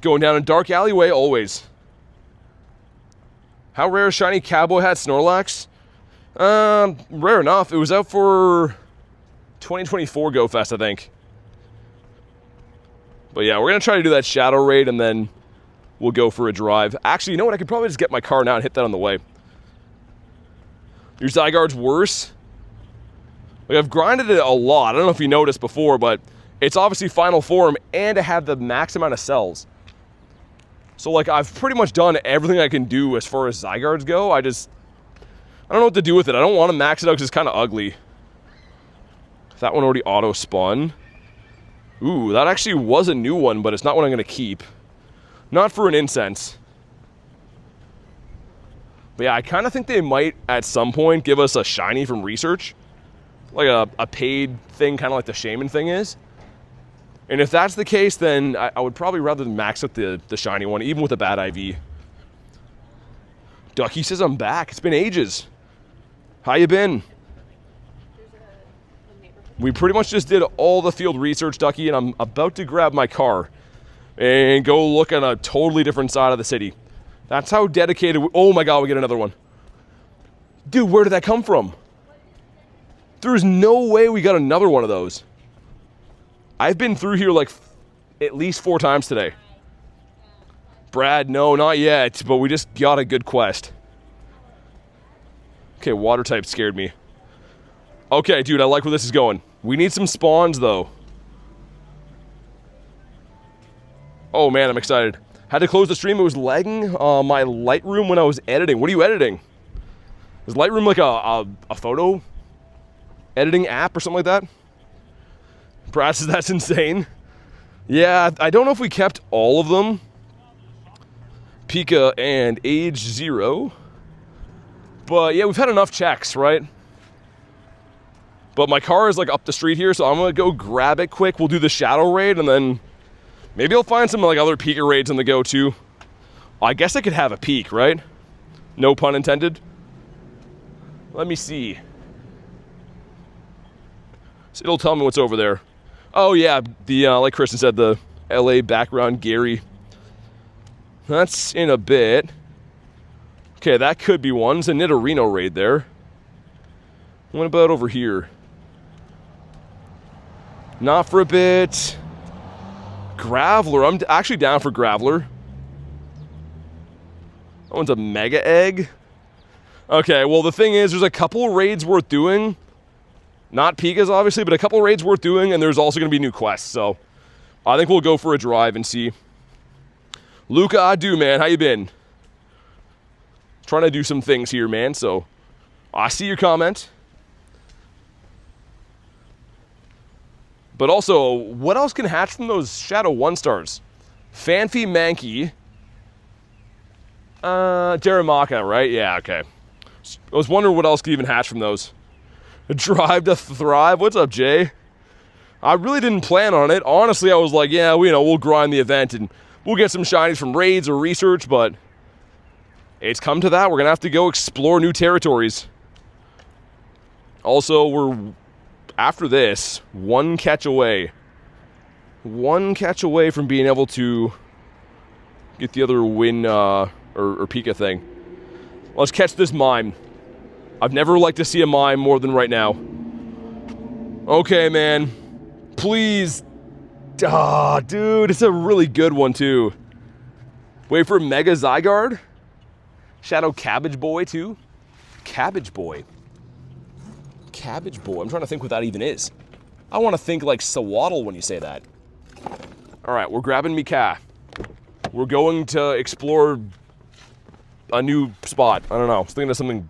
Going down a dark alleyway, always. How rare is shiny Cowboy Hat Snorlax? Rare enough. It was out for 2024 Go Fest, I think. But yeah, we're going to try to do that shadow raid, and then we'll go for a drive. Actually, you know what? I could probably just get my car now and hit that on the way. Your Zygarde's worse? Like, I've grinded it a lot. I don't know if you noticed before, but it's obviously final form, and it had the max amount of cells. So, like, I've pretty much done everything I can do as far as Zygardes go. I don't know what to do with it. I don't want to max it out because it's kind of ugly. That one already auto-spun. Ooh, that actually was a new one, but it's not one I'm going to keep. Not for an incense. But yeah, I kind of think they might, at some point, give us a shiny from research. Like a paid thing, kind of like the shaman thing is. And if that's the case, then I would probably rather max out the shiny one, even with a bad IV. Ducky says I'm back. It's been ages. How you been? We pretty much just did all the field research, Ducky, and I'm about to grab my car and go look on a totally different side of the city. That's how dedicated oh my god, we get another one. Dude, where did that come from? There's no way we got another one of those. I've been through here like at least 4 times today. Brad, no, not yet, but we just got a good quest. Okay, water type scared me. Okay, dude, I like where this is going. We need some spawns, though. Oh, man, I'm excited. Had to close the stream. It was lagging my Lightroom when I was editing. What are you editing? Is Lightroom like a photo editing app or something like that? Perhaps that's insane. Yeah, I don't know if we kept all of them. Pika and age 0. But yeah, we've had enough checks, right? But my car is like up the street here, so I'm gonna go grab it quick. We'll do the shadow raid, and then maybe I'll find some like other Pika raids on the go too. I guess I could have a peek, right? No pun intended. Let me see. So it'll tell me what's over there. Oh yeah, the like Kristen said, the LA background Gary. That's in a bit. Okay, that could be one. It's a Nidorino raid there. What about over here? Not for a bit. Graveler. I'm actually down for Graveler. That one's a Mega Egg. Okay, well the thing is, there's a couple raids worth doing. Not Pikas, obviously, but a couple raids worth doing, and there's also going to be new quests. So I think we'll go for a drive and see. Luca, I do, man. How you been? Trying to do some things here, man. So I see your comment. But also, what else can hatch from those Shadow 1-stars? Fanfi Mankey. Daramaka, right? Yeah, okay. I was wondering what else could even hatch from those. Drive to Thrive. What's up, Jay? I really didn't plan on it. Honestly, I was like, yeah, we'll grind the event and we'll get some shinies from raids or research, but it's come to that. We're going to have to go explore new territories. Also, we're, after this, one catch away. One catch away from being able to get the other win or Pika thing. Let's catch this mime. I've never liked to see a mime more than right now. Okay, man. Please. Ah, dude, it's a really good one, too. Wait for Mega Zygarde. Shadow Cabbage Boy, too. Cabbage Boy. Cabbage Boy. I'm trying to think what that even is. I want to think like Sawaddle when you say that. All right, we're grabbing Mika. We're going to explore a new spot. I don't know. I was thinking of something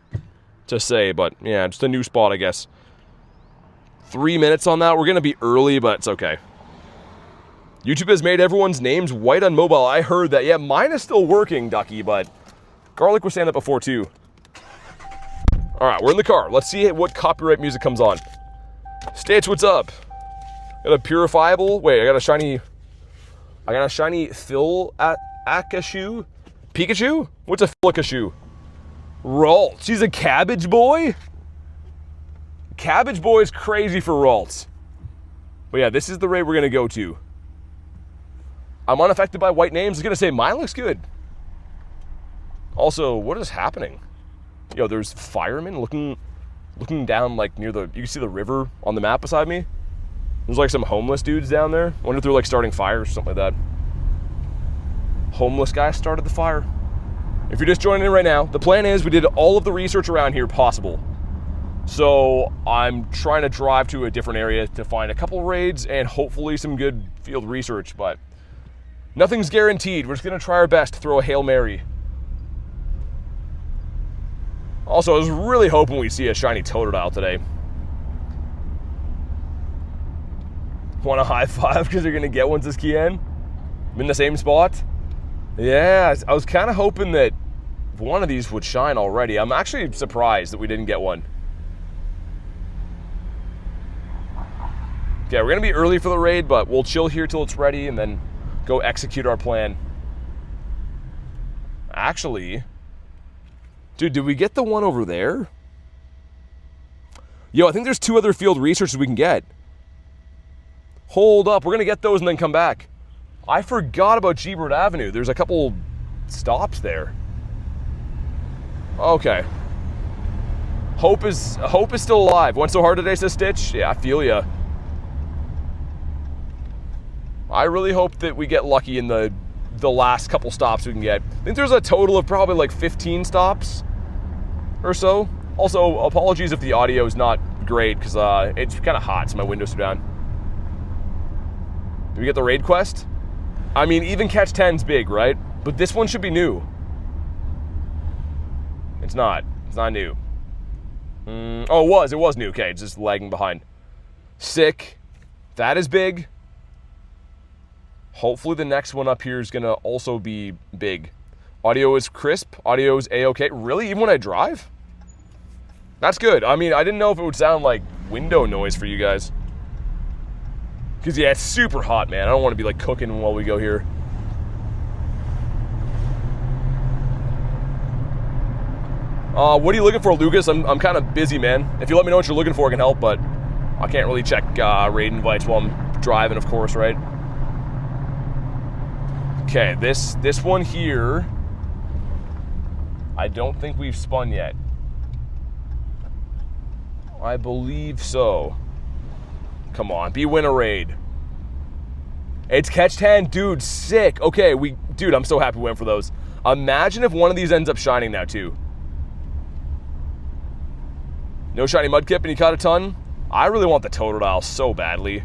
to say, but yeah, just a new spot, I guess. 3 minutes on that. We're going to be early, but it's okay. YouTube has made everyone's names white on mobile. I heard that. Yeah, mine is still working, Ducky, but Garlic was saying that before, too. All right, we're in the car. Let's see what copyright music comes on. Stitch, what's up? Got a purifiable. Wait, I got a shiny Phil Akashu? Pikachu? What's a Philakashu? Ralts. She's a Cabbage Boy? Cabbage Boy is crazy for Ralts. But yeah, this is the raid we're going to go to. I'm unaffected by white names. I was going to say, mine looks good. Also, what is happening? Yo, there's firemen looking looking down like near the, you can see the river on the map beside me. There's like some homeless dudes down there. I wonder if they're like starting fires or something like that. Homeless guy started the fire. If you're just joining in right now, the plan is we did all of the research around here possible. So I'm trying to drive to a different area to find a couple raids and hopefully some good field research, but nothing's guaranteed. We're just gonna try our best to throw a Hail Mary. Also, I was really hoping we see a shiny Totodile today. Want a high five because you're gonna get one, says Kian? I'm in the same spot? Yeah, I was kind of hoping that one of these would shine already. I'm actually surprised that we didn't get one. Okay, we're gonna be early for the raid, but we'll chill here till it's ready and then go execute our plan. Actually, dude, did we get the one over there? Yo, I think there's 2 other field researches we can get. Hold up, we're gonna get those and then come back. I forgot about G-Bird Avenue. There's a couple stops there. Okay. Hope is still alive. Went so hard today, says Stitch. Yeah, I feel ya. I really hope that we get lucky in the last couple stops we can get. I think there's a total of probably like 15 stops or so. Also, apologies if the audio is not great because it's kind of hot, so my windows are down. Did we get the raid quest? I mean, even catch 10's big, right? But this one should be new. It's not. It's not new. Oh, it was new. Okay, it's just lagging behind. Sick. That is big. Hopefully the next one up here is gonna also be big. Audio is crisp. Audio is A-okay. Really? Even when I drive? That's good. I mean, I didn't know if it would sound like window noise for you guys. Because, yeah, it's super hot, man. I don't want to be, like, cooking while we go here. What are you looking for, Lucas? I'm kind of busy, man. If you let me know what you're looking for, I can help, but I can't really check raid invites while I'm driving, of course, right? Okay, this one here, I don't think we've spun yet. I believe so. Come on, be win a raid. It's catch 10, dude, sick. Okay, dude, I'm so happy we went for those. Imagine if one of these ends up shining now too. No shiny Mudkip and you caught a ton? I really want the Totodile so badly.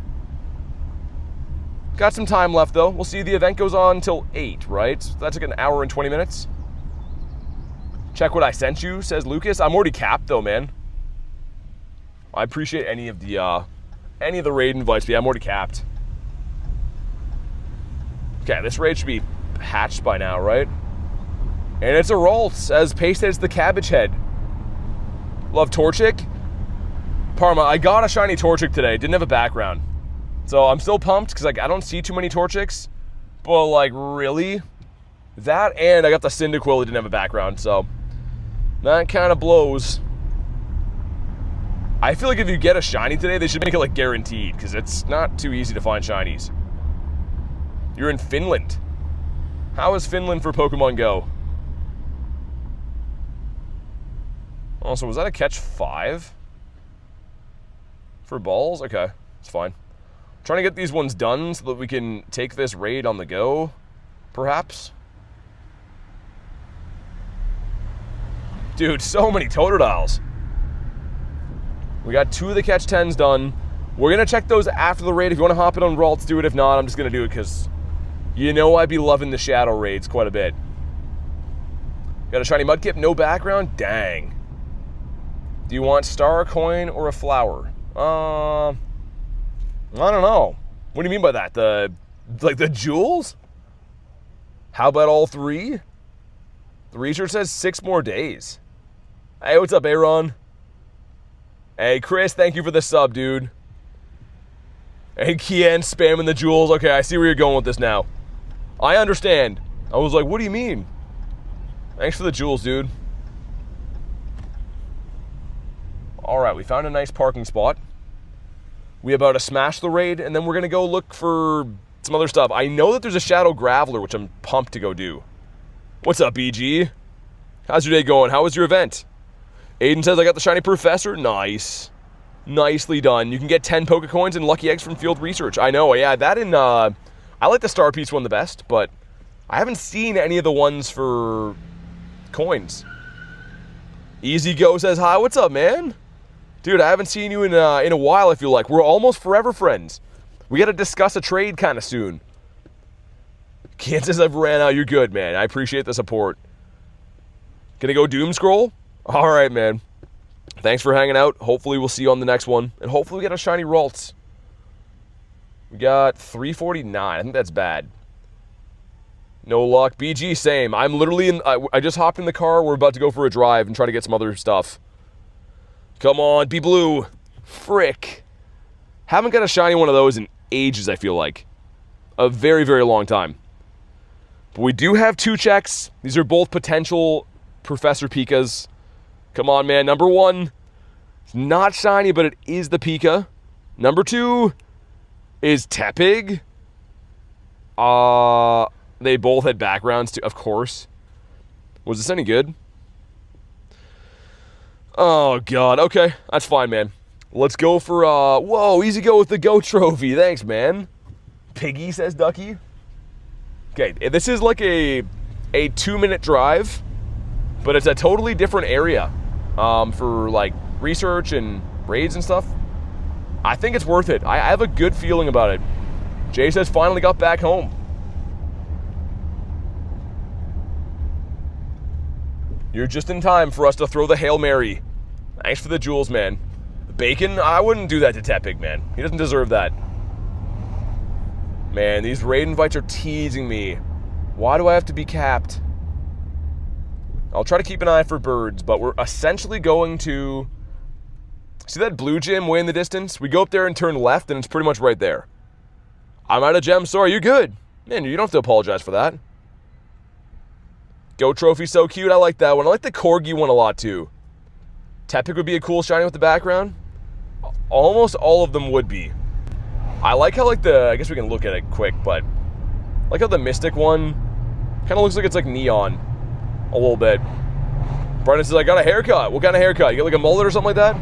Got some time left though. We'll see, the event goes on till 8, right? So that's like an hour and 20 minutes. Check what I sent you, says Lucas. I'm already capped though, man. I appreciate any of the raid invites, but yeah, I'm already capped. Okay, this raid should be hatched by now, right? And it's a Ralts, as pasted as the Cabbage Head. Love Torchic. Parma, I got a shiny Torchic today. Didn't have a background. So I'm still pumped because like I don't see too many Torchics, but like really, that and I got the Cyndaquil that didn't have a background, so that kind of blows. I feel like if you get a shiny today, they should make it like guaranteed because it's not too easy to find shinies. You're in Finland. How is Finland for Pokemon Go? Also, was that a catch 5 for balls? Okay, it's fine. Trying to get these ones done so that we can take this raid on the go, perhaps. Dude, so many Totodiles. We got 2 of the catch 10s done. We're gonna check those after the raid. If you wanna hop in on Ralts, do it. If not, I'm just gonna do it because you know I'd be loving the shadow raids quite a bit. Got a shiny Mudkip, no background? Dang. Do you want star, coin, or a flower? I don't know. What do you mean by that? The jewels? How about all 3? The research says 6 more days. Hey, what's up, Aaron? Hey, Chris, thank you for the sub, dude. Hey, Kian, spamming the jewels. Okay, I see where you're going with this now. I understand. I was like, what do you mean? Thanks for the jewels, dude. All right, we found a nice parking spot. We about to smash the raid, and then we're gonna go look for some other stuff. I know that there's a Shadow Graveler, which I'm pumped to go do. What's up, BG? How's your day going? How was your event? Aiden says, I got the shiny Professor. Nice. Nicely done. You can get 10 Pokecoins and Lucky Eggs from field research. I know, yeah, that and, I like the Star Piece one the best, but I haven't seen any of the ones for coins. Easy Go says, hi, what's up, man? Dude, I haven't seen you in a while, I feel like. We're almost forever friends. We got to discuss a trade kind of soon. Kansas, I've ran out. You're good, man. I appreciate the support. Gonna go Doom Scroll? All right, man. Thanks for hanging out. Hopefully we'll see you on the next one. And hopefully we get a shiny Ralts. We got 349. I think that's bad. No luck. BG, same. I'm literally in... I just hopped in the car. We're about to go for a drive and try to get some other stuff. Come on, be blue. Frick. Haven't got a shiny one of those in ages, I feel like. A very, very long time. But we do have 2 checks. These are both potential Professor Pikas. Come on, man. Number 1, it's not shiny, but it is the Pika. Number 2 is Tepig. They both had backgrounds, too, of course. Was this any good? Oh, God. Okay, that's fine, man. Let's go for, whoa, easy go with the Go trophy. Thanks, man. Piggy, says Ducky. Okay, this is like a 2-minute drive, but it's a totally different area for, like, research and raids and stuff. I think it's worth it. I have a good feeling about it. Jay says, finally got back home. You're just in time for us to throw the Hail Mary. Thanks for the jewels, man. Bacon, I wouldn't do that to Tepig, man. He doesn't deserve that. Man, these raid invites are teasing me. Why do I have to be capped? I'll try to keep an eye for birds, but we're essentially going to... See that blue gym way in the distance? We go up there and turn left, and it's pretty much right there. I'm out of gems. Sorry, you're good. Man, you don't have to apologize for that. Go trophy, so cute. I like that one. I like the Corgi one a lot, too. Tepig would be a cool shiny with the background. Almost all of them would be. I like how, like, the... I guess we can look at it quick, but... I like how the Mystic one kind of looks like it's, like, neon. A little bit. Brendan says, I got a haircut. What kind of haircut? You got, like, a mullet or something like that?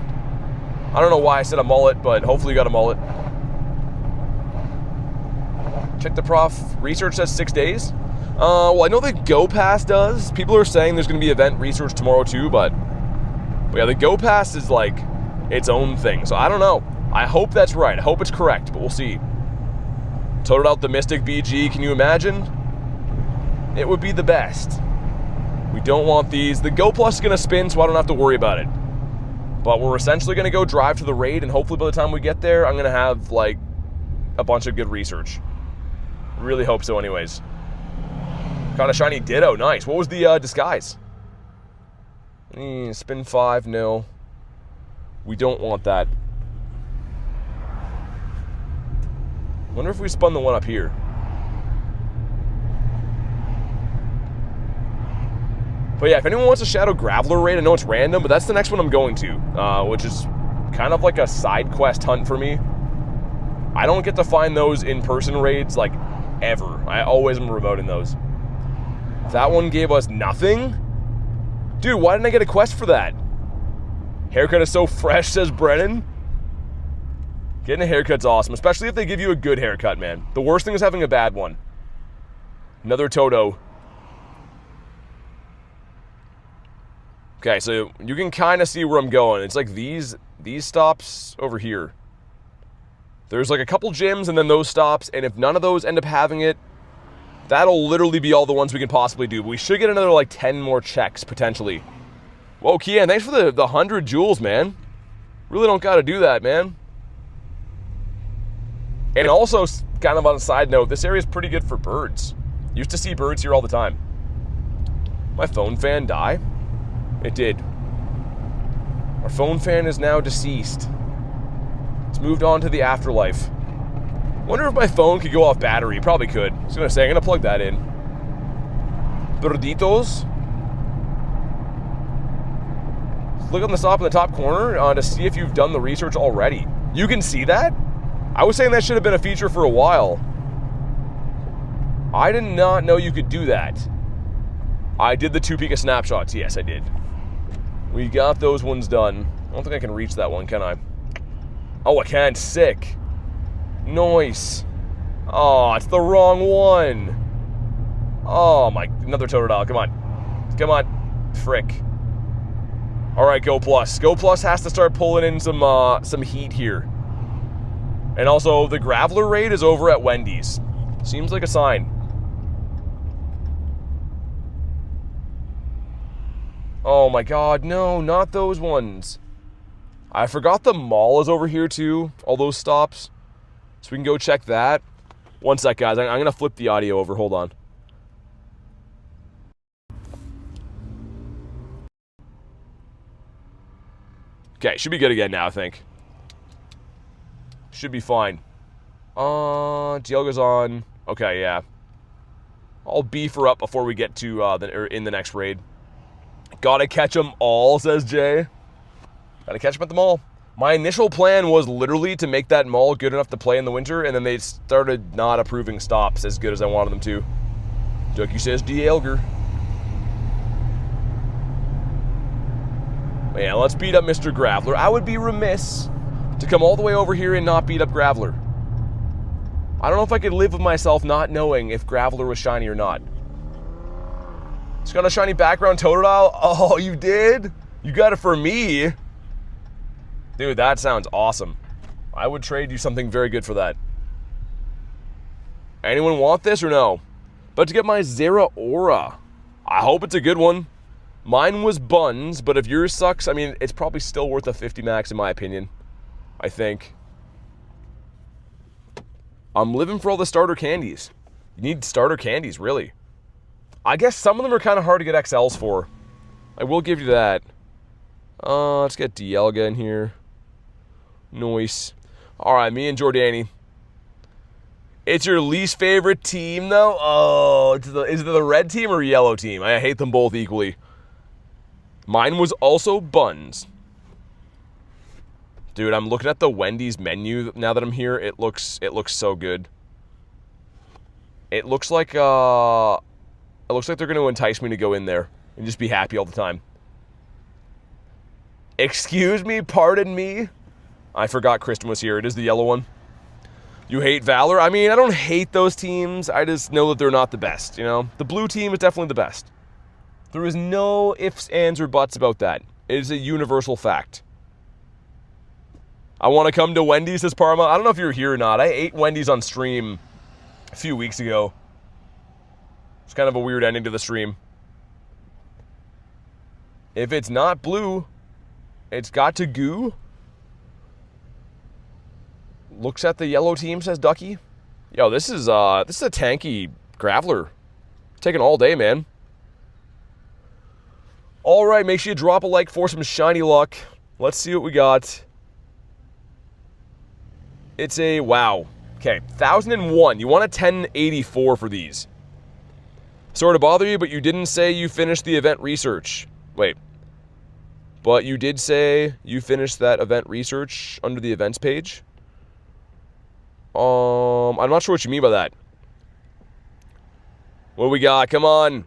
I don't know why I said a mullet, but hopefully you got a mullet. Check the prof. Research says 6 days. Well, I know the Go Pass does. People are saying there's going to be event research tomorrow, too, but yeah, the Go Pass is, like, its own thing. So I don't know. I hope that's right. I hope it's correct, but we'll see. Toted out the Mystic BG. Can you imagine? It would be the best. We don't want these. The Go Plus is going to spin, so I don't have to worry about it. But we're essentially going to go drive to the raid, and hopefully by the time we get there, I'm going to have, like, a bunch of good research. Really hope so anyways. Got a shiny Ditto. Nice. What was the disguise? Spin 5. No. We don't want that. Wonder if we spun the one up here. But yeah, if anyone wants a Shadow Graveler raid, I know it's random, but that's the next one I'm going to, which is kind of like a side quest hunt for me. I don't get to find those in-person raids, like, ever. I always am remoting those. That one gave us nothing? Dude, why didn't I get a quest for that? Haircut is so fresh, says Brennan. Getting a haircut's awesome, especially if they give you a good haircut, man. The worst thing is having a bad one. Another Toto. Okay, so you can kind of see where I'm going. It's like these stops over here. There's like a couple gyms and then those stops, and if none of those end up having it, that'll literally be all the ones we can possibly do. But we should get another like 10 more checks, potentially. Whoa, Kian, thanks for the 100 jewels, man. Really don't gotta do that, man. And also, kind of on a side note, this area is pretty good for birds. Used to see birds here all the time. My phone fan die? It did. Our phone fan is now deceased. It's moved on to the afterlife. Wonder if my phone could go off battery. Probably could. I was gonna say, I'm gonna plug that in. Birditos. Look on the stop in the top corner to see if you've done the research already. You can see that? I was saying that should have been a feature for a while. I did not know you could do that. I did the 2 Pika snapshots. Yes, I did. We got those ones done. I don't think I can reach that one, can I? Oh, I can. Sick. Nice. Oh, it's the wrong one. Oh, my. Another Totodile. Come on. Come on. Frick. All right, Go Plus. Go Plus has to start pulling in some heat here. And also, the Graveler raid is over at Wendy's. Seems like a sign. Oh my god, no, not those ones. I forgot the mall is over here too, all those stops. So we can go check that. One sec, guys, I'm gonna flip the audio over, hold on. Okay, should be good again now, I think. Should be fine. Dialga's on. Okay, yeah. I'll beef her up before we get to in the next raid. Gotta catch them all, says Jay. Gotta catch them at the mall. My initial plan was literally to make that mall good enough to play in the winter, and then they started not approving stops as good as I wanted them to. Ducky says Dialga. Yeah, let's beat up Mr. Graveler. I would be remiss to come all the way over here and not beat up Graveler. I don't know if I could live with myself not knowing if Graveler was shiny or not. It's got a shiny background Totodile. Oh, you did? You got it for me? Dude, that sounds awesome. I would trade you something very good for that. Anyone want this or no? About to get my Zeraora. I hope it's a good one. Mine was Buns, but if yours sucks, I mean, it's probably still worth a 50 max in my opinion. I think. I'm living for all the starter candies. You need starter candies, really. I guess some of them are kind of hard to get XLs for. I will give you that. Let's get Dialga in here. Nice. Alright, me and Jordani. It's your least favorite team, though? Oh, is it the red team or yellow team? I hate them both equally. Mine was also Buns. Dude, I'm looking at the Wendy's menu now that I'm here. It looks so good. It looks like they're going to entice me to go in there and just be happy all the time. Excuse me, pardon me. I forgot Kristen was here. It is the yellow one. You hate Valor? I mean, I don't hate those teams. I just know that they're not the best, you know? The blue team is definitely the best. There is no ifs, ands, or buts about that. It is a universal fact. I want to come to Wendy's, says Parma. I don't know if you're here or not. I ate Wendy's on stream a few weeks ago. It's kind of a weird ending to the stream. If it's not blue, it's got to goo. Looks at the yellow team, says Ducky. Yo, this is a tanky Graveler. Taking all day, man. All right, make sure you drop a like for some shiny luck. Let's see what we got. It's a, wow. Okay, 1001. You want a 1084 for these. Sorry to bother you, but you didn't say you finished the event research. Wait. But you did say you finished that event research under the events page? I'm not sure what you mean by that. What do we got? Come on.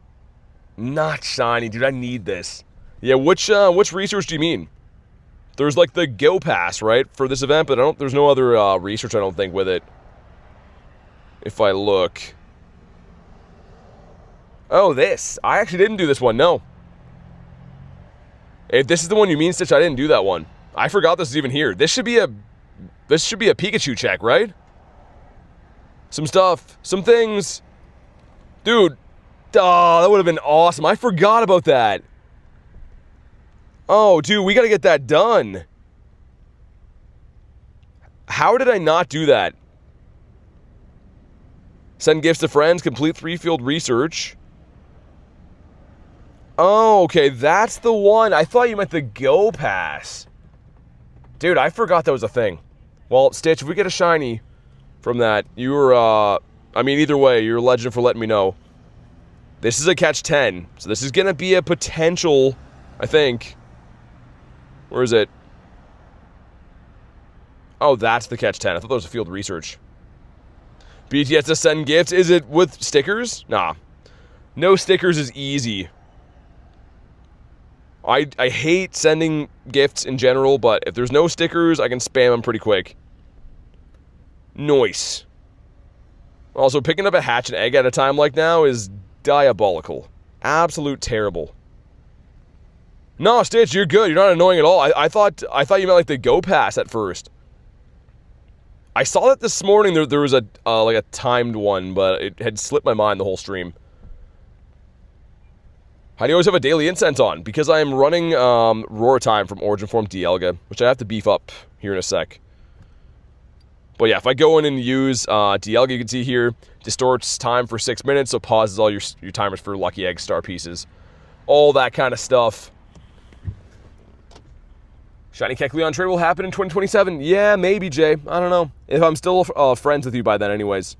Not shiny, dude. I need this. Yeah, which research do you mean? There's like the Go Pass, right, for this event, but there's no other research, I don't think, with it. If I look. Oh, this. I actually didn't do this one, no. If this is the one you mean, Stitch, I didn't do that one. I forgot this is even here. This should be a Pikachu check, right? Some stuff. Some things. Dude. Oh, that would have been awesome. I forgot about that. Oh, dude, we got to get that done. How did I not do that? Send gifts to friends. Complete 3-field research. Oh, okay, that's the one. I thought you meant the Go Pass. Dude, I forgot that was a thing. Well, Stitch, if we get a shiny from that, I mean, either way, you're a legend for letting me know. This is a catch 10, so this is going to be a potential, I think. Where is it? Oh, that's the catch 10. I thought that was a field research. BTS to send gifts. Is it with stickers? Nah. No stickers is easy. I hate sending gifts in general, but if there's no stickers, I can spam them pretty quick. Nice. Also, picking up a hatch and egg at a time like now is diabolical. Absolute terrible. No, Stitch, you're good. You're not annoying at all. I thought you meant like the Go Pass at first. I saw that this morning. There was a like a timed one, but it had slipped my mind the whole stream. How do you always have a daily incense on? Because I am running Roar Time from Origin Form Dialga, which I have to beef up here in a sec. But yeah, if I go in and use Dialga, you can see here, distorts time for 6 minutes, so pauses all your timers for Lucky Egg star pieces. All that kind of stuff. Shiny Kecleon trade will happen in 2027? Yeah, maybe, Jay. I don't know. If I'm still friends with you by then anyways.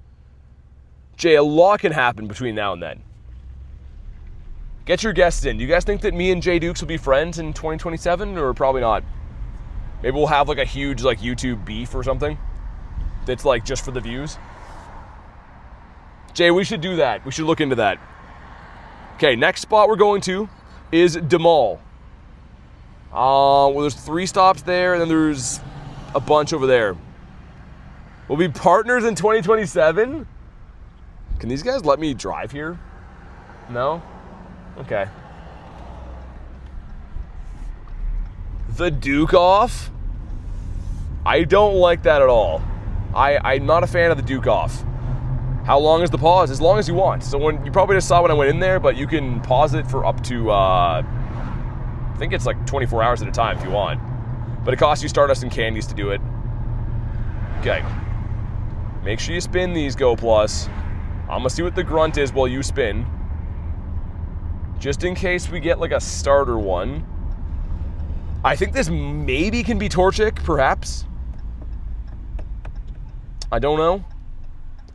Jay, a lot can happen between now and then. Get your guests in. Do you guys think that me and Jay Dukes will be friends in 2027? Or probably not? Maybe we'll have like a huge like YouTube beef or something. That's like just for the views. Jay, we should do that. We should look into that. Okay, next spot we're going to is Demal. Well, there's 3 stops there, and then there's a bunch over there. We'll be partners in 2027? Can these guys let me drive here? No? Okay. The Duke off? I don't like that at all. I'm not a fan of the Duke off. How long is the pause? As long as you want. So when you probably just saw when I went in there, but you can pause it for up to, I think it's like 24 hours at a time if you want. But it costs you Stardust and candies to do it. Okay. Make sure you spin these Go Plus. I'm gonna see what the grunt is while you spin. Just in case we get like a starter one. I think this maybe can be Torchic, perhaps. I don't know.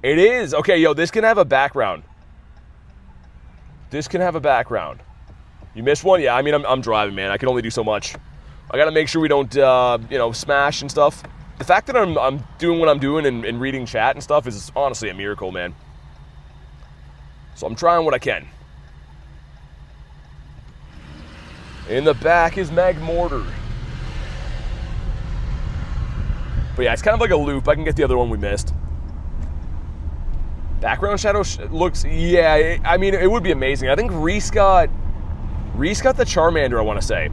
It is. Okay, yo, this can have a background. This can have a background. You missed one? Yeah, I mean, I'm driving, man. I can only do so much. I gotta make sure we don't, you know, smash and stuff. The fact that I'm doing what I'm doing and reading chat and stuff is honestly a miracle, man. So I'm trying what I can. In the back is Magmortar. But yeah, it's kind of like a loop. I can get the other one we missed. Background shadow looks, yeah, I mean, it would be amazing. I think Reese got the Charmander, I want to say.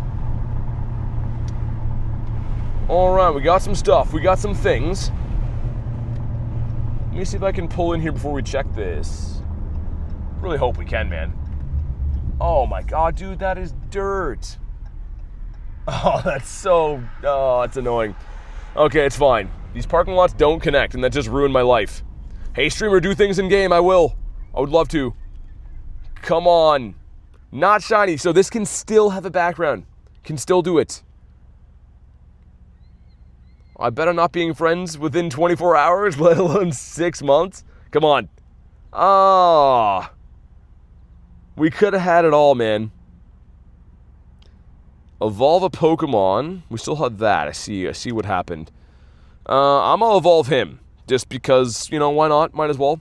All right, we got some stuff. We got some things. Let me see if I can pull in here before we check this. Really hope we can, man. Oh my God, dude, that is dirt. Oh, that's so, oh, it's annoying. Okay, it's fine. These parking lots don't connect, and that just ruined my life. Hey, streamer, do things in game. I will. I would love to. Come on. Not shiny, so this can still have a background. Can still do it. I bet on not being friends within 24 hours, let alone 6 months. Come on. Ah. We could have had it all, man. Evolve a Pokemon. We still have that. I see what happened. I'm gonna evolve him. Just because, you know, why not? Might as well.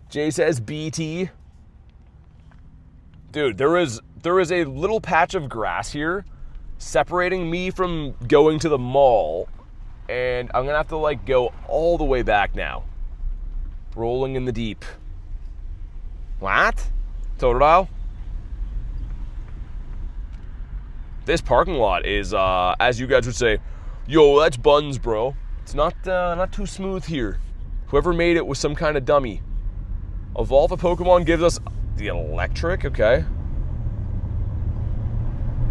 Jay says BT. Dude, there is a little patch of grass here separating me from going to the mall. And I'm gonna have to like go all the way back now. Rolling in the deep. What? Totodile? This parking lot is, as you guys would say, yo, that's buns, bro. It's not too smooth here. Whoever made it was some kind of dummy. Evolve a Pokemon gives us the electric, okay.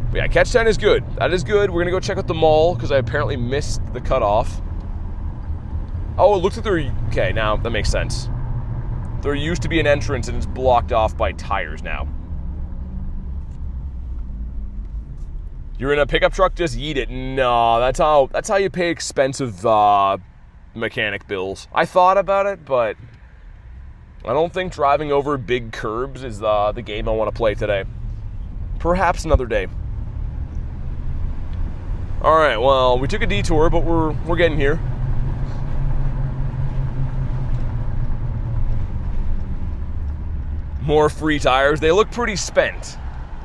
But yeah, catch 10 is good. That is good. We're gonna go check out the mall because I apparently missed the cutoff. Oh, it looks like they're, okay, now that makes sense. There used to be an entrance and it's blocked off by tires now. You're in a pickup truck, just yeet it. No, that's how you pay expensive mechanic bills. I thought about it, but I don't think driving over big curbs is the game I want to play today. Perhaps another day. All right, well, we took a detour, but we're getting here. More free tires. They look pretty spent.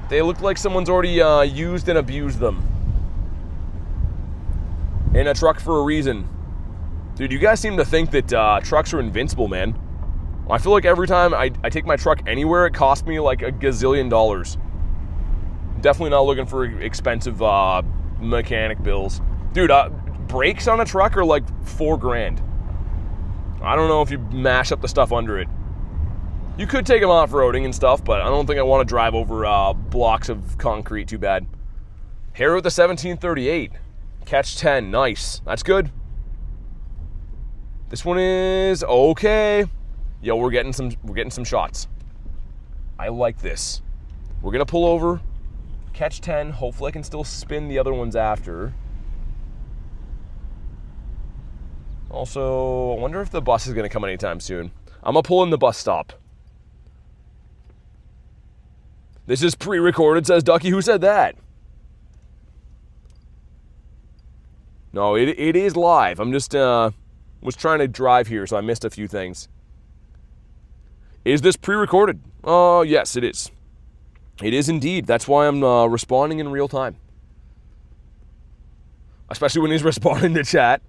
They look like someone's already used and abused them. In a truck for a reason. Dude, you guys seem to think that trucks are invincible, man. I feel like every time I take my truck anywhere, it costs me like a gazillion dollars. Definitely not looking for expensive mechanic bills. Dude, brakes on a truck are like $4 grand. I don't know if you mash up the stuff under it. You could take them off-roading and stuff, but I don't think I want to drive over blocks of concrete too bad. Here with the 1738. Catch 10, nice. That's good. This one is okay. Yo, we're getting some shots. I like this. We're gonna pull over, catch 10. Hopefully I can still spin the other ones after. Also, I wonder if the bus is gonna come anytime soon. I'm gonna pull in the bus stop. This is pre-recorded, says Ducky. Who said that? No, it is live. I'm just was trying to drive here, so I missed a few things. Is this pre-recorded? Oh, yes, it is. It is indeed. That's why I'm responding in real time. Especially when he's responding to chat.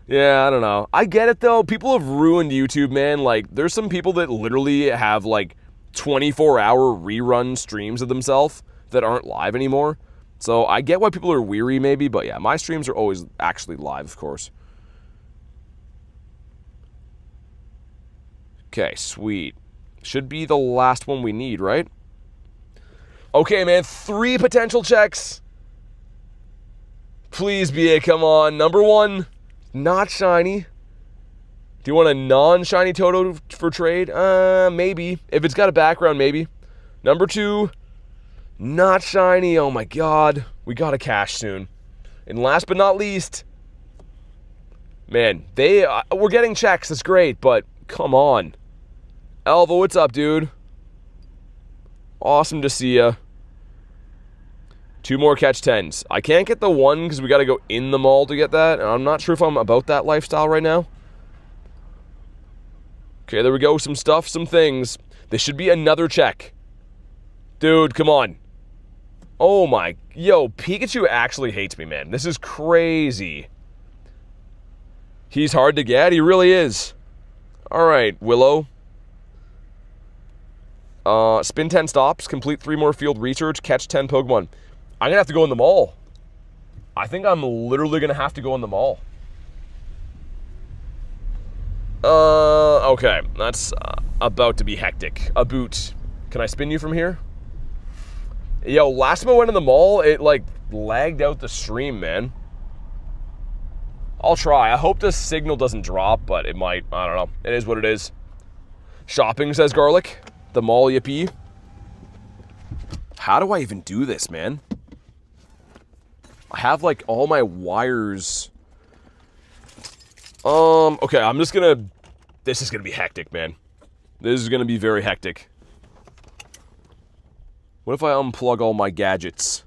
Yeah, I don't know. I get it, though. People have ruined YouTube, man. Like, there's some people that literally have, like, 24-hour rerun streams of themselves that aren't live anymore. So I get why people are weary, maybe, but yeah, my streams are always actually live, of course. Okay, sweet. Should be the last one we need, right? Okay, man, 3 potential checks. Please be it, come on. Number 1, not shiny. Do you want a non-shiny Toto for trade? Maybe. If it's got a background, maybe. Number 2, not shiny. Oh my god. We got to cash soon. And last but not least, man, we're getting checks. That's great, but come on. Elva, what's up, dude? Awesome to see ya. 2 more catch 10s. I can't get the 1 because we got to go in the mall to get that. And I'm not sure if I'm about that lifestyle right now. Okay, there we go. Some stuff, some things. This should be another check. Dude, come on. Oh my. Yo, Pikachu actually hates me, man. This is crazy. He's hard to get. He really is. All right, Willow. Spin 10 stops. Complete 3 more field research. Catch 10 Pokemon. I'm going to have to go in the mall. I think I'm literally going to have to go in the mall. Okay. That's about to be hectic. A boot. Can I spin you from here? Yo, last time I went in the mall, it, like, lagged out the stream, man. I'll try. I hope the signal doesn't drop, but it might. I don't know. It is what it is. Shopping, says Garlic. The mall yippee. How do I even do this, man? I have, like, all my wires. Okay, I'm just gonna... This is gonna be hectic, man. This is gonna be very hectic. What if I unplug all my gadgets?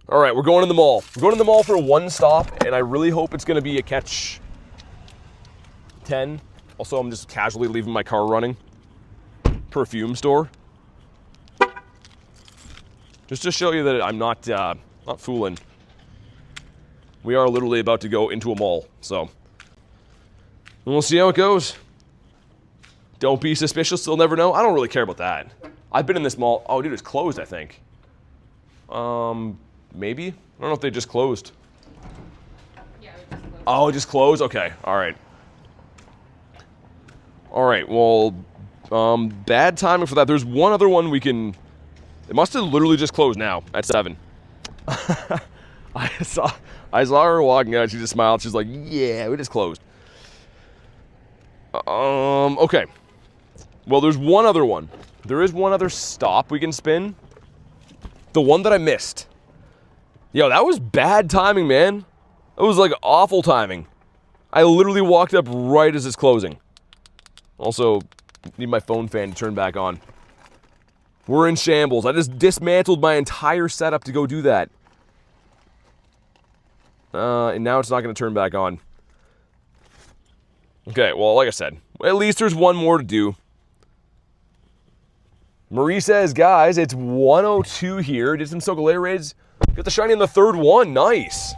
All right, we're going in the mall. We're going in the mall for 1 stop, and I really hope it's gonna be a catch 10. Also, I'm just casually leaving my car running. Perfume store. Just to show you that I'm not fooling. We are literally about to go into a mall, so we'll see how it goes. Don't be suspicious, you'll never know. I don't really care about that. I've been in this mall. Oh, dude, it's closed, I think. Maybe? I don't know if they just closed. Yeah, it just closed. Oh, it just closed? Okay, all right. All right, well, bad timing for that. There's one other one we can... It must have literally just closed now at 7. I saw her walking out. She just smiled. She's like, yeah, we just closed. Okay. Well, there's one other one. There is one other stop we can spin. The one that I missed. Yo, that was bad timing, man. That was like awful timing. I literally walked up right as it's closing. Also, need my phone fan to turn back on. We're in shambles. I just dismantled my entire setup to go do that. And now it's not going to turn back on. Okay, well, like I said, at least there's one more to do. Marie says, guys, it's 102 here. Did some Sokolay raids. Got the shiny in the third one. Nice.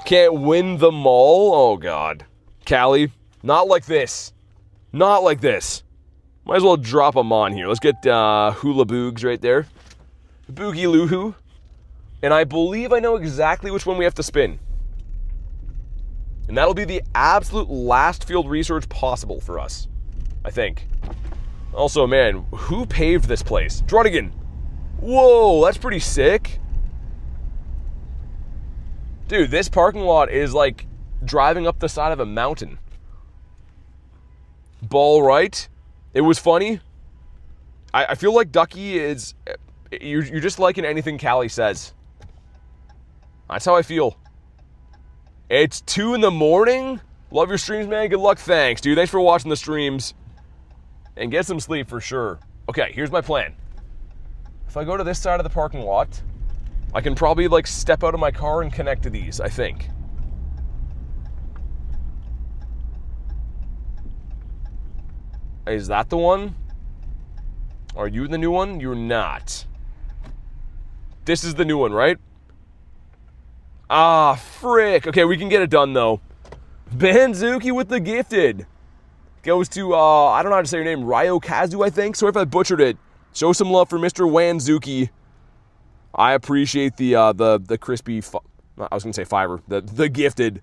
Can't win them all. Oh, God. Callie, not like this. Not like this. Might as well drop them on here. Let's get Hula Boogs right there. Boogie Luhu. And I believe I know exactly which one we have to spin. And that'll be the absolute last field research possible for us, I think. Also, man, who paved this place? Druddigan. Whoa, that's pretty sick. Dude, this parking lot is like driving up the side of a mountain. Ball right. It was funny. I feel like Ducky is... You're just liking anything Callie says. That's how I feel. It's 2 in the morning. Love your streams, man. Good luck. Thanks, dude. Thanks for watching the streams. And get some sleep for sure. Okay, here's my plan. If I go to this side of the parking lot, I can probably like step out of my car and connect to these, I think. Is that the one? Are you the new one? You're not. This is the new one, right? Ah, frick. Okay, we can get it done, though. Banzuki with the gifted. Goes to, I don't know how to say your name, Ryokazu, I think. Sorry if I butchered it. Show some love for Mr. Wanzuki. I appreciate the crispy, I was going to say fiber, the gifted.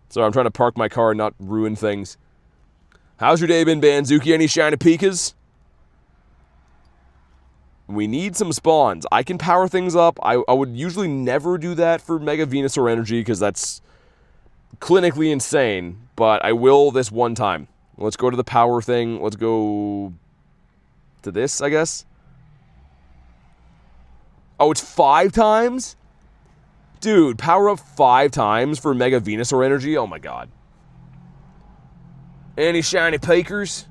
Sorry, I'm trying to park my car and not ruin things. How's your day been, Banzuki? Any shiny Pikas? We need some spawns. I can power things up. I would usually never do that for Mega Venusaur Energy because that's clinically insane, but I will this one time. Let's go to the power thing. Let's go to this, I guess. Oh, it's 5 times? Dude, power up 5 times for Mega Venusaur Energy? Oh my god. Any shiny Pikers?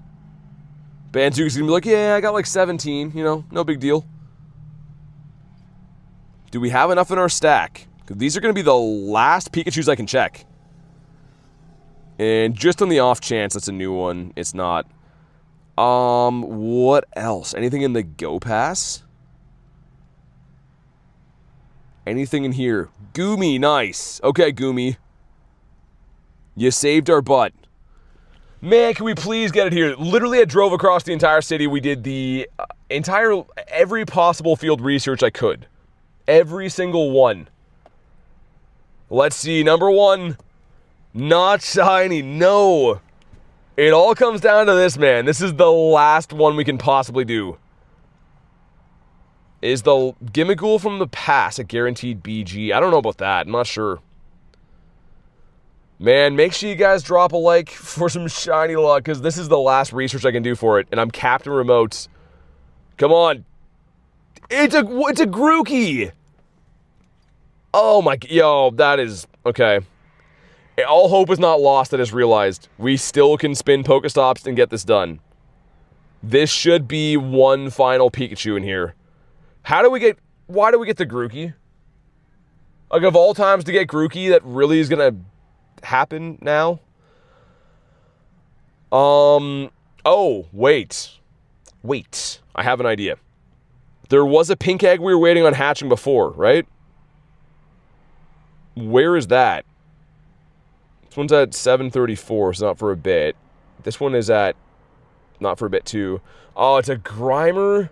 Banzuki's gonna be like, yeah, I got like 17, you know, no big deal. Do we have enough in our stack? Because these are gonna be the last Pikachus I can check. And just on the off chance it's a new one, it's not. What else? Anything in the Go Pass? Anything in here? Goomy, nice. Okay, Goomy. You saved our butt. Man, can we please get it here? Literally, I drove across the entire city. We did the every possible field research I could. Every single one. Let's see, number 1. Not shiny, no. It all comes down to this, man. This is the last one we can possibly do. Is the Gimmighoul from the past a guaranteed BG? I don't know about that. I'm not sure. Man, make sure you guys drop a like for some shiny luck, because this is the last research I can do for it, and I'm Captain Remotes. Come on. It's a Grookey! Oh my, yo, that is, okay. All hope is not lost, I just realized. We still can spin Pokestops and get this done. This should be one final Pikachu in here. Why do we get the Grookey? Like, of all times to get Grookey, that really is gonna happen now? Oh, wait. I have an idea. There was a pink egg we were waiting on hatching before, right? Where is that? This one's at 734, so not for a bit. This one is at not for a bit too. Oh, it's a Grimer?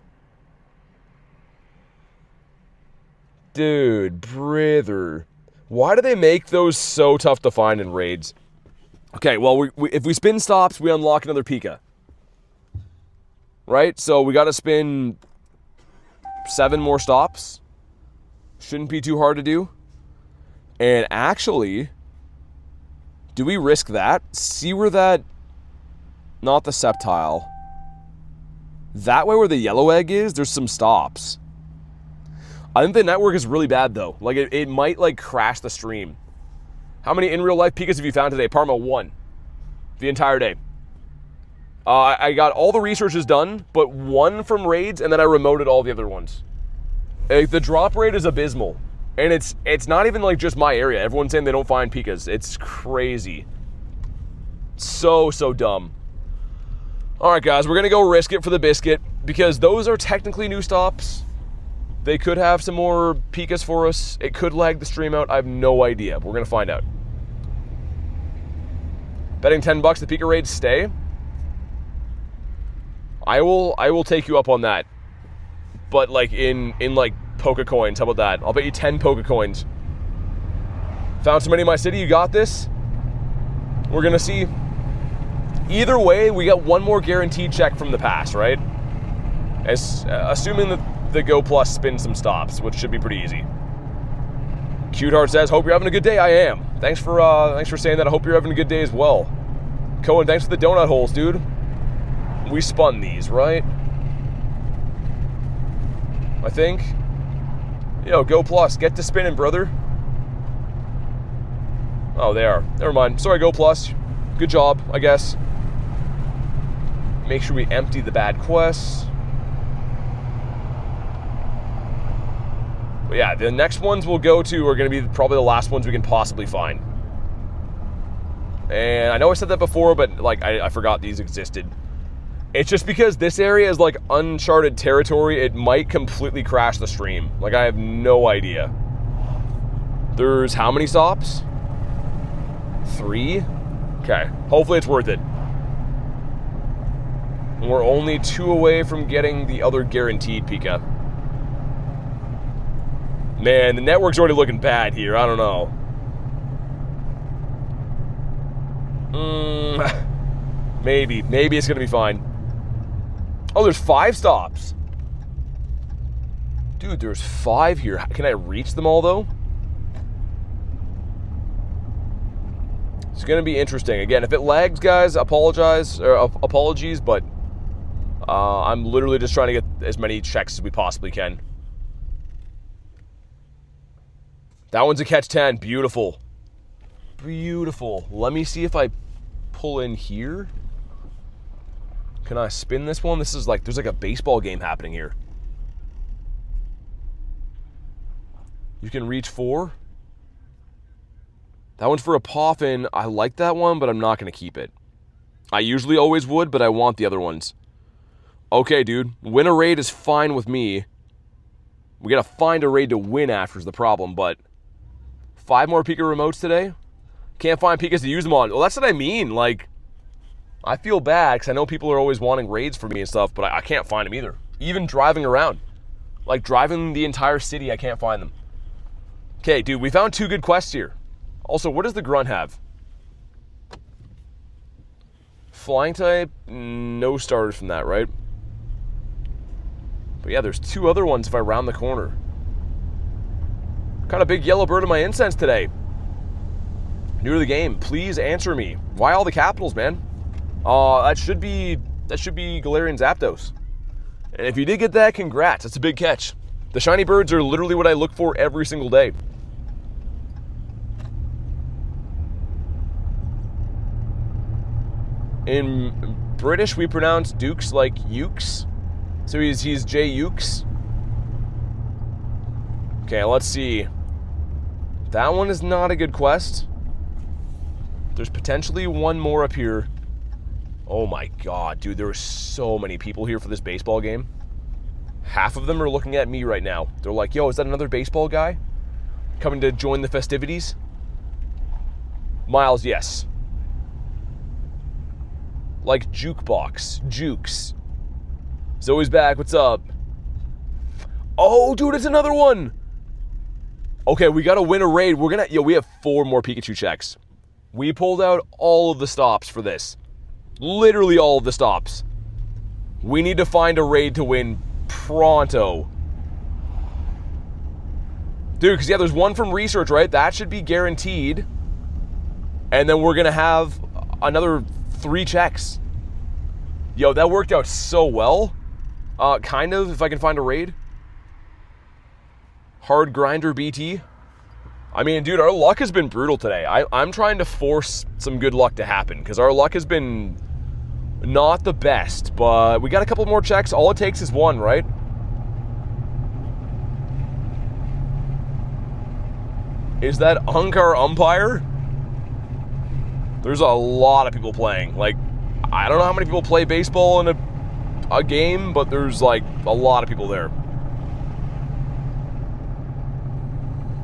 Dude, brother. Why do they make those so tough to find in raids? Okay, well, if we spin stops, we unlock another Pika. Right? So we gotta spin 7 more stops. Shouldn't be too hard to do. And actually, do we risk that? See where that... Not the Sceptile. That way where the yellow egg is, there's some stops. I think the network is really bad, though. Like, it might, like, crash the stream. How many in real life Pikas have you found today? Parma, 1. The entire day. I got all the researches done, but 1 from raids, and then I remoted all the other ones. The drop rate is abysmal. And it's not even, like, just my area. Everyone's saying they don't find Pikas. It's crazy. So dumb. All right, guys, we're going to go risk it for the biscuit because those are technically new stops. They could have some more Pikas for us. It could lag the stream out. I have no idea. We're going to find out. Betting $10 the Pika raids stay. I will take you up on that. But like in like Poke coins, how about that? I'll bet you 10 Poke coins. Found so many in my city, you got this. We're gonna see. Either way, we got one more guaranteed check from the past, right? Assuming that the Go Plus spins some stops, which should be pretty easy. Cute Heart says, hope you're having a good day. I am. Thanks for saying that. I hope you're having a good day as well. Cohen, thanks for the donut holes, dude. We spun these, right? I think. Yo, Go Plus, get to spinning, brother. Oh, they are. Never mind. Sorry, Go Plus. Good job, I guess. Make sure we empty the bad quests. But yeah, the next ones we'll go to are going to be probably the last ones we can possibly find. And I know I said that before, but like I forgot these existed. It's just because this area is like uncharted territory, it might completely crash the stream. Like I have no idea. There's how many stops? 3? Okay, hopefully it's worth it. And we're only 2 away from getting the other guaranteed Pika. Man, the network's already looking bad here, I don't know. Maybe it's gonna be fine. Oh, there's 5 stops. Dude, there's 5 here. Can I reach them all though? It's gonna be interesting. Again, if it lags, guys, apologies, but I'm literally just trying to get as many checks as we possibly can. That one's a catch 10. Beautiful. Beautiful. Let me see if I pull in here. Can I spin this one? This is like, there's like a baseball game happening here. You can reach 4. That one's for a Poffin. I like that one, but I'm not going to keep it. I usually always would, but I want the other ones. Okay, dude. Win a raid is fine with me. We got to find a raid to win after is the problem, but 5 more Pika remotes today? Can't find Pikas to use them on. Well, that's what I mean. Like, I feel bad because I know people are always wanting raids for me and stuff, but I can't find them either. Even driving around. Like, driving the entire city, I can't find them. Okay, dude, we found 2 good quests here. Also, what does the grunt have? Flying type? No starters from that, right? But yeah, there's 2 other ones if I round the corner. Got a big yellow bird in my incense today. New to the game, please answer me. Why all the capitals, man? That should be Galarian Zapdos. And if you did get that, congrats. That's a big catch. The shiny birds are literally what I look for every single day. In British, we pronounce Dukes like Ukes. So he's J Ukes. Okay, let's see. That one is not a good quest. There's potentially one more up here. Oh my god, dude, there are so many people here for this baseball game. Half of them are looking at me right now. They're like, yo, is that another baseball guy coming to join the festivities? Miles, yes. Like Jukebox, Jukes. Zoe's back, what's up? Oh, dude, it's another one. Okay, we gotta win a raid. We have 4 more Pikachu checks. We pulled out all of the stops for this. Literally all of the stops. We need to find a raid to win pronto. Dude, because yeah, there's one from research, right? That should be guaranteed. And then we're gonna have another 3 checks. Yo, that worked out so well. Kind of, if I can find a raid. Hard grinder BT. I mean, dude, our luck has been brutal today. I'm trying to force some good luck to happen because our luck has been not the best, but we got a couple more checks. All it takes is 1, right? Is that Unkar umpire? There's a lot of people playing. Like, I don't know how many people play baseball in a game, but there's like a lot of people there.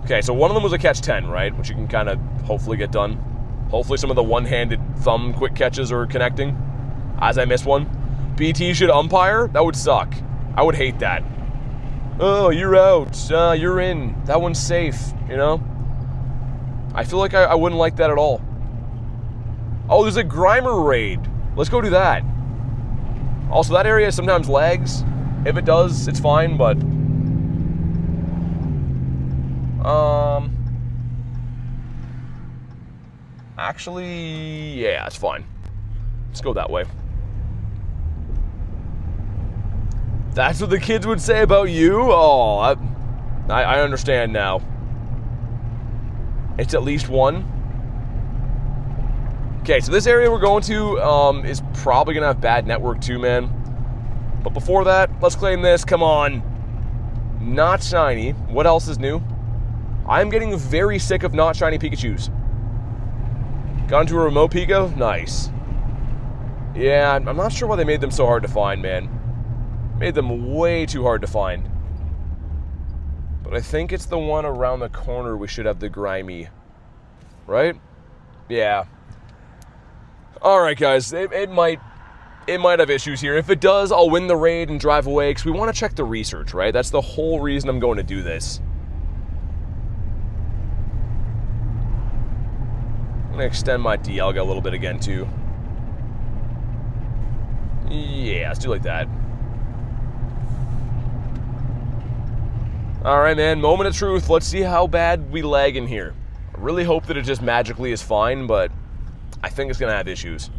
Okay, so one of them was a catch 10, right? Which you can kind of hopefully get done. Hopefully some of the one-handed thumb quick catches are connecting. As I missed one. BT should umpire? That would suck. I would hate that. Oh, you're out. You're in. That one's safe, you know? I feel like I wouldn't like that at all. Oh, there's a Grimer raid. Let's go do that. Also, that area sometimes lags. If it does, it's fine, but... Actually, yeah, it's fine. Let's go that way. That's what the kids would say about you? Oh, I understand now. It's at least one. Okay, so this area we're going to is probably going to have bad network too, man. But before that, let's claim this. Come on. Not shiny. What else is new? I'm getting very sick of not shiny Pikachus. Got into a remote Pika? Nice. Yeah, I'm not sure why they made them so hard to find, man. Made them way too hard to find. But I think it's the one around the corner we should have the grimy. Right? Yeah. Alright, guys. It might have issues here. If it does, I'll win the raid and drive away, because we want to check the research, right? That's the whole reason I'm going to do this. I'm going to extend my Dialga a little bit again, too. Yeah, let's do like that. Alright, man. Moment of truth. Let's see how bad we lag in here. I really hope that it just magically is fine, but I think it's going to have issues.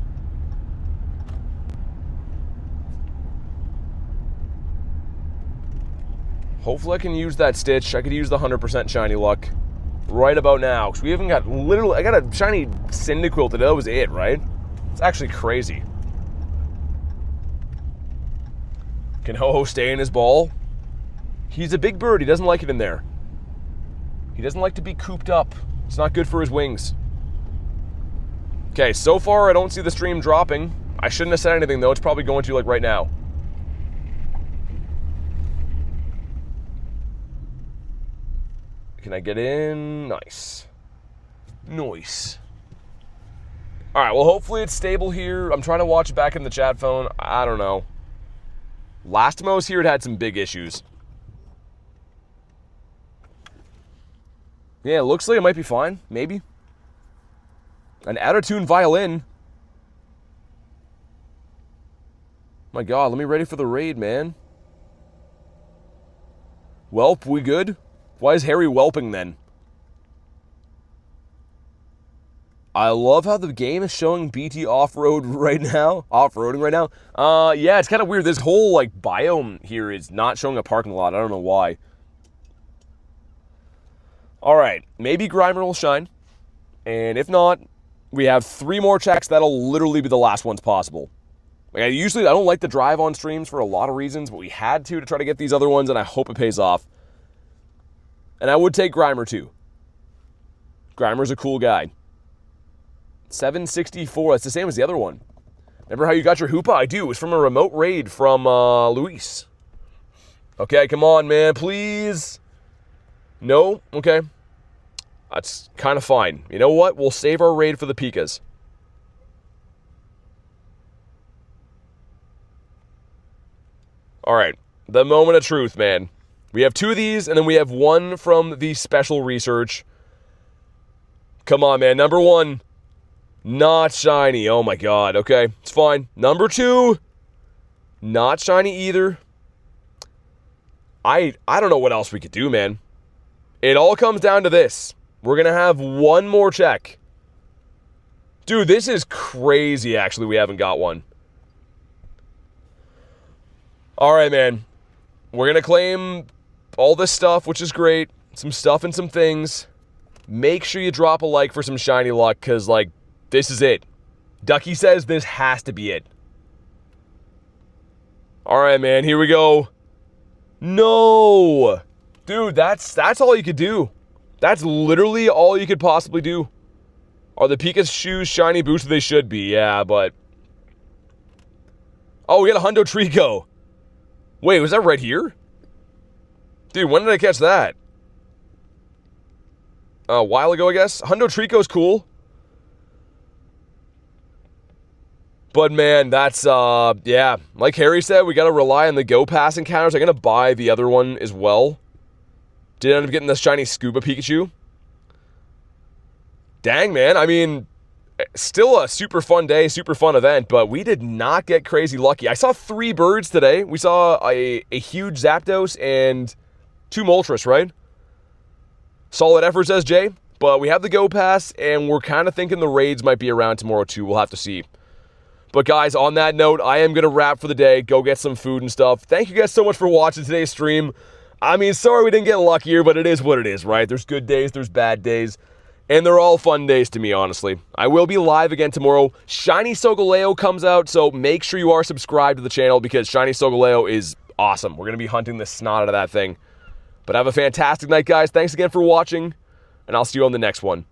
Hopefully I can use that Stitch. I could use the 100% shiny luck right about now. Because we haven't got literally... I got a shiny Cyndaquil today. That was it, right? It's actually crazy. Can Ho-Ho stay in his ball? He's a big bird. He doesn't like it in there. He doesn't like to be cooped up. It's not good for his wings. Okay, so far I don't see the stream dropping. I shouldn't have said anything, though. It's probably going to, like, right now. Can I get in? Nice. Nice. Alright, well, hopefully it's stable here. I'm trying to watch it back in the chat phone. I don't know. Last time I was here, it had some big issues. Yeah, it looks like it might be fine. Maybe. An out-of-tune violin. My god, let me ready for the raid, man. Welp, we good? Why is Harry whelping then? I love how the game is showing BT off-road right now. Off-roading right now. Yeah, it's kind of weird. This whole, like, biome here is not showing a parking lot. I don't know why. Alright, maybe Grimer will shine. And if not, we have 3 more checks. That'll literally be the last ones possible. Like, I don't like to drive on streams for a lot of reasons, but we had to try to get these other ones, and I hope it pays off. And I would take Grimer, too. Grimer's a cool guy. 764, that's the same as the other one. Remember how you got your Hoopa? I do. It was from a remote raid from Luis. Okay, come on, man, please. No? Okay. That's kind of fine. You know what? We'll save our raid for the Pikas. Alright. The moment of truth, man. We have 2 of these, and then we have 1 from the special research. Come on, man. Number 1. Not shiny. Oh, my God. Okay. It's fine. Number 2. Not shiny either. I don't know what else we could do, man. It all comes down to this. We're going to have 1 more check. Dude, this is crazy, actually, we haven't got one. All right, man. We're going to claim all this stuff, which is great. Some stuff and some things. Make sure you drop a like for some shiny luck, because, like, this is it. Ducky says this has to be it. All right, man. Here we go. No! Dude, that's all you could do. That's literally all you could possibly do. Are the Pikachu's shiny boots? They should be, yeah, but Oh, we got a Hundo Trico. Wait, was that right here? Dude, when did I catch that? A while ago, I guess. Hundo Trico's cool. But man, that's, yeah. Like Harry said, we got to rely on the Go Pass encounters. I'm going to buy the other one as well. Did end up getting the shiny Scuba Pikachu. Dang, man. I mean, still a super fun day, super fun event, but we did not get crazy lucky. I saw 3 birds today. We saw a huge Zapdos and 2 Moltres, right? Solid effort, says Jay. But we have the Go Pass, and we're kind of thinking the raids might be around tomorrow too. We'll have to see. But guys, on that note, I am going to wrap for the day. Go get some food and stuff. Thank you guys so much for watching today's stream. I mean, sorry we didn't get luckier, but it is what it is, right? There's good days, there's bad days. And they're all fun days to me, honestly. I will be live again tomorrow. Shiny Solgaleo comes out, so make sure you are subscribed to the channel because Shiny Solgaleo is awesome. We're going to be hunting the snot out of that thing. But have a fantastic night, guys. Thanks again for watching, and I'll see you on the next one.